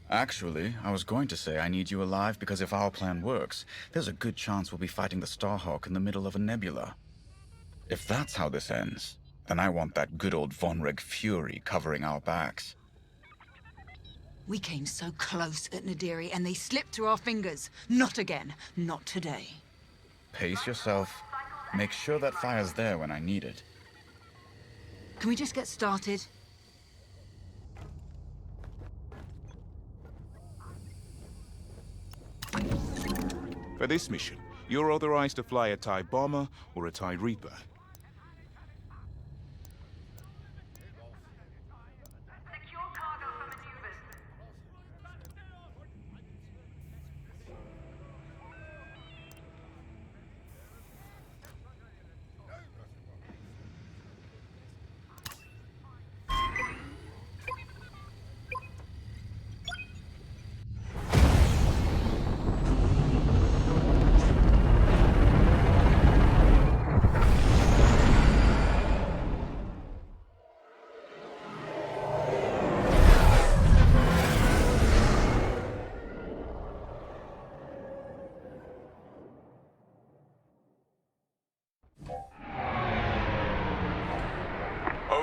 Actually, I was going to say I need you alive because if our plan works, there's a good chance we'll be fighting the Starhawk in the middle of a nebula. If that's how this ends, then I want that good old Vonreg fury covering our backs. We came so close at Nadiri and they slipped through our fingers. Not again. Not today. Pace yourself. Make sure that fire's there when I need it. Can we just get started? For this mission, you're authorized to fly a TIE Bomber or a TIE Reaper.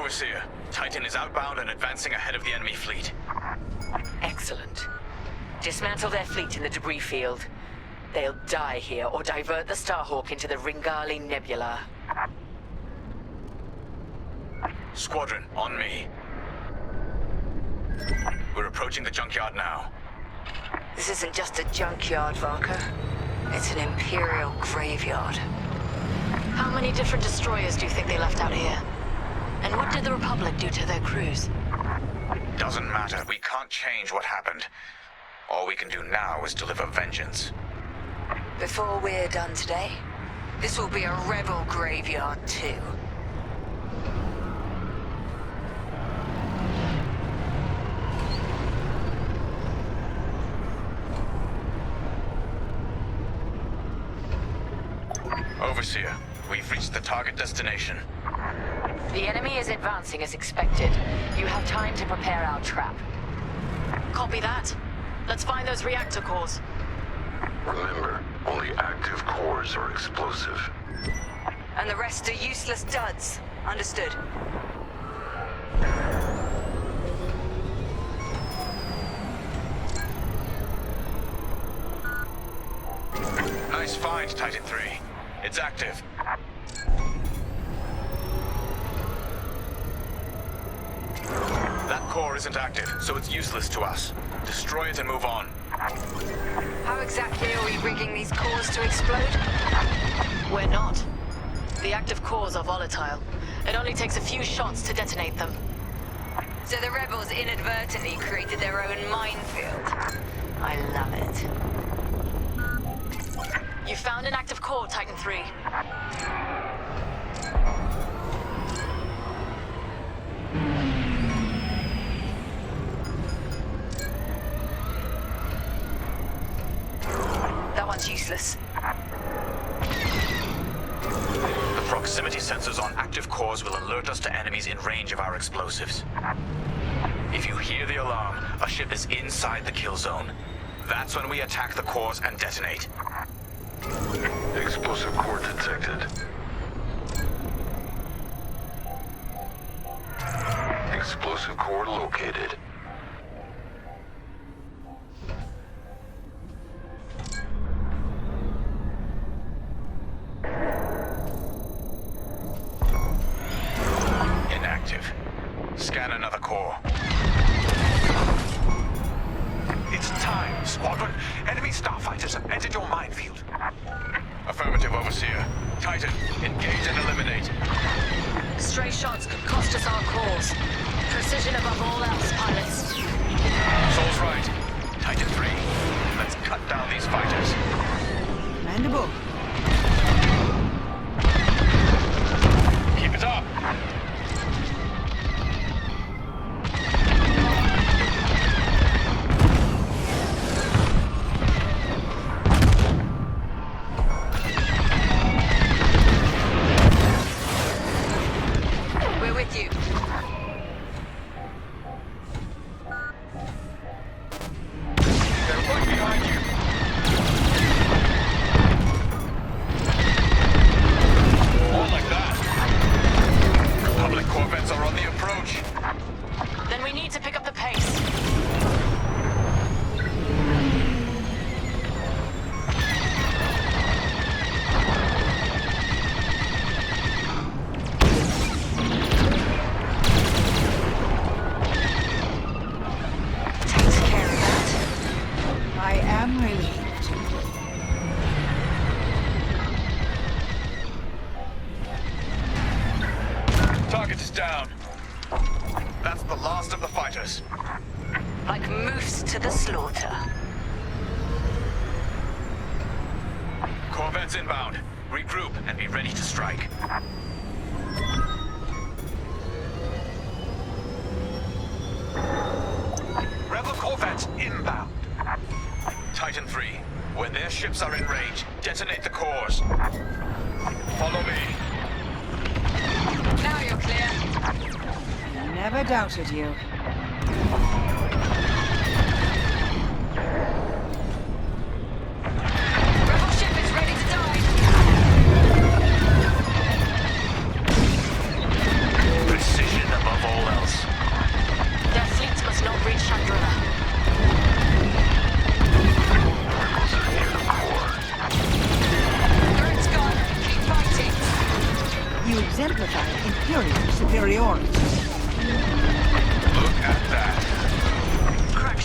Overseer, Titan is outbound and advancing ahead of the enemy fleet. Excellent. Dismantle their fleet in the debris field. They'll die here or divert the Starhawk into the Ringali Nebula. Squadron, on me. We're approaching the junkyard now. This isn't just a junkyard, Varka. It's an Imperial graveyard. How many different destroyers do you think they left out here? And what did the Republic do to their crews? Doesn't matter. We can't change what happened. All we can do now is deliver vengeance. Before we're done today, this will be a rebel graveyard too. Overseer, we've reached the target destination. The enemy is advancing as expected. You have time to prepare our trap. Copy that. Let's find those reactor cores. Remember, only active cores are explosive. And the rest are useless duds. Understood. Nice find, Titan 3. It's active. That core isn't active, so it's useless to us. Destroy it and move on. How exactly are we rigging these cores to explode? We're not. The active cores are volatile. It only takes a few shots to detonate them. So the rebels inadvertently created their own minefield. I love it. You found an active core, Titan 3. That one's useless. The proximity sensors on active cores will alert us to enemies in range of our explosives. If you hear the alarm, a ship is inside the kill zone. That's when we attack the cores and detonate. Explosive core detected. Explosive core located. Inactive. Scan another core. It's time, Squadron. Enemy starfighters have entered your minefield. Affirmative, Overseer. Titan, engage and eliminate. Stray shots could cost us our cores. Precision above all else, pilots. Soul's right. Titan 3, let's cut down these fighters. Mandible. Keep it up. We're with you. They're right behind you. More like that. Republic corvettes are on the approach. Then we need to pick up the pace. Takes care of that. I am relieved. Target is down. That's the last of the fighters. Like moose to the slaughter. Corvettes inbound. Regroup and be ready to strike. Rebel corvettes inbound. Titan 3, when their ships are in range, detonate the cores. Follow me. Now you're clear. Never doubted you. Rebel ship is ready to dive. Precision above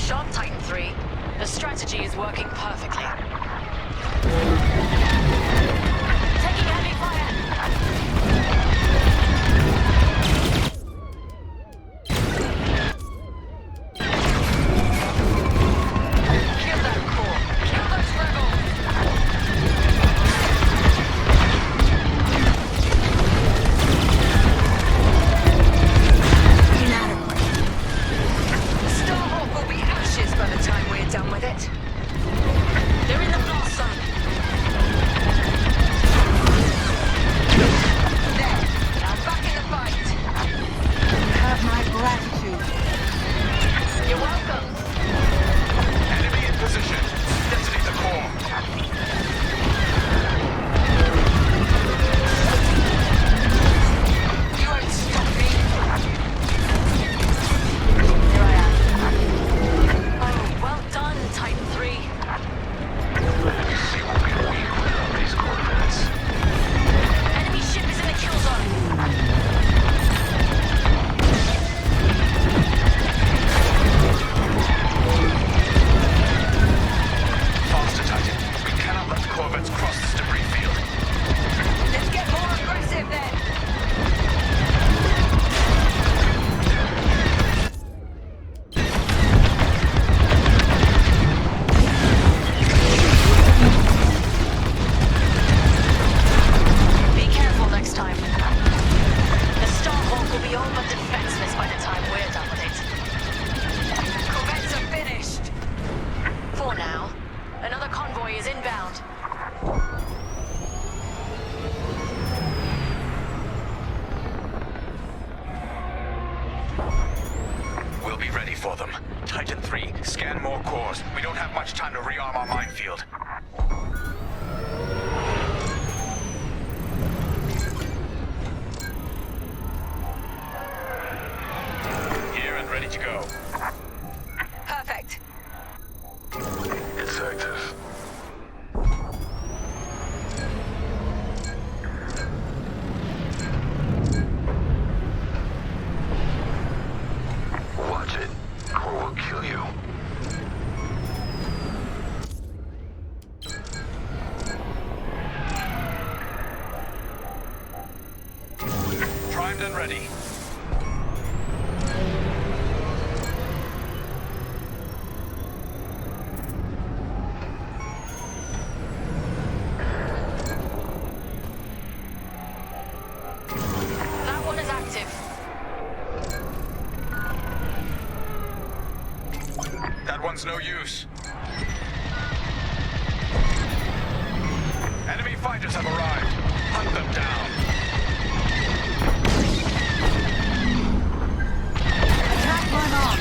shot, Titan 3. The strategy is working perfectly. Taking heavy fire! Kill that core! Kill those rebels! Starhawk will be ashes by the time we're done with it. They're in the blast zone. There. Now back in the fight. Have my gratitude. You're welcome. Enemy in position. Detonate the core. You won't stop me. Here I am. Oh, well done, Titan 3. Enemy sea will be weak without these Corvettes. Enemy ship is in the kill zone. Faster, Titan. We cannot let the Corvettes cross this debris field. Let's get more aggressive then. Be careful next time. The Starhawk will be all but defenseless by the time we're done with it. Corvettes are finished. For now. Another convoy is inbound. We'll be ready for them. Titan 3, scan more cores. We don't have much time to rearm our minefield. Here and ready to go. Perfect. It's active. Watch it, or we'll kill you. Primed and ready. That one is active. That one's no use. Enemy fighters have arrived. Hunt them down. Attack my mark.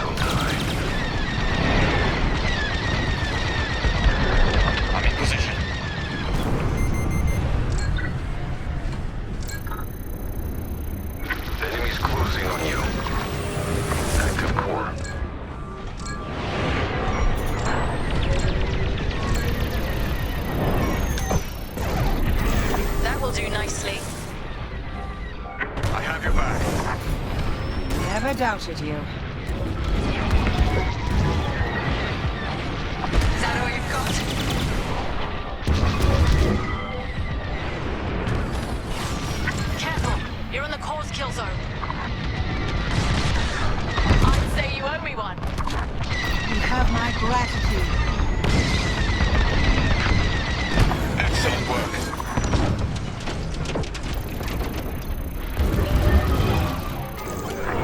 Don't die. I'm in position. Enemies closing on you. Active core. That will do nicely. I have your back. Never doubted you. Is that all you've got? Careful! You're in the core's kill zone. I'd say you owe me one. You have my gratitude. Excellent work.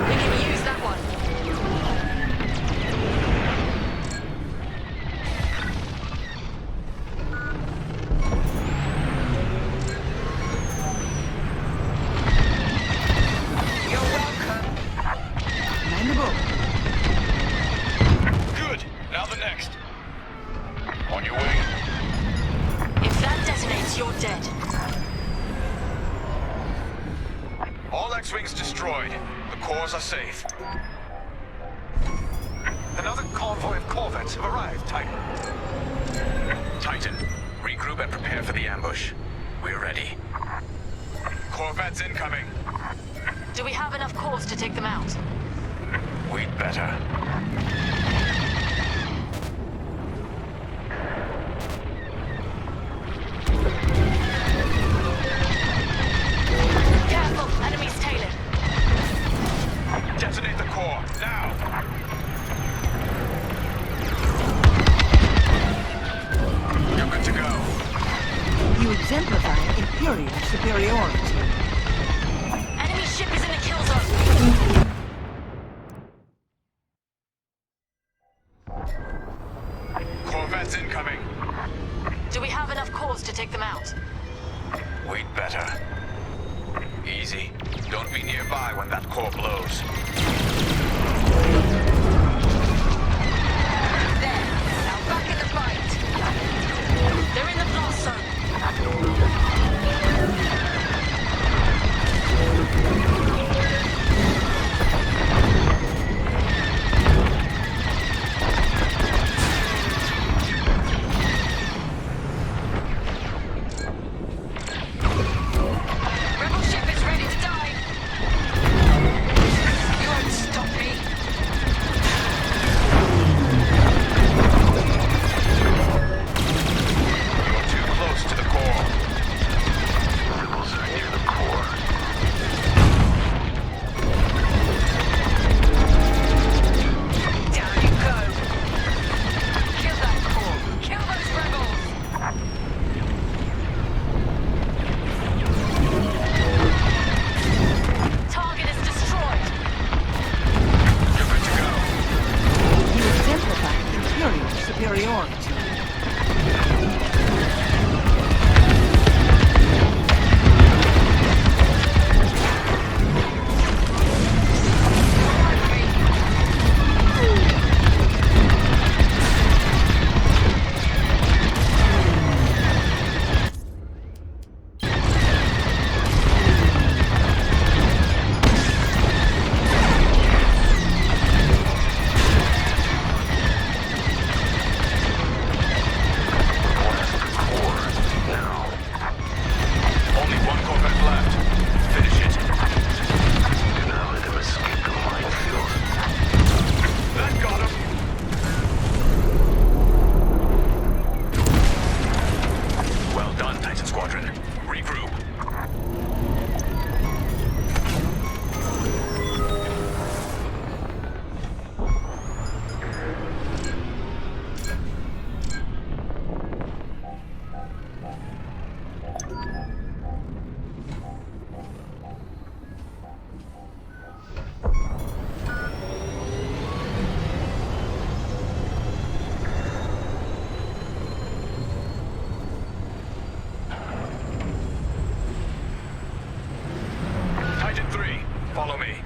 We can use that one. You're welcome. Commendable. Good. Now the next. On your way. If that detonates, you're dead. All X-Wings destroyed. The cores are safe. Another convoy of Corvettes have arrived, Titan. Titan, regroup and prepare for the ambush. We're ready. Corvettes incoming. Do we have enough cores to take them out? We'd better. Careful, enemy's tailing. Detonate the core, now! You're good to go. You exemplify Imperial superiority. Enemy ship is in the kill zone. Corvettes incoming. Do we have enough cores to take them out? We'd better. Easy. Don't be nearby when that core blows. There. Now back in the fight. They're in the blast zone. Rebel ship is ready to die. You won't stop me. You're too close to the core. Rebels are near the core. Down you go. Kill that core. Kill those rebels. Target is destroyed. You're good to go. You exemplify Imperial superiority. Only one Corvette left. Finish it. Do not let him escape the minefield. That got him. Well done, Titan Squadron. Regroup. Titan 3, follow me.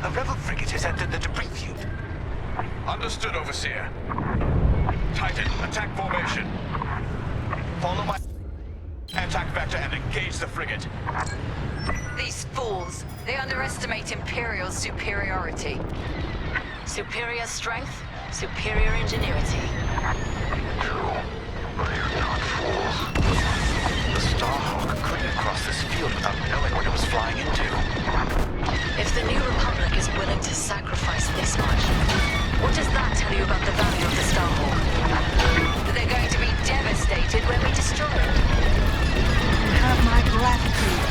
A rebel frigate has entered the debris field. Understood, Overseer. Titan, attack formation. Follow my attack vector and engage the frigate. These fools. They underestimate Imperial's superiority. Superior strength, superior ingenuity. True, but you're not fools. The Starhawk couldn't cross this field without knowing what it was flying into. If the New Republic is willing to sacrifice this much, what does that tell you about the value of the Starhawk? That they're going to be devastated when we destroy it. Have my gratitude.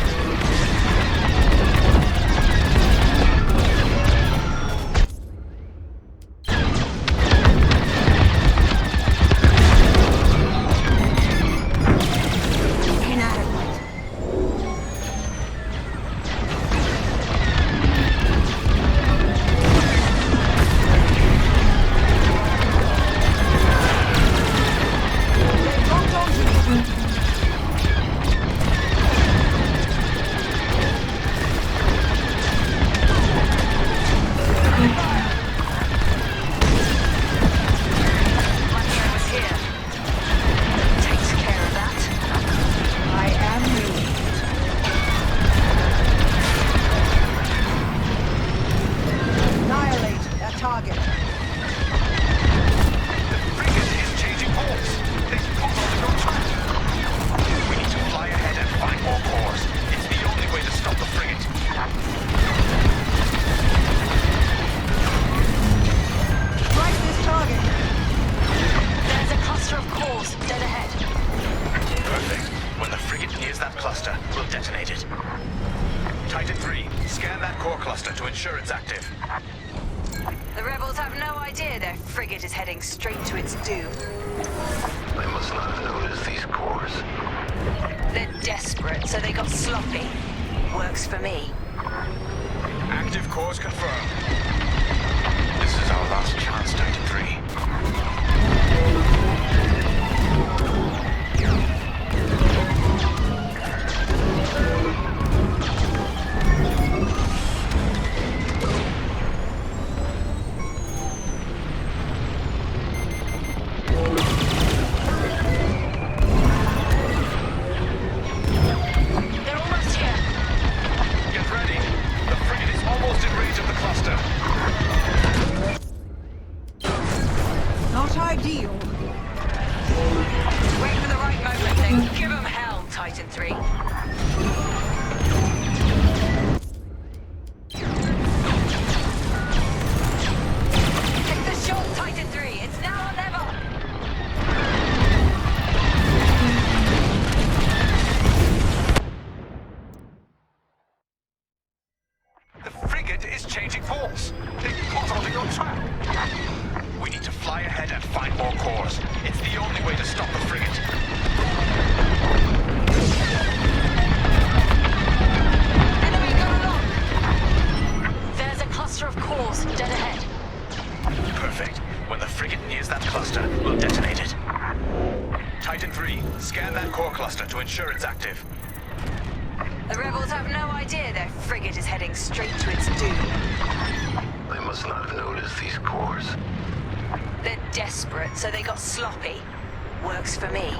Titan 3, scan that core cluster to ensure it's active. The rebels have no idea their frigate is heading straight to its doom. They must not have noticed these cores. They're desperate, so they got sloppy. Works for me. Active cores confirmed. This is our last chance, Titan 3. Not ideal. Wait for the right moment, then give them hell, Titan 3. Take the shot, Titan 3. It's now or never. The frigate is changing course. They've caught onto your trap. We need to fly ahead and find more cores. It's the only way to stop the frigate. Enemy going on. There's a cluster of cores dead ahead. Perfect. When the frigate nears that cluster, we'll detonate it. Titan 3, scan that core cluster to ensure it's active. The rebels have no idea their frigate is heading straight to its doom. They must not have noticed these cores. They're desperate, so they got sloppy. Works for me.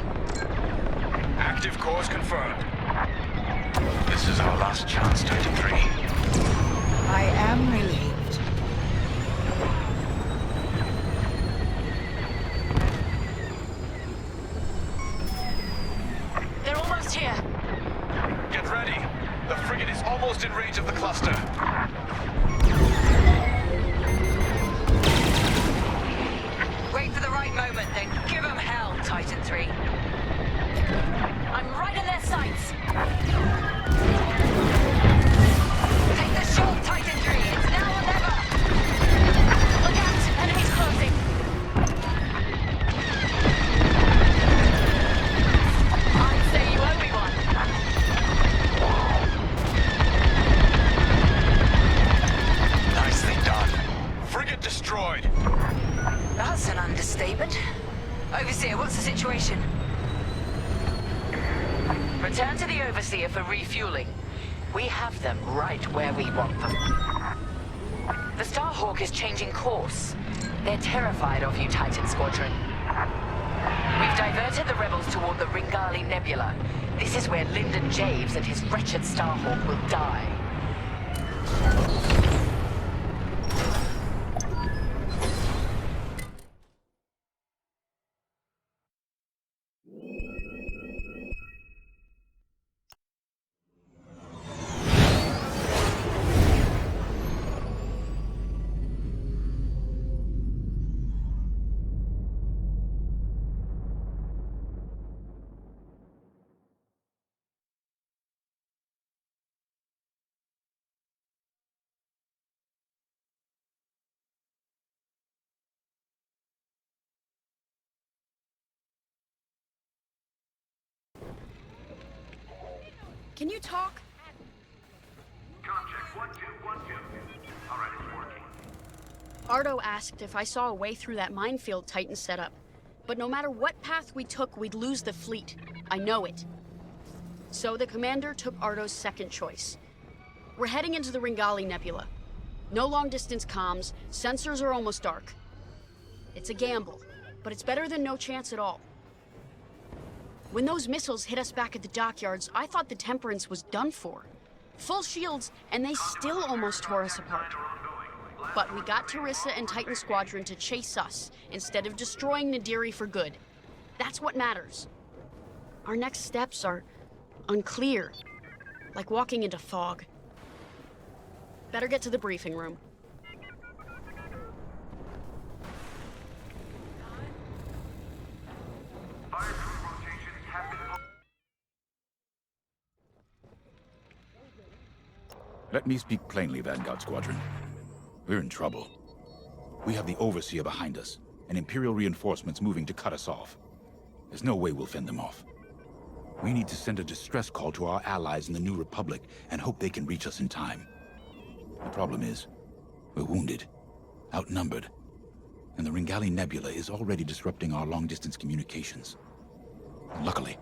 Active cores confirmed. This is our last chance, Titan 3. I am relieved. They're almost here. Get ready. The frigate is almost in range of the cluster. Wait for the right moment, then give them hell, Titan 3. I'm right in their sights. Take the shot, Titan 3. It's now or never. Look out, enemies closing. I'd say you owe me one. Nicely done. Frigate destroyed. That's an understatement. Overseer, what's the situation? Return to the Overseer for refueling. We have them right where we want them. The Starhawk is changing course. They're terrified of you, Titan Squadron. We've diverted the rebels toward the Ringali Nebula. This is where Lyndon Javes and his wretched Starhawk will die. Can you talk? Contract 1212. All right, it's working. Ardo asked if I saw a way through that minefield Titan set up. But no matter what path we took, we'd lose the fleet. I know it. So the commander took Ardo's second choice. We're heading into the Ringali Nebula. No long-distance comms, sensors are almost dark. It's a gamble, but it's better than no chance at all. When those missiles hit us back at the dockyards, I thought the Temperance was done for. Full shields, and they still almost tore us apart. But we got Teresa and Titan Squadron to chase us, instead of destroying Nadiri for good. That's what matters. Our next steps are unclear, like walking into fog. Better get to the briefing room. Let me speak plainly, Vanguard Squadron. We're in trouble. We have the Overseer behind us, and Imperial reinforcements moving to cut us off. There's no way we'll fend them off. We need to send a distress call to our allies in the New Republic and hope they can reach us in time. The problem is, we're wounded, outnumbered, and the Ringali Nebula is already disrupting our long-distance communications. Luckily,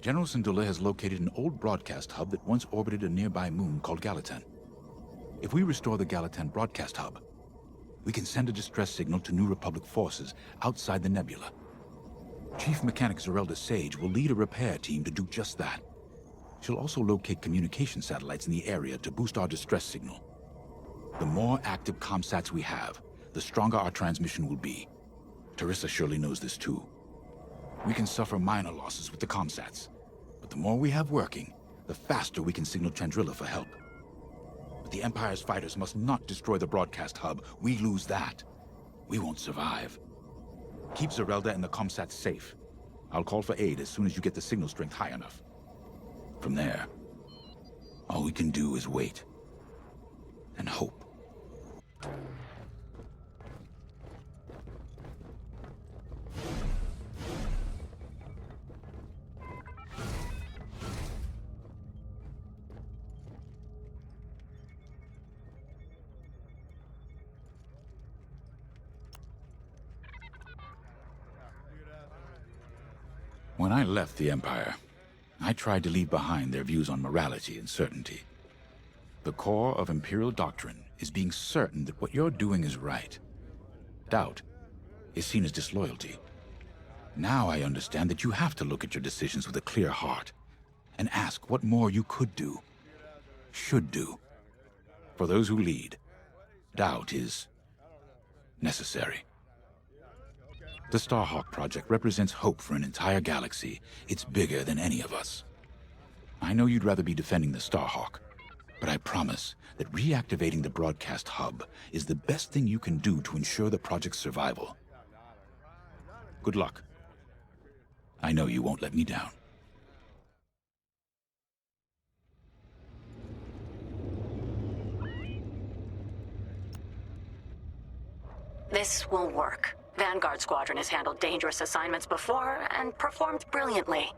General Syndulla has located an old broadcast hub that once orbited a nearby moon called Gallatin. If we restore the Gallatin broadcast hub, we can send a distress signal to New Republic forces outside the nebula. Chief Mechanic Zerelda Sage will lead a repair team to do just that. She'll also locate communication satellites in the area to boost our distress signal. The more active comsats we have, the stronger our transmission will be. Teresa surely knows this too. We can suffer minor losses with the comsats, but the more we have working, the faster we can signal Chandrila for help. But the Empire's fighters must not destroy the broadcast hub. We lose that, we won't survive. Keep Zerelda and the comsats safe. I'll call for aid as soon as you get the signal strength high enough. From there, all we can do is wait and hope. When I left the Empire, I tried to leave behind their views on morality and certainty. The core of Imperial doctrine is being certain that what you're doing is right. Doubt is seen as disloyalty. Now I understand that you have to look at your decisions with a clear heart and ask what more you could do, should do. For those who lead, doubt is necessary. The Starhawk project represents hope for an entire galaxy. It's bigger than any of us. I know you'd rather be defending the Starhawk, but I promise that reactivating the broadcast hub is the best thing you can do to ensure the project's survival. Good luck. I know you won't let me down. This will work. Vanguard Squadron has handled dangerous assignments before and performed brilliantly.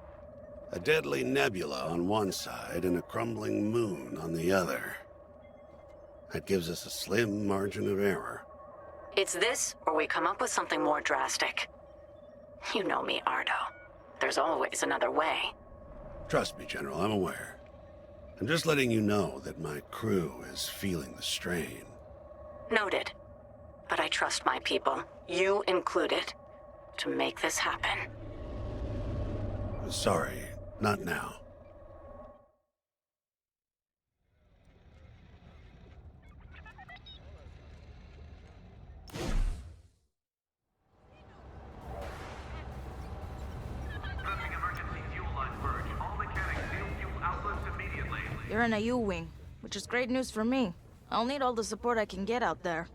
A deadly nebula on one side and a crumbling moon on the other. That gives us a slim margin of error. It's this, or we come up with something more drastic. You know me, Ardo. There's always another way. Trust me, General, I'm aware. I'm just letting you know that my crew is feeling the strain. Noted. But I trust my people, you included, to make this happen. Sorry, not now. You're in a U-wing, which is great news for me. I'll need all the support I can get out there.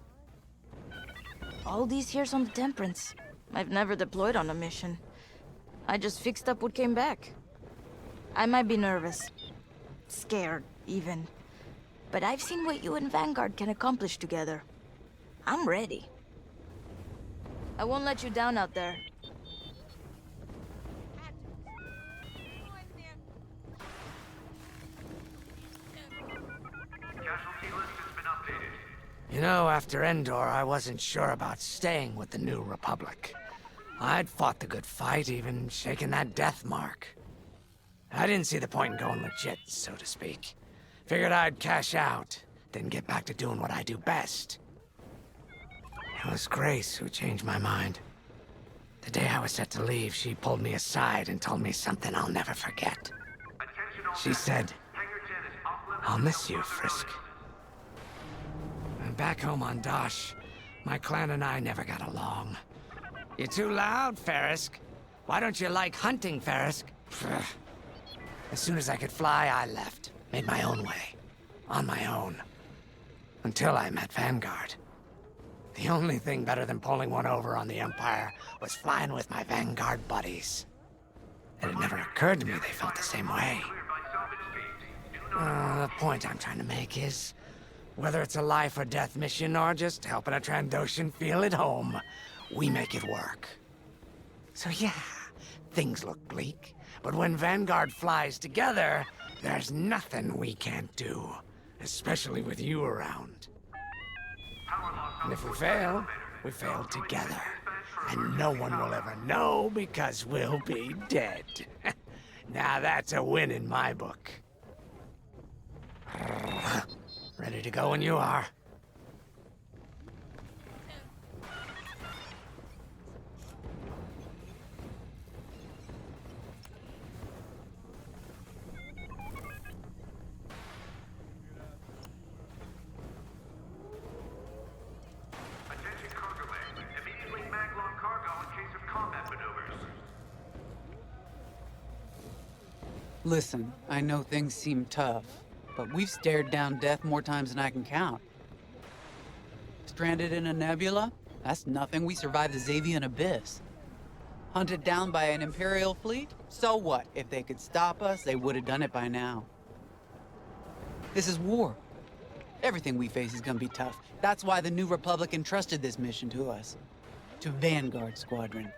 All these years on the Temperance, I've never deployed on a mission. I just fixed up what came back. I might be nervous. Scared, even. But I've seen what you and Vanguard can accomplish together. I'm ready. I won't let you down out there. You know, after Endor, I wasn't sure about staying with the New Republic. I'd fought the good fight, even shaken that death mark. I didn't see the point in going legit, so to speak. Figured I'd cash out, then get back to doing what I do best. It was Grace who changed my mind. The day I was set to leave, she pulled me aside and told me something I'll never forget. She said, "I'll miss you, Frisk." And back home on Dosh, my clan and I never got along. "You're too loud, Farisk. Why don't you like hunting, Farisk?" As soon as I could fly, I left. Made my own way. On my own. Until I met Vanguard. The only thing better than pulling one over on the Empire was flying with my Vanguard buddies. It had never occurred to me they felt the same way. The point I'm trying to make is, whether it's a life or death mission or just helping a Trandoshan feel at home, we make it work. So yeah, things look bleak, but when Vanguard flies together, there's nothing we can't do, especially with you around. And if we fail together. And no one will ever know because we'll be dead. Now that's a win in my book. Ready to go when you are. Listen, I know things seem tough, but we've stared down death more times than I can count. Stranded in a nebula? That's nothing. We survived the Xavian Abyss. Hunted down by an Imperial fleet? So what? If they could stop us, they would have done it by now. This is war. Everything we face is gonna be tough. That's why the New Republic entrusted this mission to us. To Vanguard Squadron.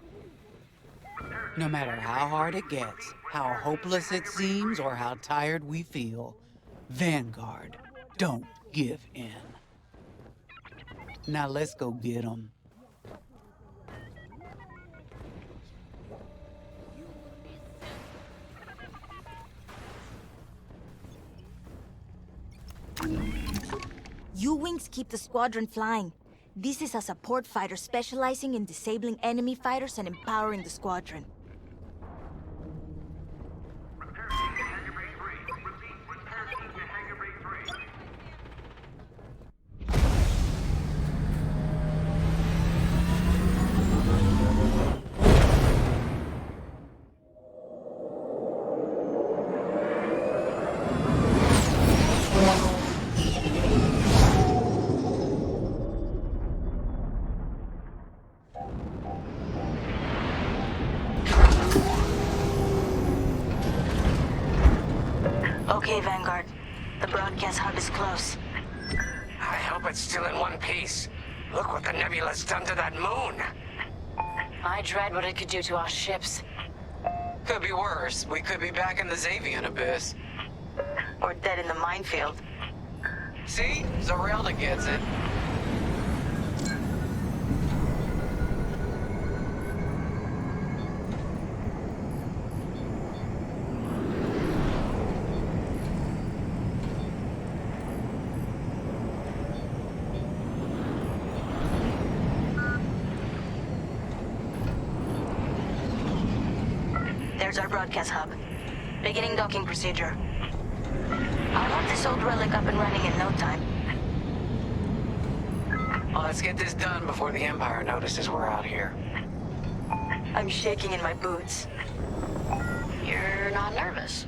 No matter how hard it gets, how hopeless it seems, or how tired we feel, Vanguard don't give in. Now let's go get 'em. U-Wings keep the squadron flying. This is a support fighter specializing in disabling enemy fighters and empowering the squadron. Okay, Vanguard. The broadcast hub is close. I hope it's still in one piece. Look what the nebula's done to that moon. I dread what it could do to our ships. Could be worse. We could be back in the Xavian Abyss. Or dead in the minefield. See? Zarelda gets it. There's our broadcast hub. Beginning docking procedure. I'll have this old relic up and running in no time. Well, let's get this done before the Empire notices we're out here. I'm shaking in my boots. You're not nervous.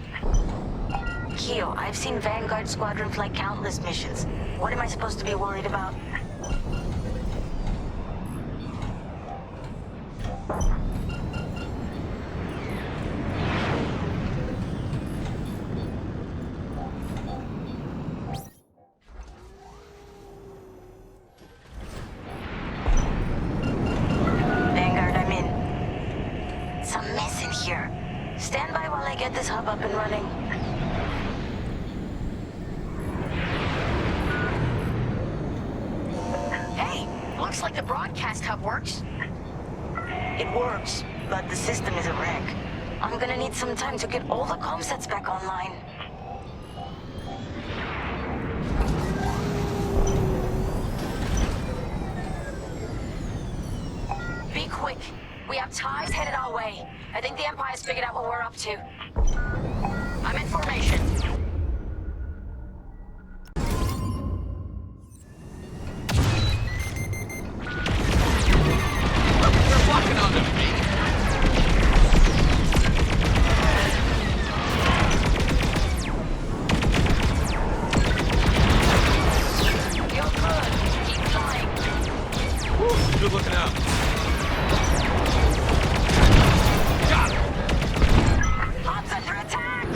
Keo, I've seen Vanguard Squadron fly countless missions. What am I supposed to be worried about? Vanguard, I'm in. It's a mess in here. Stand by while I get this hub up and running. Hey, looks like the broadcast hub works. It works, but the system is a wreck. I'm gonna need some time to get all the comm sets back online. Be quick. We have ties headed our way. I think the Empire's figured out what we're up to. I'm in formation. They're blocking onto me. You're good. Keep flying. Good looking out. Hub's under attack!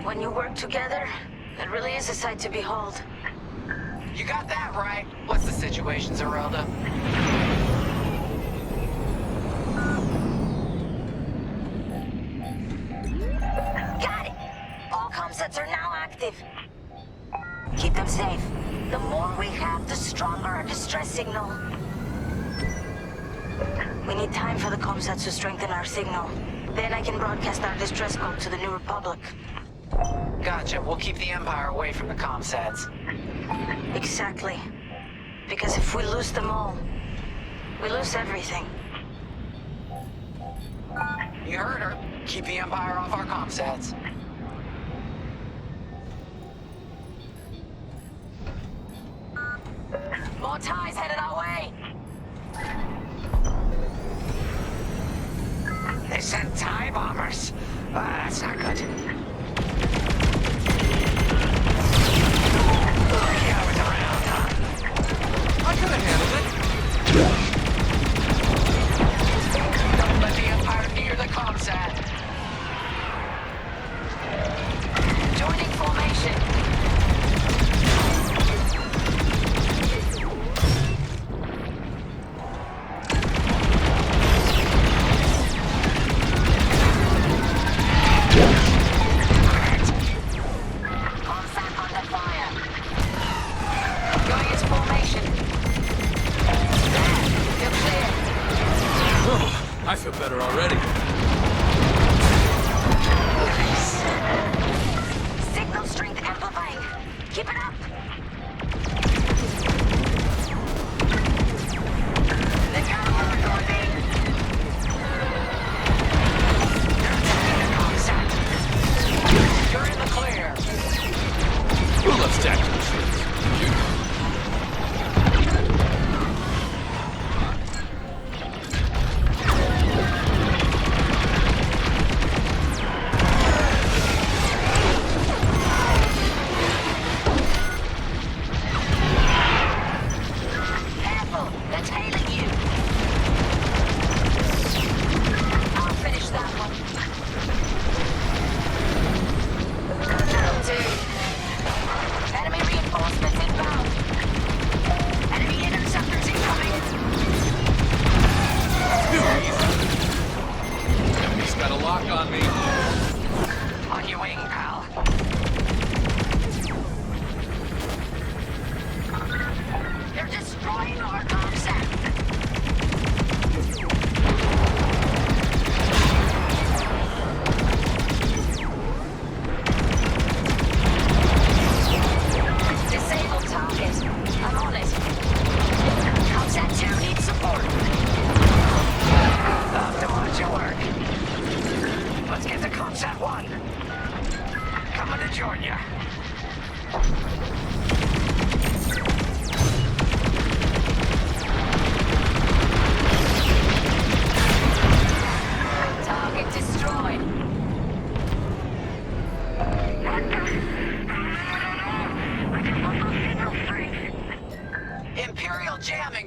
When you work together, it really is a sight to behold. You got that right. What's the situation, Zerelda? Got it! All comsets are now active. Keep them safe. The more we have, the stronger our distress signal. We need time for the comsets to strengthen our signal. Then I can broadcast our distress code to the New Republic. Gotcha. We'll keep the Empire away from the comsets. Exactly. Because if we lose them all, we lose everything. You heard her. Keep the Empire off our comsets. More ties headed our way. They sent TIE bombers. That's not good. I could have handled it. Don't let the Empire near the comsat. Joining formation. I feel better already. Nice. Signal strength amplifying. Keep it up. They got all the coordinating. You're in the clear. Who loves tactical shoots?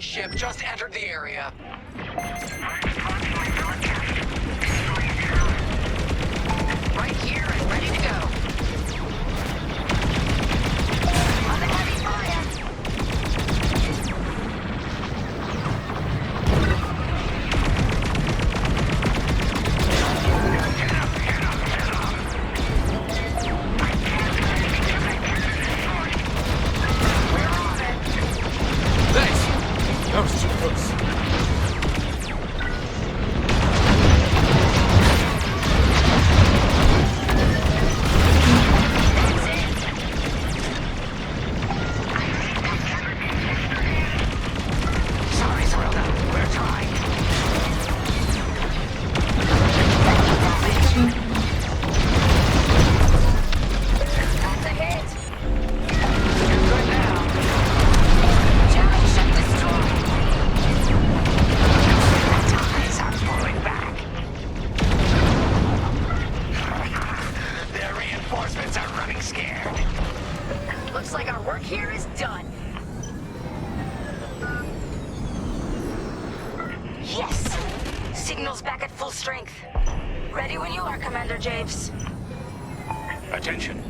Ship just entered the area. Right here and ready to go. On the heavy fire. Thanks. That was too close. Sorry, Zerelda. We're trying. That's a hit. You're good now. Jamming ship destroyed. Ties are pulling back. Their reinforcements are running scared. Looks like our work here is done. Yes! Signal's back at full strength. Ready when you are, Commander Javes. Attention.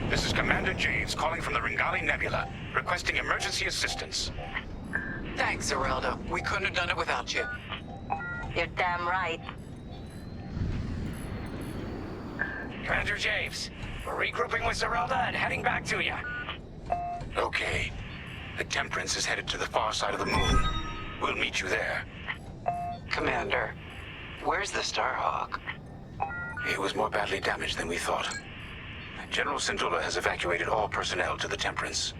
This is Commander Javes calling from the Ringali Nebula, requesting emergency assistance. Thanks, Zerelda. We couldn't have done it without you. You're damn right. Commander Javes, we're regrouping with Zerelda and heading back to you. Okay. The Temperance is headed to the far side of the moon. We'll meet you there. Commander, where's the Starhawk? It was more badly damaged than we thought. General Syndulla has evacuated all personnel to the Temperance.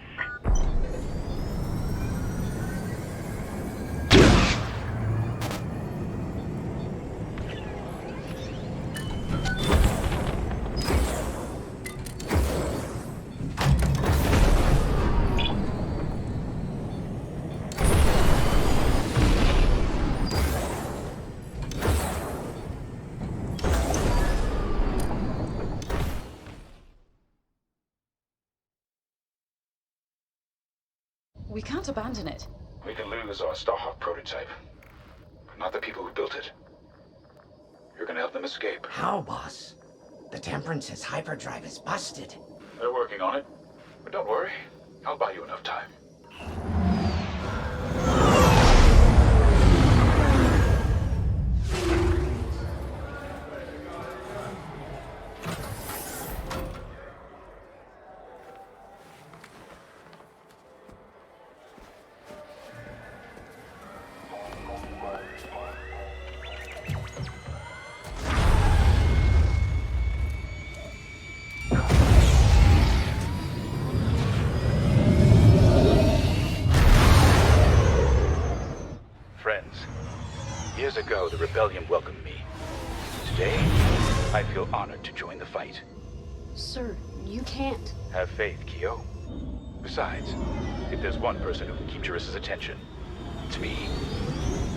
We can't abandon it. We can lose our Starhawk prototype, but not the people who built it. You're gonna help them escape. How, boss? The Temperance's hyperdrive is busted. They're working on it, but don't worry. I'll buy you enough time. Years ago, the Rebellion welcomed me. Today, I feel honored to join the fight. Sir, you can't. Have faith, Kyo. Besides, if there's one person who can keep Juris's attention, it's me.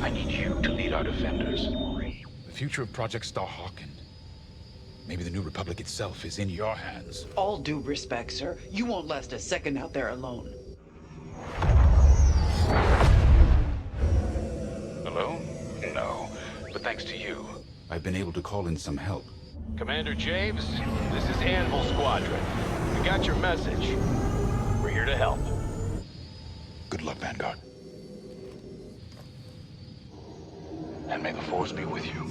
I need you to lead our defenders. The future of Project Starhawk and maybe the New Republic itself is in your hands. All due respect, sir. You won't last a second out there alone. Alone? No. But thanks to you, I've been able to call in some help. Commander Javes, this is Anvil Squadron. We got your message. We're here to help. Good luck, Vanguard. And may the Force be with you.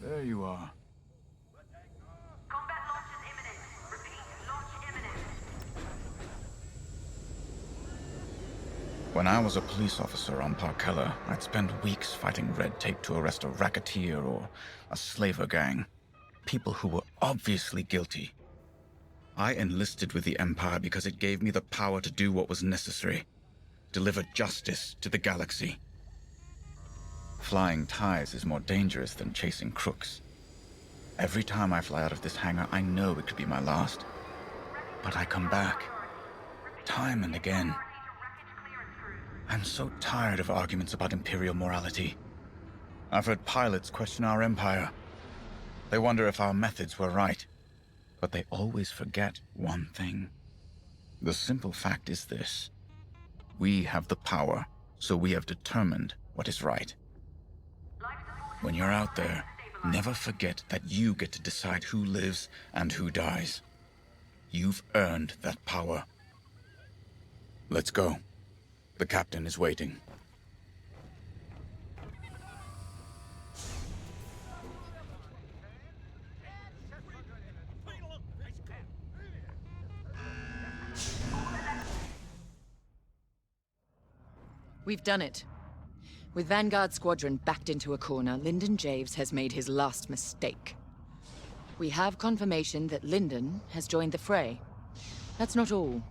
There you are. Combat launch is imminent. Repeat, launch imminent. When I was a police officer on Parkella, I'd spend weeks fighting red tape to arrest a racketeer or a slaver gang. People who were obviously guilty. I enlisted with the Empire because it gave me the power to do what was necessary. Deliver justice to the galaxy. Flying ties is more dangerous than chasing crooks. Every time I fly out of this hangar, I know it could be my last. But I come back. Time and again. I'm so tired of arguments about Imperial morality. I've heard pilots question our Empire. They wonder if our methods were right. But they always forget one thing. The simple fact is this. We have the power, so we have determined what is right. When you're out there, never forget that you get to decide who lives and who dies. You've earned that power. Let's go. The captain is waiting. We've done it. With Vanguard Squadron backed into a corner, Lyndon Javes has made his last mistake. We have confirmation that Lyndon has joined the fray. That's not all.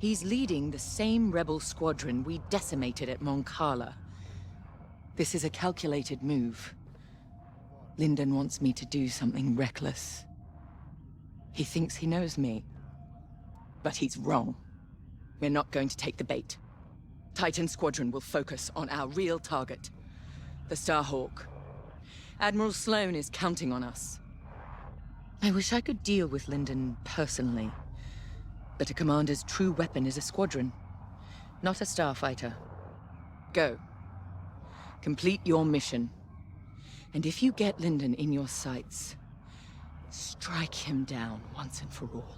He's leading the same rebel squadron we decimated at Mon Cala. This is a calculated move. Lyndon wants me to do something reckless. He thinks he knows me. But he's wrong. We're not going to take the bait. Titan Squadron will focus on our real target, the Starhawk. Admiral Sloane is counting on us. I wish I could deal with Lyndon personally. But a commander's true weapon is a squadron, not a starfighter. Go. Complete your mission. And if you get Lyndon in your sights, strike him down once and for all.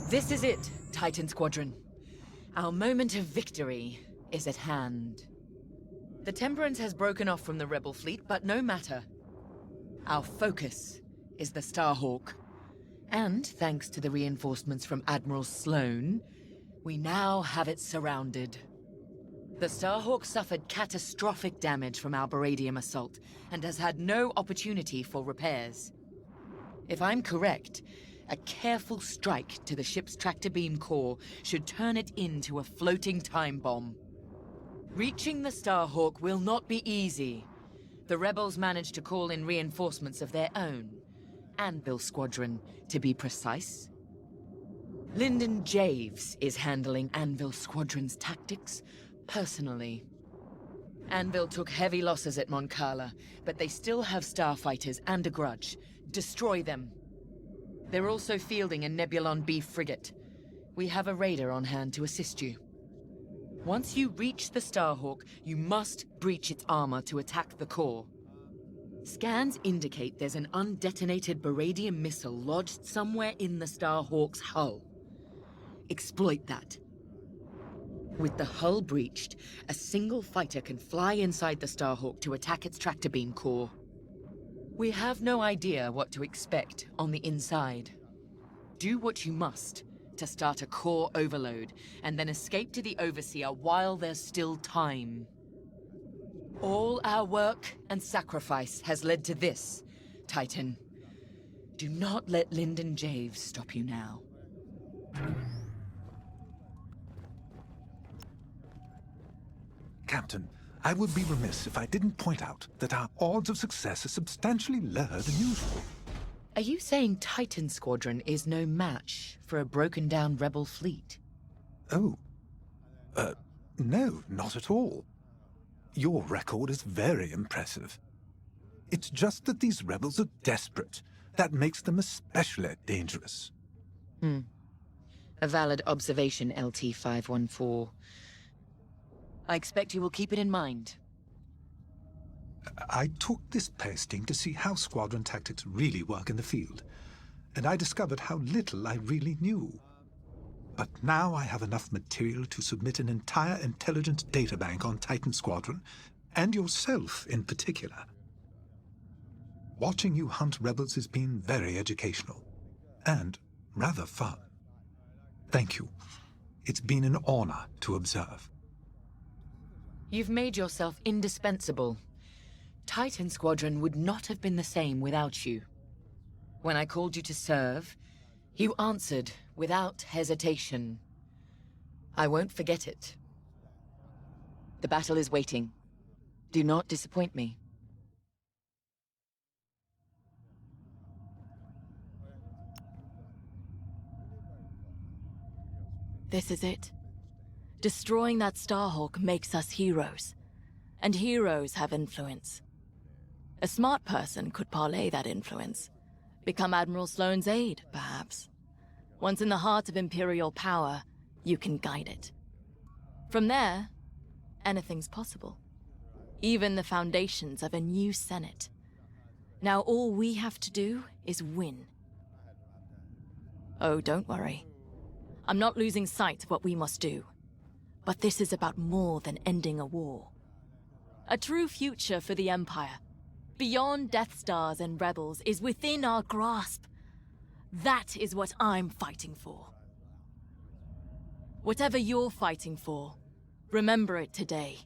This is it, Titan Squadron. Our moment of victory is at hand. The Temperance has broken off from the Rebel fleet, but no matter. Our focus is the Starhawk. And thanks to the reinforcements from Admiral Sloane, we now have it surrounded. The Starhawk suffered catastrophic damage from our Baradium assault, and has had no opportunity for repairs. If I'm correct, a careful strike to the ship's tractor beam core should turn it into a floating time bomb. Reaching the Starhawk will not be easy. The rebels managed to call in reinforcements of their own. Anvil Squadron, to be precise. Lyndon Javes is handling Anvil Squadron's tactics personally. Anvil took heavy losses at Mon Cala, but they still have starfighters and a grudge. Destroy them. They're also fielding a Nebulon B frigate. We have a raider on hand to assist you. Once you reach the Starhawk, you must breach its armor to attack the core. Scans indicate there's an undetonated Baradium missile lodged somewhere in the Starhawk's hull. Exploit that. With the hull breached, a single fighter can fly inside the Starhawk to attack its tractor beam core. We have no idea what to expect on the inside. Do what you must to start a core overload, and then escape to the Overseer while there's still time. All our work and sacrifice has led to this, Titan. Do not let Lyndon Javes stop you now. Captain, I would be remiss if I didn't point out that our odds of success are substantially lower than usual. Are you saying Titan Squadron is no match for a broken-down rebel fleet? Oh. No, not at all. Your record is very impressive. It's just that these rebels are desperate. That makes them especially dangerous. A valid observation, LT-514. I expect you will keep it in mind. I took this posting to see how squadron tactics really work in the field, and I discovered how little I really knew. But now I have enough material to submit an entire intelligence databank on Titan Squadron, and yourself in particular. Watching you hunt rebels has been very educational, and rather fun. Thank you. It's been an honor to observe. You've made yourself indispensable. Titan Squadron would not have been the same without you. When I called you to serve, you answered without hesitation. I won't forget it. The battle is waiting. Do not disappoint me. This is it. Destroying that Starhawk makes us heroes. And heroes have influence. A smart person could parlay that influence. Become Admiral Sloane's aide, perhaps. Once in the heart of Imperial power, you can guide it. From there, anything's possible. Even the foundations of a new Senate. Now all we have to do is win. Oh, don't worry. I'm not losing sight of what we must do. But this is about more than ending a war. A true future for the Empire, beyond Death Stars and rebels, is within our grasp. That is what I'm fighting for. Whatever you're fighting for, remember it today.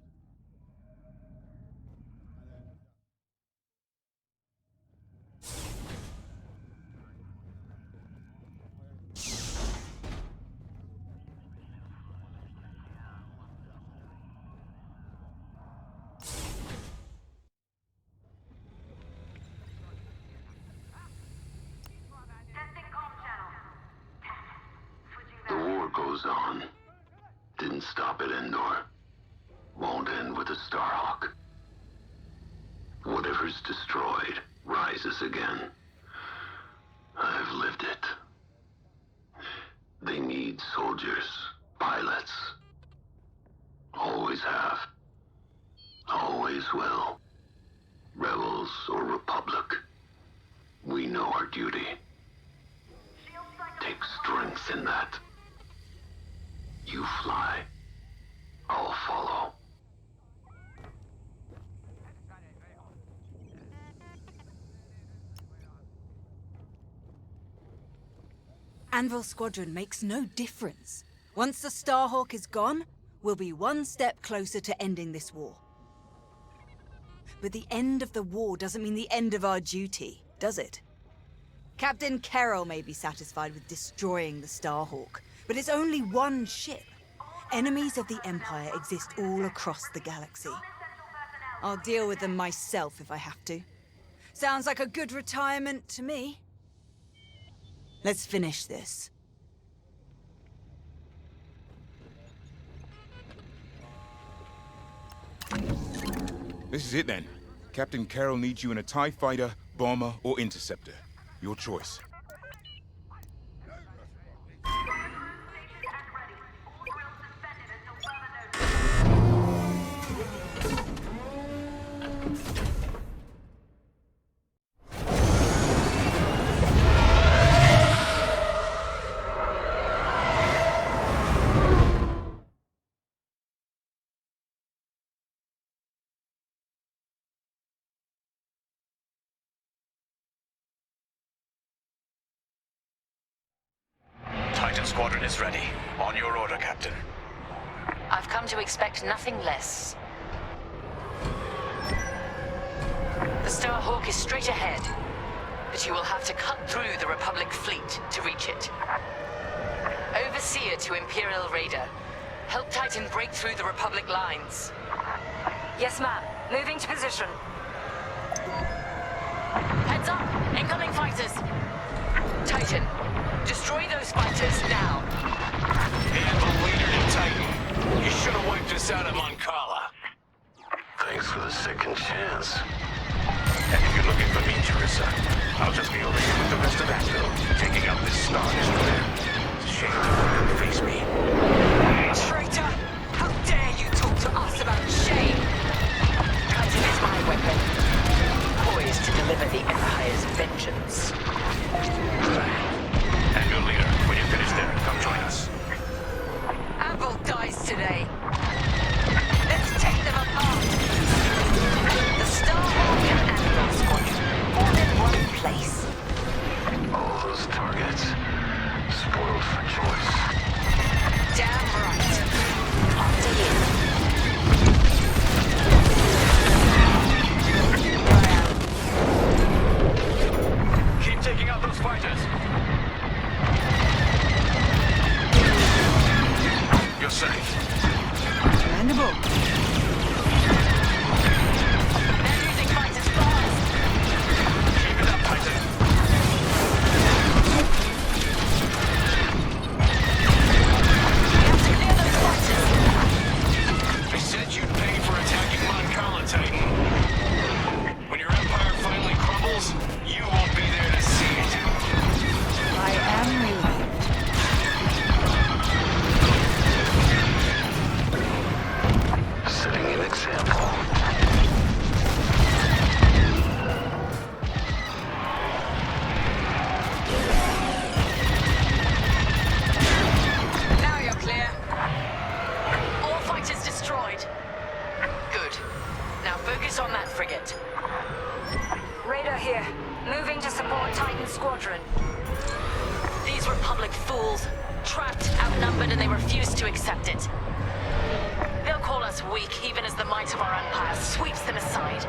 goes on. Didn't stop at Endor. Won't end with a Starhawk. Whatever's destroyed rises again. I've lived it. They need soldiers, pilots. Always have. Always will. Rebels or Republic. We know our duty. Take strength in that. You fly. I'll follow. Anvil Squadron makes no difference. Once the Starhawk is gone, we'll be one step closer to ending this war. But the end of the war doesn't mean the end of our duty, does it? Captain Carroll may be satisfied with destroying the Starhawk, but it's only one ship. Enemies of the Empire exist all across the galaxy. I'll deal with them myself if I have to. Sounds like a good retirement to me. Let's finish this. This is it then. Captain Carroll needs you in a TIE fighter, bomber, or interceptor. Your choice. Titan Squadron is ready. On your order, Captain. I've come to expect nothing less. The Starhawk is straight ahead, but you will have to cut through the Republic fleet to reach it. Overseer to Imperial Raider. Help Titan break through the Republic lines. Yes, ma'am. Moving to position. Heads up! Incoming fighters! Titan, destroy those fighters now. Anvil leader to Titan. You should have wiped us out of Mon Cala. Thanks for the second chance. And if you're looking for me, Teresa, I'll just be over here with the rest of Anvil, taking out this Star Destroyer. It's a shame you couldn't face me. Traitor! How dare you talk to us about shame? Titan is my weapon, poised to deliver the Empire's vengeance. Anvil leader, when you're finished there, come join us. Anvil dies today. Let's take them apart. The Starhawk and Anvil Squadron, all in one place. All those targets, spoiled for choice. Damn right. After you. Keep taking out those fighters. You're safe. Commendable. They're using fighters fast. Keep it up, Titan. We have to clear those fighters. I said you'd pay for attacking Mon Cala, Titan. When your empire finally crumbles, you won't be there to see it. I am relieved. Setting an example. Now you're clear. All fighters destroyed. Good. Now focus on that frigate. Radar here. Moving to support Titan Squadron. These Republic fools. Trapped, outnumbered, and they refuse to accept it. They'll call us weak, even as the might of our Empire sweeps them aside.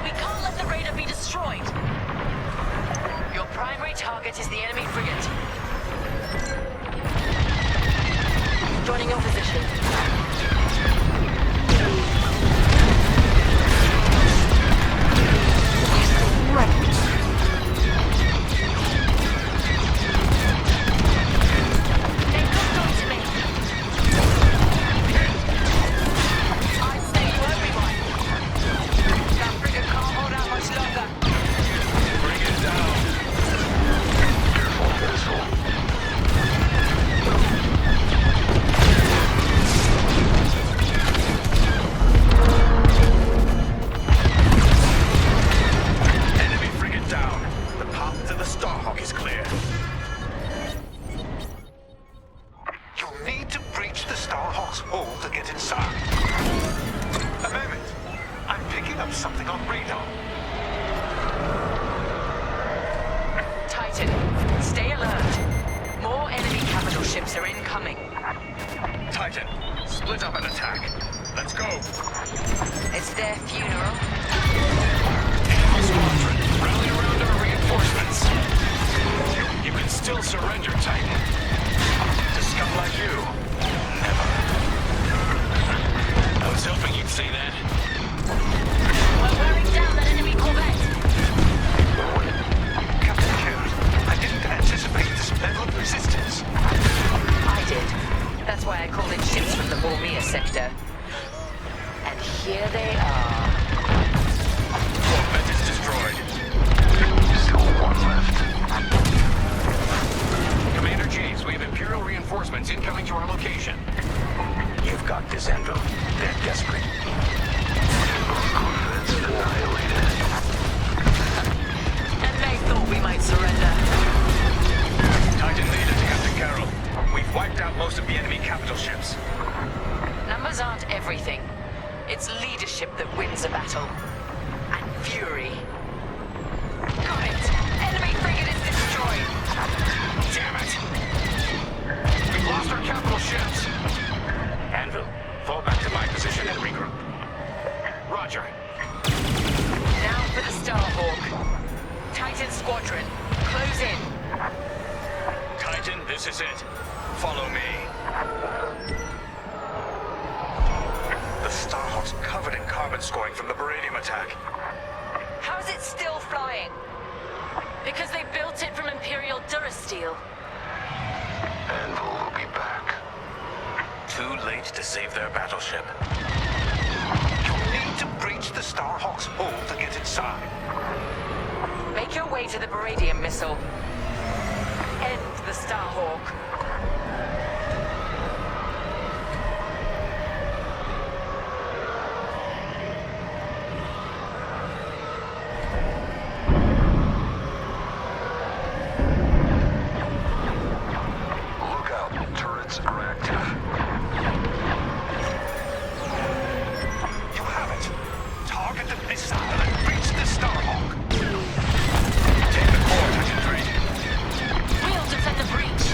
We can't let the Raider be destroyed. Your primary target is the enemy frigate. Joining your position. Titan, split up and attack. Let's go. It's their funeral. Animal Squadron, rally around our reinforcements. You can still surrender, Titan. To scum like you, never. I was hoping you'd say that. We're wearing down that enemy corvette. Captain Kurt, I didn't anticipate this level of resistance. I did. That's why I called in ships from the Bormir sector. And here they are. Corvette is destroyed. Still one left. Commander James, we have Imperial reinforcements incoming to our location. You've got this, Anvil. They're desperate. Corvettes annihilated. And they thought we might surrender. Titan leader to Captain Carroll. We've wiped out most of the enemy capital ships. Numbers aren't everything. It's leadership that wins a battle. And fury. Got it! Enemy frigate is destroyed! Damn it! We've lost our capital ships! Anvil, fall back to my position and regroup. Roger. Now for the Starhawk. Titan Squadron, close in. Titan, this is it. Follow me. The Starhawk's covered in carbon scoring from the Beradium attack. How's it still flying? Because they built it from Imperial Durasteel. Anvil will be back. Too late to save their battleship. You'll need to breach the Starhawk's hull to get inside. Make your way to the Beradium missile. End the Starhawk. Look out, turrets are active. You have it. Target the missile and reach the Starhawk. Take the core, Titan 3. We'll defend the breach.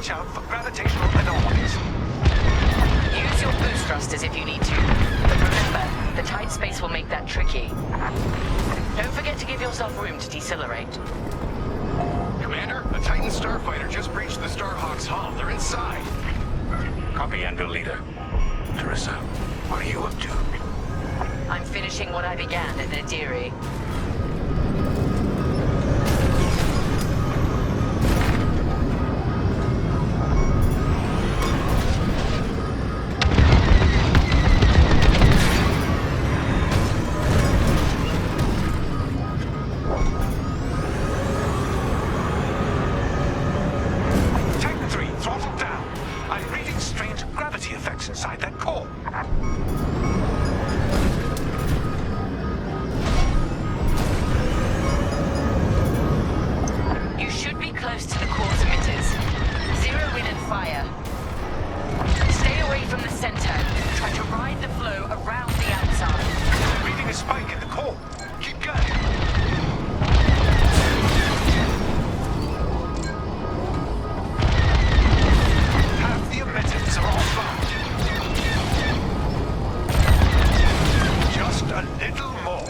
watch out for gravitational anomalies. Use your boost thrusters if you need to. But remember, the tight space will make that tricky. Don't forget to give yourself room to decelerate. Commander, a Titan starfighter just breached the Starhawk's hull. They're inside. Copy, Anvil Leader. Teresa, what are you up to? I'm finishing what I began at Nadiri. Titan 3, throttle down. I'm reading strange gravity effects inside that core. You should be close to the core's emitters. Zero in and fire. Stay away from the center. Try to ride the flow around the outside. Reading a spike in the core. Keep going. Half the emitters are offline. Just a little more.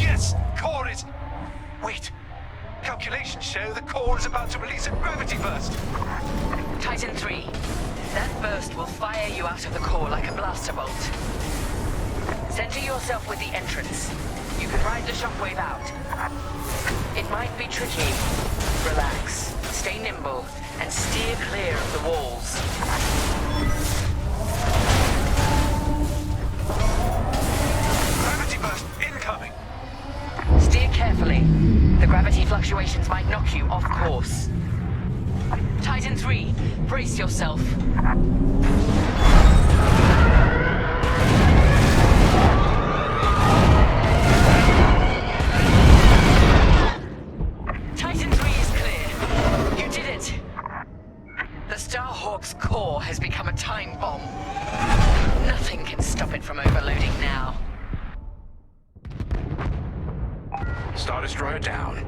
Yes! Core is... Wait. Calculations show the core is about to release a gravity burst. Titan 3. That burst will fire you out of the core like a blaster bolt. Center yourself with the entrance. You can ride the shockwave out. It might be tricky. Relax. Stay nimble. And steer clear of the walls. Gravity burst incoming. Steer carefully. The gravity fluctuations might knock you off course. Titan 3, brace yourself. Titan 3 is clear. You did it. The Starhawk's core has become a time bomb. Nothing can stop it from overloading now. Star Destroyer down.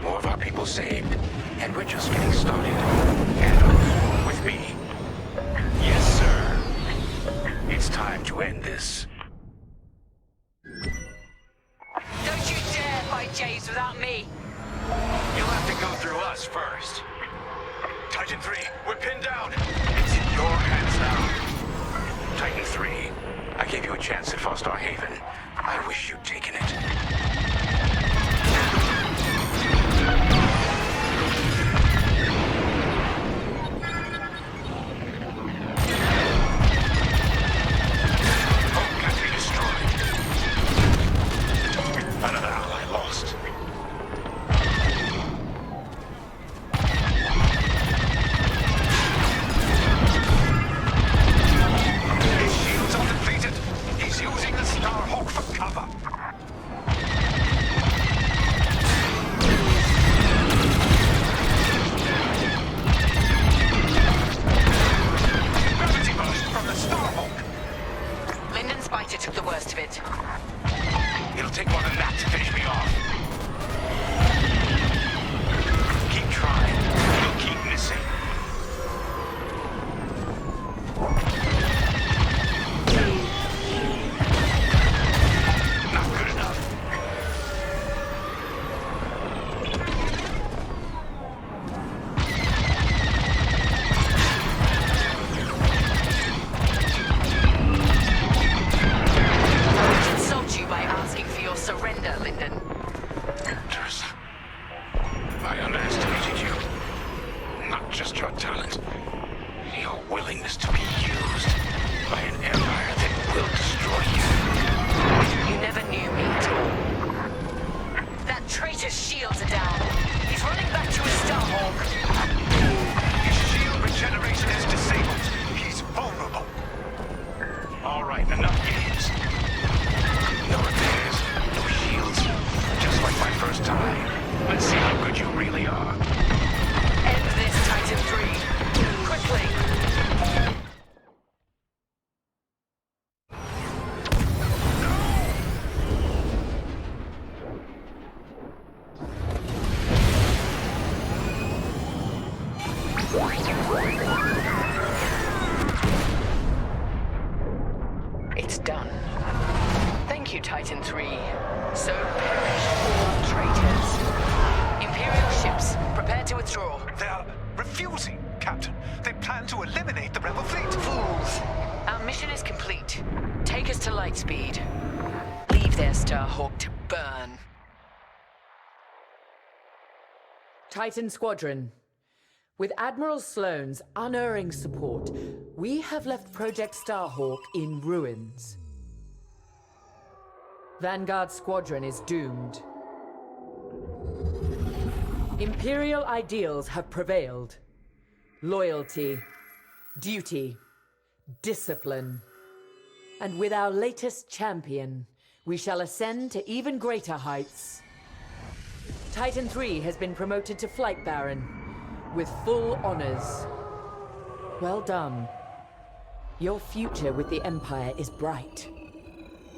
More of our people saved. And we're just getting started. And with me. Yes, sir. It's time to end this. Don't you dare fight Jays without me. You'll have to go through us first. Titan 3, we're pinned down. It's in your hands now. Titan 3, I gave you a chance at Fostar Haven. I wish you'd taken it. Another ally lost. His shields are depleted. He's using the Starhawk for cover. Gravity burst from the Starhawk. Lyndon Spicer took the worst of it. It'll take more than that to finish me off. Keep trying. You'll keep missing. Not good enough. Insult you by asking for your surrender, Lyndon. Teresa, I underestimated you. Not just your talent, your willingness to be used by an empire that will destroy you. You never knew me at all. That traitor's shields are down. He's running back to his Starhawk. His shield regeneration is disabled. He's vulnerable. All right, enough games. No repairs, no shields. Just like my first time. Let's see how good you really are. End this, Titan 3. Quickly. you, Titan 3. So perish all traitors. Imperial ships, prepare to withdraw. They are refusing, Captain. They plan to eliminate the rebel fleet. Fools! Our mission is complete. Take us to Lightspeed. Leave their Starhawk to burn. Titan Squadron. With Admiral Sloane's unerring support, we have left Project Starhawk in ruins. Vanguard Squadron is doomed. Imperial ideals have prevailed. Loyalty, duty, discipline. And with our latest champion, we shall ascend to even greater heights. Titan 3 has been promoted to Flight Baron, with full honors. Well done. Your future with the Empire is bright.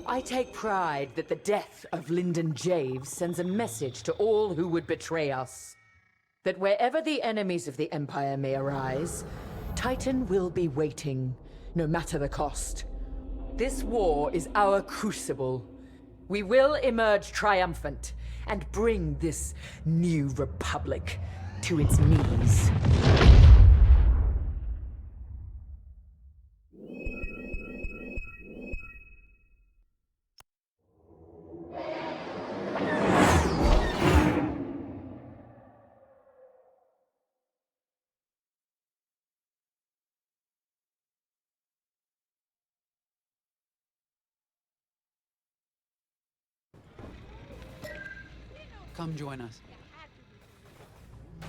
I take pride that the death of Lyndon Javes sends a message to all who would betray us. That wherever the enemies of the Empire may arise, Titan will be waiting, no matter the cost. This war is our crucible. We will emerge triumphant and bring this new republic to its knees. Come join us.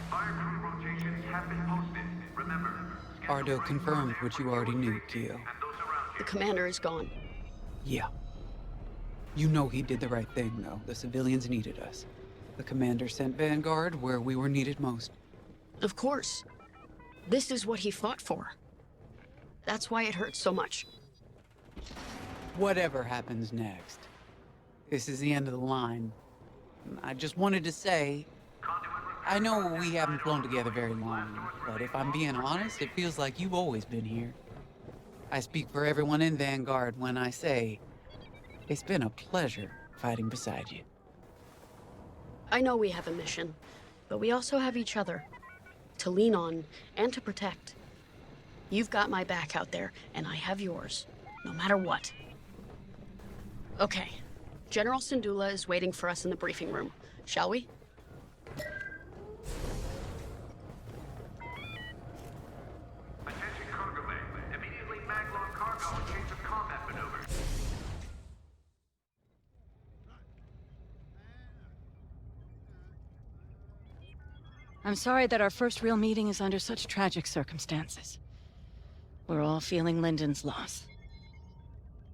Fire crew rotations have been posted. Remember, Ardo confirmed what you already knew, Keo. The commander is gone. Yeah. You know he did the right thing, though. The civilians needed us. The commander sent Vanguard where we were needed most. Of course. This is what he fought for. That's why it hurts so much. Whatever happens next, this is the end of the line. I just wanted to say, I know we haven't flown together very long, but if I'm being honest, it feels like you've always been here. I speak for everyone in Vanguard when I say, it's been a pleasure fighting beside you. I know we have a mission, but we also have each other to lean on and to protect. You've got my back out there, and I have yours, no matter what. Okay, General Syndulla is waiting for us in the briefing room. Shall we? attention cargo bay. Immediately maglock cargo in case of combat maneuvers. I'm sorry that our first real meeting is under such tragic circumstances. We're all feeling Lyndon's loss.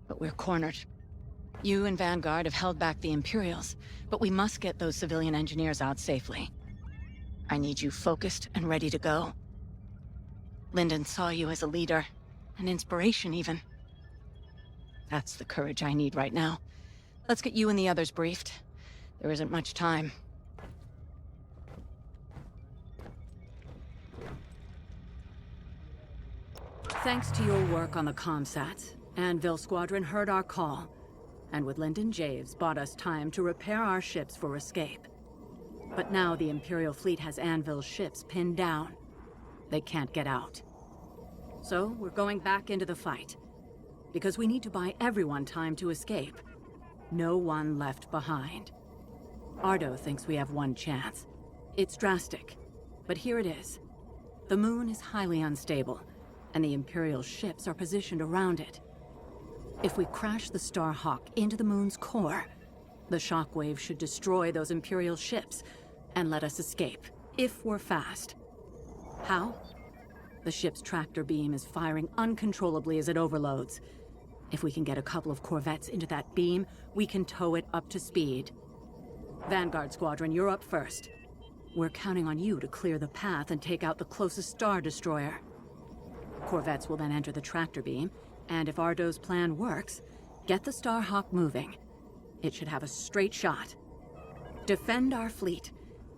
But we're cornered. You and Vanguard have held back the Imperials, but we must get those civilian engineers out safely. I need you focused and ready to go. Lyndon saw you as a leader, an inspiration even. That's the courage I need right now. Let's get you and the others briefed. There isn't much time. Thanks to your work on the comsats, Anvil Squadron heard our call, and with Lyndon Javes bought us time to repair our ships for escape. But now the Imperial fleet has Anvil's ships pinned down. They can't get out. So we're going back into the fight, because we need to buy everyone time to escape. No one left behind. Ardo thinks we have one chance. It's drastic, but here it is. The moon is highly unstable, and the Imperial ships are positioned around it. If we crash the Starhawk into the moon's core, the shockwave should destroy those Imperial ships and let us escape, if we're fast. How? The ship's tractor beam is firing uncontrollably as it overloads. If we can get a couple of corvettes into that beam, we can tow it up to speed. Vanguard Squadron, you're up first. We're counting on you to clear the path and take out the closest Star Destroyer. Corvettes will then enter the tractor beam, and if Ardo's plan works, get the Starhawk moving. It should have a straight shot. Defend our fleet,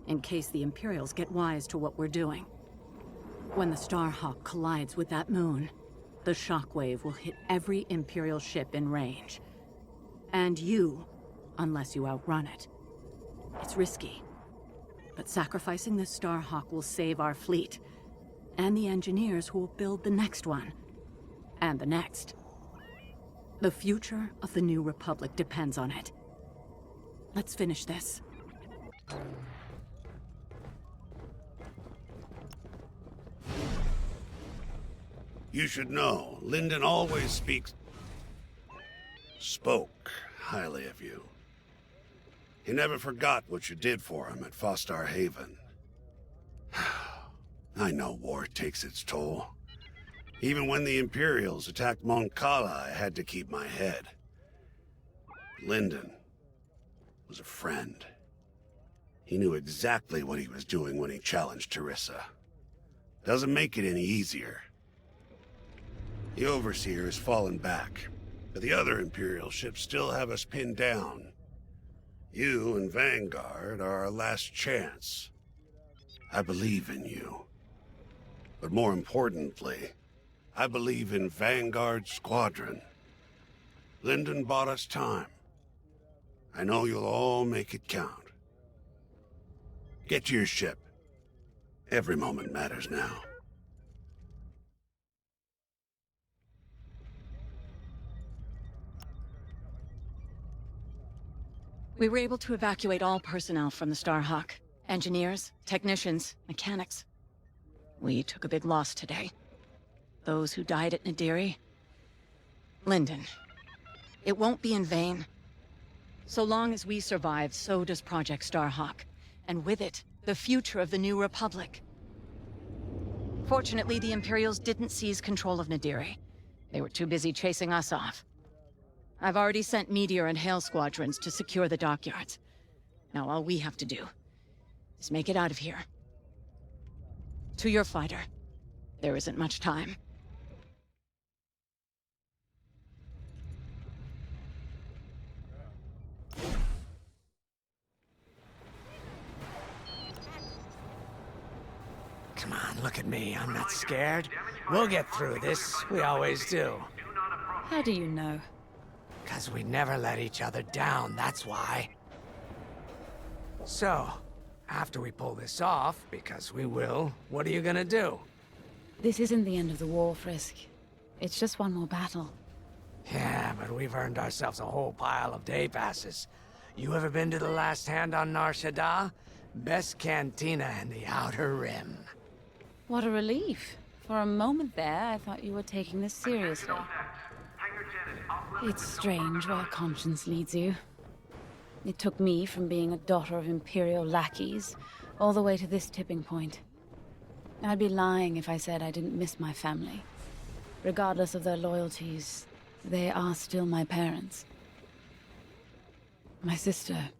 in case the Imperials get wise to what we're doing. When the Starhawk collides with that moon, the shockwave will hit every Imperial ship in range. And you, unless you outrun it. It's risky, but sacrificing the Starhawk will save our fleet, and the engineers who will build the next one, and the next. The future of the New Republic depends on it. Let's finish this. You should know, Lyndon always spoke highly of you. He never forgot what you did for him at Fostar Haven. I know war takes its toll. Even when the Imperials attacked Mon Cala, I had to keep my head. Lyndon was a friend. He knew exactly what he was doing when he challenged Teresa. Doesn't make it any easier. The Overseer has fallen back, but the other Imperial ships still have us pinned down. You and Vanguard are our last chance. I believe in you. But more importantly, I believe in Vanguard Squadron. Lyndon bought us time. I know you'll all make it count. Get to your ship. Every moment matters now. We were able to evacuate all personnel from the Starhawk. Engineers, technicians, mechanics. We took a big loss today. Those who died at Nadiri. Lyndon. It won't be in vain. So long as we survive, so does Project Starhawk. And with it, the future of the New Republic. Fortunately, the Imperials didn't seize control of Nadiri. They were too busy chasing us off. I've already sent Meteor and Hail Squadrons to secure the dockyards. Now all we have to do is make it out of here. To your fighter. There isn't much time. Come on, look at me. I'm not scared. We'll get through this. We always do. How do you know? 'Cause we never let each other down, that's why. So, after we pull this off, because we will, what are you gonna do? This isn't the end of the war, Frisk. It's just one more battle. Yeah, but we've earned ourselves a whole pile of day passes. You ever been to the Last Hand on Nar Shaddaa? Best cantina in the Outer Rim. What a relief. For a moment there, I thought you were taking this seriously. It's strange where conscience leads you. It took me from being a daughter of Imperial lackeys all the way to this tipping point. I'd be lying if I said I didn't miss my family. Regardless of their loyalties, they are still my parents. My sister.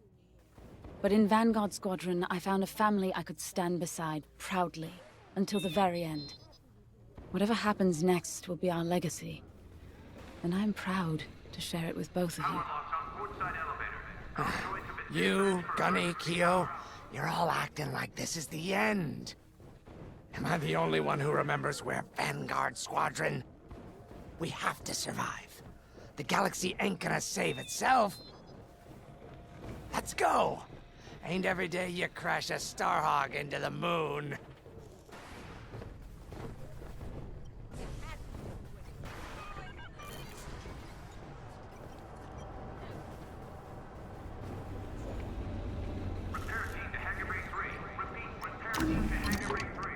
But in Vanguard Squadron, I found a family I could stand beside proudly until the very end. Whatever happens next will be our legacy. And I'm proud to share it with both of you. You, Gunny, Keo, you're all acting like this is the end. Am I the only one who remembers we're Vanguard Squadron? We have to survive. The galaxy ain't gonna save itself. Let's go! Ain't every day you crash a Starhawk into the moon.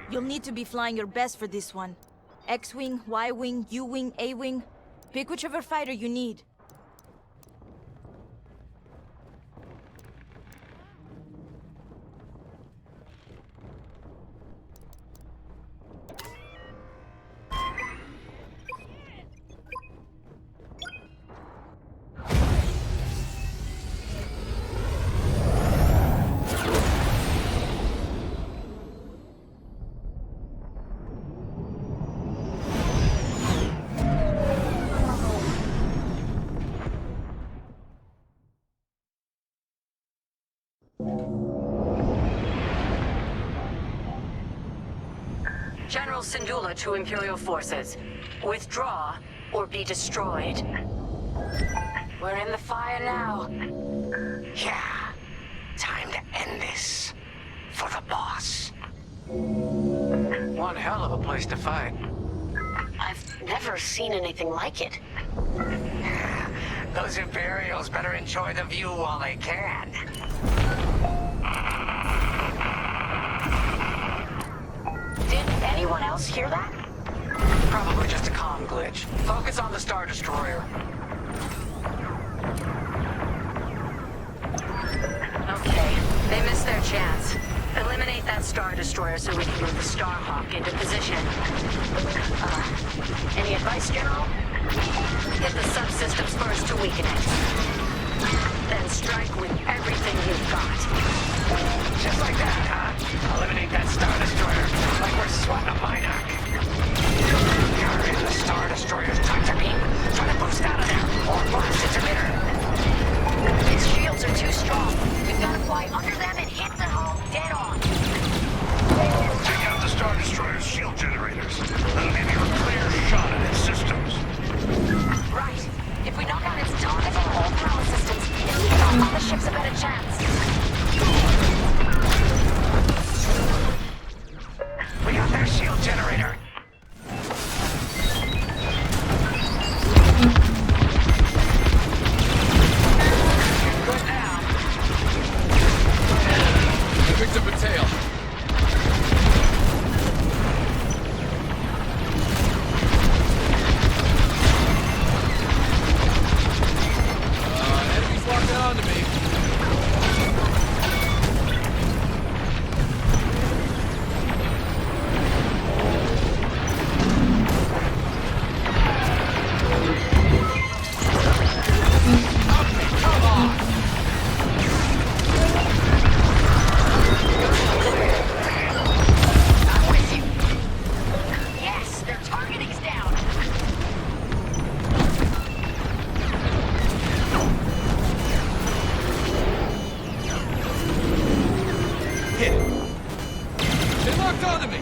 You'll need to be flying your best for this one. X-Wing, Y-Wing, U-Wing, A-Wing. Pick whichever fighter you need. General Syndulla to Imperial forces. Withdraw or be destroyed. We're in the fire now. Yeah. Time to end this. For the boss. One hell of a place to fight. I've never seen anything like it. Those Imperials better enjoy the view while they can. Did anyone else hear that? Probably just a comm glitch. Focus on the Star Destroyer. Okay, they missed their chance. Eliminate that Star Destroyer so we can move the Starhawk into position. Any advice, General? Hit the subsystems first to weaken it. Then strike with everything you've got. Just like that, huh? Eliminate that Star Destroyer, like we're swatting a miner. You're in the Star Destroyer's tractor beam. Try to boost out of there, or blast its emitter. Its shields are too strong. We've got to fly under them and hit the hull dead on. Take out the Star Destroyer's shield generators. That'll give you a clear shot at its systems. Right. If we knock out its target and all power systems, it'll give all other ships a better chance. We got their shield generator. Good now. I picked up a tail. Enemies locking onto me. Yes, their targeting's down. Hit it. They locked onto me.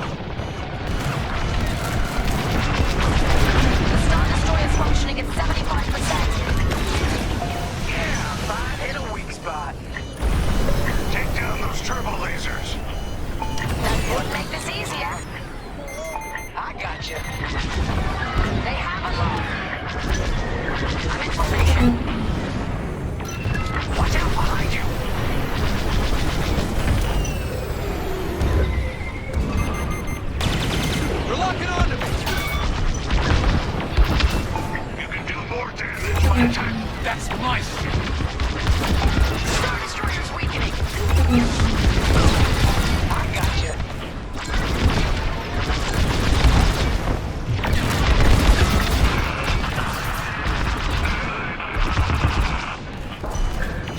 The Star Destroyer's functioning at 75%. Yeah, 5 hit a weak spot. Take down those turbo lasers. That would make this easier. I got you. They have a lock. I'm in formation. Watch out behind you. They're locking onto me. You can do more damage by attacking. That's my shit. Star Destroyer's weakening. I got you.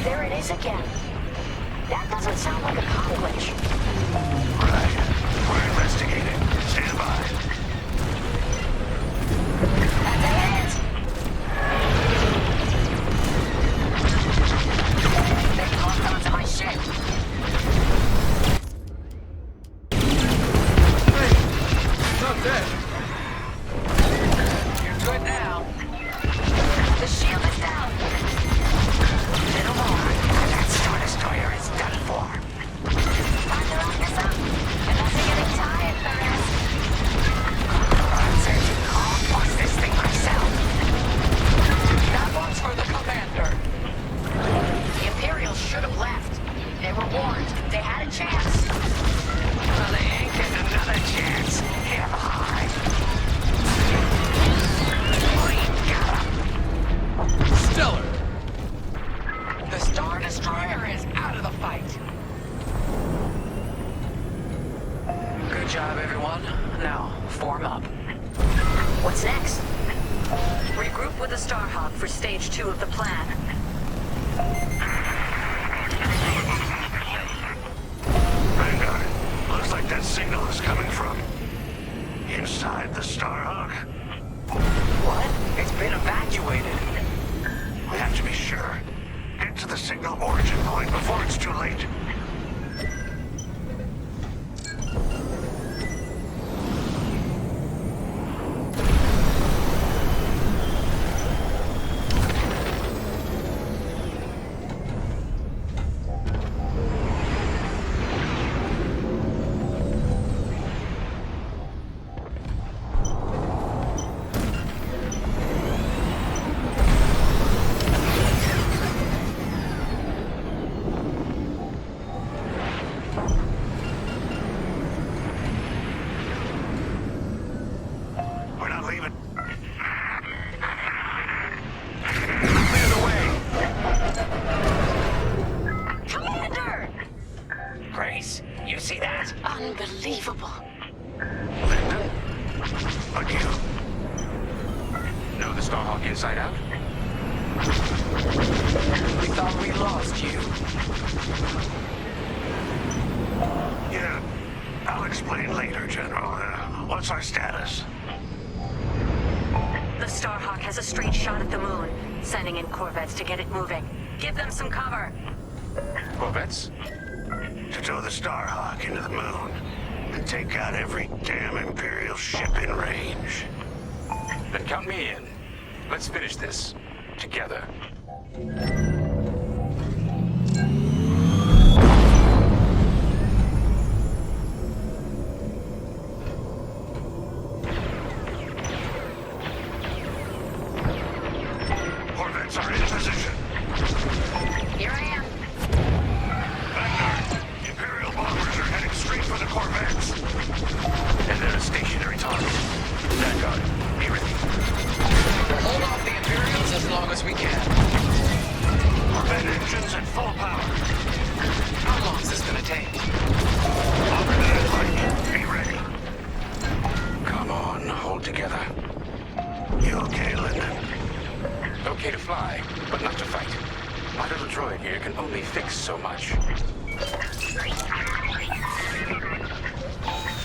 There it is again. That doesn't sound like a comm glitch. Right. We're investigating. Stand by. That's a hit. They caught onto my ship. Not dead. You're good now. The shield is down. Little more, and that Star Destroyer is done for. Time to wrap this up. Unless you're getting tired, Perez. I'll bust this thing myself. That one's for the commander. The Imperials should have left. They were warned. They had a chance. Well, they ain't getting another chance. Am I? We got 'em. Stellar. The Star Destroyer is out of the fight. Good job, everyone. Now, form up. What's next? Regroup with the Starhawk for stage 2 of the plan. Vanguard, looks like that signal is coming from inside the Starhawk. What? It's been evacuated. We have to be sure. Get to the signal origin point before it's too late. Starhawk inside out? We thought we lost you. Yeah, I'll explain later, General. What's our status? The Starhawk has a straight shot at the moon, sending in corvettes to get it moving. Give them some cover. Corvettes? To tow the Starhawk into the moon and take out every damn Imperial ship in range. Then count me in. Let's finish this. Together. Corvettes are in position. Here I am. Vanguard, Imperial bombers are heading straight for the corvettes. And they're a stationary target. Vanguard, be ready. We'll hold off the Imperials as long as we can. Corvette engines at full power. How long is this gonna take? Longer than I'd like. Be ready. Come on, hold together. You okay, Lyndon? Okay to fly, but not to fight. My little droid here can only fix so much.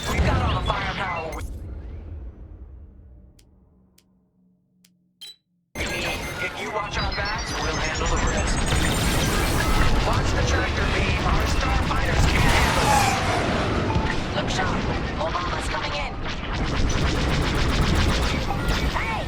We've got all the firepower we need. If you watch our backs, we'll handle the rest. Watch the tractor beam. Our starfighters can't handle it. Look sharp. More bombers coming in. Hey!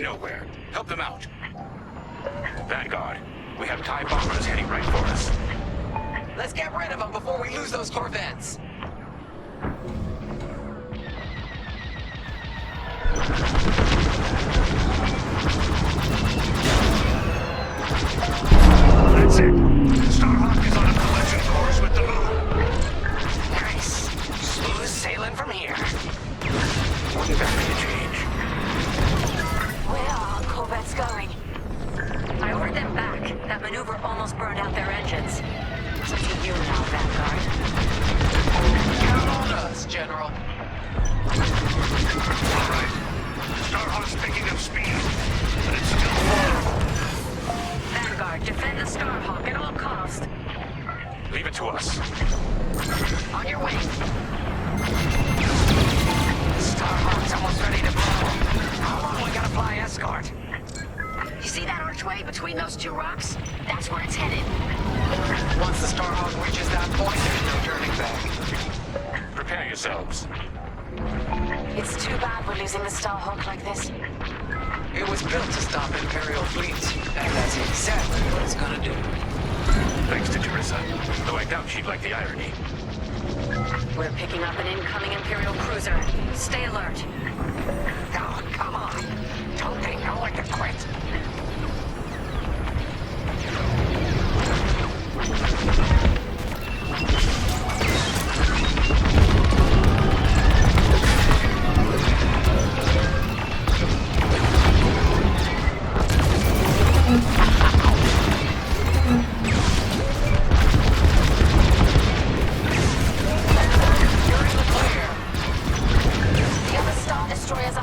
Nowhere. Help them out. Vanguard, we have TIE bombers heading right for us. Let's get rid of them before we lose those corvettes. That's it. Starhawk is on a collision course with the moon. Nice. Smooth sailing from here. Wouldn't that be a change? Where are our corvettes going? I ordered them back. That maneuver almost burned out their engines. It's up to you now, Vanguard. Count on us, General. All right. Starhawk's picking up speed, but it's still vulnerable. Vanguard, defend the Starhawk at all costs. Leave it to us. On your way. Starhawk's almost ready to blow. How long we gotta fly escort? You see that archway between those two rocks? That's where it's headed. Once the Starhawk reaches that point, there's no turning back. Prepare yourselves. It's too bad we're losing the Starhawk like this. It was built to stop Imperial fleets, and that's exactly what it's gonna do. Thanks to Teresa, though I doubt she'd like the irony. We're picking up an incoming Imperial cruiser. Stay alert. Got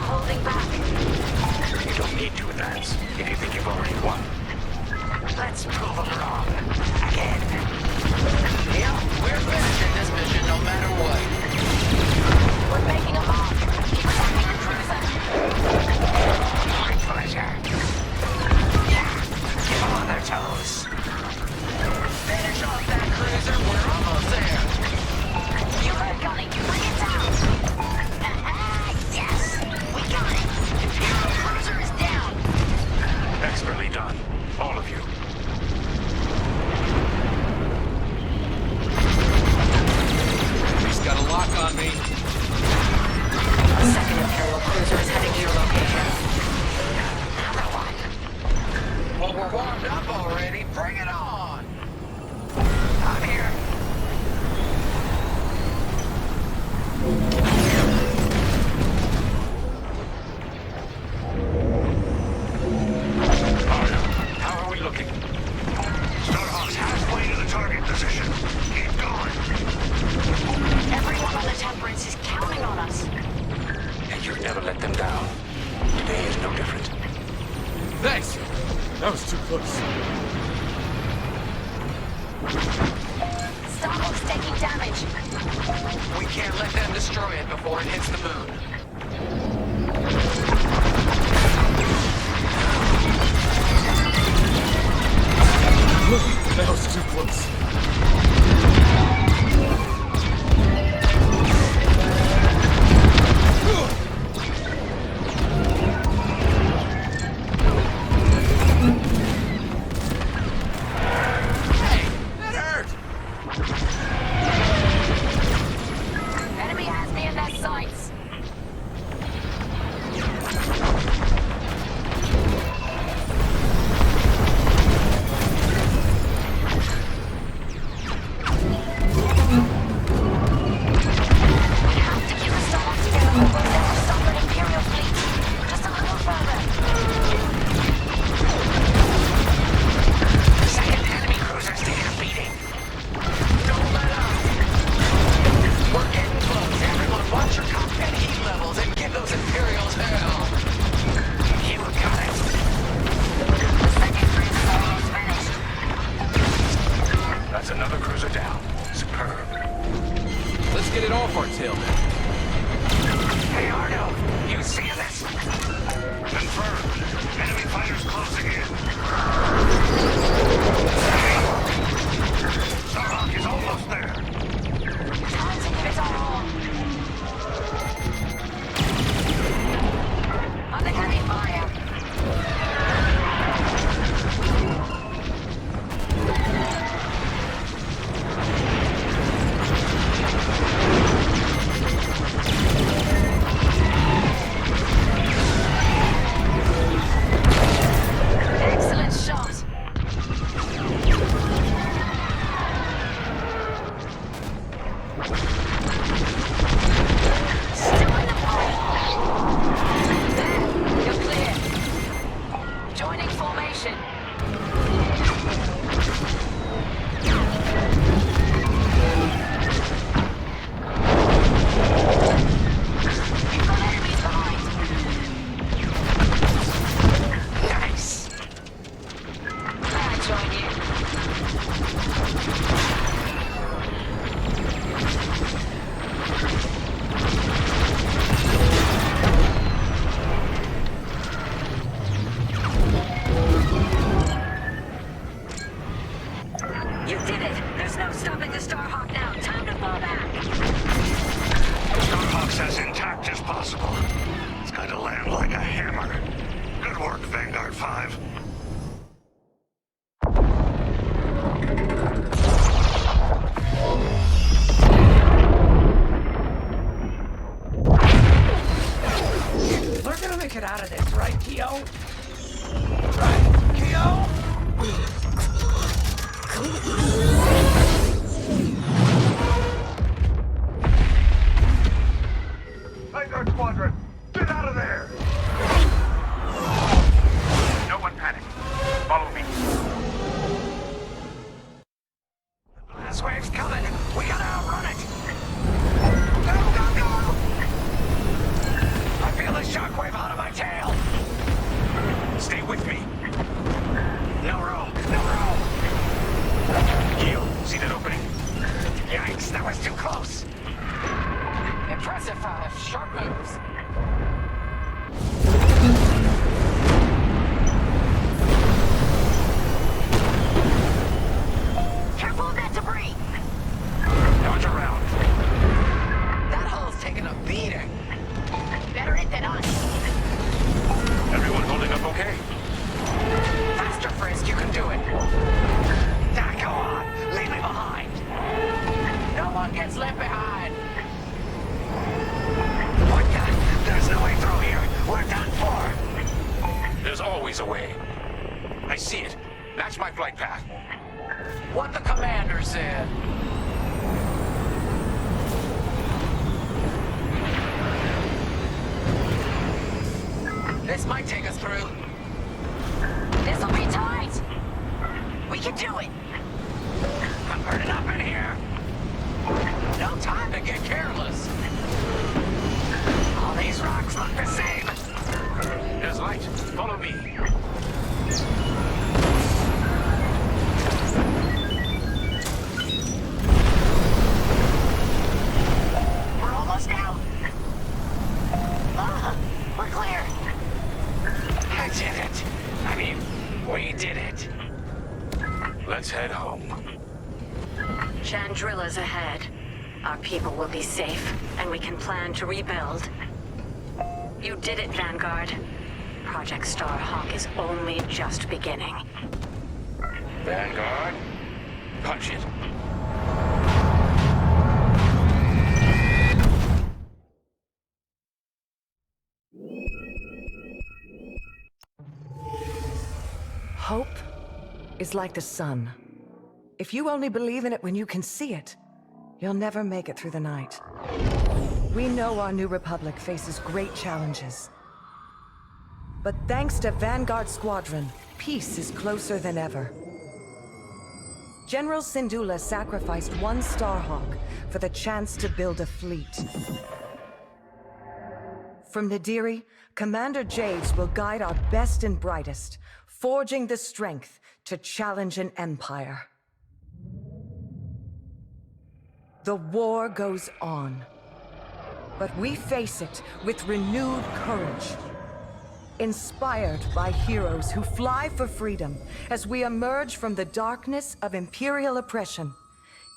holding back. You don't need to advance if you think you've already won. Let's prove them wrong. Again. Yep, we're finishing this mission no matter what. We're making a mark. Keep attacking the cruiser. My pleasure. Yeah, get them on their toes. Finish off that cruiser, we're almost there. You heard Gunny. Bring it down. Yes, we got it. Imperial cruiser is down. Expertly done. All of you. He's got a lock on me. A second Imperial cruiser is heading to your location. Another one. Well, we're warmed up already. Bring it on. I'm here. How are we looking? Starhawk's halfway to the target position. Keep going. Everyone on the Temperance is counting on us. And you've never let them down. Today is no different. Thanks. That was too close. Starhawk's taking damage. We can't let them destroy it before it hits the moon. That was too close. Hey, that hurt! Enemy has me in their sights. Vanguard 5. We're gonna make it out of this, right, Keo? Right, Keo? Vanguard Squadron, get out of there! No one panic. Follow me. The blast wave's coming. We gotta outrun it. Go, go, go! I feel the shockwave. shockwave out of my tail! Stay with me. No room! No room! Keel, see that opening? Yikes, that was too close! Impressive, sharp moves. Careful of that debris! Dodge around. That hull's taking a beating. Better it than us. Everyone holding up okay? Faster, Frisk, you can do it. Now, go on. Leave me behind. No one gets left behind. What the? There's no way through here. We're done for. There's always a way. I see it. That's my flight path. What the commander said. This might take us through. This'll be tight. We can do it. I'm burning up in here. No time to get careless. All these rocks look the same. There's light. Follow me. We're almost out. We're clear. I did it. I mean, we did it. Let's head home. Chandrilla's ahead. Our people will be safe, and we can plan to rebuild. You did it, Vanguard. Project Starhawk is only just beginning. Vanguard, punch it. Hope is like the sun. If you only believe in it when you can see it, you'll never make it through the night. We know our new republic faces great challenges. But thanks to Vanguard Squadron, peace is closer than ever. General Syndulla sacrificed one Starhawk for the chance to build a fleet. From Nadiri, Commander Javes will guide our best and brightest, forging the strength to challenge an empire. The war goes on, but we face it with renewed courage. Inspired by heroes who fly for freedom as we emerge from the darkness of Imperial oppression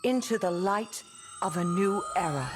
into the light of a new era.